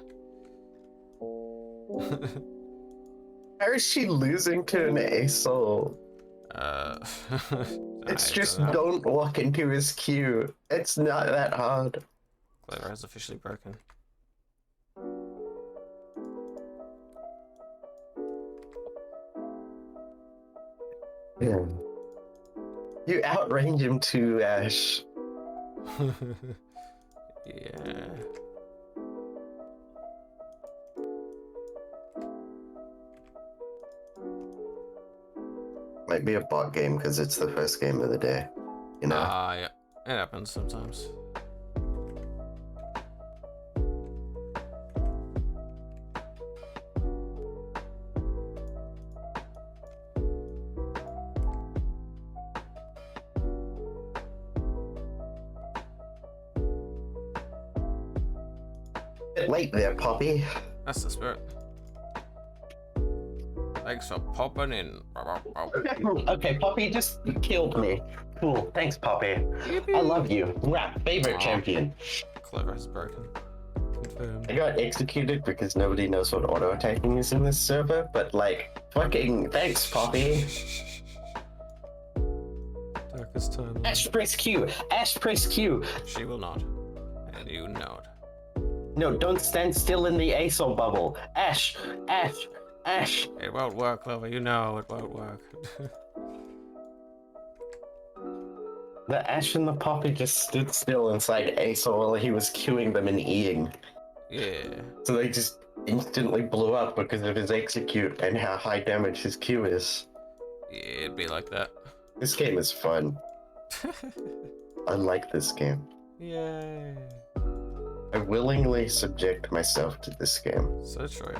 Speaker 6: How is she losing to an Aesol? It's
Speaker 1: I
Speaker 6: just
Speaker 1: don't know.
Speaker 6: don't walk into his queue. It's not that hard.
Speaker 1: Clover has officially broken.
Speaker 6: Yeah. You outrange him too, Ash.
Speaker 1: Yeah.
Speaker 6: Might be a bot game because it's the first game of the day. You know?
Speaker 1: Yeah. It happens sometimes.
Speaker 6: Bit late there, Poppy.
Speaker 1: That's the spirit. Thanks for popping in.
Speaker 6: Okay, Poppy just killed me. Cool. Thanks, Poppy. I love you. Rap favorite
Speaker 1: Aw.
Speaker 6: champion.
Speaker 1: Clover has broken. Confirmed.
Speaker 6: I got executed because nobody knows what auto attacking is in this server, but like, fucking thanks, Poppy.
Speaker 1: Darkest time.
Speaker 6: Ash press Q. Ash press Q.
Speaker 1: She will not. And you know it.
Speaker 6: No, don't stand still in the Aesol bubble. Ash. Ash. Ash.
Speaker 1: It won't work, Clover. You know it won't work.
Speaker 6: The Ash and the Poppy just stood still inside Aesol while he was queuing them and eating.
Speaker 1: Yeah.
Speaker 6: So they just instantly blew up because of his execute and how high damage his Q is.
Speaker 1: Yeah, it'd be like that.
Speaker 6: This game is fun. I like this game.
Speaker 1: Yay.
Speaker 6: I willingly subject myself to this game.
Speaker 1: So true.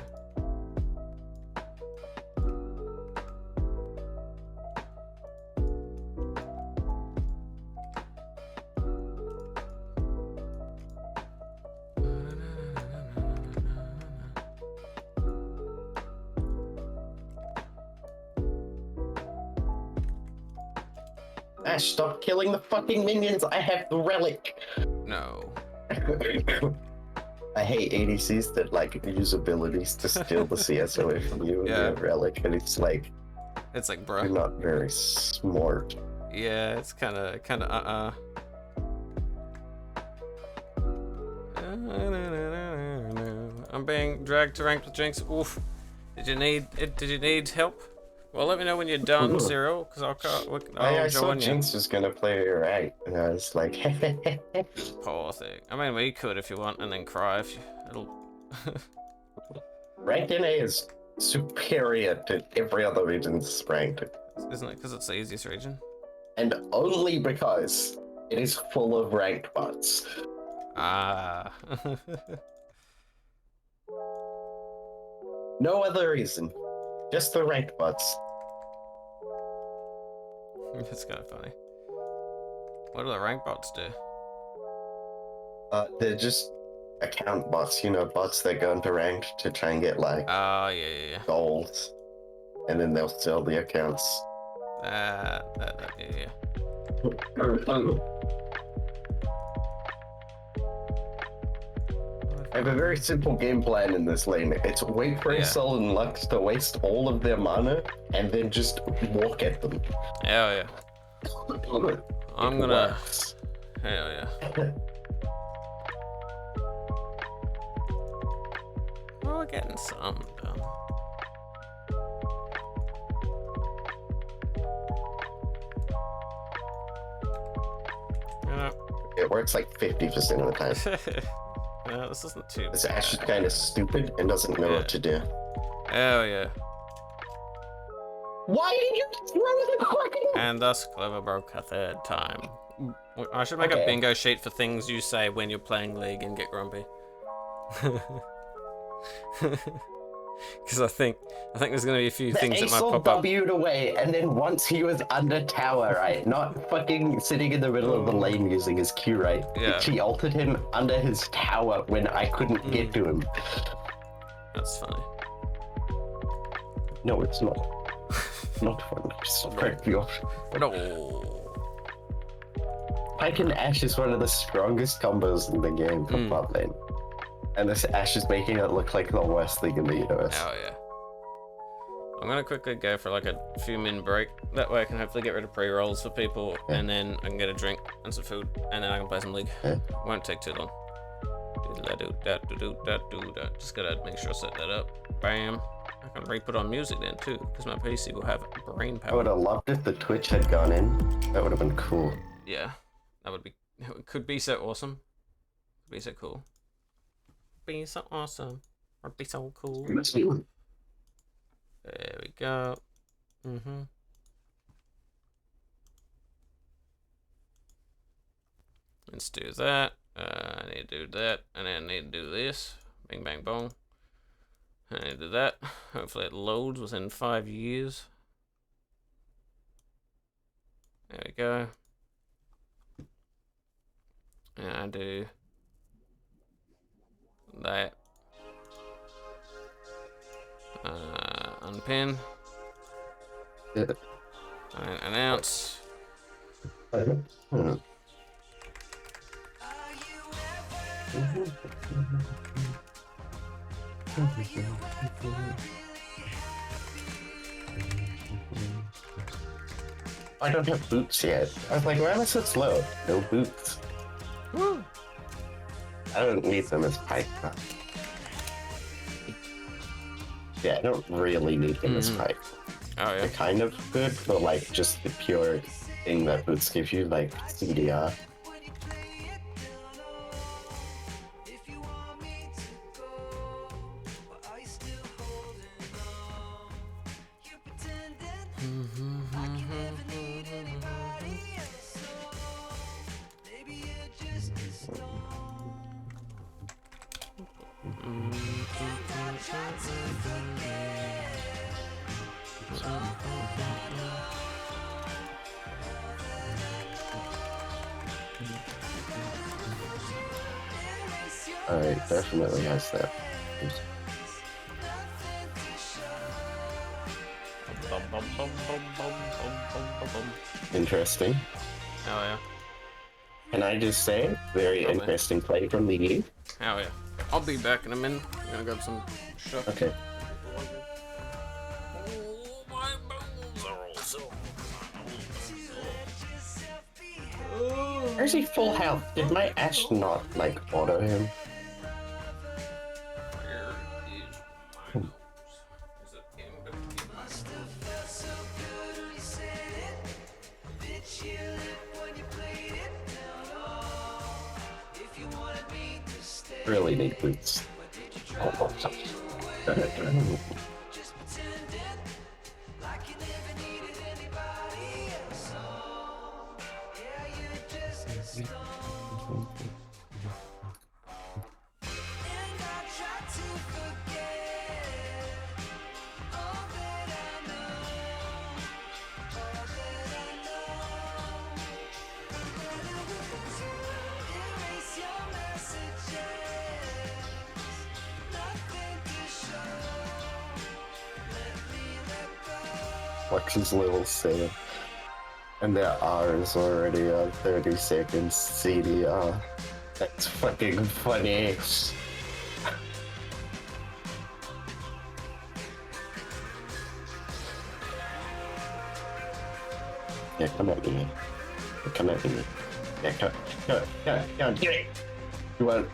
Speaker 6: Ash, stop killing the fucking minions! I have the relic!
Speaker 1: No.
Speaker 6: I hate ADCs that like use abilities to steal the CS away from you and
Speaker 1: Yeah.
Speaker 6: your relic, and it's like,
Speaker 1: It's like,
Speaker 6: you're
Speaker 1: bruh.
Speaker 6: not very smart.
Speaker 1: Yeah, it's kinda, I'm being dragged to ranked with Jinx. Oof. Did you need help? Well, let me know when you're done, Cyril, because
Speaker 6: I
Speaker 1: I'll
Speaker 6: saw
Speaker 1: join you.
Speaker 6: Jinx was gonna play right, and I was like,
Speaker 1: Poor thing. I mean, we could if you want, and then cry if you. It'll.
Speaker 6: ranked NA is superior to every other region's ranked,
Speaker 1: Isn't it? Because it's the easiest region.
Speaker 6: and only because it is full of ranked bots.
Speaker 1: Ah.
Speaker 6: No other reason, just the ranked bots.
Speaker 1: It's kind of funny. What do the rank bots do?
Speaker 6: They're just account bots, you know, bots that go into ranked to try and get like
Speaker 1: Oh, yeah.
Speaker 6: gold, and then they'll sell the accounts.
Speaker 1: Yeah.
Speaker 6: I have a very simple game plan in this lane. It's wait for
Speaker 1: Yeah.
Speaker 6: Aesol and Lux to waste all of their mana, and then just walk at them.
Speaker 1: Hell yeah. I'm
Speaker 6: It
Speaker 1: gonna.
Speaker 6: works.
Speaker 1: Hell yeah. Oh, we're getting some done. You know,
Speaker 6: It works like 50% of the time.
Speaker 1: no, this isn't too
Speaker 6: This Ash is
Speaker 1: bad.
Speaker 6: kind of stupid and doesn't know
Speaker 1: Yeah.
Speaker 6: what to do.
Speaker 1: Hell yeah.
Speaker 6: Why did you throw the fucking...
Speaker 1: And thus Clover broke a third time. I should make a
Speaker 6: Okay.
Speaker 1: bingo sheet for things you say when you're playing League and get grumpy. Because I think there's gonna be a few
Speaker 6: The
Speaker 1: things that might
Speaker 6: Aesol
Speaker 1: pop up.
Speaker 6: W'd away, and then once he was under tower, right? Not fucking sitting in the middle of the lane using his Q, right?
Speaker 1: Yeah.
Speaker 6: She altered him under his tower when I couldn't get to him.
Speaker 1: That's funny.
Speaker 6: No, it's not. Not fun. Just crack me off.
Speaker 1: No.
Speaker 6: Pike and Ashe is one of the strongest combos in the game for bot lane. And this Ashe is making it look like the worst thing in the universe.
Speaker 1: Oh yeah. I'm gonna quickly go for like a few min break. That way I can hopefully get rid of pre-rolls for people, and then I can get a drink and some food, and then I can play some League. Won't take too long. Just gotta make sure I set that up. Bam. I can re-put on music then too, because my PC will have brain
Speaker 6: I would
Speaker 1: power.
Speaker 6: have loved if the Twitch had gone in. That would have been cool.
Speaker 1: Yeah, that would be. It could be so awesome. Could be so cool. Be so awesome. Or be so cool. There we go. Let's do that. I need to do that, and then I need to do this. Bing, bang, boom. I need to do that. Hopefully it loads within 5 years. There we go. And I do that. Unpin.
Speaker 6: Yeah.
Speaker 1: And announce.
Speaker 6: I don't have boots yet. I was like, why am I so slow? No boots.
Speaker 1: Woo!
Speaker 6: I don't need them as Pike. Yeah, I don't really need them as Pike.
Speaker 1: Oh yeah.
Speaker 6: They're kind of good, but like just the pure thing that boots give you, like CDR. Alright, definitely has that. Interesting.
Speaker 1: Oh yeah.
Speaker 6: Can I just say, very
Speaker 1: Probably.
Speaker 6: interesting play from the game.
Speaker 1: Oh yeah. I'll be back in a minute. I'm gonna grab some stuff.
Speaker 6: Okay.
Speaker 1: Oh, my bones are all so.
Speaker 6: Where's he full health? Did my Ashe not, like, auto him?
Speaker 1: Where is my nose? Is it in between my
Speaker 6: Really need boots. Flex's level 7. And their R is already on 30 seconds CDR. That's fucking funny. Yeah, come at me, man. Come at me. Yeah, come, get it. You want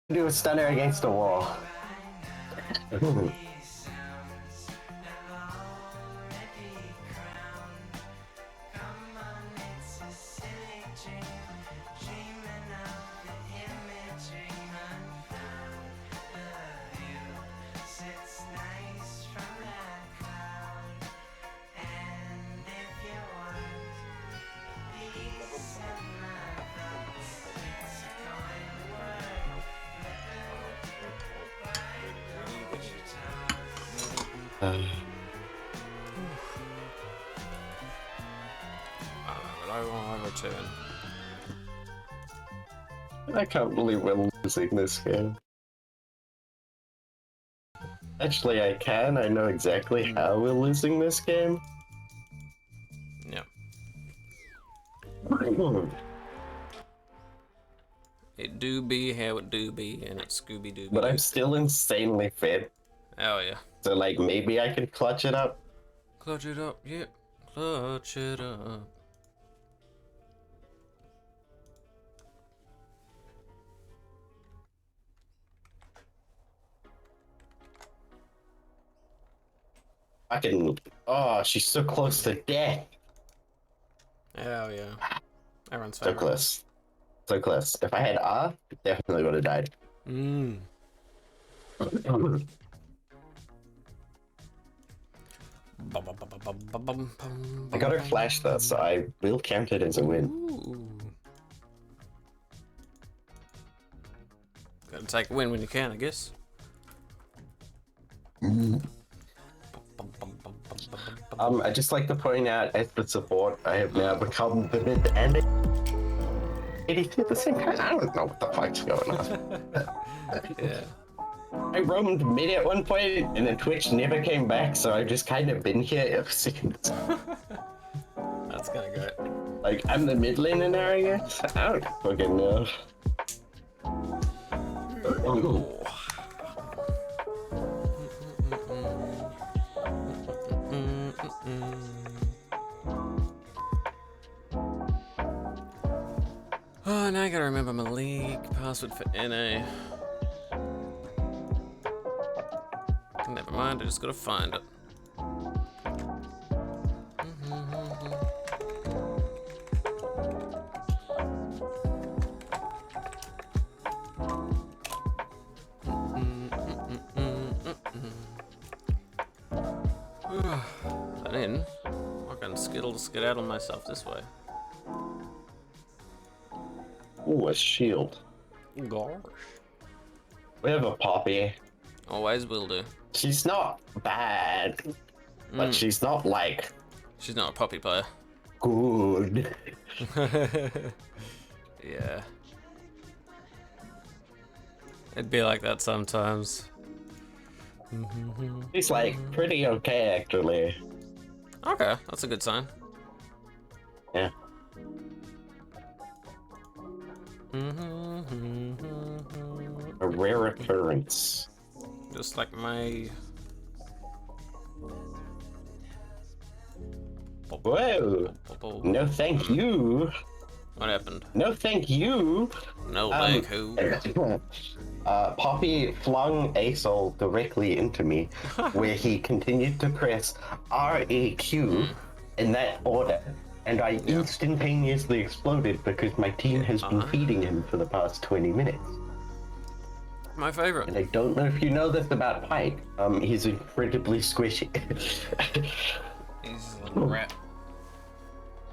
Speaker 6: Do a stunner against the wall. I can't believe we're losing this game. Actually, I can. I know exactly how we're losing this game.
Speaker 1: Yeah. It do be how it do be, and it's Scooby Doo.
Speaker 6: But I'm still insanely fit.
Speaker 1: Oh yeah.
Speaker 6: So, like, maybe I could clutch it up.
Speaker 1: Clutch it up, yeah. Clutch it up.
Speaker 6: Oh, she's so close to death.
Speaker 1: Oh yeah. Everyone's
Speaker 6: So
Speaker 1: favorite.
Speaker 6: close. So close. If I had R, definitely would have died.
Speaker 1: Mmm.
Speaker 6: I got her flash though, so I will count it as a win.
Speaker 1: Ooh. Gotta take a win when you can, I guess.
Speaker 6: I'd just like to point out, as the support, I have now become the mid and 82 at the same time. I don't know what the fuck's going on.
Speaker 1: Yeah.
Speaker 6: I roamed mid at one point, and then Twitch never came back, so I've just kind of been here ever since.
Speaker 1: That's kinda good.
Speaker 6: Like, I'm the mid laner now, I guess? I don't fucking know.
Speaker 1: Oh, now I gotta remember my league password for NA. Never mind, I just gotta find it. That in, I can skedaddle myself this way.
Speaker 6: Ooh, a shield.
Speaker 1: Gosh.
Speaker 6: We have a Poppy.
Speaker 1: Always will do.
Speaker 6: She's not bad, but she's not, like,
Speaker 1: She's not a poppy player.
Speaker 6: good.
Speaker 1: Yeah. It'd be like that sometimes.
Speaker 6: She's, like, pretty okay, actually.
Speaker 1: Okay, that's a good sign.
Speaker 6: Yeah. A rare occurrence.
Speaker 1: Just like my...
Speaker 6: Whoa! No thank you!
Speaker 1: What happened?
Speaker 6: No thank you!
Speaker 1: No thank who.
Speaker 6: Poppy flung Asol directly into me, where he continued to press RAQ in that order, and I instantaneously exploded because my team has been feeding him for the past 20 minutes.
Speaker 1: My favorite.
Speaker 6: And I don't know if you know this about Pike, he's incredibly squishy.
Speaker 1: He's a little rat.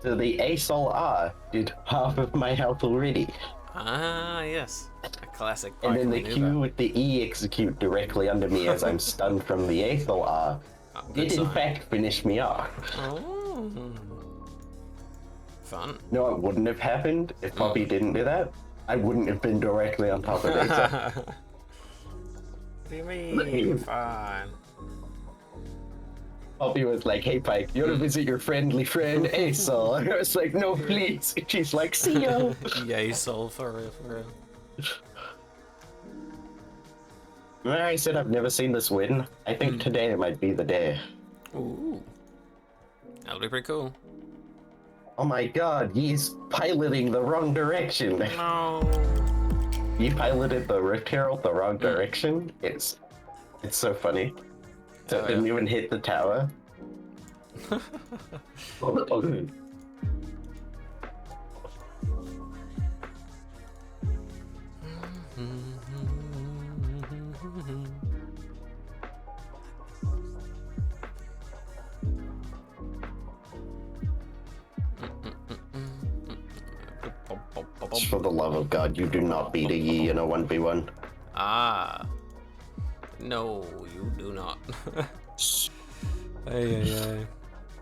Speaker 6: So the Asol R did half of my health already.
Speaker 1: Ah, yes. A classic
Speaker 6: And
Speaker 1: Pike
Speaker 6: then the
Speaker 1: maneuver.
Speaker 6: Q with the E execute directly under me as I'm stunned from the Asol R
Speaker 1: Good
Speaker 6: did in
Speaker 1: sign.
Speaker 6: fact finish me off.
Speaker 1: Oh. Fun.
Speaker 6: No, it wouldn't have happened if Poppy didn't do that. I wouldn't have been directly on top of Asol.
Speaker 1: What do you mean? Fine.
Speaker 6: Poppy was like, "Hey Pike, you wanna visit your friendly friend Asol?" And I was like, "No, please." And she's like, "See ya."
Speaker 1: Yay, soul for real, for real.
Speaker 6: Remember I said I've never seen this win? I think today might be the day.
Speaker 1: Ooh. That'll be pretty cool.
Speaker 6: Oh my god, he's piloting the wrong direction.
Speaker 1: No.
Speaker 6: You piloted the Rift Herald the wrong direction. It's so funny. So it didn't even hit the tower. For the love of God, you do not beat a Yi in a 1v1.
Speaker 1: Ah. No, you do not. Hey.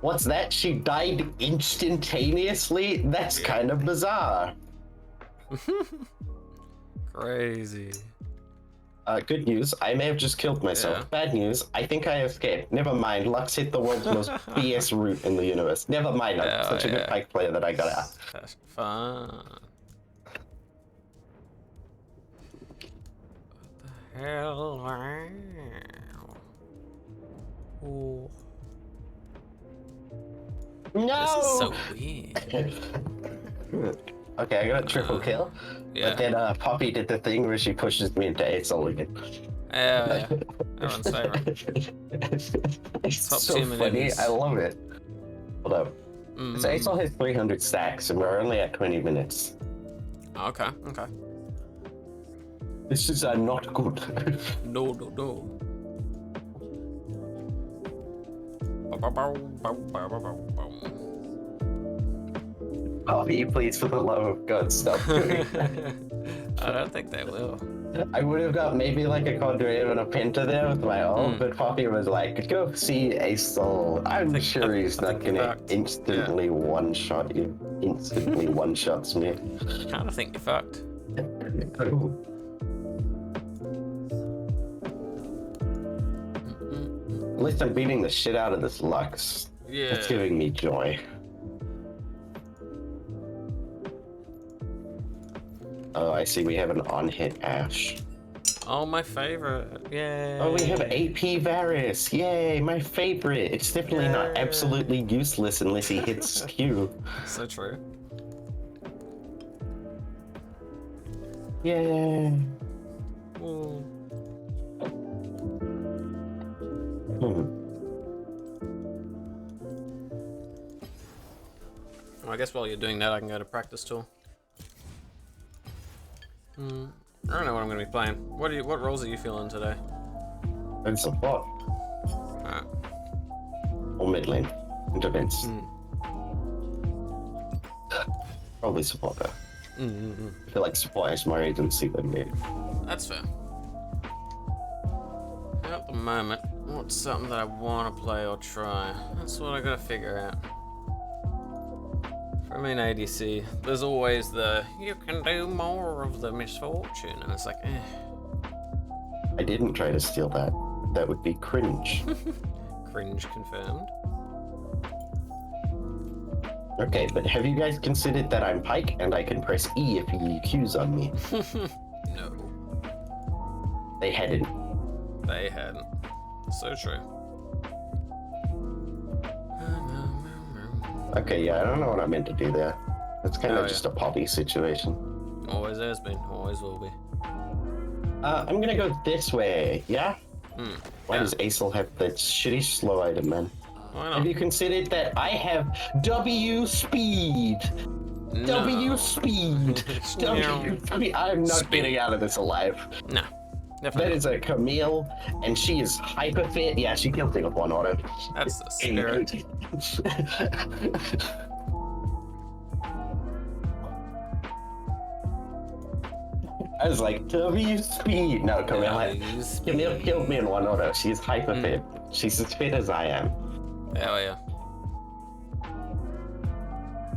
Speaker 6: What's that? She died instantaneously? That's kind of bizarre.
Speaker 1: Crazy.
Speaker 6: Good news, I may have just killed myself.
Speaker 1: Yeah.
Speaker 6: Bad news, I think I escaped. Never mind, Lux hit the world's most BS route in the universe. Never mind, I'm such a good pike player that I got out.
Speaker 1: That's fun. What the hell? Wow. Ooh.
Speaker 6: No!
Speaker 1: This is so weird.
Speaker 6: Okay, I got a triple kill.
Speaker 1: Yeah.
Speaker 6: But then Poppy did the thing where she pushes me into Aezel again.
Speaker 1: Yeah. Everyone's favorite.
Speaker 6: It's
Speaker 1: Top
Speaker 6: so
Speaker 1: tier
Speaker 6: funny,
Speaker 1: maneuvers.
Speaker 6: I love it. Hold up. So Aezel has 300 stacks and we're only at 20 minutes.
Speaker 1: Okay.
Speaker 6: This is not good.
Speaker 1: No.
Speaker 6: Poppy, please, for the love of God, stop doing that.
Speaker 1: I don't think they will.
Speaker 6: I would have got maybe like a Quadriad and a Penta there with my ult, but Poppy was like, go see Aezel. I'm sure he's not gonna instantly one-shot you. Instantly one-shots me.
Speaker 1: Kind of think you're fucked.
Speaker 6: At least I'm beating the shit out of this Lux.
Speaker 1: Yeah.
Speaker 6: It's giving me joy. Oh, I see we have an on-hit Ash.
Speaker 1: Oh, my favorite. Yay.
Speaker 6: Oh, we have AP Varus. Yay, my favorite. It's definitely not absolutely useless unless he hits Q.
Speaker 1: So true.
Speaker 6: Yay.
Speaker 1: Ooh. Well, I guess while you're doing that, I can go to practice tool. I don't know what I'm gonna be playing. What roles are you feeling today?
Speaker 6: And support.
Speaker 1: Alright.
Speaker 6: Or mid lane. Defense. Probably support though. I feel like support has more agency than me.
Speaker 1: That's fair. At the moment, what's something that I want to play or try? That's what I gotta figure out. For me in ADC, there's always the you can do more of the misfortune, and it's like,
Speaker 6: I didn't try to steal that. That would be cringe.
Speaker 1: cringe confirmed.
Speaker 6: Okay, but have you guys considered that I'm Pike and I can press E if he Qs on me?
Speaker 1: No,
Speaker 6: They hadn't.
Speaker 1: they hadn't. So true.
Speaker 6: Okay, yeah, I don't know what I meant to do there. It's kind of just a Poppy situation.
Speaker 1: Always has been, always will be.
Speaker 6: I'm gonna go this way, yeah? Why does Aezel have that shitty slow item, man?
Speaker 1: Why
Speaker 6: Have
Speaker 1: not?
Speaker 6: you considered that I have W speed?
Speaker 1: No.
Speaker 6: W speed! W speed! I'm not getting out of this alive.
Speaker 1: No,
Speaker 6: That
Speaker 1: definitely.
Speaker 6: is a Camille, and she is hyper fit. Yeah, she killed me with one auto.
Speaker 1: That's the spirit.
Speaker 6: I was like, W speed! No, Camille killed me in one auto. She's hyper fit. She's as fit as I am.
Speaker 1: Hell yeah.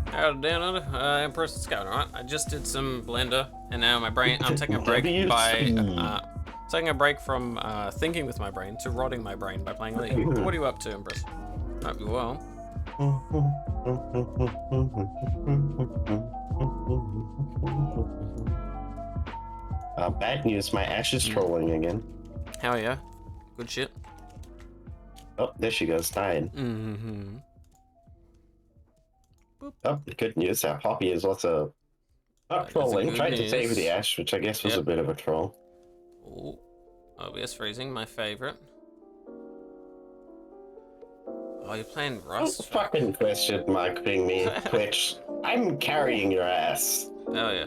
Speaker 1: Howdy down under, Empress Scout, alright? I just did some Blender, and now my brain, I'm taking a break taking a break from thinking with my brain to rotting my brain by playing League. What are you up to, Empress? Hope you're well.
Speaker 6: Bad news, my Ash is trolling again.
Speaker 1: Hell yeah. Good shit.
Speaker 6: Oh, there she goes, dying.
Speaker 1: Mm-hmm.
Speaker 6: Oh, good news, Poppy is also Not
Speaker 1: That is a
Speaker 6: trolling,
Speaker 1: good
Speaker 6: tried to save
Speaker 1: news.
Speaker 6: the Ash, which I guess was
Speaker 1: Yep.
Speaker 6: a bit of a troll.
Speaker 1: Oh, OBS freezing, my favorite. Oh, you're playing
Speaker 6: Don't
Speaker 1: Rust?
Speaker 6: fucking question marking me, Twitch. I'm carrying your ass.
Speaker 1: Oh yeah.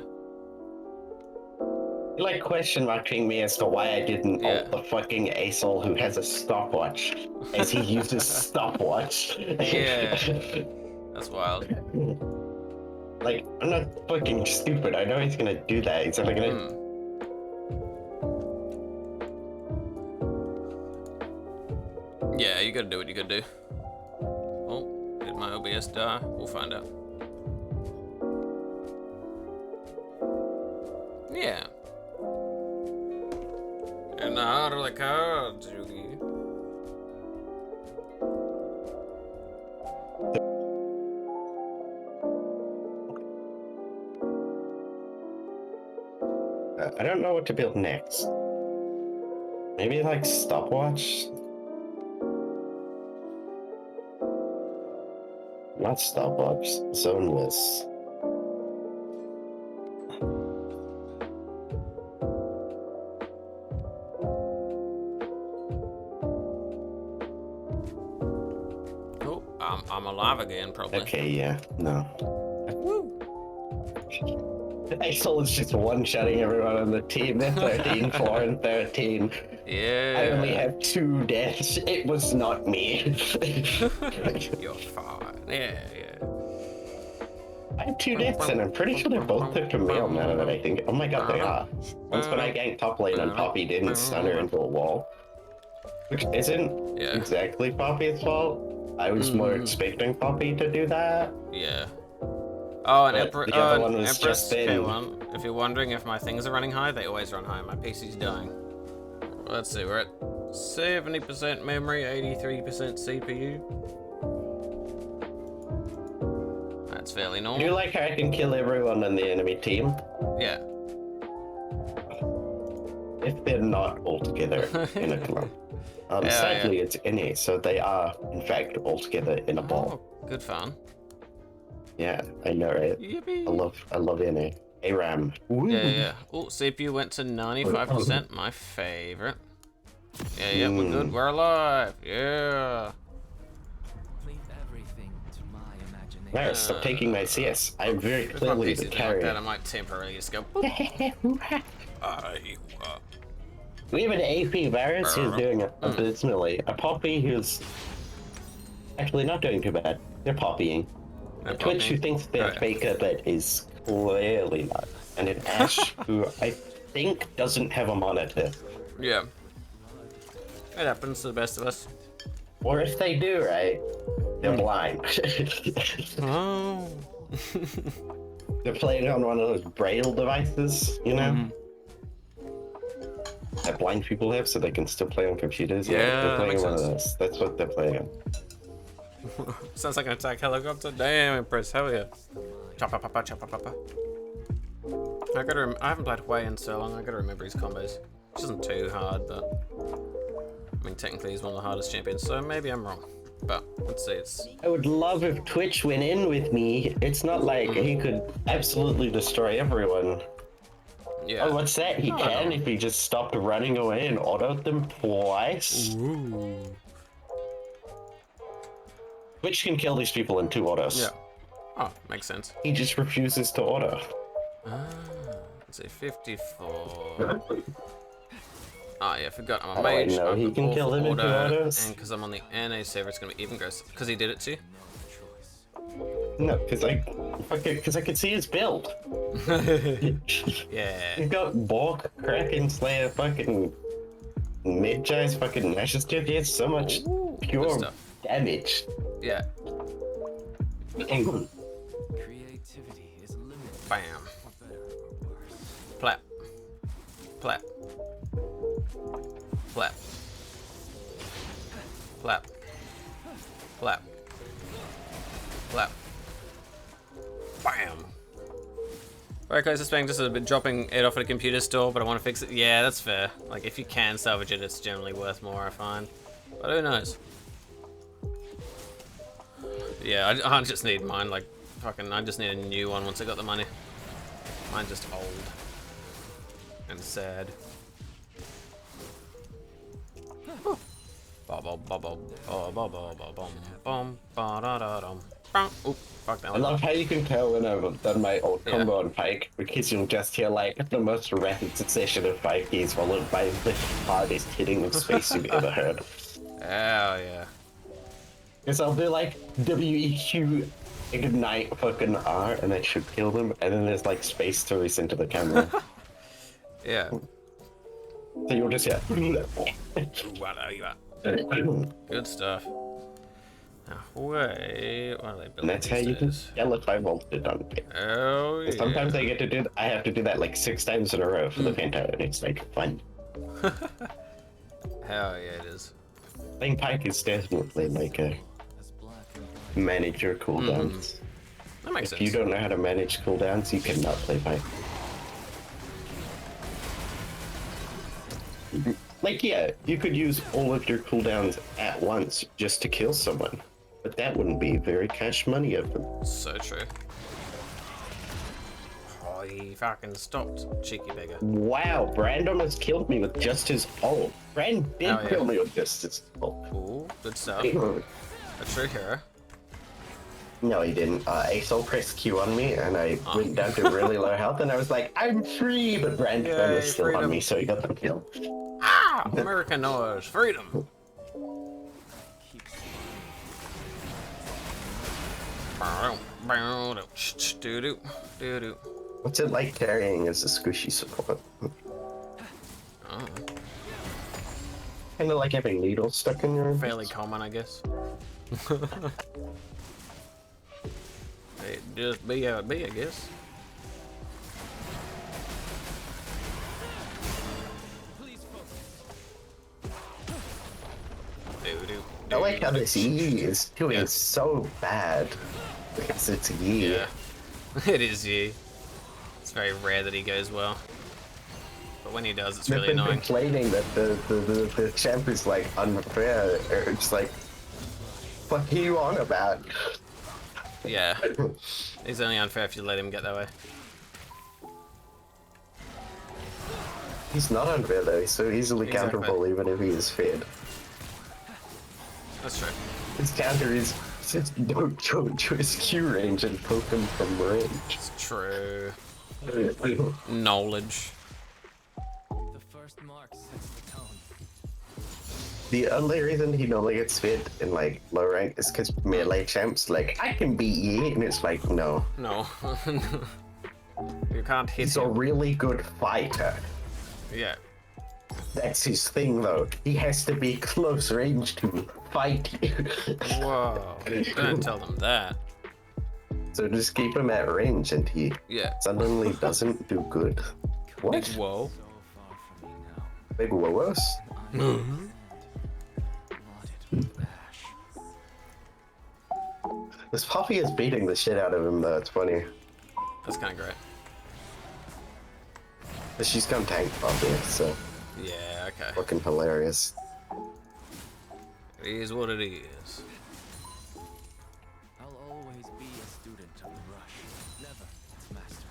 Speaker 6: You like question marking me as to why I didn't
Speaker 1: Yeah.
Speaker 6: ult the fucking asshole who has a stopwatch as he uses stopwatch.
Speaker 1: Yeah. That's wild.
Speaker 6: Like, I'm not fucking stupid. I know he's gonna do that. He's only gonna.
Speaker 1: Hmm. Yeah, you gotta do what you gotta do. Oh, did my OBS die? We'll find out. Yeah. In the heart of the cards, Yugi.
Speaker 6: I don't know what to build next. Maybe like stopwatch? Not stopwatch, zoneless.
Speaker 1: Oh, I'm alive again, probably.
Speaker 6: Okay, yeah, no.
Speaker 1: Woo!
Speaker 6: Axel is just one-shotting everyone on the team. They're 13, 4, and 13.
Speaker 1: Yeah.
Speaker 6: I only have 2 deaths. It was not me.
Speaker 1: You're fine. Yeah, yeah.
Speaker 6: I have 2 deaths, and I'm pretty sure they're both took to mail now that I think. Oh my god, they are. Once when I ganked top lane and Poppy didn't stun her into a wall. Which isn't
Speaker 1: Yeah.
Speaker 6: exactly Poppy's fault. I was more expecting Poppy to do that.
Speaker 1: Yeah. Oh, and
Speaker 6: But the other one was
Speaker 1: Empress
Speaker 6: just in.
Speaker 1: K1. If you're wondering if my things are running high, they always run high. My PC's dying. Let's see, we're at 70% memory, 83% CPU. That's fairly
Speaker 6: I do
Speaker 1: normal.
Speaker 6: like how I can kill everyone on the enemy team
Speaker 1: Yeah.
Speaker 6: if they're not all together in a clump.
Speaker 1: Yeah,
Speaker 6: Sadly, it's NA, so they are, in fact, all together in a ball.
Speaker 1: Oh, good fun.
Speaker 6: Yeah, I know, right?
Speaker 1: Yippee.
Speaker 6: I love NA. ARAM. Woo.
Speaker 1: Yeah, yeah. Oh, CPU went to 95%. My favorite. Yeah, yeah, we're good. We're alive. Yeah.
Speaker 9: Leave everything to my imagination.
Speaker 6: Varus, stop taking my CS. I'm very
Speaker 1: If my
Speaker 6: clearly
Speaker 1: PC's
Speaker 6: the
Speaker 1: like
Speaker 6: carrier.
Speaker 1: that, I might temporarily just go. Boop.
Speaker 6: We have an AP Varus who's doing it abysmally. A Poppy who's actually not doing too bad. They're poppying. A Twitch who thinks they're faker but is clearly not. And an Ash who I think doesn't have a monitor.
Speaker 1: Yeah. It happens to the best of us.
Speaker 6: Or if they do, right, they're blind.
Speaker 1: Oh.
Speaker 6: They're playing on one of those braille devices, you know? That blind people have so they can still play on computers.
Speaker 1: Yeah,
Speaker 6: they're
Speaker 1: that
Speaker 6: playing
Speaker 1: makes
Speaker 6: one of
Speaker 1: sense.
Speaker 6: those. That's what they're playing on.
Speaker 1: Sounds like an attack helicopter. Damn, Empress. Hell yeah. Choppa, papa, choppa, papa. I haven't played Way in so long. I gotta remember his combos. Which isn't too hard, but I mean, technically he's one of the hardest champions, so maybe I'm wrong. But let's see. It's
Speaker 6: I would love if Twitch went in with me. It's not like he could absolutely destroy everyone.
Speaker 1: yeah.
Speaker 6: Oh, what's that? He can if he just stopped running away and autoed them twice.
Speaker 1: Ooh.
Speaker 6: Twitch can kill these people in 2 autos.
Speaker 1: Yeah. Oh, makes sense.
Speaker 6: He just refuses to auto.
Speaker 1: Ah, let's see, 54. Oh yeah, I forgot. I'm a
Speaker 6: Oh, I
Speaker 1: mage.
Speaker 6: know,
Speaker 1: I'm
Speaker 6: he
Speaker 1: the
Speaker 6: can
Speaker 1: ball
Speaker 6: kill
Speaker 1: for
Speaker 6: them in 2
Speaker 1: order,
Speaker 6: autos.
Speaker 1: and because I'm on the NA server, it's gonna be even gross. Because he did it too.
Speaker 6: No, because I could see his build.
Speaker 1: Yeah.
Speaker 6: He's got Bork, Kraken, Slayer, fucking mid-giants, fucking Nash's tip. He has so much
Speaker 1: Ooh, good
Speaker 6: pure
Speaker 1: stuff.
Speaker 6: damage.
Speaker 1: Yeah.
Speaker 6: And
Speaker 9: Creativity is limited.
Speaker 1: Bam.
Speaker 9: For better or worse.
Speaker 1: Plap. Plap. Plap. Plap. Plap. Plap. Bam. Very close to spending just a bit dropping it off at a computer store, but I want to fix it. Yeah, that's fair. Like, if you can salvage it, it's generally worth more, I find. But who knows? Yeah, I just need mine, like, fucking, I just need a new one once I got the money. Mine's just old and sad. Oop, fuck that
Speaker 6: I
Speaker 1: one.
Speaker 6: love how you can tell when I've done my old combo on Pike, because you'll just hear like the most rapid succession of 5 keys followed by the hardest hitting of space you've ever heard.
Speaker 1: Hell yeah.
Speaker 6: Because I'll do like WEQ ignite fucking R and that should kill them, and then there's like space throws into the camera.
Speaker 1: Yeah.
Speaker 6: So you'll just hear.
Speaker 1: Good stuff. Now, wait, what are they building?
Speaker 6: And that's how you can
Speaker 1: these days?
Speaker 6: tell if I vaulted on it.
Speaker 1: Oh yeah.
Speaker 6: Sometimes I get to do. I have to do that like 6 times in a row for the Phantom, and it's like fun.
Speaker 1: Hell yeah, it is.
Speaker 6: Playing Pike is definitely like a
Speaker 9: As black and white.
Speaker 6: manage your cooldowns.
Speaker 1: That makes
Speaker 6: If
Speaker 1: sense.
Speaker 6: you don't know how to manage cooldowns, you cannot play Pike. Like, yeah, you could use all of your cooldowns at once just to kill someone, but that wouldn't be very cash money of them.
Speaker 1: So true. Oh, he fucking stopped, cheeky beggar.
Speaker 6: Wow, Brand almost killed me with just his ult. Brand did
Speaker 1: Oh, yeah.
Speaker 6: kill me with just his ult.
Speaker 1: Cool, good stuff. A true hero.
Speaker 6: No, he didn't. Asol pressed Q on me, and I went down to really low health, and I was like, I'm free! But Brand
Speaker 1: Yay,
Speaker 6: was still
Speaker 1: freedom.
Speaker 6: on me, so he got the kill.
Speaker 1: Ah! American noise, freedom! Doo-doo, doo-doo.
Speaker 6: What's it like carrying as a squishy support?
Speaker 1: Oh,
Speaker 6: Kinda like having needles stuck in your
Speaker 1: fairly common, I guess. It just be how it be, I guess. Doo-doo,
Speaker 6: I like how
Speaker 1: doo-doo.
Speaker 6: this E is doing
Speaker 1: Yeah.
Speaker 6: so bad. Because it's E.
Speaker 1: Yeah, it is you. It's very rare that he goes well. But when he does, it's
Speaker 6: They've
Speaker 1: really
Speaker 6: been
Speaker 1: annoying.
Speaker 6: complaining that the champ is like unfair. It's like, what are you on about?
Speaker 1: Yeah. He's only unfair if you let him get that way.
Speaker 6: He's not unfair though, he's so easily
Speaker 1: Exactly.
Speaker 6: counterable even if he is fed.
Speaker 1: That's true.
Speaker 6: His counter is just don't go to his Q range and poke him from range.
Speaker 1: It's true. Knowledge.
Speaker 9: The first mark sets the tone.
Speaker 6: The only reason he normally gets fed in like low rank is because melee champs like, I can beat you, and it's like, no.
Speaker 1: No. You can't hit
Speaker 6: He's a
Speaker 1: him.
Speaker 6: really good fighter.
Speaker 1: Yeah.
Speaker 6: That's his thing though. He has to be close range to fight you.
Speaker 1: Whoa. Don't tell them that.
Speaker 6: So just keep him at range and he
Speaker 1: Yeah.
Speaker 6: suddenly doesn't do good. What?
Speaker 1: Whoa.
Speaker 9: So far from me now.
Speaker 6: Big wowos?
Speaker 9: Rotted with ash.
Speaker 6: This Poppy is beating the shit out of him though, it's funny.
Speaker 1: That's kind of great.
Speaker 6: But she's gone tank Poppy, so
Speaker 1: Yeah, okay.
Speaker 6: fucking hilarious.
Speaker 1: It is what it is.
Speaker 9: I'll always be a student of the rush, never its master.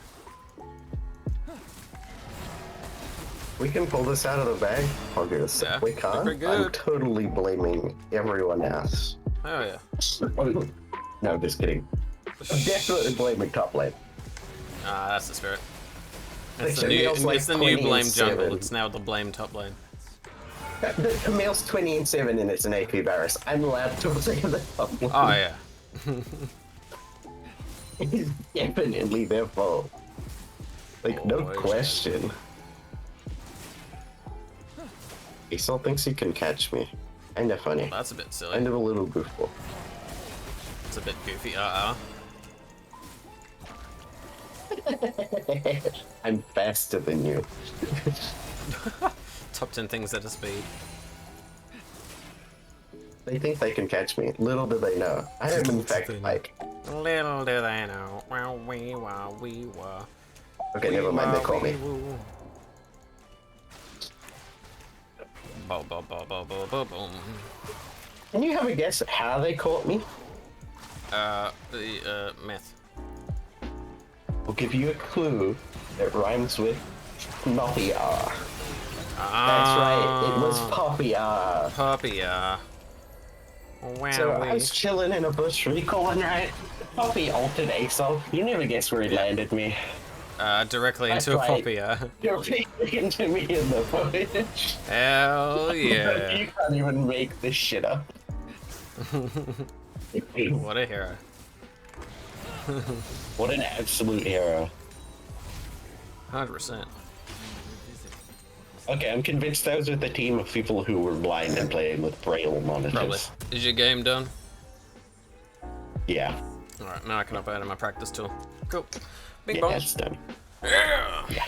Speaker 6: We can pull this out of the bag. Poggers.
Speaker 1: Yeah,
Speaker 6: We
Speaker 1: they're
Speaker 6: can't.
Speaker 1: pretty
Speaker 6: I'm
Speaker 1: good.
Speaker 6: totally blaming everyone else.
Speaker 1: Oh yeah.
Speaker 6: No, just kidding. I'm definitely blaming top lane.
Speaker 1: Ah, that's the spirit.
Speaker 6: Like,
Speaker 1: It's the new,
Speaker 6: Camille's like
Speaker 1: it's the new
Speaker 6: 20 and
Speaker 1: blame
Speaker 6: 7.
Speaker 1: jungle. It's now the blame top lane.
Speaker 6: The Camille's 20 and 7 and it's an AP virus. I'm allowed to blame the top lane.
Speaker 1: Oh yeah.
Speaker 6: It's definitely their fault. Like, no
Speaker 1: Always.
Speaker 6: question. He still thinks he can catch me. Kinda funny.
Speaker 1: That's a bit silly.
Speaker 6: Kind of a little goofball.
Speaker 1: It's a bit goofy.
Speaker 6: I'm faster than you.
Speaker 1: Top 10 things at a speed.
Speaker 6: They think they can catch me. Little do they know. I am in fact like.
Speaker 1: Little do they know. Wow, wee, wow, wee, wah.
Speaker 6: Okay, never mind. They call me.
Speaker 1: Bo, bo, bo, bo, bo, bo, boom.
Speaker 6: Can you have a guess at how they caught me?
Speaker 1: The meth.
Speaker 6: I'll give you a clue. It rhymes with Poppy. That's right. It was Poppy.
Speaker 1: Poppy. Wow.
Speaker 6: So I was chilling in a bush recall one night. Poppy altered ASOL. You never guess where he landed me.
Speaker 1: Directly
Speaker 6: That's
Speaker 1: into a
Speaker 6: right.
Speaker 1: Poppy.
Speaker 6: You're peeking to me in the footage.
Speaker 1: Hell yeah.
Speaker 6: You can't even make this shit up.
Speaker 1: What a hero.
Speaker 6: What an absolute hero.
Speaker 1: 100%.
Speaker 6: Okay, I'm convinced that was with a team of people who were blind and playing with braille monitors.
Speaker 1: Probably. Is your game done?
Speaker 6: Yeah.
Speaker 1: Alright, now I can upload my practice tool. Cool. Bing
Speaker 6: Yeah,
Speaker 1: bong.
Speaker 6: it's done.
Speaker 1: Yeah.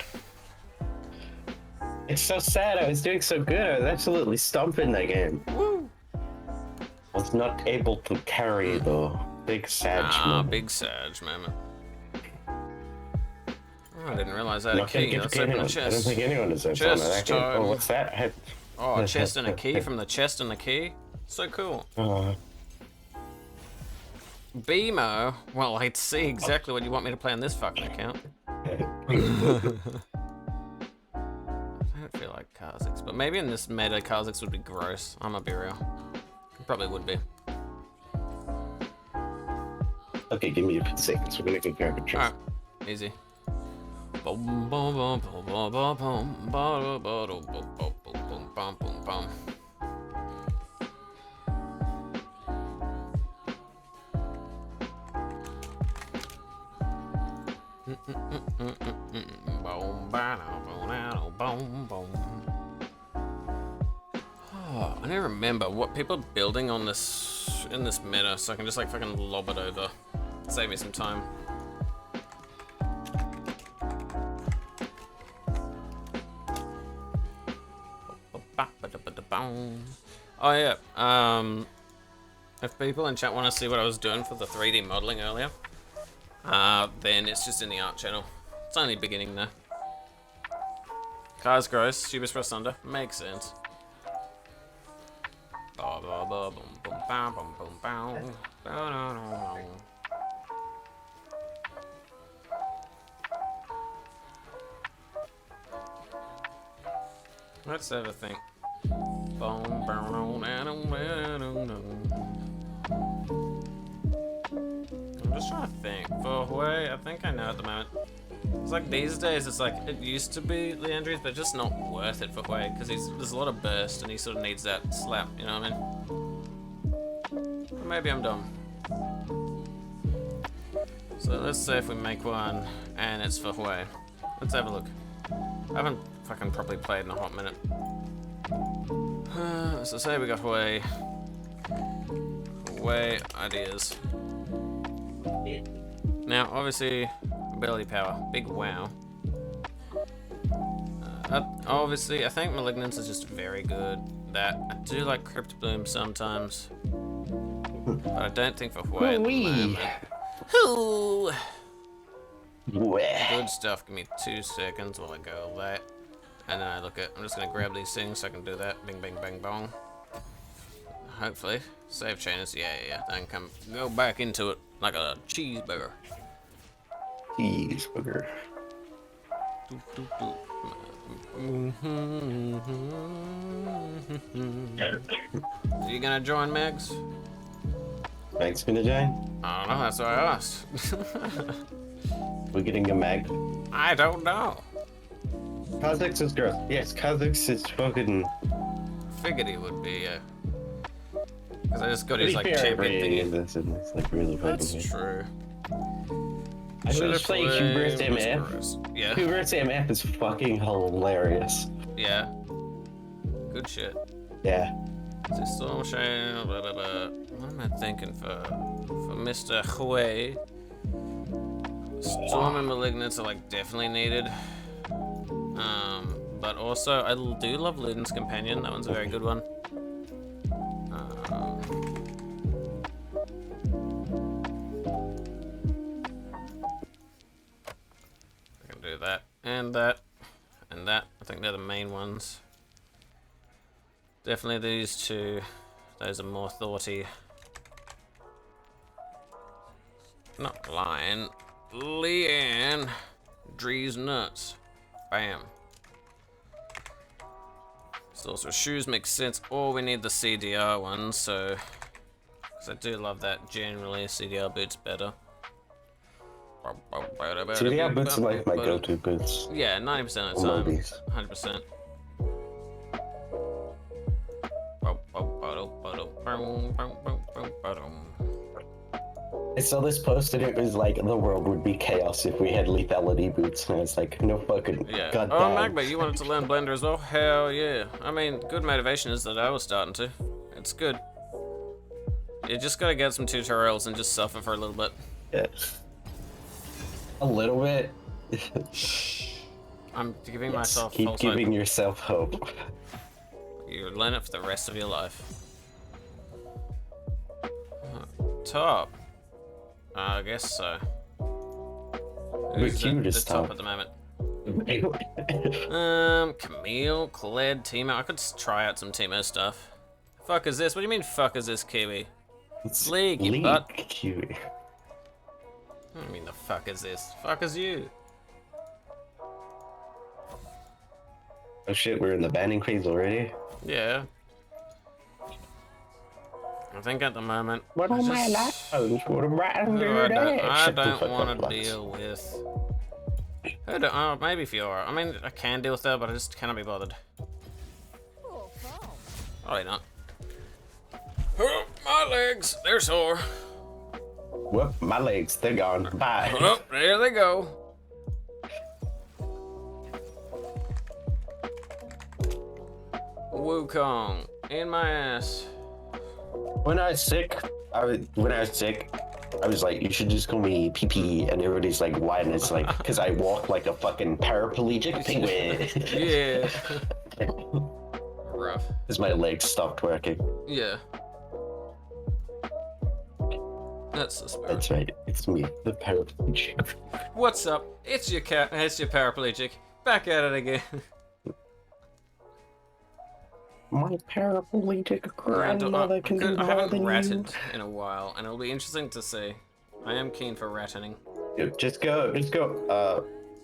Speaker 6: It's so sad. I was doing so good. I was absolutely stomping that game.
Speaker 1: Woo.
Speaker 6: I was not able to carry the big Sag moment.
Speaker 1: Big Sag moment. Oh, I didn't realize I had a
Speaker 6: Not gonna
Speaker 1: key.
Speaker 6: give
Speaker 1: Let's
Speaker 6: it to
Speaker 1: open the
Speaker 6: anyone. I don't
Speaker 1: chest.
Speaker 6: think anyone is
Speaker 1: Chest
Speaker 6: on that game.
Speaker 1: time.
Speaker 6: Oh, what's that?
Speaker 1: Oh, a chest and a key from the chest and the key? So cool. BMO? Well, I see exactly what you want me to play on this fucking account. I don't feel like Kha'Zix, but maybe in this meta, Kha'Zix would be gross. I'm gonna be real. It probably would be.
Speaker 6: Okay, give me a few seconds. We're gonna go grab a drink.
Speaker 1: Alright, easy. Boom, boom, boom, boom, boom, boom, boom, boom, boom, boom, boom, boom, boom, boom. I don't remember what people are building on this in this meta, so I can just like fucking lob it over. Save me some time. Oh yeah, if people in chat want to see what I was doing for the 3D modeling earlier, then it's just in the art channel. It's only beginning though. Cars gross, stupid for thunder, makes sense. Let's have a think. I'm just trying to think. For Hue, I think I know at the moment. It's like these days, it's like it used to be Leandri's, but just not worth it for Hue because there's a lot of burst and he sort of needs that slap. You know what I mean? Or maybe I'm dumb. So let's say if we make one and it's for Hue. Let's have a look. I haven't fucking properly played in a hot minute. So say we got Hue ideas. Now, obviously, ability power, big wow. Obviously, I think Malignance is just very good. That I do like Crypt Bloom sometimes, but I don't think for Hue at the moment. Ooh. Good stuff. Give me 2 seconds while I go that. And then I look at, I'm just gonna grab these things so I can do that. Bing, bing, bang, bong. Hopefully. Save chain is, yeah. Then go back into it like a cheeseburger.
Speaker 6: Cheeseburger.
Speaker 1: Are you gonna join, Megs?
Speaker 6: Meg's gonna join?
Speaker 1: I don't know, that's what I asked.
Speaker 6: We're getting a Meg.
Speaker 1: I don't know.
Speaker 6: Kha'Zix is gross. Yes, Kha'Zix is fucking...
Speaker 1: Figured he would be, yeah. Because I just got his, like,
Speaker 6: fair,
Speaker 1: champion
Speaker 6: rating
Speaker 1: thingy.
Speaker 6: this and it's like really fucking
Speaker 1: That's
Speaker 6: good.
Speaker 1: true.
Speaker 6: I was playing Huber's
Speaker 1: Should've
Speaker 6: MF.
Speaker 1: Yeah.
Speaker 6: Huber's MF is fucking hilarious.
Speaker 1: Yeah. Good shit.
Speaker 6: Yeah.
Speaker 1: So Storm Shane, blah, blah, blah. What am I thinking for Mr. Hue? Storm and Malignance are like definitely needed. But also I do love Luden's Companion. That one's a very good one. I can do that and that and that. I think they're the main ones. Definitely these two. Those are more thoughty. Not Lion. Leanne. Drees nuts. Bam. So also shoes make sense. Or we need the CDR ones, so... Because I do love that generally. CDR boots better.
Speaker 6: CDR boots are like my go-to boots.
Speaker 1: Yeah, 90% of the
Speaker 6: On
Speaker 1: time.
Speaker 6: movies.
Speaker 1: 100%.
Speaker 6: I saw this post and it was like, the world would be chaos if we had lethality boots. And I was like, no fucking
Speaker 1: Yeah.
Speaker 6: goddamn.
Speaker 1: Oh, Magma, you wanted to learn Blender as well? Hell yeah. I mean, good motivation is that I was starting to. It's good. You just gotta get some tutorials and just suffer for a little bit.
Speaker 6: Yeah. A little bit.
Speaker 1: I'm giving
Speaker 6: Yes,
Speaker 1: myself
Speaker 6: keep
Speaker 1: false
Speaker 6: giving
Speaker 1: hope.
Speaker 6: yourself hope.
Speaker 1: You learn it for the rest of your life. Top. I guess so. Who's
Speaker 6: cute
Speaker 1: the
Speaker 6: is
Speaker 1: top
Speaker 6: top.
Speaker 1: at the moment? Camille, Kled, Timo. I could try out some Timo stuff. Fuck is this? What do you mean fuck is this, Kiwi?
Speaker 6: It's
Speaker 1: League, you butt.
Speaker 6: cute.
Speaker 1: I mean the fuck is this? Fuck is you?
Speaker 6: Oh shit, we're in the banning phase already?
Speaker 1: Yeah. I think at the moment.
Speaker 6: What
Speaker 1: I
Speaker 6: am I
Speaker 1: just-
Speaker 6: like? What am I
Speaker 1: I
Speaker 6: Shut the
Speaker 1: don't
Speaker 6: fuck
Speaker 1: want
Speaker 6: up,
Speaker 1: to
Speaker 6: lads.
Speaker 1: deal with. Oh, maybe Fiora. I mean, I can deal with that, but I just cannot be bothered. Probably not. Oh, my legs, they're sore.
Speaker 6: Whoop, my legs, they're gone. Bye.
Speaker 1: Oh, there they go. Wukong in my ass.
Speaker 6: When I was sick, I was like, you should just call me PP, and everybody's like, why? And it's like, because I walk like a fucking paraplegic penguin.
Speaker 1: Yeah. Rough.
Speaker 6: Because my legs stopped working.
Speaker 1: Yeah. That's the spirit.
Speaker 6: That's right, it's me, the paraplegic.
Speaker 1: What's up? It's your paraplegic. Back at it again.
Speaker 6: My paraplegic grandmother can do
Speaker 1: I
Speaker 6: more
Speaker 1: haven't
Speaker 6: than
Speaker 1: ratted in a while, and it'll be interesting to see. I am keen for ratting.
Speaker 6: you. Just go,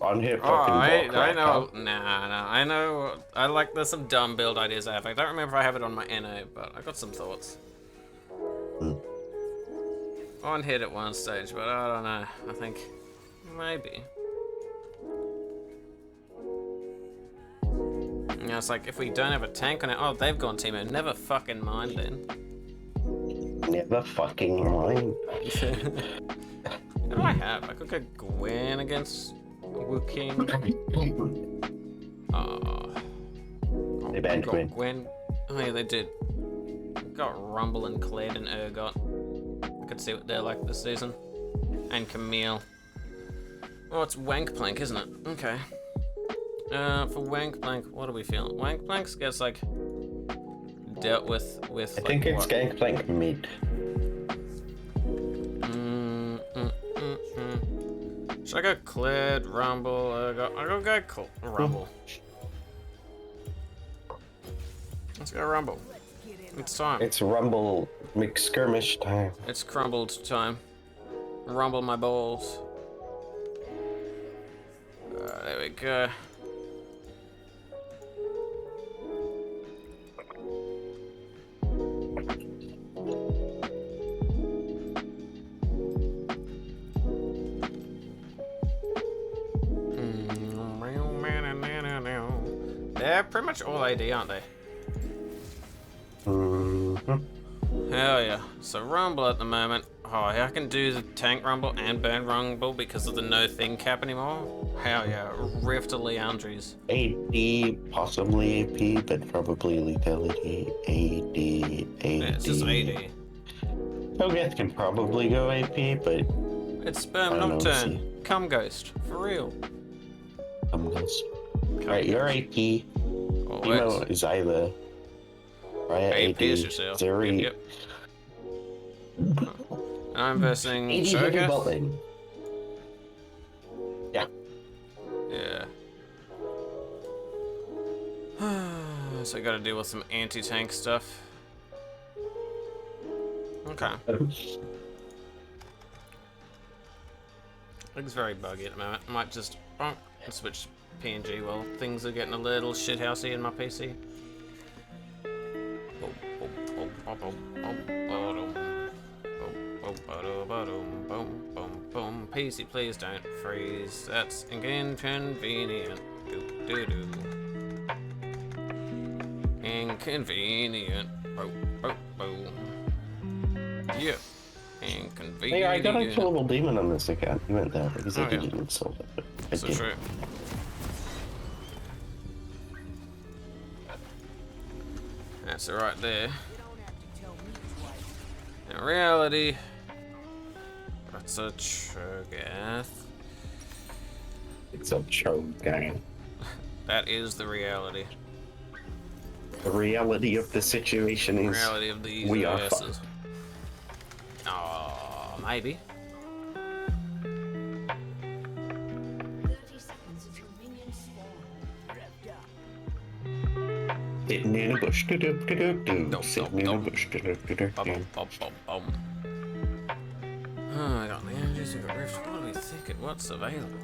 Speaker 6: on here
Speaker 1: Oh,
Speaker 6: fucking
Speaker 1: I
Speaker 6: walk right
Speaker 1: know.
Speaker 6: now.
Speaker 1: Nah, I know. I like. There's some dumb build ideas I have. I don't remember if I have it on my NA, but I got some thoughts. On hit at one stage, but I don't know. I think maybe. You know, it's like if we don't have a tank on it. Oh, they've gone Timo. Never fucking mind then.
Speaker 6: Never fucking mind.
Speaker 1: What do I have? I could go Gwen against Wooking.
Speaker 6: They banned
Speaker 1: got
Speaker 6: Gwen.
Speaker 1: Oh yeah, they did. Got Rumble and Kled and Urgot. I could see what they're like this season. And Camille. Oh, it's Wankplank, isn't it? Okay. For Wankplank, what are we feeling? Wankplank gets like dealt with
Speaker 6: I
Speaker 1: like
Speaker 6: think it's
Speaker 1: what?
Speaker 6: Gangplank meat.
Speaker 1: Should I go Kled, Rumble, I'll go Rumble. Let's go Rumble. It's time.
Speaker 6: It's Rumble McSkirmish time.
Speaker 1: It's crumbled time. Rumble my balls. There we go. They're pretty much all AD, aren't they? Hell yeah. So Rumble at the moment. Oh, I can do the tank Rumble and burn Rumble because of the no thing cap anymore. Hell yeah. Rift to Leandries.
Speaker 6: AD, possibly AP, but probably lethality. AD.
Speaker 1: Yeah, it's just AD.
Speaker 6: Togeeth can probably go AP, but
Speaker 1: It's Sperm
Speaker 6: I don't know,
Speaker 1: Nocturne. Come Ghost. For real.
Speaker 6: I'm ghost. Alright, you're AP.
Speaker 1: Oh,
Speaker 6: Timo is either. Right,
Speaker 1: AP is yourself.
Speaker 6: Zeri.
Speaker 1: Yep. And I'm versing
Speaker 6: AD
Speaker 1: Shogun.
Speaker 6: bot lane. Yeah.
Speaker 1: Yeah. So I gotta deal with some anti-tank stuff. Okay. Looks very buggy at the moment. I might just Switch PNG while things are getting a little shithousey in my PC. PC, please don't freeze. That's inconvenient. Inconvenient. Yeah. Inconvenient.
Speaker 6: Hey, I got a little demon on this account. You went there because I didn't insult it. I
Speaker 1: So
Speaker 6: did.
Speaker 1: true. That's right there. In reality, that's a Cho'Gath.
Speaker 6: It's a choke gang.
Speaker 1: That is the reality.
Speaker 6: The reality of the situation is
Speaker 1: Reality of these
Speaker 6: we are
Speaker 1: asses. Oh, maybe.
Speaker 10: 30 seconds until minions spawn. Revved up.
Speaker 6: sitting in a bush.
Speaker 1: Nope,
Speaker 6: Sitting in a bush.
Speaker 1: Oh, I got the energies, I got rift. What do we think? What's available?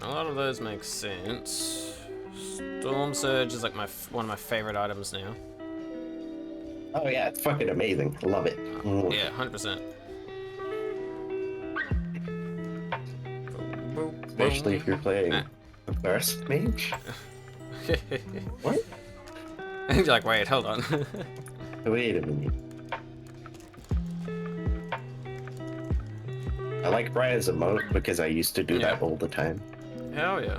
Speaker 1: A lot of those make sense. Storm Surge is like one of my favorite items now.
Speaker 6: Oh yeah, it's fucking amazing. Love it.
Speaker 1: Yeah, 100%.
Speaker 6: Especially if you're playing the burst mage. What?
Speaker 1: You're like, wait, hold on.
Speaker 6: Wait a minute. I like Brian's emote because I used to do that all the time.
Speaker 1: Hell yeah.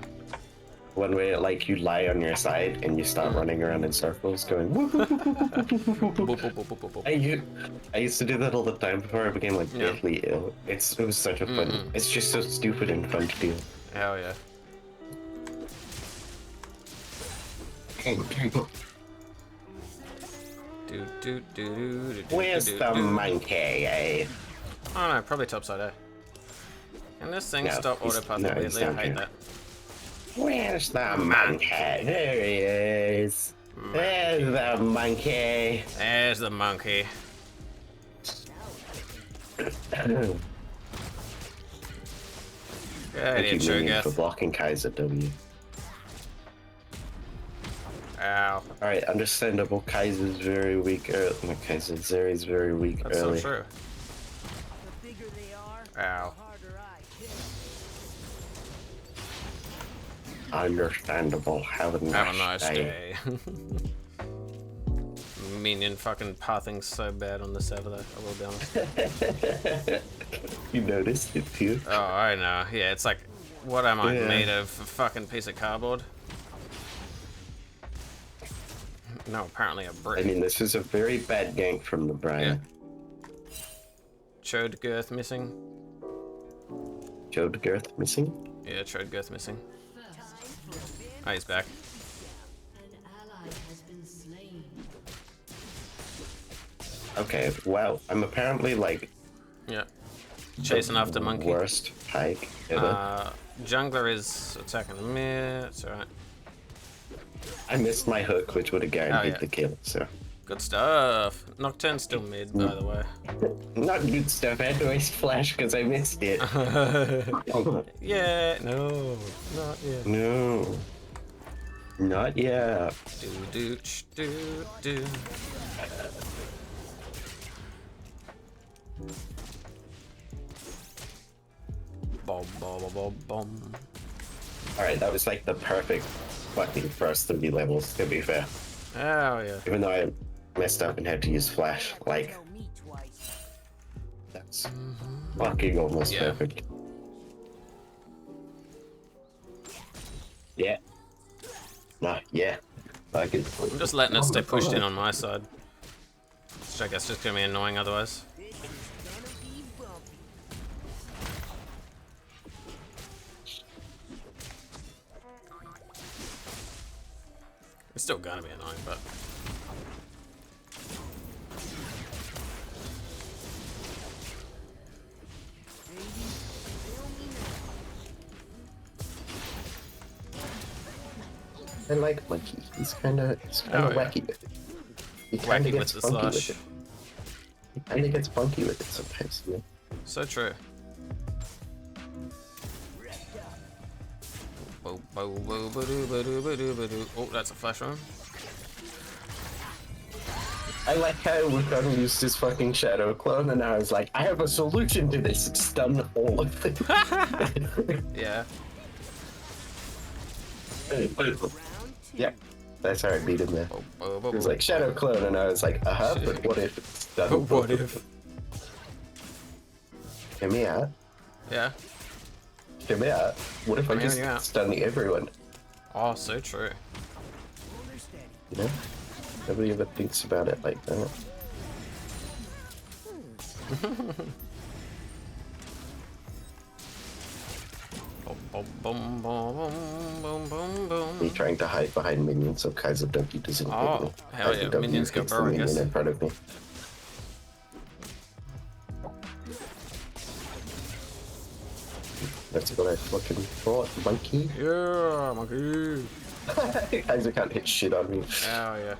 Speaker 6: One way, like, you lie on your side and you start running around in circles going whoop, whoop, whoop, whoop, whoop, whoop, whoop, whoop. I used to do that all the time before I became like deathly ill. It was such a fun. It's just so stupid and fun to do.
Speaker 1: Hell yeah.
Speaker 6: Where's the monkey, eh?
Speaker 1: Oh no, probably topside A. Can this thing stop autopathing weirdly? I hate that.
Speaker 6: Where's the monkey? There he is. There's the monkey.
Speaker 1: There's the monkey.
Speaker 6: Thank you, Minion, for blocking Kaiser W.
Speaker 1: Ow.
Speaker 6: Alright, understandable. Kaiser's very weak early. No, Kaiser Zeri's very weak
Speaker 1: That's
Speaker 6: early.
Speaker 1: so true.
Speaker 10: The bigger they are,
Speaker 1: Ow.
Speaker 10: the harder I kill.
Speaker 6: Understandable. Have a nice
Speaker 1: day. Minion fucking pathing so bad on the server though, I will be honest.
Speaker 6: You noticed it too?
Speaker 1: Oh, I know. Yeah, it's like, what am I made of? A fucking piece of cardboard? No, apparently a brick.
Speaker 6: I mean, this is a very bad gank from the Brian.
Speaker 1: Cho'Gath missing.
Speaker 6: Cho'Gath missing?
Speaker 1: Yeah, Cho'Gath missing. Oh, he's back.
Speaker 10: An ally has been slain.
Speaker 6: Okay, well, I'm apparently like...
Speaker 1: Yeah. Chasing after monkey.
Speaker 6: Worst hike ever.
Speaker 1: Jungler is attacking the mid. It's alright.
Speaker 6: I missed my hook, which would have guaranteed the kill, so...
Speaker 1: Good stuff. Nocturne's still mid, by the way.
Speaker 6: Not good stuff. I had to waste flash because I missed it.
Speaker 1: Yeah, no, not yet.
Speaker 6: No. Not yet.
Speaker 1: Do. Bom.
Speaker 6: Alright, that was like the perfect fucking first 30 levels, to be fair.
Speaker 1: Oh, yeah.
Speaker 6: Even though I messed up and had to use flash, like,
Speaker 10: Kill me twice.
Speaker 6: that's fucking almost perfect. Yeah. Nah, yeah. Like it.
Speaker 1: I'm just letting it stay pushed in on my side. Which I guess just gonna be annoying otherwise.
Speaker 10: This is gonna be bumpy.
Speaker 1: It's still gonna be annoying, but...
Speaker 6: I like Monkey. He's kind of
Speaker 1: Oh, yeah.
Speaker 6: wacky with it. He kind
Speaker 1: Wacky
Speaker 6: of
Speaker 1: with
Speaker 6: gets
Speaker 1: the
Speaker 6: funky
Speaker 1: slash.
Speaker 6: with it. He kind of gets funky with it sometimes. You know?
Speaker 1: So true. Oh, that's a flash one.
Speaker 6: I like how Wukong used his fucking shadow clone, and I was like, I have a solution to this. Stun all of them.
Speaker 1: Yeah.
Speaker 6: Yeah, that's how I beat him there. It was like shadow clone, and I was like, but what if it's stun?
Speaker 1: But what if?
Speaker 6: Hear me out.
Speaker 1: Yeah.
Speaker 6: Hear me out. What if I
Speaker 1: I'm
Speaker 6: just
Speaker 1: hearing you out.
Speaker 6: stun everyone?
Speaker 1: Oh, so true.
Speaker 6: You know? Nobody ever thinks about it like that. Me trying to hide behind minions so Kaiser Donkey doesn't hit me.
Speaker 1: Oh, hell
Speaker 6: Kaiser
Speaker 1: yeah,
Speaker 6: Donkey
Speaker 1: minions go
Speaker 6: hits the
Speaker 1: burrow, I
Speaker 6: minion
Speaker 1: guess.
Speaker 6: in front of me. That's what I fucking thought, monkey.
Speaker 1: Yeah, monkey.
Speaker 6: Kaiser can't hit shit on me.
Speaker 1: Oh yeah.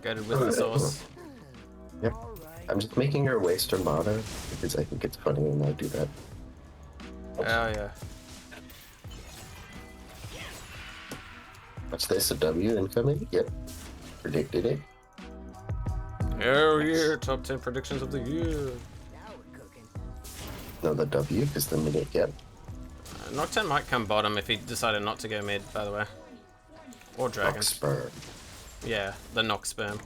Speaker 1: Get it with the sauce.
Speaker 6: Yep. I'm just making her waste her mana because I think it's funny when I do that.
Speaker 1: Oh yeah.
Speaker 6: What's this? A W incoming? Yep. Predicted it.
Speaker 1: Hell yeah, top 10 predictions of the year.
Speaker 6: No, the W is the minute. Yep.
Speaker 1: Nocturne might come bottom if he decided not to go mid, by the way. Or dragon.
Speaker 6: Oxburn.
Speaker 1: Yeah, the Nox sperm.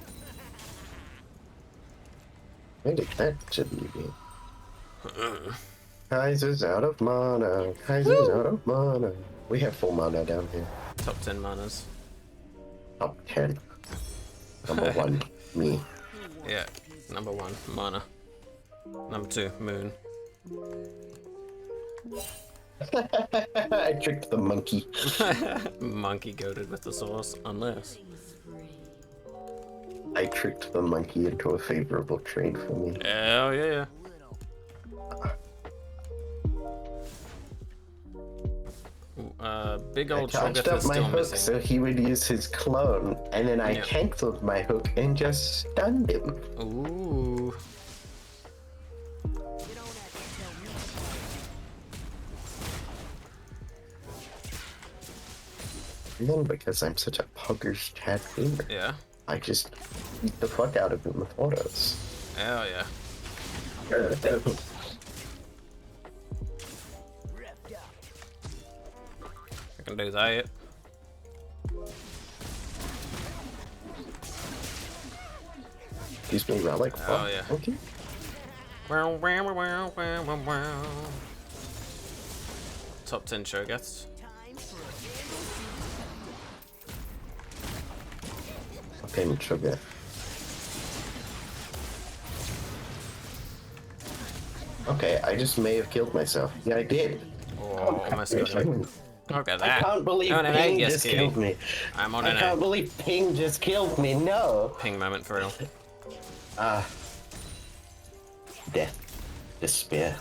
Speaker 6: Maybe that shouldn't be. Kaiser's out of mana. Kaiser's out of mana. We have full mana down here.
Speaker 1: Top 10 manas.
Speaker 6: Top 10. Number 1, me.
Speaker 1: Yeah, number 1, mana. Number 2, moon.
Speaker 6: I tricked the monkey.
Speaker 1: Monkey goaded with the sauce, unless.
Speaker 6: I tricked the monkey into a favorable trade for me.
Speaker 1: Hell yeah. Big
Speaker 6: I
Speaker 1: old
Speaker 6: charged
Speaker 1: Cho'Gath
Speaker 6: up
Speaker 1: is
Speaker 6: my
Speaker 1: still
Speaker 6: hook
Speaker 1: missing.
Speaker 6: so he would use his clone, and then I
Speaker 1: Yeah.
Speaker 6: cancelled my hook and just stunned him.
Speaker 1: Ooh.
Speaker 6: And then because I'm such a pugger's Chad gamer,
Speaker 1: Yeah.
Speaker 6: I just beat the fuck out of him with autos.
Speaker 1: Hell yeah. I can do that.
Speaker 6: Excuse me, relic.
Speaker 1: Oh, yeah.
Speaker 6: Okay.
Speaker 1: Wow, wow, wow, wow, wow, wow. Top 10 Cho'Gaths.
Speaker 6: Okay, sugar. Okay, I just may have killed myself. Yeah, I did.
Speaker 1: Oh, almost got him. Look at
Speaker 6: I
Speaker 1: that.
Speaker 6: can't believe
Speaker 1: On an
Speaker 6: Ping
Speaker 1: 8, yes,
Speaker 6: just
Speaker 1: kitty.
Speaker 6: killed me.
Speaker 1: I'm on
Speaker 6: I
Speaker 1: an
Speaker 6: can't
Speaker 1: 8.
Speaker 6: believe Ping just killed me. No.
Speaker 1: Ping moment for real.
Speaker 6: Death. Despair.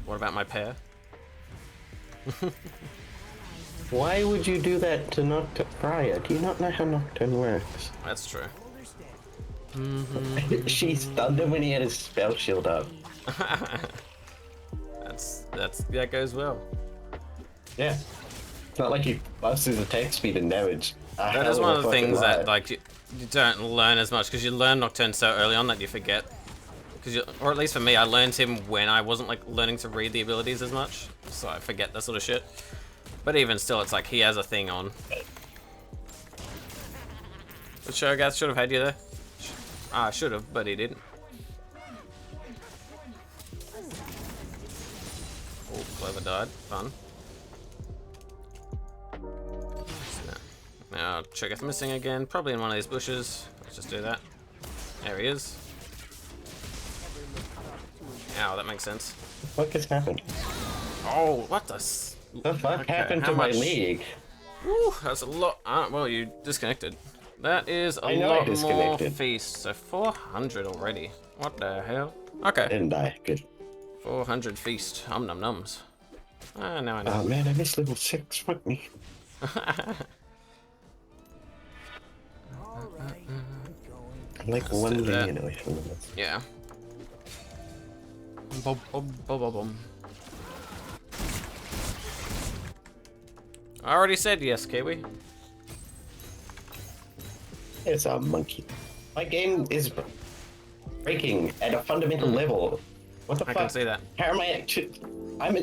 Speaker 1: What about my pair?
Speaker 6: Why would you do that to Nocturne? Briar, do you not know how Nocturne works?
Speaker 1: That's true.
Speaker 6: She stunned him when he had his spell shield up.
Speaker 1: That goes well.
Speaker 6: Yeah. It's not like he buffs his attack speed and damage.
Speaker 1: That is one of the things that like you don't learn as much because you learn Nocturne so early on that you forget. Or at least for me, I learned him when I wasn't like learning to read the abilities as much, so I forget that sort of shit. But even still, it's like he has a thing on. The Cho'Gath should have had you there. Should have, but he didn't. Oh, Clover died. Fun. Now, Cho'Gath missing again. Probably in one of these bushes. Let's just do that. There he is. Ow, that makes sense.
Speaker 6: What has happened?
Speaker 1: Oh, what
Speaker 6: The fuck happened
Speaker 1: how
Speaker 6: to my
Speaker 1: much-
Speaker 6: league?
Speaker 1: Woo, that's a lot. Well, you disconnected. That is a
Speaker 6: I know I
Speaker 1: lot more
Speaker 6: disconnected.
Speaker 1: feast. So 400 already. What the hell? Okay.
Speaker 6: Didn't die. Good.
Speaker 1: 400 feast. Num nums. Now I know.
Speaker 6: Oh man, I missed level 6. Fuck me. I'm like
Speaker 1: Let's
Speaker 6: 1
Speaker 1: do that.
Speaker 6: million away from this.
Speaker 1: Yeah. Bum, bum, bum, bum, bum. I already said yes, Kiwi.
Speaker 6: It's a monkey. My game is breaking at a fundamental level. What the
Speaker 1: I
Speaker 6: fuck?
Speaker 1: can see that.
Speaker 6: How am I?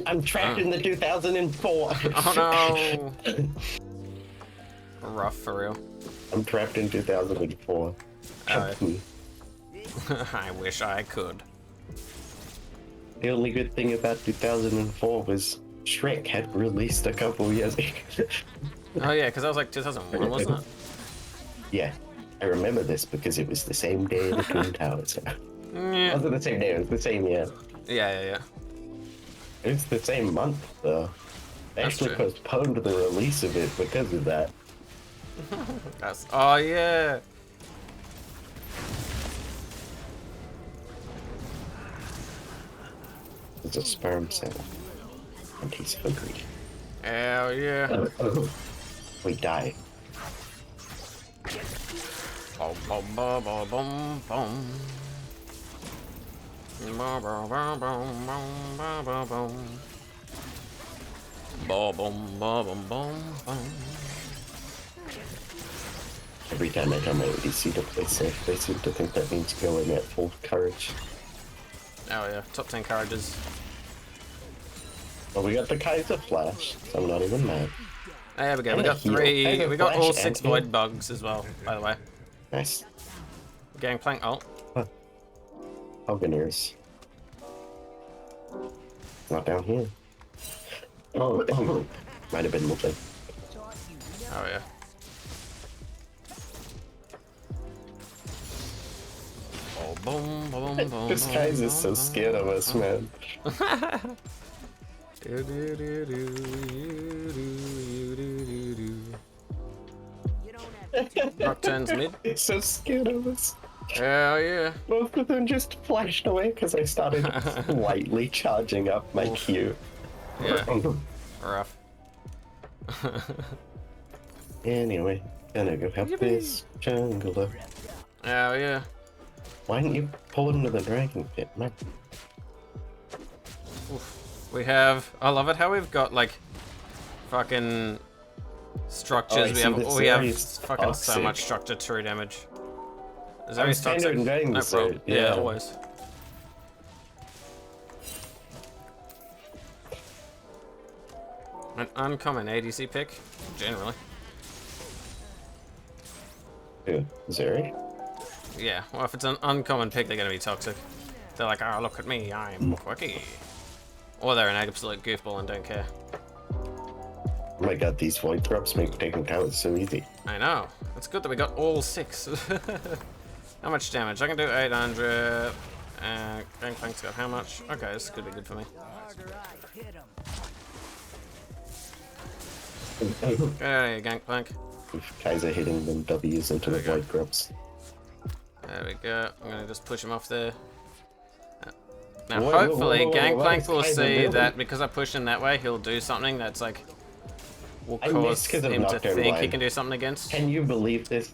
Speaker 6: I'm trapped in the 2004.
Speaker 1: Oh no! Rough for real.
Speaker 6: I'm trapped in 2004. Help me.
Speaker 1: I wish I could.
Speaker 6: The only good thing about 2004 was Shrek had released a couple years ago.
Speaker 1: Oh yeah, because that was like 2001, wasn't it?
Speaker 6: Yeah, I remember this because it was the same day the Twin Towers. It
Speaker 1: Yeah.
Speaker 6: wasn't the same day, it was the same year.
Speaker 1: Yeah.
Speaker 6: It was the same month, though. They
Speaker 1: That's
Speaker 6: actually
Speaker 1: true.
Speaker 6: postponed the release of it because of that.
Speaker 1: That's, oh yeah.
Speaker 6: It's a sperm cell. And he's hungry.
Speaker 1: Hell yeah.
Speaker 6: We die.
Speaker 1: Bum, bum, bum, bum, bum, bum. Bum, bum, bum, bum, bum, bum, bum. Bum, bum, bum, bum, bum.
Speaker 6: Every time I tell my ADC to play safe, they seem to think that means going at full courage.
Speaker 1: Oh yeah, top 10 carriages.
Speaker 6: Well, we got the Kaiser Flash, so I'm not even mad.
Speaker 1: There we go. We
Speaker 6: And a
Speaker 1: got
Speaker 6: heal.
Speaker 1: 3.
Speaker 6: And a
Speaker 1: We got all
Speaker 6: flash
Speaker 1: 6
Speaker 6: and heal.
Speaker 1: void bugs as well, by the way.
Speaker 6: Nice.
Speaker 1: Gangplank ult.
Speaker 6: Buccaneers. Not down here. Oh, might have been multi.
Speaker 1: Oh yeah. Oh, boom, boom, boom.
Speaker 6: This guy's is so scared of us, man.
Speaker 1: Rock turns mid.
Speaker 6: He's so scared of us.
Speaker 1: Hell yeah.
Speaker 6: Both of them just flashed away because I started lightly charging up my Q.
Speaker 1: Yeah. Rough.
Speaker 6: Anyway, gonna go help this jungler.
Speaker 1: Hell yeah.
Speaker 6: Why didn't you pull him to the dragon pit, man?
Speaker 1: We have. I love it how we've got like fucking structures. We have fucking so much structure true damage. Is that toxic? No problem. Yeah, always. An uncommon ADC pick, generally.
Speaker 6: Who? Zeri?
Speaker 1: Yeah, well, if it's an uncommon pick, they're gonna be toxic. They're like, oh, look at me, I'm quirky. Or they're an absolute goofball and don't care.
Speaker 6: Oh my god, these void drops make taking towers so easy.
Speaker 1: I know. It's good that we got all 6. How much damage? I can do 800. Gangplank's got how much? Okay, this could be good for me. Get out of here, Gangplank.
Speaker 6: Kaiser hitting them W's into the void drops.
Speaker 1: There we go. I'm gonna just push him off there. Now,
Speaker 6: Whoa, whoa,
Speaker 1: hopefully,
Speaker 6: whoa, whoa,
Speaker 1: Gangplank
Speaker 6: what
Speaker 1: will
Speaker 6: is Kaiser
Speaker 1: see
Speaker 6: doing?
Speaker 1: that because I push him that way, he'll do something that's like will
Speaker 6: I
Speaker 1: cause
Speaker 6: missed 'cause of
Speaker 1: him to
Speaker 6: Nocturne
Speaker 1: think he
Speaker 6: Blind.
Speaker 1: can do something against.
Speaker 6: Can you believe this?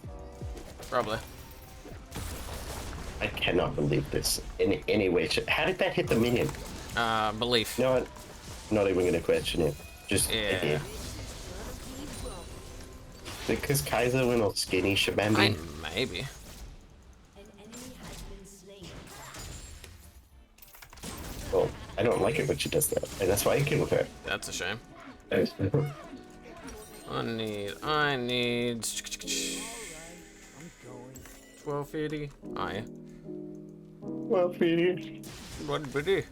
Speaker 1: Probably.
Speaker 6: I cannot believe this in any way. How did that hit the minion?
Speaker 1: Belief.
Speaker 6: You know what? Not even gonna question it. Just it did. Because Kaiser went all skinny shabambi.
Speaker 1: Maybe.
Speaker 10: An enemy has been slain.
Speaker 6: Well, I don't like it when she does that, and that's why I killed her.
Speaker 1: That's a shame. I need 1280. Oh yeah.
Speaker 6: Well, $1.50.
Speaker 1: What pretty?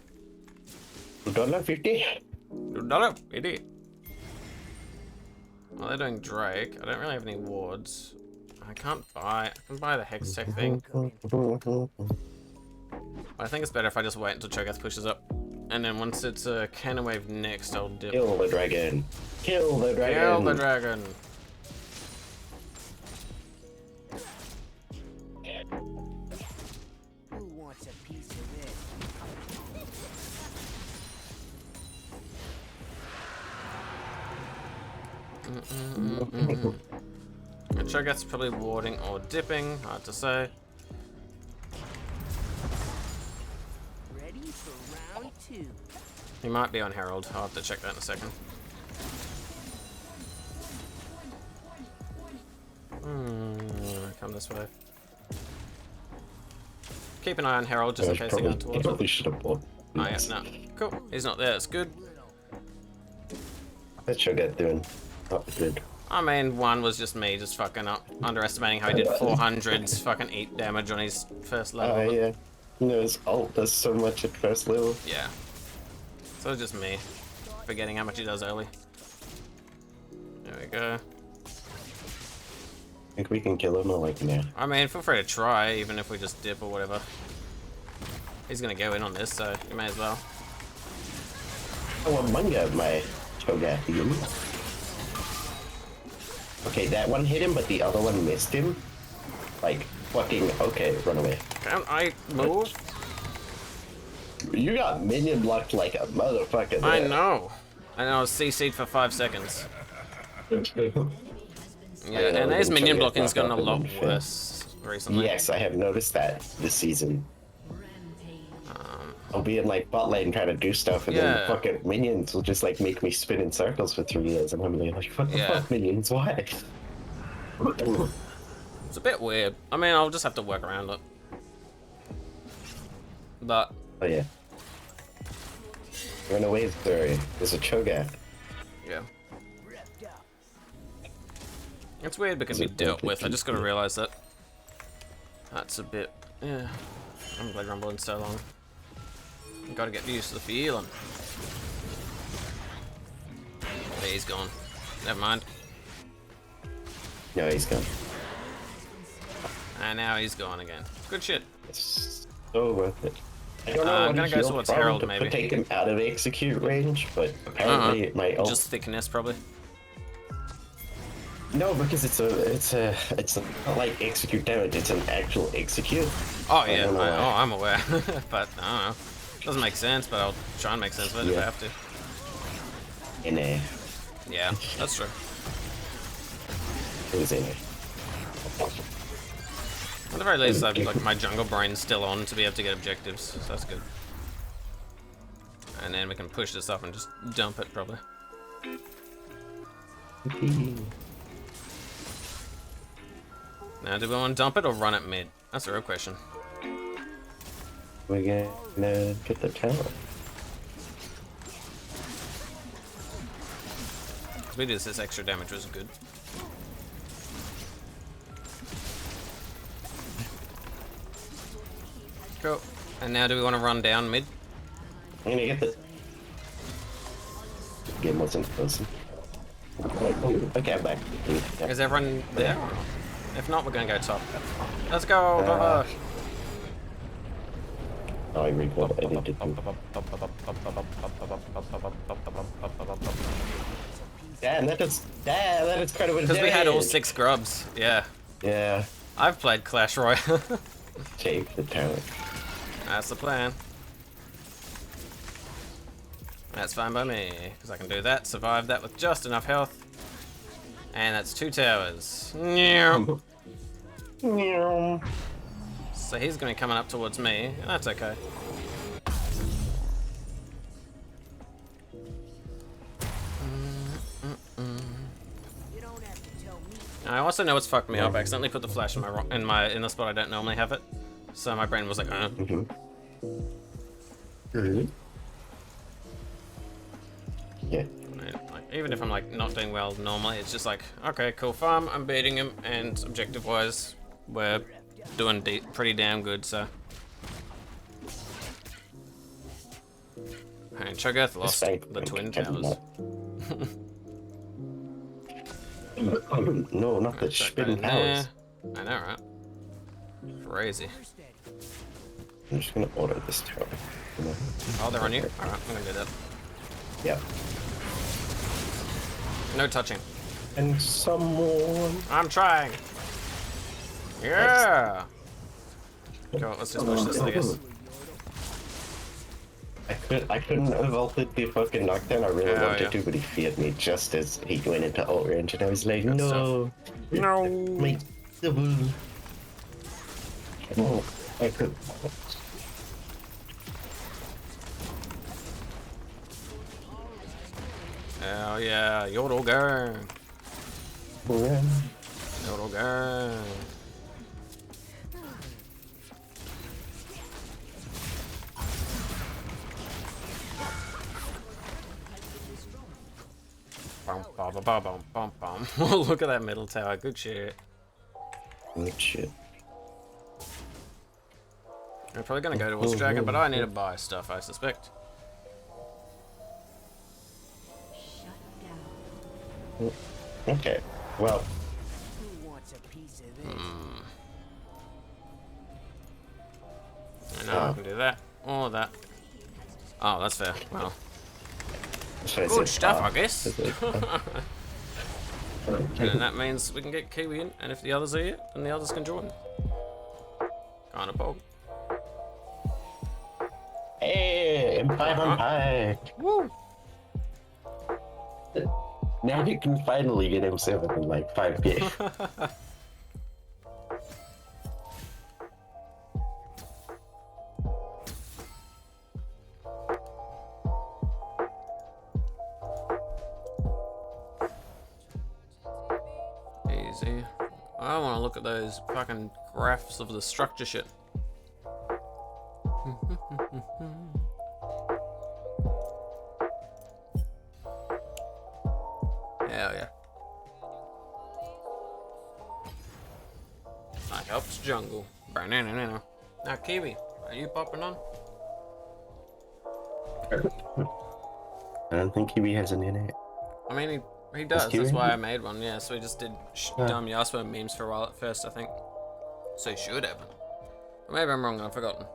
Speaker 6: $1.50.
Speaker 1: $1.50. Well, they're doing Drake. I don't really have any wards. I can buy the Hex Tech thing. I think it's better if I just wait until Cho'Gath pushes up. And then once it's a cannon wave next, I'll dip.
Speaker 6: Kill the dragon. Kill the dragon.
Speaker 1: Kill the dragon.
Speaker 10: Who wants a piece of this?
Speaker 1: Cho'Gath's probably warding or dipping, hard to say.
Speaker 10: Round two.
Speaker 1: He might be on Herald. I'll have to check that in a second. Come this way. Keep an eye on Herald just in case they go towards it.
Speaker 6: Probably should have bought.
Speaker 1: Oh yeah, no. Cool. He's not there. It's good.
Speaker 6: That should get doing. Not good.
Speaker 1: I mean, one was just me just fucking up, underestimating how he did 400 fucking 8 damage on his first level.
Speaker 6: Oh yeah. You know, his ult does so much at first level.
Speaker 1: Yeah. So it's just me forgetting how much he does early. There we go.
Speaker 6: Think we can kill him or like now?
Speaker 1: I mean, feel free to try, even if we just dip or whatever. He's gonna go in on this, so you may as well.
Speaker 6: Oh, a manga, my Toga. Okay, that one hit him, but the other one missed him. Like, fucking, okay, run away.
Speaker 1: Can I move?
Speaker 6: You got minion blocked like a motherfucker there.
Speaker 1: I know. And I was CC'd for 5 seconds. Yeah, and his minion blocking's gotten a lot worse recently.
Speaker 6: Yes, I have noticed that this season. I'll be in like bot lane trying to do stuff, and then fucking minions will just like make me spin in circles for 3 years, and I'm like, what the fuck, minions? Why?
Speaker 1: It's a bit weird. I mean, I'll just have to work around it. But
Speaker 6: oh yeah, run away, story. There's a Cho'Gath.
Speaker 1: Yeah. It's weird but can be dealt with. I just gotta realize that. That's a bit. Yeah. I haven't played Rumble in so long. Gotta get used to the feeling. Okay, he's gone. Never mind.
Speaker 6: No, he's gone.
Speaker 1: And now he's gone again. Good shit.
Speaker 6: It's so worth it. I don't know
Speaker 1: I'm
Speaker 6: what
Speaker 1: gonna
Speaker 6: is
Speaker 1: go
Speaker 6: your
Speaker 1: towards
Speaker 6: problem
Speaker 1: Herald,
Speaker 6: to
Speaker 1: maybe.
Speaker 6: take him out of execute range, but apparently my ult.
Speaker 1: Just thickness, probably.
Speaker 6: No, because it's not like execute damage. It's an actual execute.
Speaker 1: Oh yeah, I'm aware. But I don't know. Doesn't make sense, but I'll try and make sense of it if I have to.
Speaker 6: In a.
Speaker 1: Yeah, that's true.
Speaker 6: It was in a.
Speaker 1: At the very least, I've like my jungle brain's still on to be able to get objectives, so that's good. And then we can push this up and just dump it, probably. Now, do we want to dump it or run it mid? That's the real question.
Speaker 6: We're gonna get the tower.
Speaker 1: We did this extra damage was good. Cool. And now do we want to run down mid?
Speaker 6: I'm gonna get this. Game wasn't close. Okay, I'm back.
Speaker 1: Is everyone there? If not, we're gonna go top. Let's go! Bye-bye.
Speaker 6: Oh, I recalled. I did it. Damn, that is quite a bit of
Speaker 1: Because we had all
Speaker 6: damage.
Speaker 1: 6 grubs. Yeah.
Speaker 6: Yeah.
Speaker 1: I've played Clash Royale.
Speaker 6: Take the talent.
Speaker 1: That's the plan. That's fine by me, because I can do that, survive that with just enough health. And that's 2 towers. So he's going to be coming up towards me, and that's okay. I also know what's fucked me up. I accidentally put the flash in the spot I don't normally have it. So my brain was like,
Speaker 6: Yeah.
Speaker 1: Like, even if I'm like not doing well normally, it's just like, okay, cool farm, I'm beating him, and objective-wise, we're doing pretty damn good, so. And Cho'Gath lost the twin towers.
Speaker 6: No, not the spin towers.
Speaker 1: I know, right? Crazy.
Speaker 6: I'm just gonna order this tower.
Speaker 1: Oh, they're on you? Alright, I'm gonna do that.
Speaker 6: Yeah.
Speaker 1: No touching.
Speaker 6: And someone.
Speaker 1: I'm trying. Yeah. Cool, let's just push this, I guess.
Speaker 6: I couldn't have ulted the fucking knockdown. I really wanted to, but he feared me just as he went into ult range, and I was like, no,
Speaker 1: no,
Speaker 6: my double. Oh, I could.
Speaker 1: Hell yeah, yodel gang. Yodel gang. Bum, bum, bum, bum, bum, bum. Look at that middle tower. Good shit.
Speaker 6: Good shit.
Speaker 1: We're probably gonna go towards dragon, but I need to buy stuff, I suspect.
Speaker 6: Okay. Well.
Speaker 10: Who wants a piece of this?
Speaker 1: I know I can do that. Or that. Oh, that's fair. Well. Good stuff, I guess. And that means we can get Kiwi in, and if the others are here, then the others can join. Kinda bog.
Speaker 6: Hey, Empire on Pie.
Speaker 1: Woo!
Speaker 6: Now he can finally get himself in like 5k.
Speaker 1: Easy. I want to look at those fucking graphs of the structure shit. Hell yeah. That helps jungle. Now, Kiwi, are you popping on?
Speaker 6: I don't think Kiwi has an in it.
Speaker 1: I mean, he does.
Speaker 6: Kiwi?
Speaker 1: That's why I made one. Yeah, so we just did dumb Yasuo memes for a while at first, I think. So he should have. But maybe I'm wrong. I've forgotten.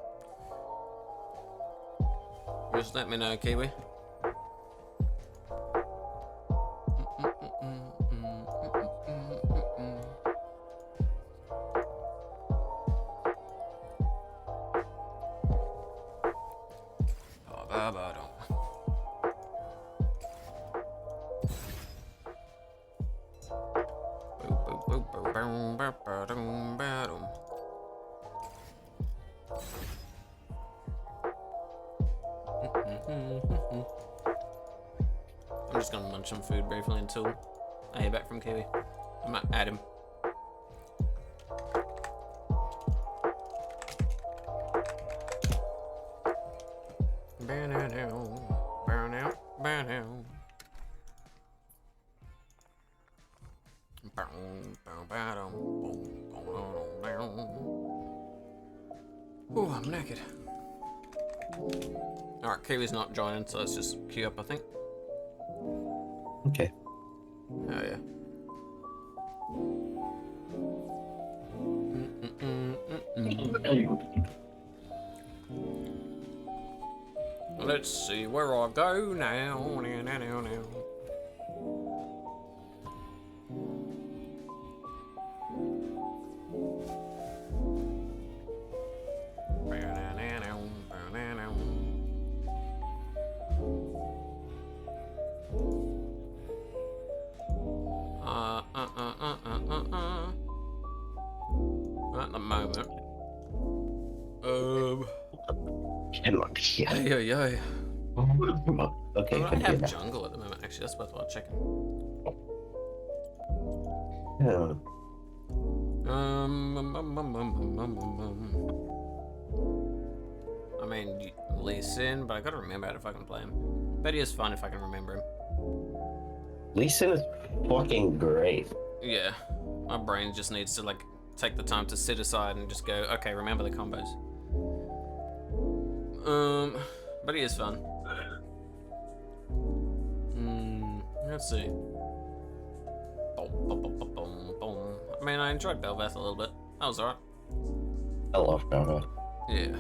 Speaker 1: Just let me know, Kiwi. I'm just gonna munch some food briefly until I hear back from Kiwi. I might add him. Oh, I'm naked. Alright, Kiwi's not joining, so let's just queue up, I think.
Speaker 6: Okay.
Speaker 1: Oh yeah. Let's see where I go now. At the moment.
Speaker 6: Cannot hear.
Speaker 1: Hey.
Speaker 6: Okay,
Speaker 1: I
Speaker 6: can
Speaker 1: have
Speaker 6: hear
Speaker 1: jungle at the moment, actually. That's worthwhile checking.
Speaker 6: now.
Speaker 1: I mean, Lee Sin, but I gotta remember how to fucking play him. Bet he is fun if I can remember him.
Speaker 6: Lee Sin is fucking great.
Speaker 1: Yeah, my brain just needs to like take the time to sit aside and just go, okay, remember the combos. But he is fun. Let's see. I mean, I enjoyed Belveth a little bit. That was alright.
Speaker 6: I love Belveth.
Speaker 1: Yeah.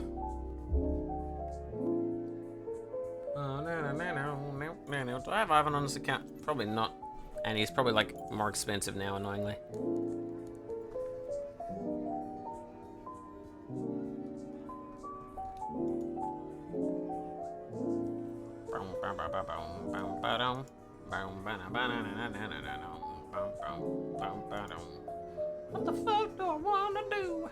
Speaker 1: Do I have Ivan on this account? Probably not. And he's probably like more expensive now, annoyingly. What the fuck do I wanna do?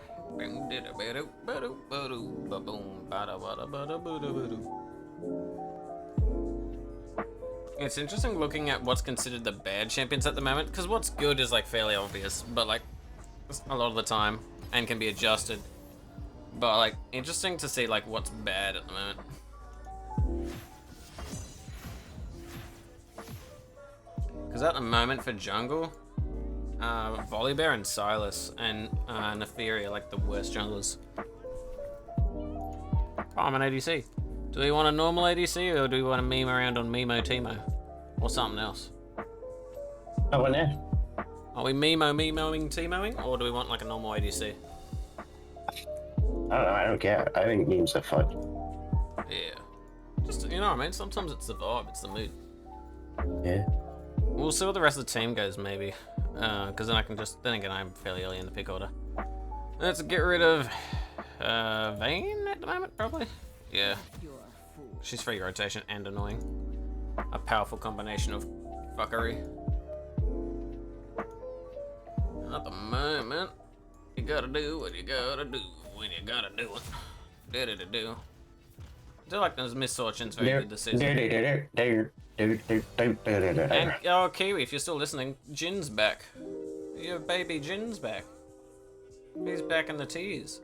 Speaker 1: It's interesting looking at what's considered the bad champions at the moment, because what's good is like fairly obvious, but like a lot of the time, and can be adjusted. But like interesting to see like what's bad at the moment. Because at the moment for jungle, Volibear and Silas and Neferia are like the worst junglers. Oh, I'm an ADC. Do we want a normal ADC or do we want to meme around on Mimo Timo? Or something else?
Speaker 6: Oh, what now?
Speaker 1: Are we Memoing Timoing or do we want like a normal ADC?
Speaker 6: I don't know, I don't care. I think memes are fun.
Speaker 1: Yeah. Just, you know what I mean? Sometimes it's the vibe, it's the mood.
Speaker 6: Yeah.
Speaker 1: We'll see what the rest of the team goes, maybe. Because then I can just... Then again, I'm fairly early in the pick order. Let's get rid of... Vayne at the moment, probably? Yeah. She's free rotation and annoying. A powerful combination of fuckery. At the moment, you gotta do what you gotta do when you gotta do it. Do. I feel like those misfortunes very good this season. And, oh, Kiwi, if you're still listening, Jin's back. Your baby Jin's back. He's back in the teas.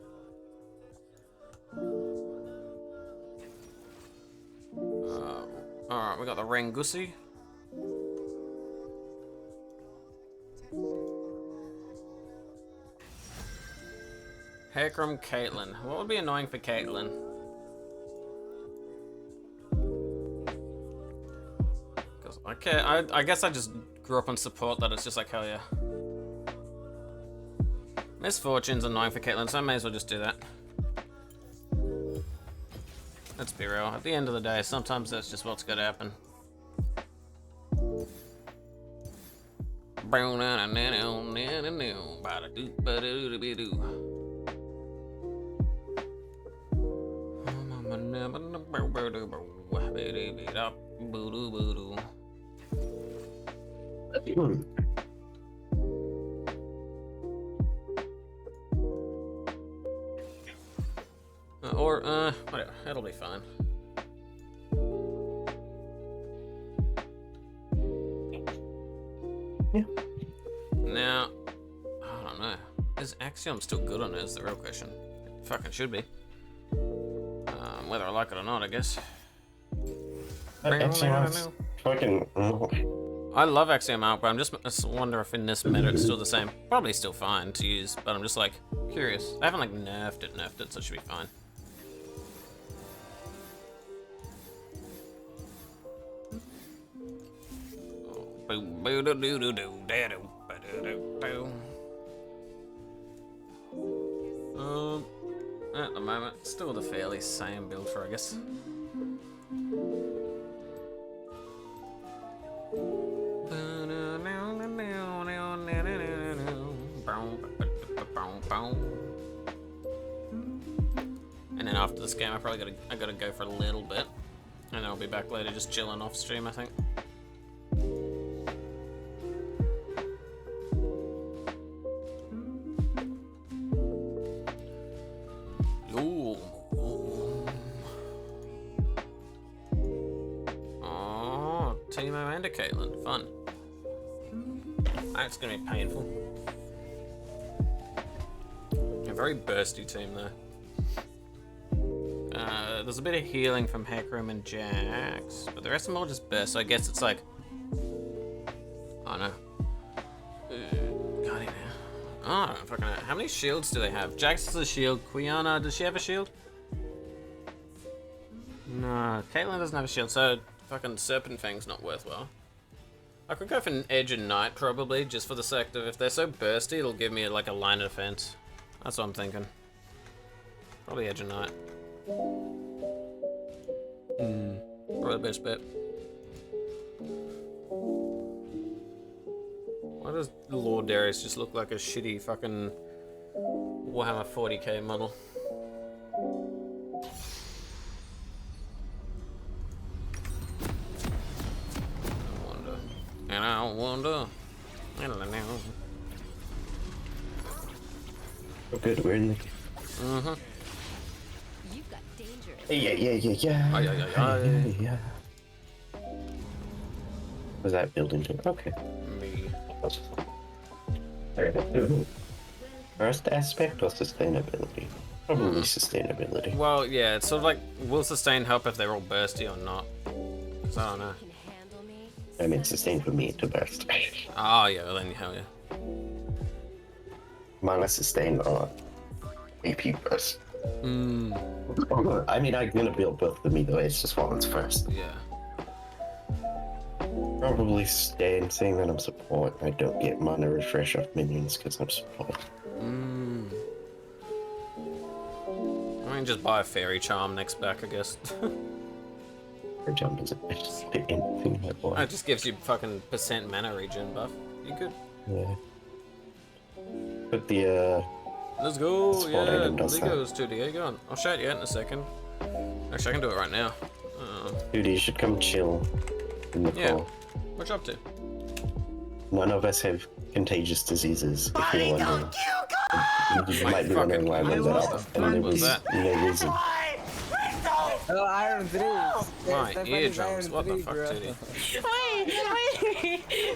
Speaker 1: Alright, we got the Rangusi. Hecarim, Caitlyn. What would be annoying for Caitlyn? Okay, I guess I just grew up on support that it's just like, hell yeah. Misfortune's annoying for Caitlyn, so I may as well just do that. Let's be real, at the end of the day, sometimes that's just what's gotta happen. Whatever, it'll be fine.
Speaker 6: Yeah.
Speaker 1: Now, I don't know. Is Axiom still good on it is the real question. It fucking should be. Whether I like it or not, I guess.
Speaker 6: Axiom's fucking...
Speaker 1: I love Axiom out, but I just wonder if in this meta it's still the same. Probably still fine to use, but I'm just like curious. I haven't like nerfed it, so it should be fine. At the moment, still the fairly same build for, I guess. And then after this game, I gotta go for a little bit, and I'll be back later, just chilling off stream, I think. Timo and a Caitlyn, fun. That's gonna be painful. A very bursty team there. There's a bit of healing from Hecarim and Jax, but the rest of them all just burst, so I guess it's like... Oh no. God, oh, I don't fucking know. How many shields do they have? Jax has a shield. Quiana, does she have a shield? No, Caitlyn doesn't have a shield, so fucking Serpent Fang's not worthwhile. I could go for an Edge and Knight probably, just for the sake of if they're so bursty, it'll give me like a line of defense. That's what I'm thinking. Probably Edge and Knight. Probably the best bet. Why does Lord Darius just look like a shitty fucking Warhammer 40k model? And I wonder. I don't know.
Speaker 6: Oh, good, we're in the...
Speaker 1: Mm-hmm.
Speaker 10: You've got dangerous.
Speaker 6: Yeah.
Speaker 1: Aye.
Speaker 6: Was that building to? Okay.
Speaker 1: Me.
Speaker 6: First aspect or sustainability? Probably sustainability.
Speaker 1: Well, yeah, it's sort of like, will sustain help if they're all bursty or not? 'Cause I don't know.
Speaker 10: Can handle me.
Speaker 6: I mean, sustain for me to burst.
Speaker 1: Oh, yeah, well then, hell yeah.
Speaker 6: Mana sustain or AP burst.
Speaker 1: Mm,
Speaker 6: I mean, I'm gonna build both of them either way, it's just one's first.
Speaker 1: yeah.
Speaker 6: Probably sustain, seeing that I'm support. I don't get mana refresh off minions because I'm support.
Speaker 1: Mm. I mean, just buy a fairy charm next back, I guess.
Speaker 6: Her jump doesn't fit anything that boy.
Speaker 1: It just gives you fucking % mana regen buff. You good?
Speaker 6: Yeah. Put the
Speaker 1: Let's go,
Speaker 6: Spot
Speaker 1: yeah,
Speaker 6: item does that.
Speaker 1: Legos to Diego. On. I'll show it you in a second. Actually, I can do it right now.
Speaker 6: dude, you should come chill in the
Speaker 1: Yeah.
Speaker 6: fall.
Speaker 1: What you up to?
Speaker 6: None of us have contagious diseases, if you're wondering. You
Speaker 1: My
Speaker 6: might be wondering why I
Speaker 1: fucking-
Speaker 6: made that
Speaker 1: what
Speaker 6: up.
Speaker 1: the
Speaker 6: And there
Speaker 1: fuck was
Speaker 6: was
Speaker 1: that?
Speaker 6: no reason.
Speaker 11: Oh, Iron 3.
Speaker 1: My eardrums, what the fuck, Tootie?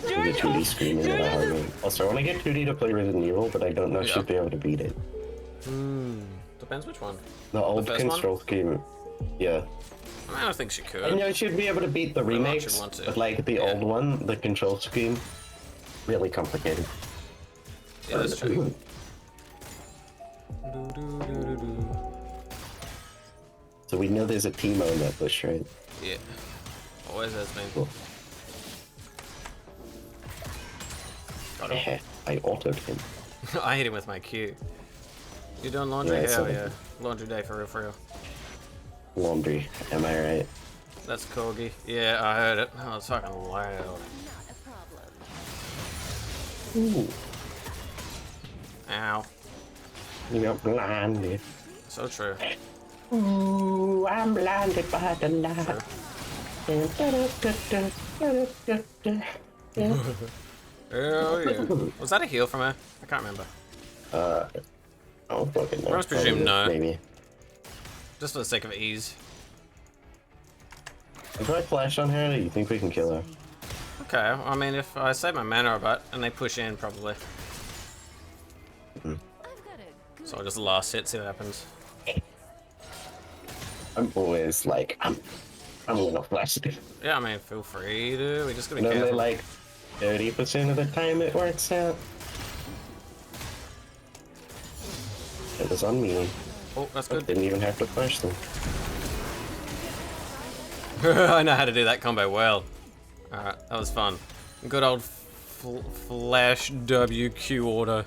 Speaker 6: The 2D screaming at a hard rate. Also, I want to get 2D to play Resident Evil, but I don't know if
Speaker 1: Yeah.
Speaker 6: she'll be able to beat it.
Speaker 1: Depends which one.
Speaker 6: The old
Speaker 1: first one?
Speaker 6: control scheme, yeah.
Speaker 1: I don't think she could.
Speaker 6: I know she'd be able to beat the
Speaker 1: not she'd
Speaker 6: remakes,
Speaker 1: want to.
Speaker 6: but like the
Speaker 1: Yeah.
Speaker 6: old one, the control scheme, really complicated.
Speaker 1: Yeah, that's true.
Speaker 6: So we know there's a Teemo in that bush, right?
Speaker 1: Yeah. Always has been.
Speaker 6: Cool.
Speaker 1: Got him.
Speaker 6: I autoed him.
Speaker 1: I hit him with my Q. You doing laundry?
Speaker 6: Yeah,
Speaker 1: Hell
Speaker 6: so-
Speaker 1: yeah. Laundry day for real, for real.
Speaker 6: Laundry, am I right?
Speaker 1: That's Corgi. Yeah, I heard it. Oh, it's fucking loud.
Speaker 10: Not a problem.
Speaker 6: Ooh,
Speaker 1: Ow.
Speaker 6: you got blinded.
Speaker 1: So true.
Speaker 6: Ooh, I'm blinded by the light.
Speaker 1: Hell yeah. Was that a heal from her? I can't remember.
Speaker 6: I don't fucking know.
Speaker 1: I must presume no.
Speaker 6: Maybe.
Speaker 1: Just for the sake of ease.
Speaker 6: If I flash on her, do you think we can kill her?
Speaker 1: Okay, I mean, if I save my mana a bit and they push in, probably.
Speaker 10: I've got a good
Speaker 1: So I'll just last hit, see what happens.
Speaker 6: I'm always like, I'm gonna flash it.
Speaker 1: Yeah, I mean, feel free to. We just gotta be
Speaker 6: Normally,
Speaker 1: careful.
Speaker 6: like 30% of the time it works out. It was on me.
Speaker 1: Oh, that's
Speaker 6: I
Speaker 1: good.
Speaker 6: didn't even have to flash them.
Speaker 1: I know how to do that combo well. Alright, that was fun. Good old flash WQ order.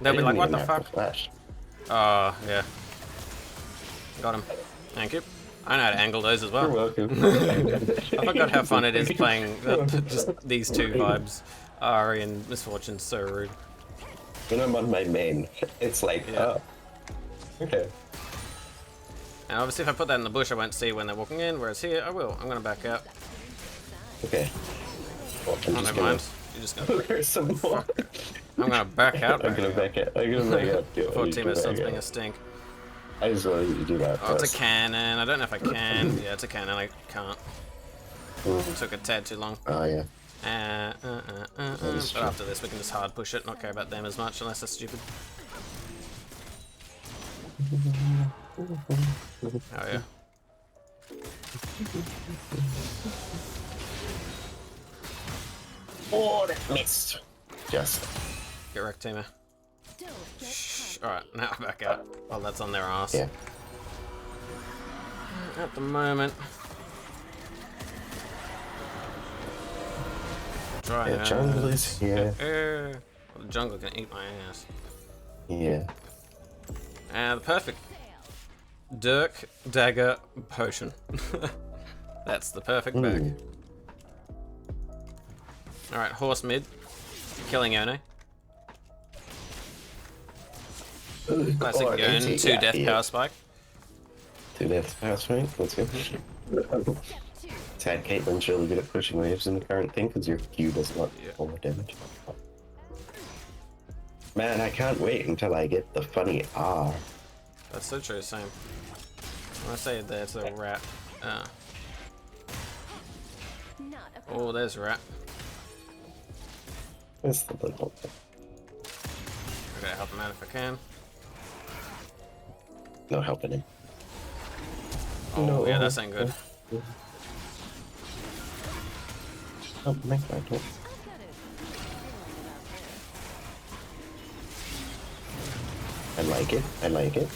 Speaker 1: They'll
Speaker 6: I
Speaker 1: be like,
Speaker 6: didn't
Speaker 1: what
Speaker 6: even
Speaker 1: the
Speaker 6: have
Speaker 1: fuck?
Speaker 6: to flash.
Speaker 1: Yeah. Got him. Thank you. I know how to angle those as
Speaker 6: You're
Speaker 1: well.
Speaker 6: welcome.
Speaker 1: I forgot how fun it is playing just these two vibes. Ari and Misfortune's so rude.
Speaker 6: When I'm on my main, it's like,
Speaker 1: Yeah.
Speaker 6: oh, okay.
Speaker 1: And obviously if I put that in the bush I won't see when they're walking in, whereas here I will. I'm gonna back out.
Speaker 6: Okay. Well, I'm
Speaker 1: Oh,
Speaker 6: just
Speaker 1: never
Speaker 6: gonna
Speaker 1: mind. You're just gonna
Speaker 6: there's some more.
Speaker 1: I'm gonna back out.
Speaker 6: I'm gonna back it. I'm gonna back it.
Speaker 1: Before Timo starts being a stink.
Speaker 6: I just wanted you to do that
Speaker 1: Oh, it's
Speaker 6: first.
Speaker 1: a cannon. I don't know if I can. Yeah, it's a cannon. I can't. It took a tad too long.
Speaker 6: Oh, yeah.
Speaker 1: But after this, we can just hard push it, not care about them as much, unless they're stupid. Oh yeah.
Speaker 6: Oh, that missed. Just.
Speaker 1: Get wrecked, Timo.
Speaker 10: don't get
Speaker 1: Shh. Alright, now back out. Well, that's on their ass.
Speaker 6: Yeah.
Speaker 1: At the moment. Try
Speaker 6: The jungle is here.
Speaker 1: The jungle can eat my ass.
Speaker 6: Yeah.
Speaker 1: And the perfect Dirk Dagger Potion. That's the perfect bag. Alright, horse mid. Killing Yone. Classic
Speaker 6: Oh,
Speaker 1: Yone,
Speaker 6: easy.
Speaker 1: 2
Speaker 6: Yeah,
Speaker 1: death
Speaker 6: yeah.
Speaker 1: power spike.
Speaker 6: 2 death pass, right? Let's go. Tad Caitlin's really good at pushing waves in the current thing because your Q does not pull the damage. Man, I can't wait until I get the funny R.
Speaker 1: That's so true, same. When I say that it's a rat.
Speaker 10: Not a
Speaker 1: Oh, there's a rat.
Speaker 6: It's the little thing.
Speaker 1: I gotta help him out if I can.
Speaker 6: No helping him.
Speaker 1: Oh,
Speaker 6: No.
Speaker 1: yeah, that's ain't good.
Speaker 6: Oh, make that door.
Speaker 10: I've got a good feeling about this.
Speaker 6: I like it. I like it.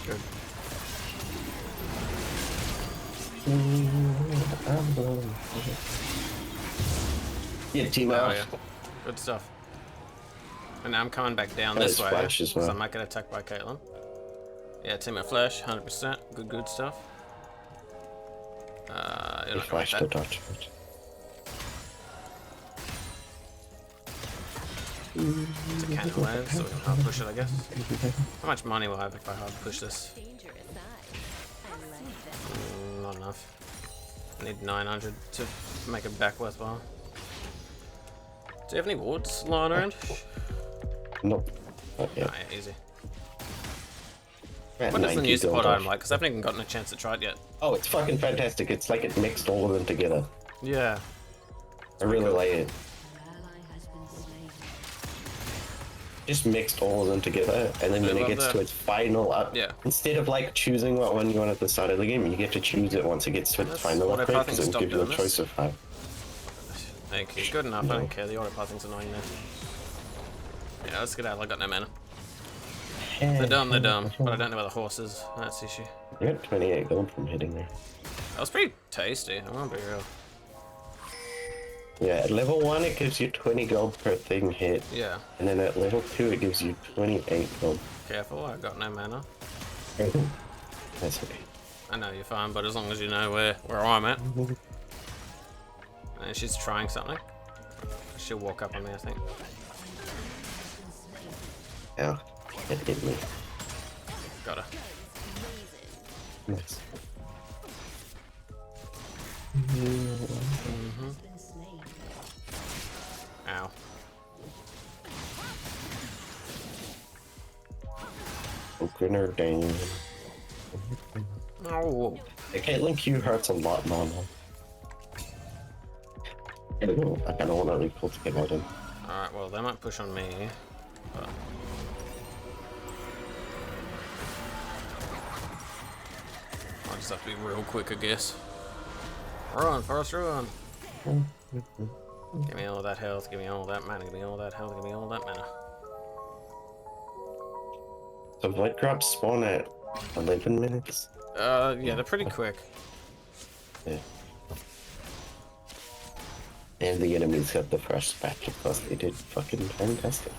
Speaker 1: Good.
Speaker 6: Yeah, team
Speaker 1: Oh,
Speaker 6: out.
Speaker 1: yeah. Good stuff. And now I'm coming back down
Speaker 6: That
Speaker 1: this
Speaker 6: is
Speaker 1: way,
Speaker 6: flash as well.
Speaker 1: so I might get attacked by Caitlyn. Yeah, team of flash, 100%. Good stuff. You're
Speaker 6: I
Speaker 1: not gonna
Speaker 6: flashed
Speaker 1: make
Speaker 6: the
Speaker 1: that.
Speaker 6: dodge.
Speaker 1: It's a cannon land, so we can hard push it, I guess. How much money will I have if I hard push this?
Speaker 10: Dangerous eye. I like that.
Speaker 1: Not enough. I need 900 to make it back worthwhile. Do you have any wards lying around?
Speaker 6: Nope. Not
Speaker 1: Oh,
Speaker 6: yet.
Speaker 1: yeah, easy.
Speaker 6: At
Speaker 1: What does the
Speaker 6: 90
Speaker 1: new support
Speaker 6: gold
Speaker 1: item like? Because I haven't even gotten a chance to try it yet.
Speaker 6: Oh, it's fucking fantastic. It's like it mixed all of them together.
Speaker 1: Yeah.
Speaker 6: I really like it. Just mixed all of them together, and then
Speaker 1: I
Speaker 6: when it
Speaker 1: love
Speaker 6: gets
Speaker 1: that.
Speaker 6: to its final up,
Speaker 1: Yeah.
Speaker 6: instead of like choosing what one you want at the start of the game, you get to choose it once it gets to its
Speaker 1: That's
Speaker 6: final
Speaker 1: what I
Speaker 6: upgrade,
Speaker 1: think
Speaker 6: because it will
Speaker 1: stopped
Speaker 6: give you a
Speaker 1: doing
Speaker 6: choice
Speaker 1: this.
Speaker 6: of 5.
Speaker 1: Thank you. Good enough. I don't care. The autopathing's annoying now. Yeah, let's get out. I got no mana. They're dumb, but I don't know where the horse is. That's the issue.
Speaker 6: You got 28 gold from hitting there.
Speaker 1: That was pretty tasty. I won't be real.
Speaker 6: Yeah, at level 1 it gives you 20 gold per thing hit,
Speaker 1: Yeah.
Speaker 6: and then at level 2 it gives you 28 gold.
Speaker 1: Careful, I got no mana.
Speaker 6: That's okay.
Speaker 1: I know you're fine, but as long as you know where I'm at. And she's trying something. She'll walk up on me, I think.
Speaker 6: Ow, it hit me.
Speaker 1: Got her.
Speaker 6: Nice.
Speaker 1: Ow.
Speaker 6: Opener down.
Speaker 1: Oh.
Speaker 6: The Caitlyn Q hurts a lot more now. I kind of want to recall to get out in.
Speaker 1: Alright, well, they might push on me. But... I'll just have to be real quick, I guess. Run, first run. Give me all that health, give me all that mana, give me all that health, give me all that mana.
Speaker 6: So void drops spawn at 11 minutes?
Speaker 1: Yeah, they're pretty quick.
Speaker 6: Yeah. And the enemies got the fresh patch because they did fucking fantastic.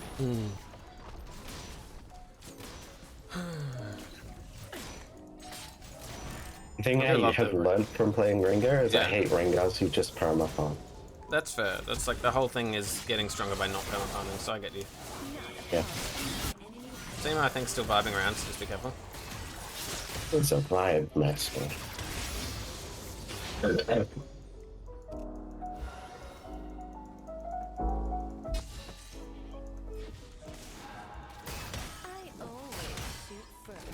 Speaker 6: The thing I
Speaker 1: love
Speaker 6: have
Speaker 1: the-
Speaker 6: learned from playing Rengar is I
Speaker 1: Yeah.
Speaker 6: hate Rengars who just perma farm.
Speaker 1: That's fair. That's like the whole thing is getting stronger by not perma farming, so I get you.
Speaker 6: Yeah.
Speaker 1: Team, I think, still vibing around, so just be careful.
Speaker 6: It's a vibe master.
Speaker 10: I always shoot first.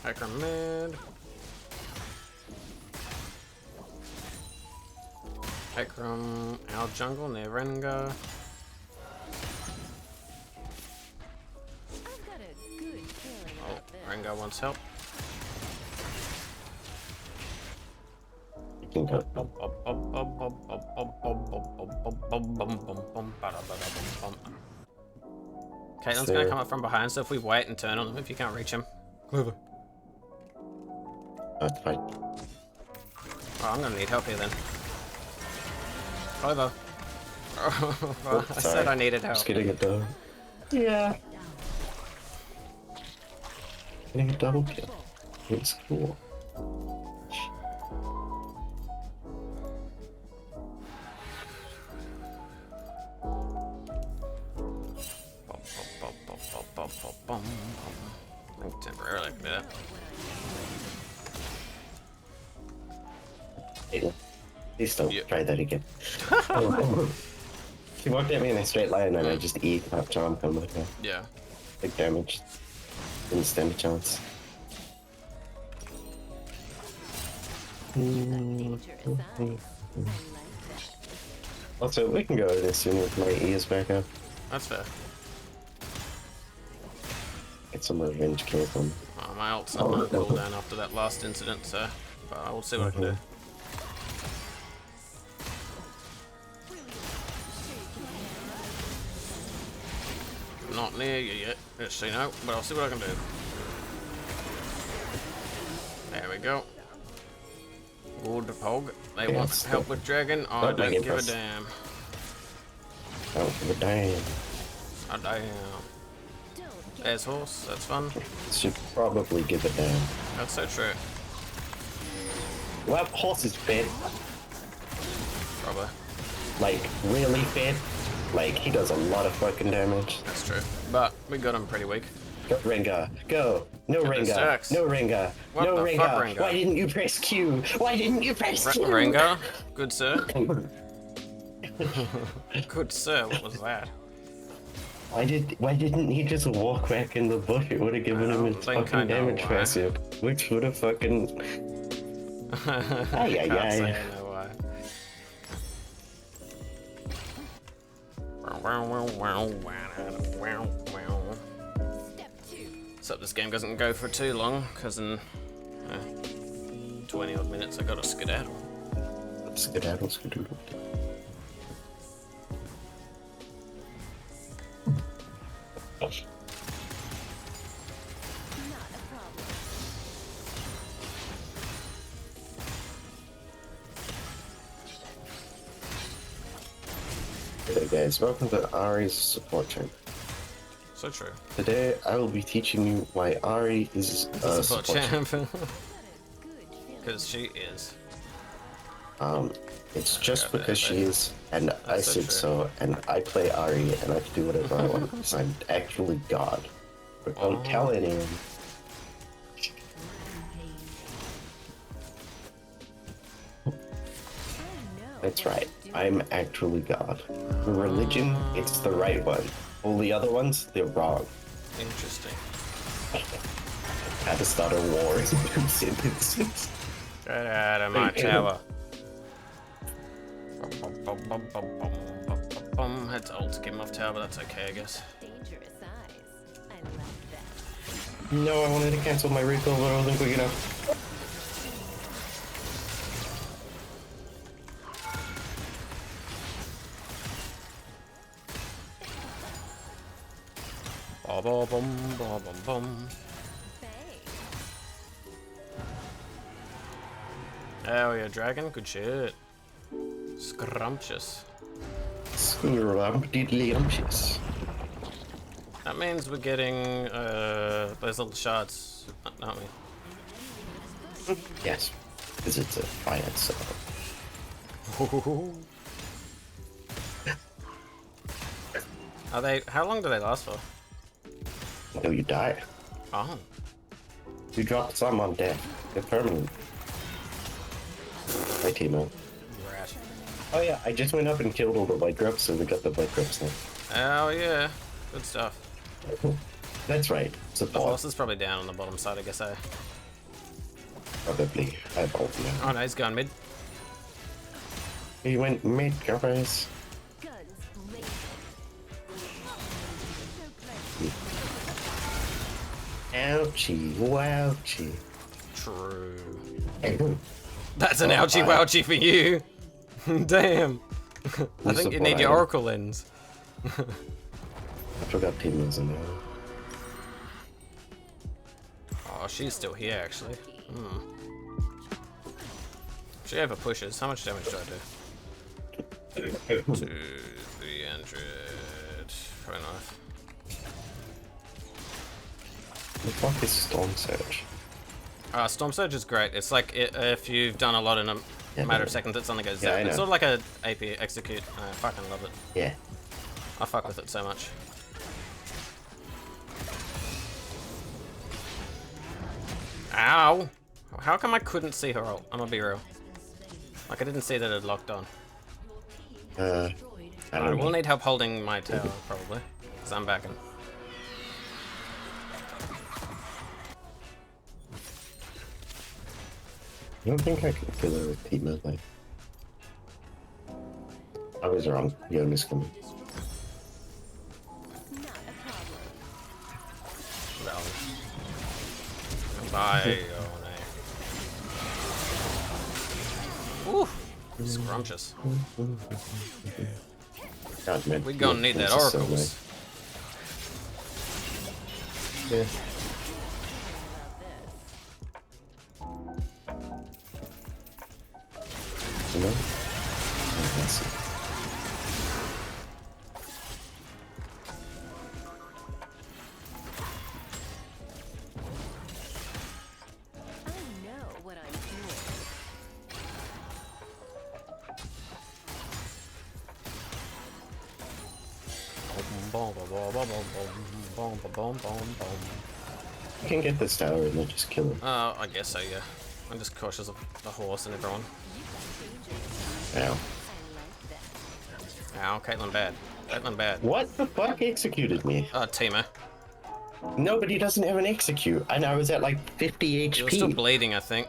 Speaker 1: Hacker mid. Ekram, our jungle near Rengar.
Speaker 10: I've got a good feeling
Speaker 1: Oh,
Speaker 10: about this.
Speaker 1: Rengar wants help.
Speaker 6: You can go.
Speaker 1: Caitlyn's gonna come up from behind, so if we wait and turn on him, if you can't reach him. Clever.
Speaker 6: That's fine.
Speaker 1: Oh, I'm gonna need help here then. Clover.
Speaker 6: Oh,
Speaker 1: I said I needed help.
Speaker 6: Just getting a double. Yeah. Getting a double kill. It's cool.
Speaker 1: I think temporarily I can do that.
Speaker 6: Caitlyn, please don't
Speaker 1: Yeah.
Speaker 6: try that again. She walked at me in a straight line and I just up jump and like a
Speaker 1: Yeah.
Speaker 6: big damage. Didn't stand a chance.
Speaker 10: Dangerous eyes. I like that.
Speaker 6: Also, we can go over this soon with my ears back up.
Speaker 1: That's fair.
Speaker 6: Get some revenge kills on.
Speaker 1: Oh, my ult's not on cooldown after that last incident, so but I will see what I can do. Not near you yet, just so you know, but I'll see what I can do. There we go. Good pog. They want help with dragon. I don't give a damn.
Speaker 6: I don't give a damn.
Speaker 1: Oh damn. There's horse, that's fun.
Speaker 6: Should probably give a damn.
Speaker 1: That's so true.
Speaker 6: Well, horse is fed.
Speaker 1: Probably.
Speaker 6: Like, really fed. Like, he does a lot of fucking damage.
Speaker 1: That's true. But we got him pretty weak.
Speaker 6: Go, Rengar. Go. No
Speaker 1: Get the
Speaker 6: Rengar.
Speaker 1: stacks.
Speaker 6: No Rengar.
Speaker 1: What
Speaker 6: No
Speaker 1: the fuck,
Speaker 6: Rengar.
Speaker 1: Rengar?
Speaker 6: Why didn't you press Q? Why didn't you press Q?
Speaker 1: Rengar? Good sir. Good sir, what was that?
Speaker 6: Why didn't he just walk back in the bush? It would have given him his
Speaker 1: think I
Speaker 6: fucking
Speaker 1: know
Speaker 6: damage
Speaker 1: why.
Speaker 6: passive. Which would have fucking... Ay, ay,
Speaker 1: Can't say
Speaker 6: ay.
Speaker 1: I know why.
Speaker 10: Step 2.
Speaker 1: So this game doesn't go for too long, because in 20 odd minutes I got a skedaddle.
Speaker 6: Skedaddle, skedoodle.
Speaker 10: Not a problem.
Speaker 6: Hey guys, welcome to Ari's support channel.
Speaker 1: So true.
Speaker 6: Today I will be teaching you why Ari is a
Speaker 1: Support
Speaker 6: support champ.
Speaker 1: champ.
Speaker 10: Got a good feeling.
Speaker 1: Because she is.
Speaker 6: It's just
Speaker 1: Yeah,
Speaker 6: because she is, and I
Speaker 1: That's so
Speaker 6: said
Speaker 1: true.
Speaker 6: so, and I play Ari, and I can do whatever I want, because I'm actually God. But don't tell anyone.
Speaker 10: Oh, no.
Speaker 6: That's right, I'm actually God. The religion, it's the right one. All the other ones, they're wrong.
Speaker 1: Interesting.
Speaker 6: Had to start a war in 2 sentences.
Speaker 1: Get out of my tower. Had to ult to get him off tower, but that's okay, I guess.
Speaker 10: Dangerous eyes. I like that.
Speaker 6: No, I wanted to cancel my recall, but I wasn't quick enough.
Speaker 1: Ba ba bum ba bum bum. Oh yeah, dragon, good shit. Scrumptious.
Speaker 6: Scrumptious.
Speaker 1: That means we're getting those little shards, aren't we?
Speaker 6: Yes, because it's a finite server.
Speaker 1: Are they? How long do they last for?
Speaker 6: Until you die.
Speaker 1: Oh,
Speaker 6: You drop some on death. They're permanent. Hi, Timo.
Speaker 1: rat.
Speaker 6: Oh yeah, I just went up and killed all the white grubs, so we got the white grubs now.
Speaker 1: Oh yeah, good stuff.
Speaker 6: That's right.
Speaker 1: The
Speaker 6: Support.
Speaker 1: horse is probably down on the bottom side, I guess.
Speaker 6: Probably. I bolt now.
Speaker 1: Oh no, he's going mid.
Speaker 6: He went mid, guys.
Speaker 10: Guns blazing.
Speaker 6: Ouchie, wowchie.
Speaker 1: True.
Speaker 6: I
Speaker 1: That's an ouchie wouchie for you. Damn. I think you need your oracle lens.
Speaker 6: forgot Timo's in there.
Speaker 1: Oh, she's still here actually. She ever pushes. How much damage do I do? 200, 300. Probably enough.
Speaker 6: The fuck is Storm Surge?
Speaker 1: Storm Surge is great. It's like if you've done a lot in a matter of seconds, it suddenly goes
Speaker 6: Yeah,
Speaker 1: zap.
Speaker 6: I
Speaker 1: It's
Speaker 6: know.
Speaker 1: sort of like a AP execute. I fucking love it.
Speaker 6: Yeah.
Speaker 1: I fuck with it so much. Ow! How come I couldn't see her ult? I'm gonna be real. Like I didn't see that it locked on.
Speaker 6: I
Speaker 1: Alright,
Speaker 6: don't
Speaker 1: we'll
Speaker 6: know.
Speaker 1: need help holding my tower probably, because I'm backing.
Speaker 6: I don't think I can kill her with Tima, like. I was wrong. Yona's coming.
Speaker 10: Not a problem.
Speaker 1: Bye. Ooh, scrumptious.
Speaker 6: God, man.
Speaker 1: We gonna need that
Speaker 6: this is so
Speaker 1: oracles.
Speaker 6: nice. Yeah. You know? Let's see.
Speaker 10: I know what I'm doing.
Speaker 6: I can get this tower and then just kill him.
Speaker 1: I guess so, yeah. I'm just cautious of the horse and everyone.
Speaker 6: Ow.
Speaker 10: I like that.
Speaker 1: Ow, Caitlyn bad. Caitlyn bad.
Speaker 6: What the fuck executed me?
Speaker 1: Timo.
Speaker 6: No, but he doesn't have an execute. And I was at like 50 HP.
Speaker 1: You're still bleeding, I think.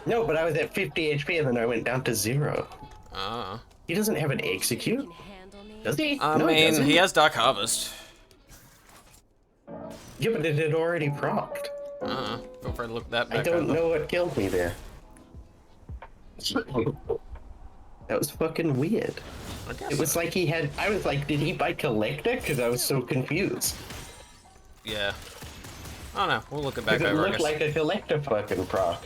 Speaker 6: No, but I was at 50 HP and then I went down to 0.
Speaker 1: Ah.
Speaker 6: He doesn't have an execute?
Speaker 10: Can handle me.
Speaker 6: Does he?
Speaker 1: I
Speaker 6: No,
Speaker 1: mean,
Speaker 6: doesn't.
Speaker 1: he has Dark Harvest.
Speaker 6: Yeah, but it had already procced.
Speaker 1: Feel free to look that
Speaker 6: I
Speaker 1: back
Speaker 6: don't
Speaker 1: over.
Speaker 6: know what killed me there. That was fucking weird.
Speaker 1: I guess
Speaker 6: It was
Speaker 1: so.
Speaker 6: like he had. I was like, did he buy Collector? Because I was so confused.
Speaker 1: Yeah. I don't know. We'll look it back
Speaker 6: 'Cause it
Speaker 1: over, I
Speaker 6: looked
Speaker 1: guess.
Speaker 6: like a Collector fucking proc.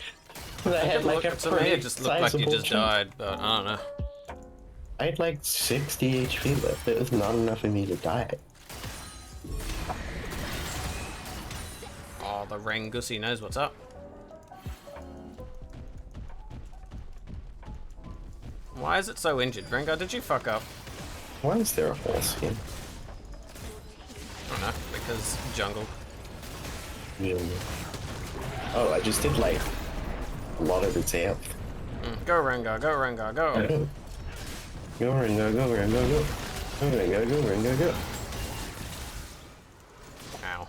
Speaker 6: That had like a
Speaker 1: To me, it just looked like you
Speaker 6: sizable
Speaker 1: just
Speaker 6: chunk.
Speaker 1: died, but I don't know.
Speaker 6: I had like 60 HP left. It was not enough for me to die.
Speaker 1: Oh, the Rangussy knows what's up. Why is it so injured? Rengar, did you fuck up?
Speaker 6: Why is there a horse here?
Speaker 1: I don't know, because jungle.
Speaker 6: Yeah. Oh, I just did like a lot of its health.
Speaker 1: Go Rengar, go Rengar, go!
Speaker 6: Go Rengar, go Rengar, go. Go Rengar, go Rengar, go.
Speaker 1: Ow.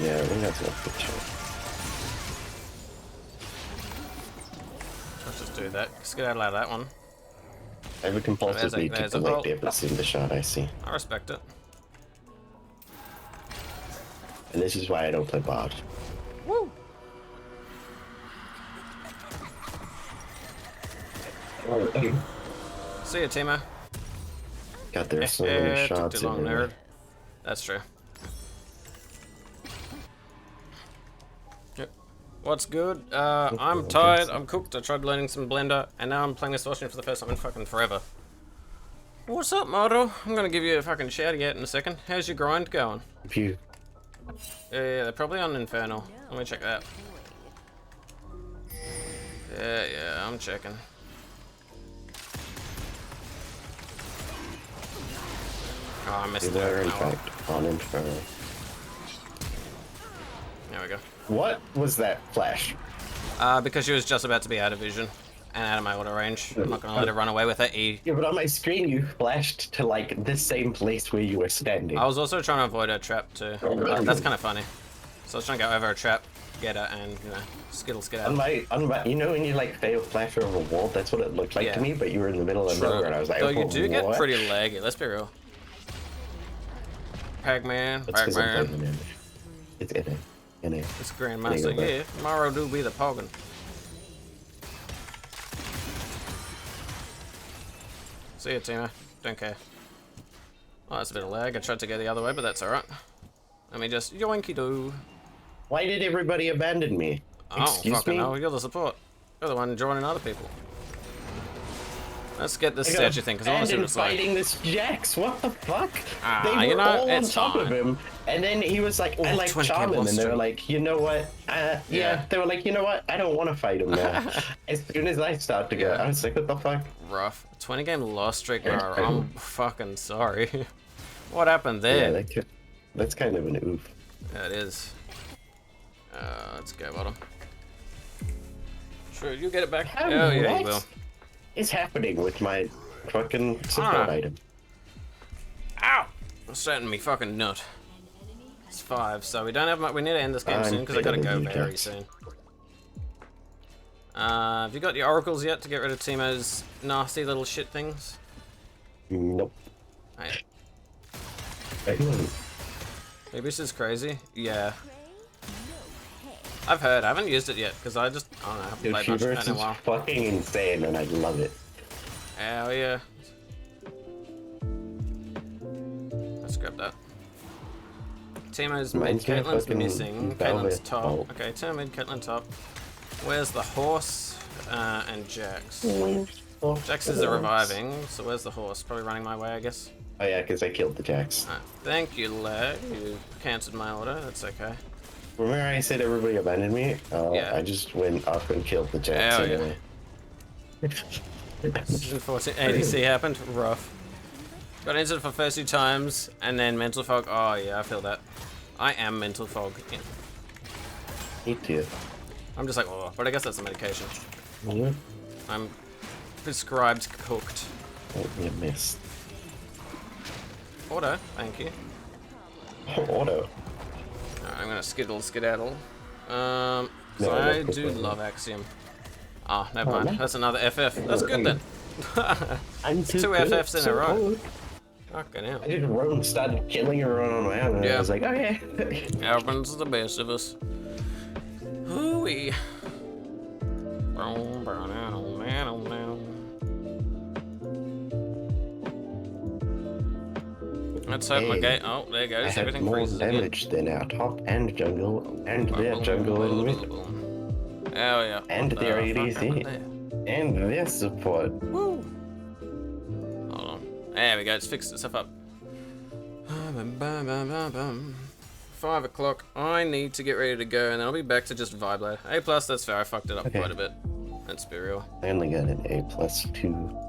Speaker 6: Yeah, I think that's a good shot.
Speaker 1: Let's just do that. Let's get out of that one.
Speaker 6: I have a compulsive need to
Speaker 1: there's a
Speaker 6: collect
Speaker 1: vault.
Speaker 6: every single shot I see.
Speaker 1: I respect it.
Speaker 6: And this is why I don't play bot.
Speaker 1: Woo! See ya, Timo.
Speaker 6: God, there's so many
Speaker 1: Took
Speaker 6: shots
Speaker 1: too long,
Speaker 6: in there.
Speaker 1: nerd. That's true. Yep. What's good? I'm tired, I'm cooked, I tried learning some Blender, and now I'm playing this Washington for the first time in fucking forever. What's up, Moto? I'm gonna give you a fucking shout out in a second. How's your grind going?
Speaker 6: Pew.
Speaker 1: Yeah, they're probably on Infernal. Let me check that. Yeah, I'm checking. Oh, I missed
Speaker 6: They were in
Speaker 1: that. Oh, well.
Speaker 6: fact on Inferno.
Speaker 1: There we go.
Speaker 6: What was that flash?
Speaker 1: Because she was just about to be out of vision and out of my auto range. I'm not gonna let her run away with her E.
Speaker 6: Yeah, but on my screen you flashed to like the same place where you were standing.
Speaker 1: I was also trying to avoid her trap too. That's kind of funny. So I was trying to go over her trap, get her, and you know, skid
Speaker 6: On
Speaker 1: out.
Speaker 6: my, you know when you like fail flash over a wall, that's what it looked like
Speaker 1: Yeah.
Speaker 6: to me, but you were in the middle of nowhere and I was like,
Speaker 1: Though
Speaker 6: oh,
Speaker 1: you do get
Speaker 6: what?
Speaker 1: pretty laggy. Let's be real. Pac-Man,
Speaker 6: That's 'cause I'm
Speaker 1: Pac-Man.
Speaker 6: playing in it. It's in it.
Speaker 1: It's Grandmaster, yeah. Tomorrow do be the Poggin. See ya, Tina. Don't care. Oh, that's a bit of lag. I tried to go the other way, but that's alright. Let me just yoinky doo.
Speaker 6: Why did everybody abandon me?
Speaker 1: Oh,
Speaker 6: Excuse
Speaker 1: fucking
Speaker 6: me?
Speaker 1: hell. You're the support. You're the one joining other people. Let's get this
Speaker 6: I got
Speaker 1: statue thing, because I want to see what
Speaker 6: abandoned
Speaker 1: it's like.
Speaker 6: fighting this Jax. What the fuck?
Speaker 1: Ah,
Speaker 6: They were
Speaker 1: you know,
Speaker 6: all on
Speaker 1: it's
Speaker 6: top of
Speaker 1: fine.
Speaker 6: him, and then he was like, I
Speaker 1: Oh,
Speaker 6: like
Speaker 1: 20K
Speaker 6: charm him, and they were
Speaker 1: lost
Speaker 6: like, you know what? Yeah. They were like, you know what? I don't want to fight him now. As soon as I start to go, I was like, what the fuck?
Speaker 1: Rough. 20 game lost streak,
Speaker 6: Yeah,
Speaker 1: bro. I'm fucking sorry. What happened there?
Speaker 6: Yeah, that's kind of an oof.
Speaker 1: Yeah, it is. Let's go, bottom. Sure, you get it back.
Speaker 6: How-
Speaker 1: Oh, yeah,
Speaker 6: what
Speaker 1: you will.
Speaker 6: is happening with my fucking support item?
Speaker 1: Ow! I'm starting me fucking nut. It's 5, so we don't have much. We need to end this game soon because I gotta go very soon. Have you got your oracles yet to get rid of Timo's nasty little shit things?
Speaker 6: Nope.
Speaker 1: Hey. Maybe this is crazy. Yeah. I've heard. I haven't used it yet because I don't know. I haven't played much of it in a while.
Speaker 6: Fucking insane, and I love it.
Speaker 1: Hell yeah. Let's grab that. Timo's mid, Caitlin's missing. Caitlin's top. Okay, Timo mid, Caitlin top. Where's the horse? And Jax. Jax is reviving, so where's the horse? Probably running my way, I guess.
Speaker 6: Oh yeah, because I killed the Jax.
Speaker 1: Thank you, Leg. You cancelled my order. That's okay.
Speaker 6: Remember I said everybody abandoned me?
Speaker 1: Yeah.
Speaker 6: I just went up and killed the Jax
Speaker 1: Hell
Speaker 6: anyway.
Speaker 1: Season 14 ADC happened. Rough. Got injured for first 2 times, and then mental fog. Oh yeah, I feel that. I am mental fog. Yeah.
Speaker 6: Me too.
Speaker 1: I'm just like, oh, but I guess that's a medication.
Speaker 6: Mm-hmm.
Speaker 1: I'm prescribed cooked.
Speaker 6: Oh, you missed.
Speaker 1: Auto, thank you.
Speaker 6: Auto.
Speaker 1: Alright, I'm gonna skedaddle. So
Speaker 6: No,
Speaker 1: I
Speaker 6: that's
Speaker 1: do
Speaker 6: good.
Speaker 1: love Axiom. Ah, never mind. That's another FF. That's good then.
Speaker 6: I'm
Speaker 1: 2
Speaker 6: too good,
Speaker 1: FFs in
Speaker 6: so
Speaker 1: a row.
Speaker 6: good.
Speaker 1: Fucking hell.
Speaker 6: I just rode and started killing everyone on my own, and
Speaker 1: Yeah.
Speaker 6: I was like, oh yeah.
Speaker 1: Everyone's the best of us. Hooey. Let's hope my gate. Oh, there
Speaker 6: I
Speaker 1: goes.
Speaker 6: had
Speaker 1: Everything
Speaker 6: more
Speaker 1: freezes again.
Speaker 6: damage than our top and jungle, and their jungle and mid,
Speaker 1: Oh yeah.
Speaker 6: and
Speaker 1: What
Speaker 6: their
Speaker 1: the fuck happened
Speaker 6: ADC,
Speaker 1: there?
Speaker 6: and their support.
Speaker 1: Woo! Hold on. There we go. It's fixed itself up. 5 o'clock. I need to get ready to go, and then I'll be back to just vibe later. A+, that's fair. I fucked it up
Speaker 6: Okay.
Speaker 1: quite a bit. Let's be real.
Speaker 6: I only got an A+2.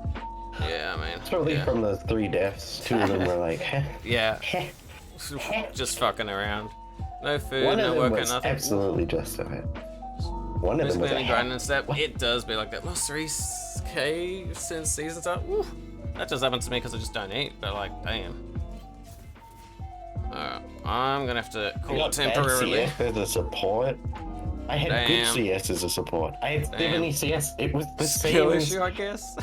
Speaker 1: Yeah, man.
Speaker 6: Probably
Speaker 1: Yeah.
Speaker 6: from the 3 deaths, 2 of them were like, heh.
Speaker 1: Yeah. Just fucking around. No food,
Speaker 6: One
Speaker 1: no
Speaker 6: of them
Speaker 1: work,
Speaker 6: was
Speaker 1: nothing.
Speaker 6: absolutely justified. One of
Speaker 1: Just
Speaker 6: them was
Speaker 1: clearly
Speaker 6: a
Speaker 1: grinding and stuff. It does be like that. Lost 3k since season start. Woo. That just happens to me because I just don't eat. But like, damn. Alright, I'm gonna have to
Speaker 6: I
Speaker 1: call it
Speaker 6: got bad
Speaker 1: temporarily.
Speaker 6: CS as a support. I had good
Speaker 1: Damn.
Speaker 6: CS as a support. I had
Speaker 1: Damn.
Speaker 6: 70 CS. It was the
Speaker 1: Skill
Speaker 6: same as,
Speaker 1: issue, I guess.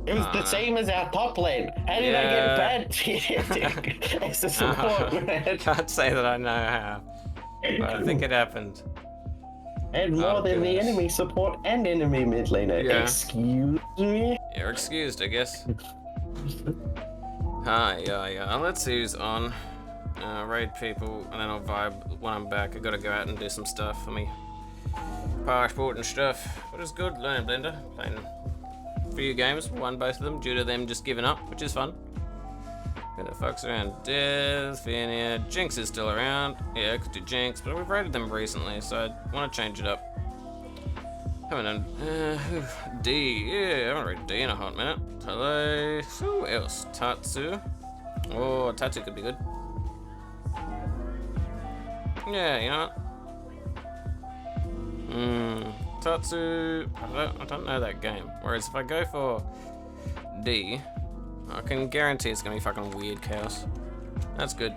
Speaker 6: it was the same as our top lane. How did I
Speaker 1: Yeah.
Speaker 6: get bad CS as a support, man?
Speaker 1: Can't say that I know how, but I think it happened.
Speaker 6: I had more
Speaker 1: Oh,
Speaker 6: than the
Speaker 1: goodness.
Speaker 6: enemy support and enemy mid laner.
Speaker 1: Yeah.
Speaker 6: Excuse me?
Speaker 1: You're excused, I guess. Hi, yeah. Let's see who's on. Raid people, and then I'll vibe when I'm back. I gotta go out and do some stuff for me. Passport and stuff. But it's good learning Blender. Playing a few games, won both of them due to them just giving up, which is fun. Gonna focus around Death, Phineas, Jinx is still around. Yeah, I could do Jinx, but we've raided them recently, so I want to change it up. Haven't done D. Yeah, I haven't raided D in a hot minute. Hello. Who else? Tatsu. Oh, Tatsu could be good. Yeah, you know what? Tatsu. I don't know that game. Whereas if I go for D, I can guarantee it's gonna be fucking weird chaos. That's good.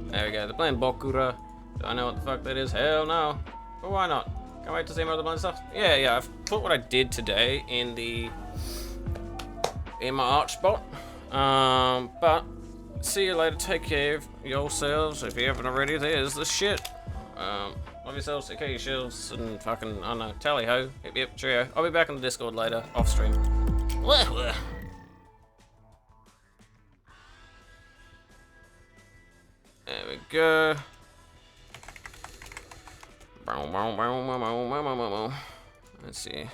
Speaker 1: There we go. They're playing Bokura. Do I know what the fuck that is? Hell no. But why not? Can't wait to see more of the blind stuff. Yeah. I've put what I did today in my arch spot. But see you later. Take care of yourselves. If you haven't already, there's the shit. Love yourselves. Take care of your shields and fucking, I don't know, tally ho. Yep, cheerio. I'll be back on the Discord later, off stream. There we go. Let's see.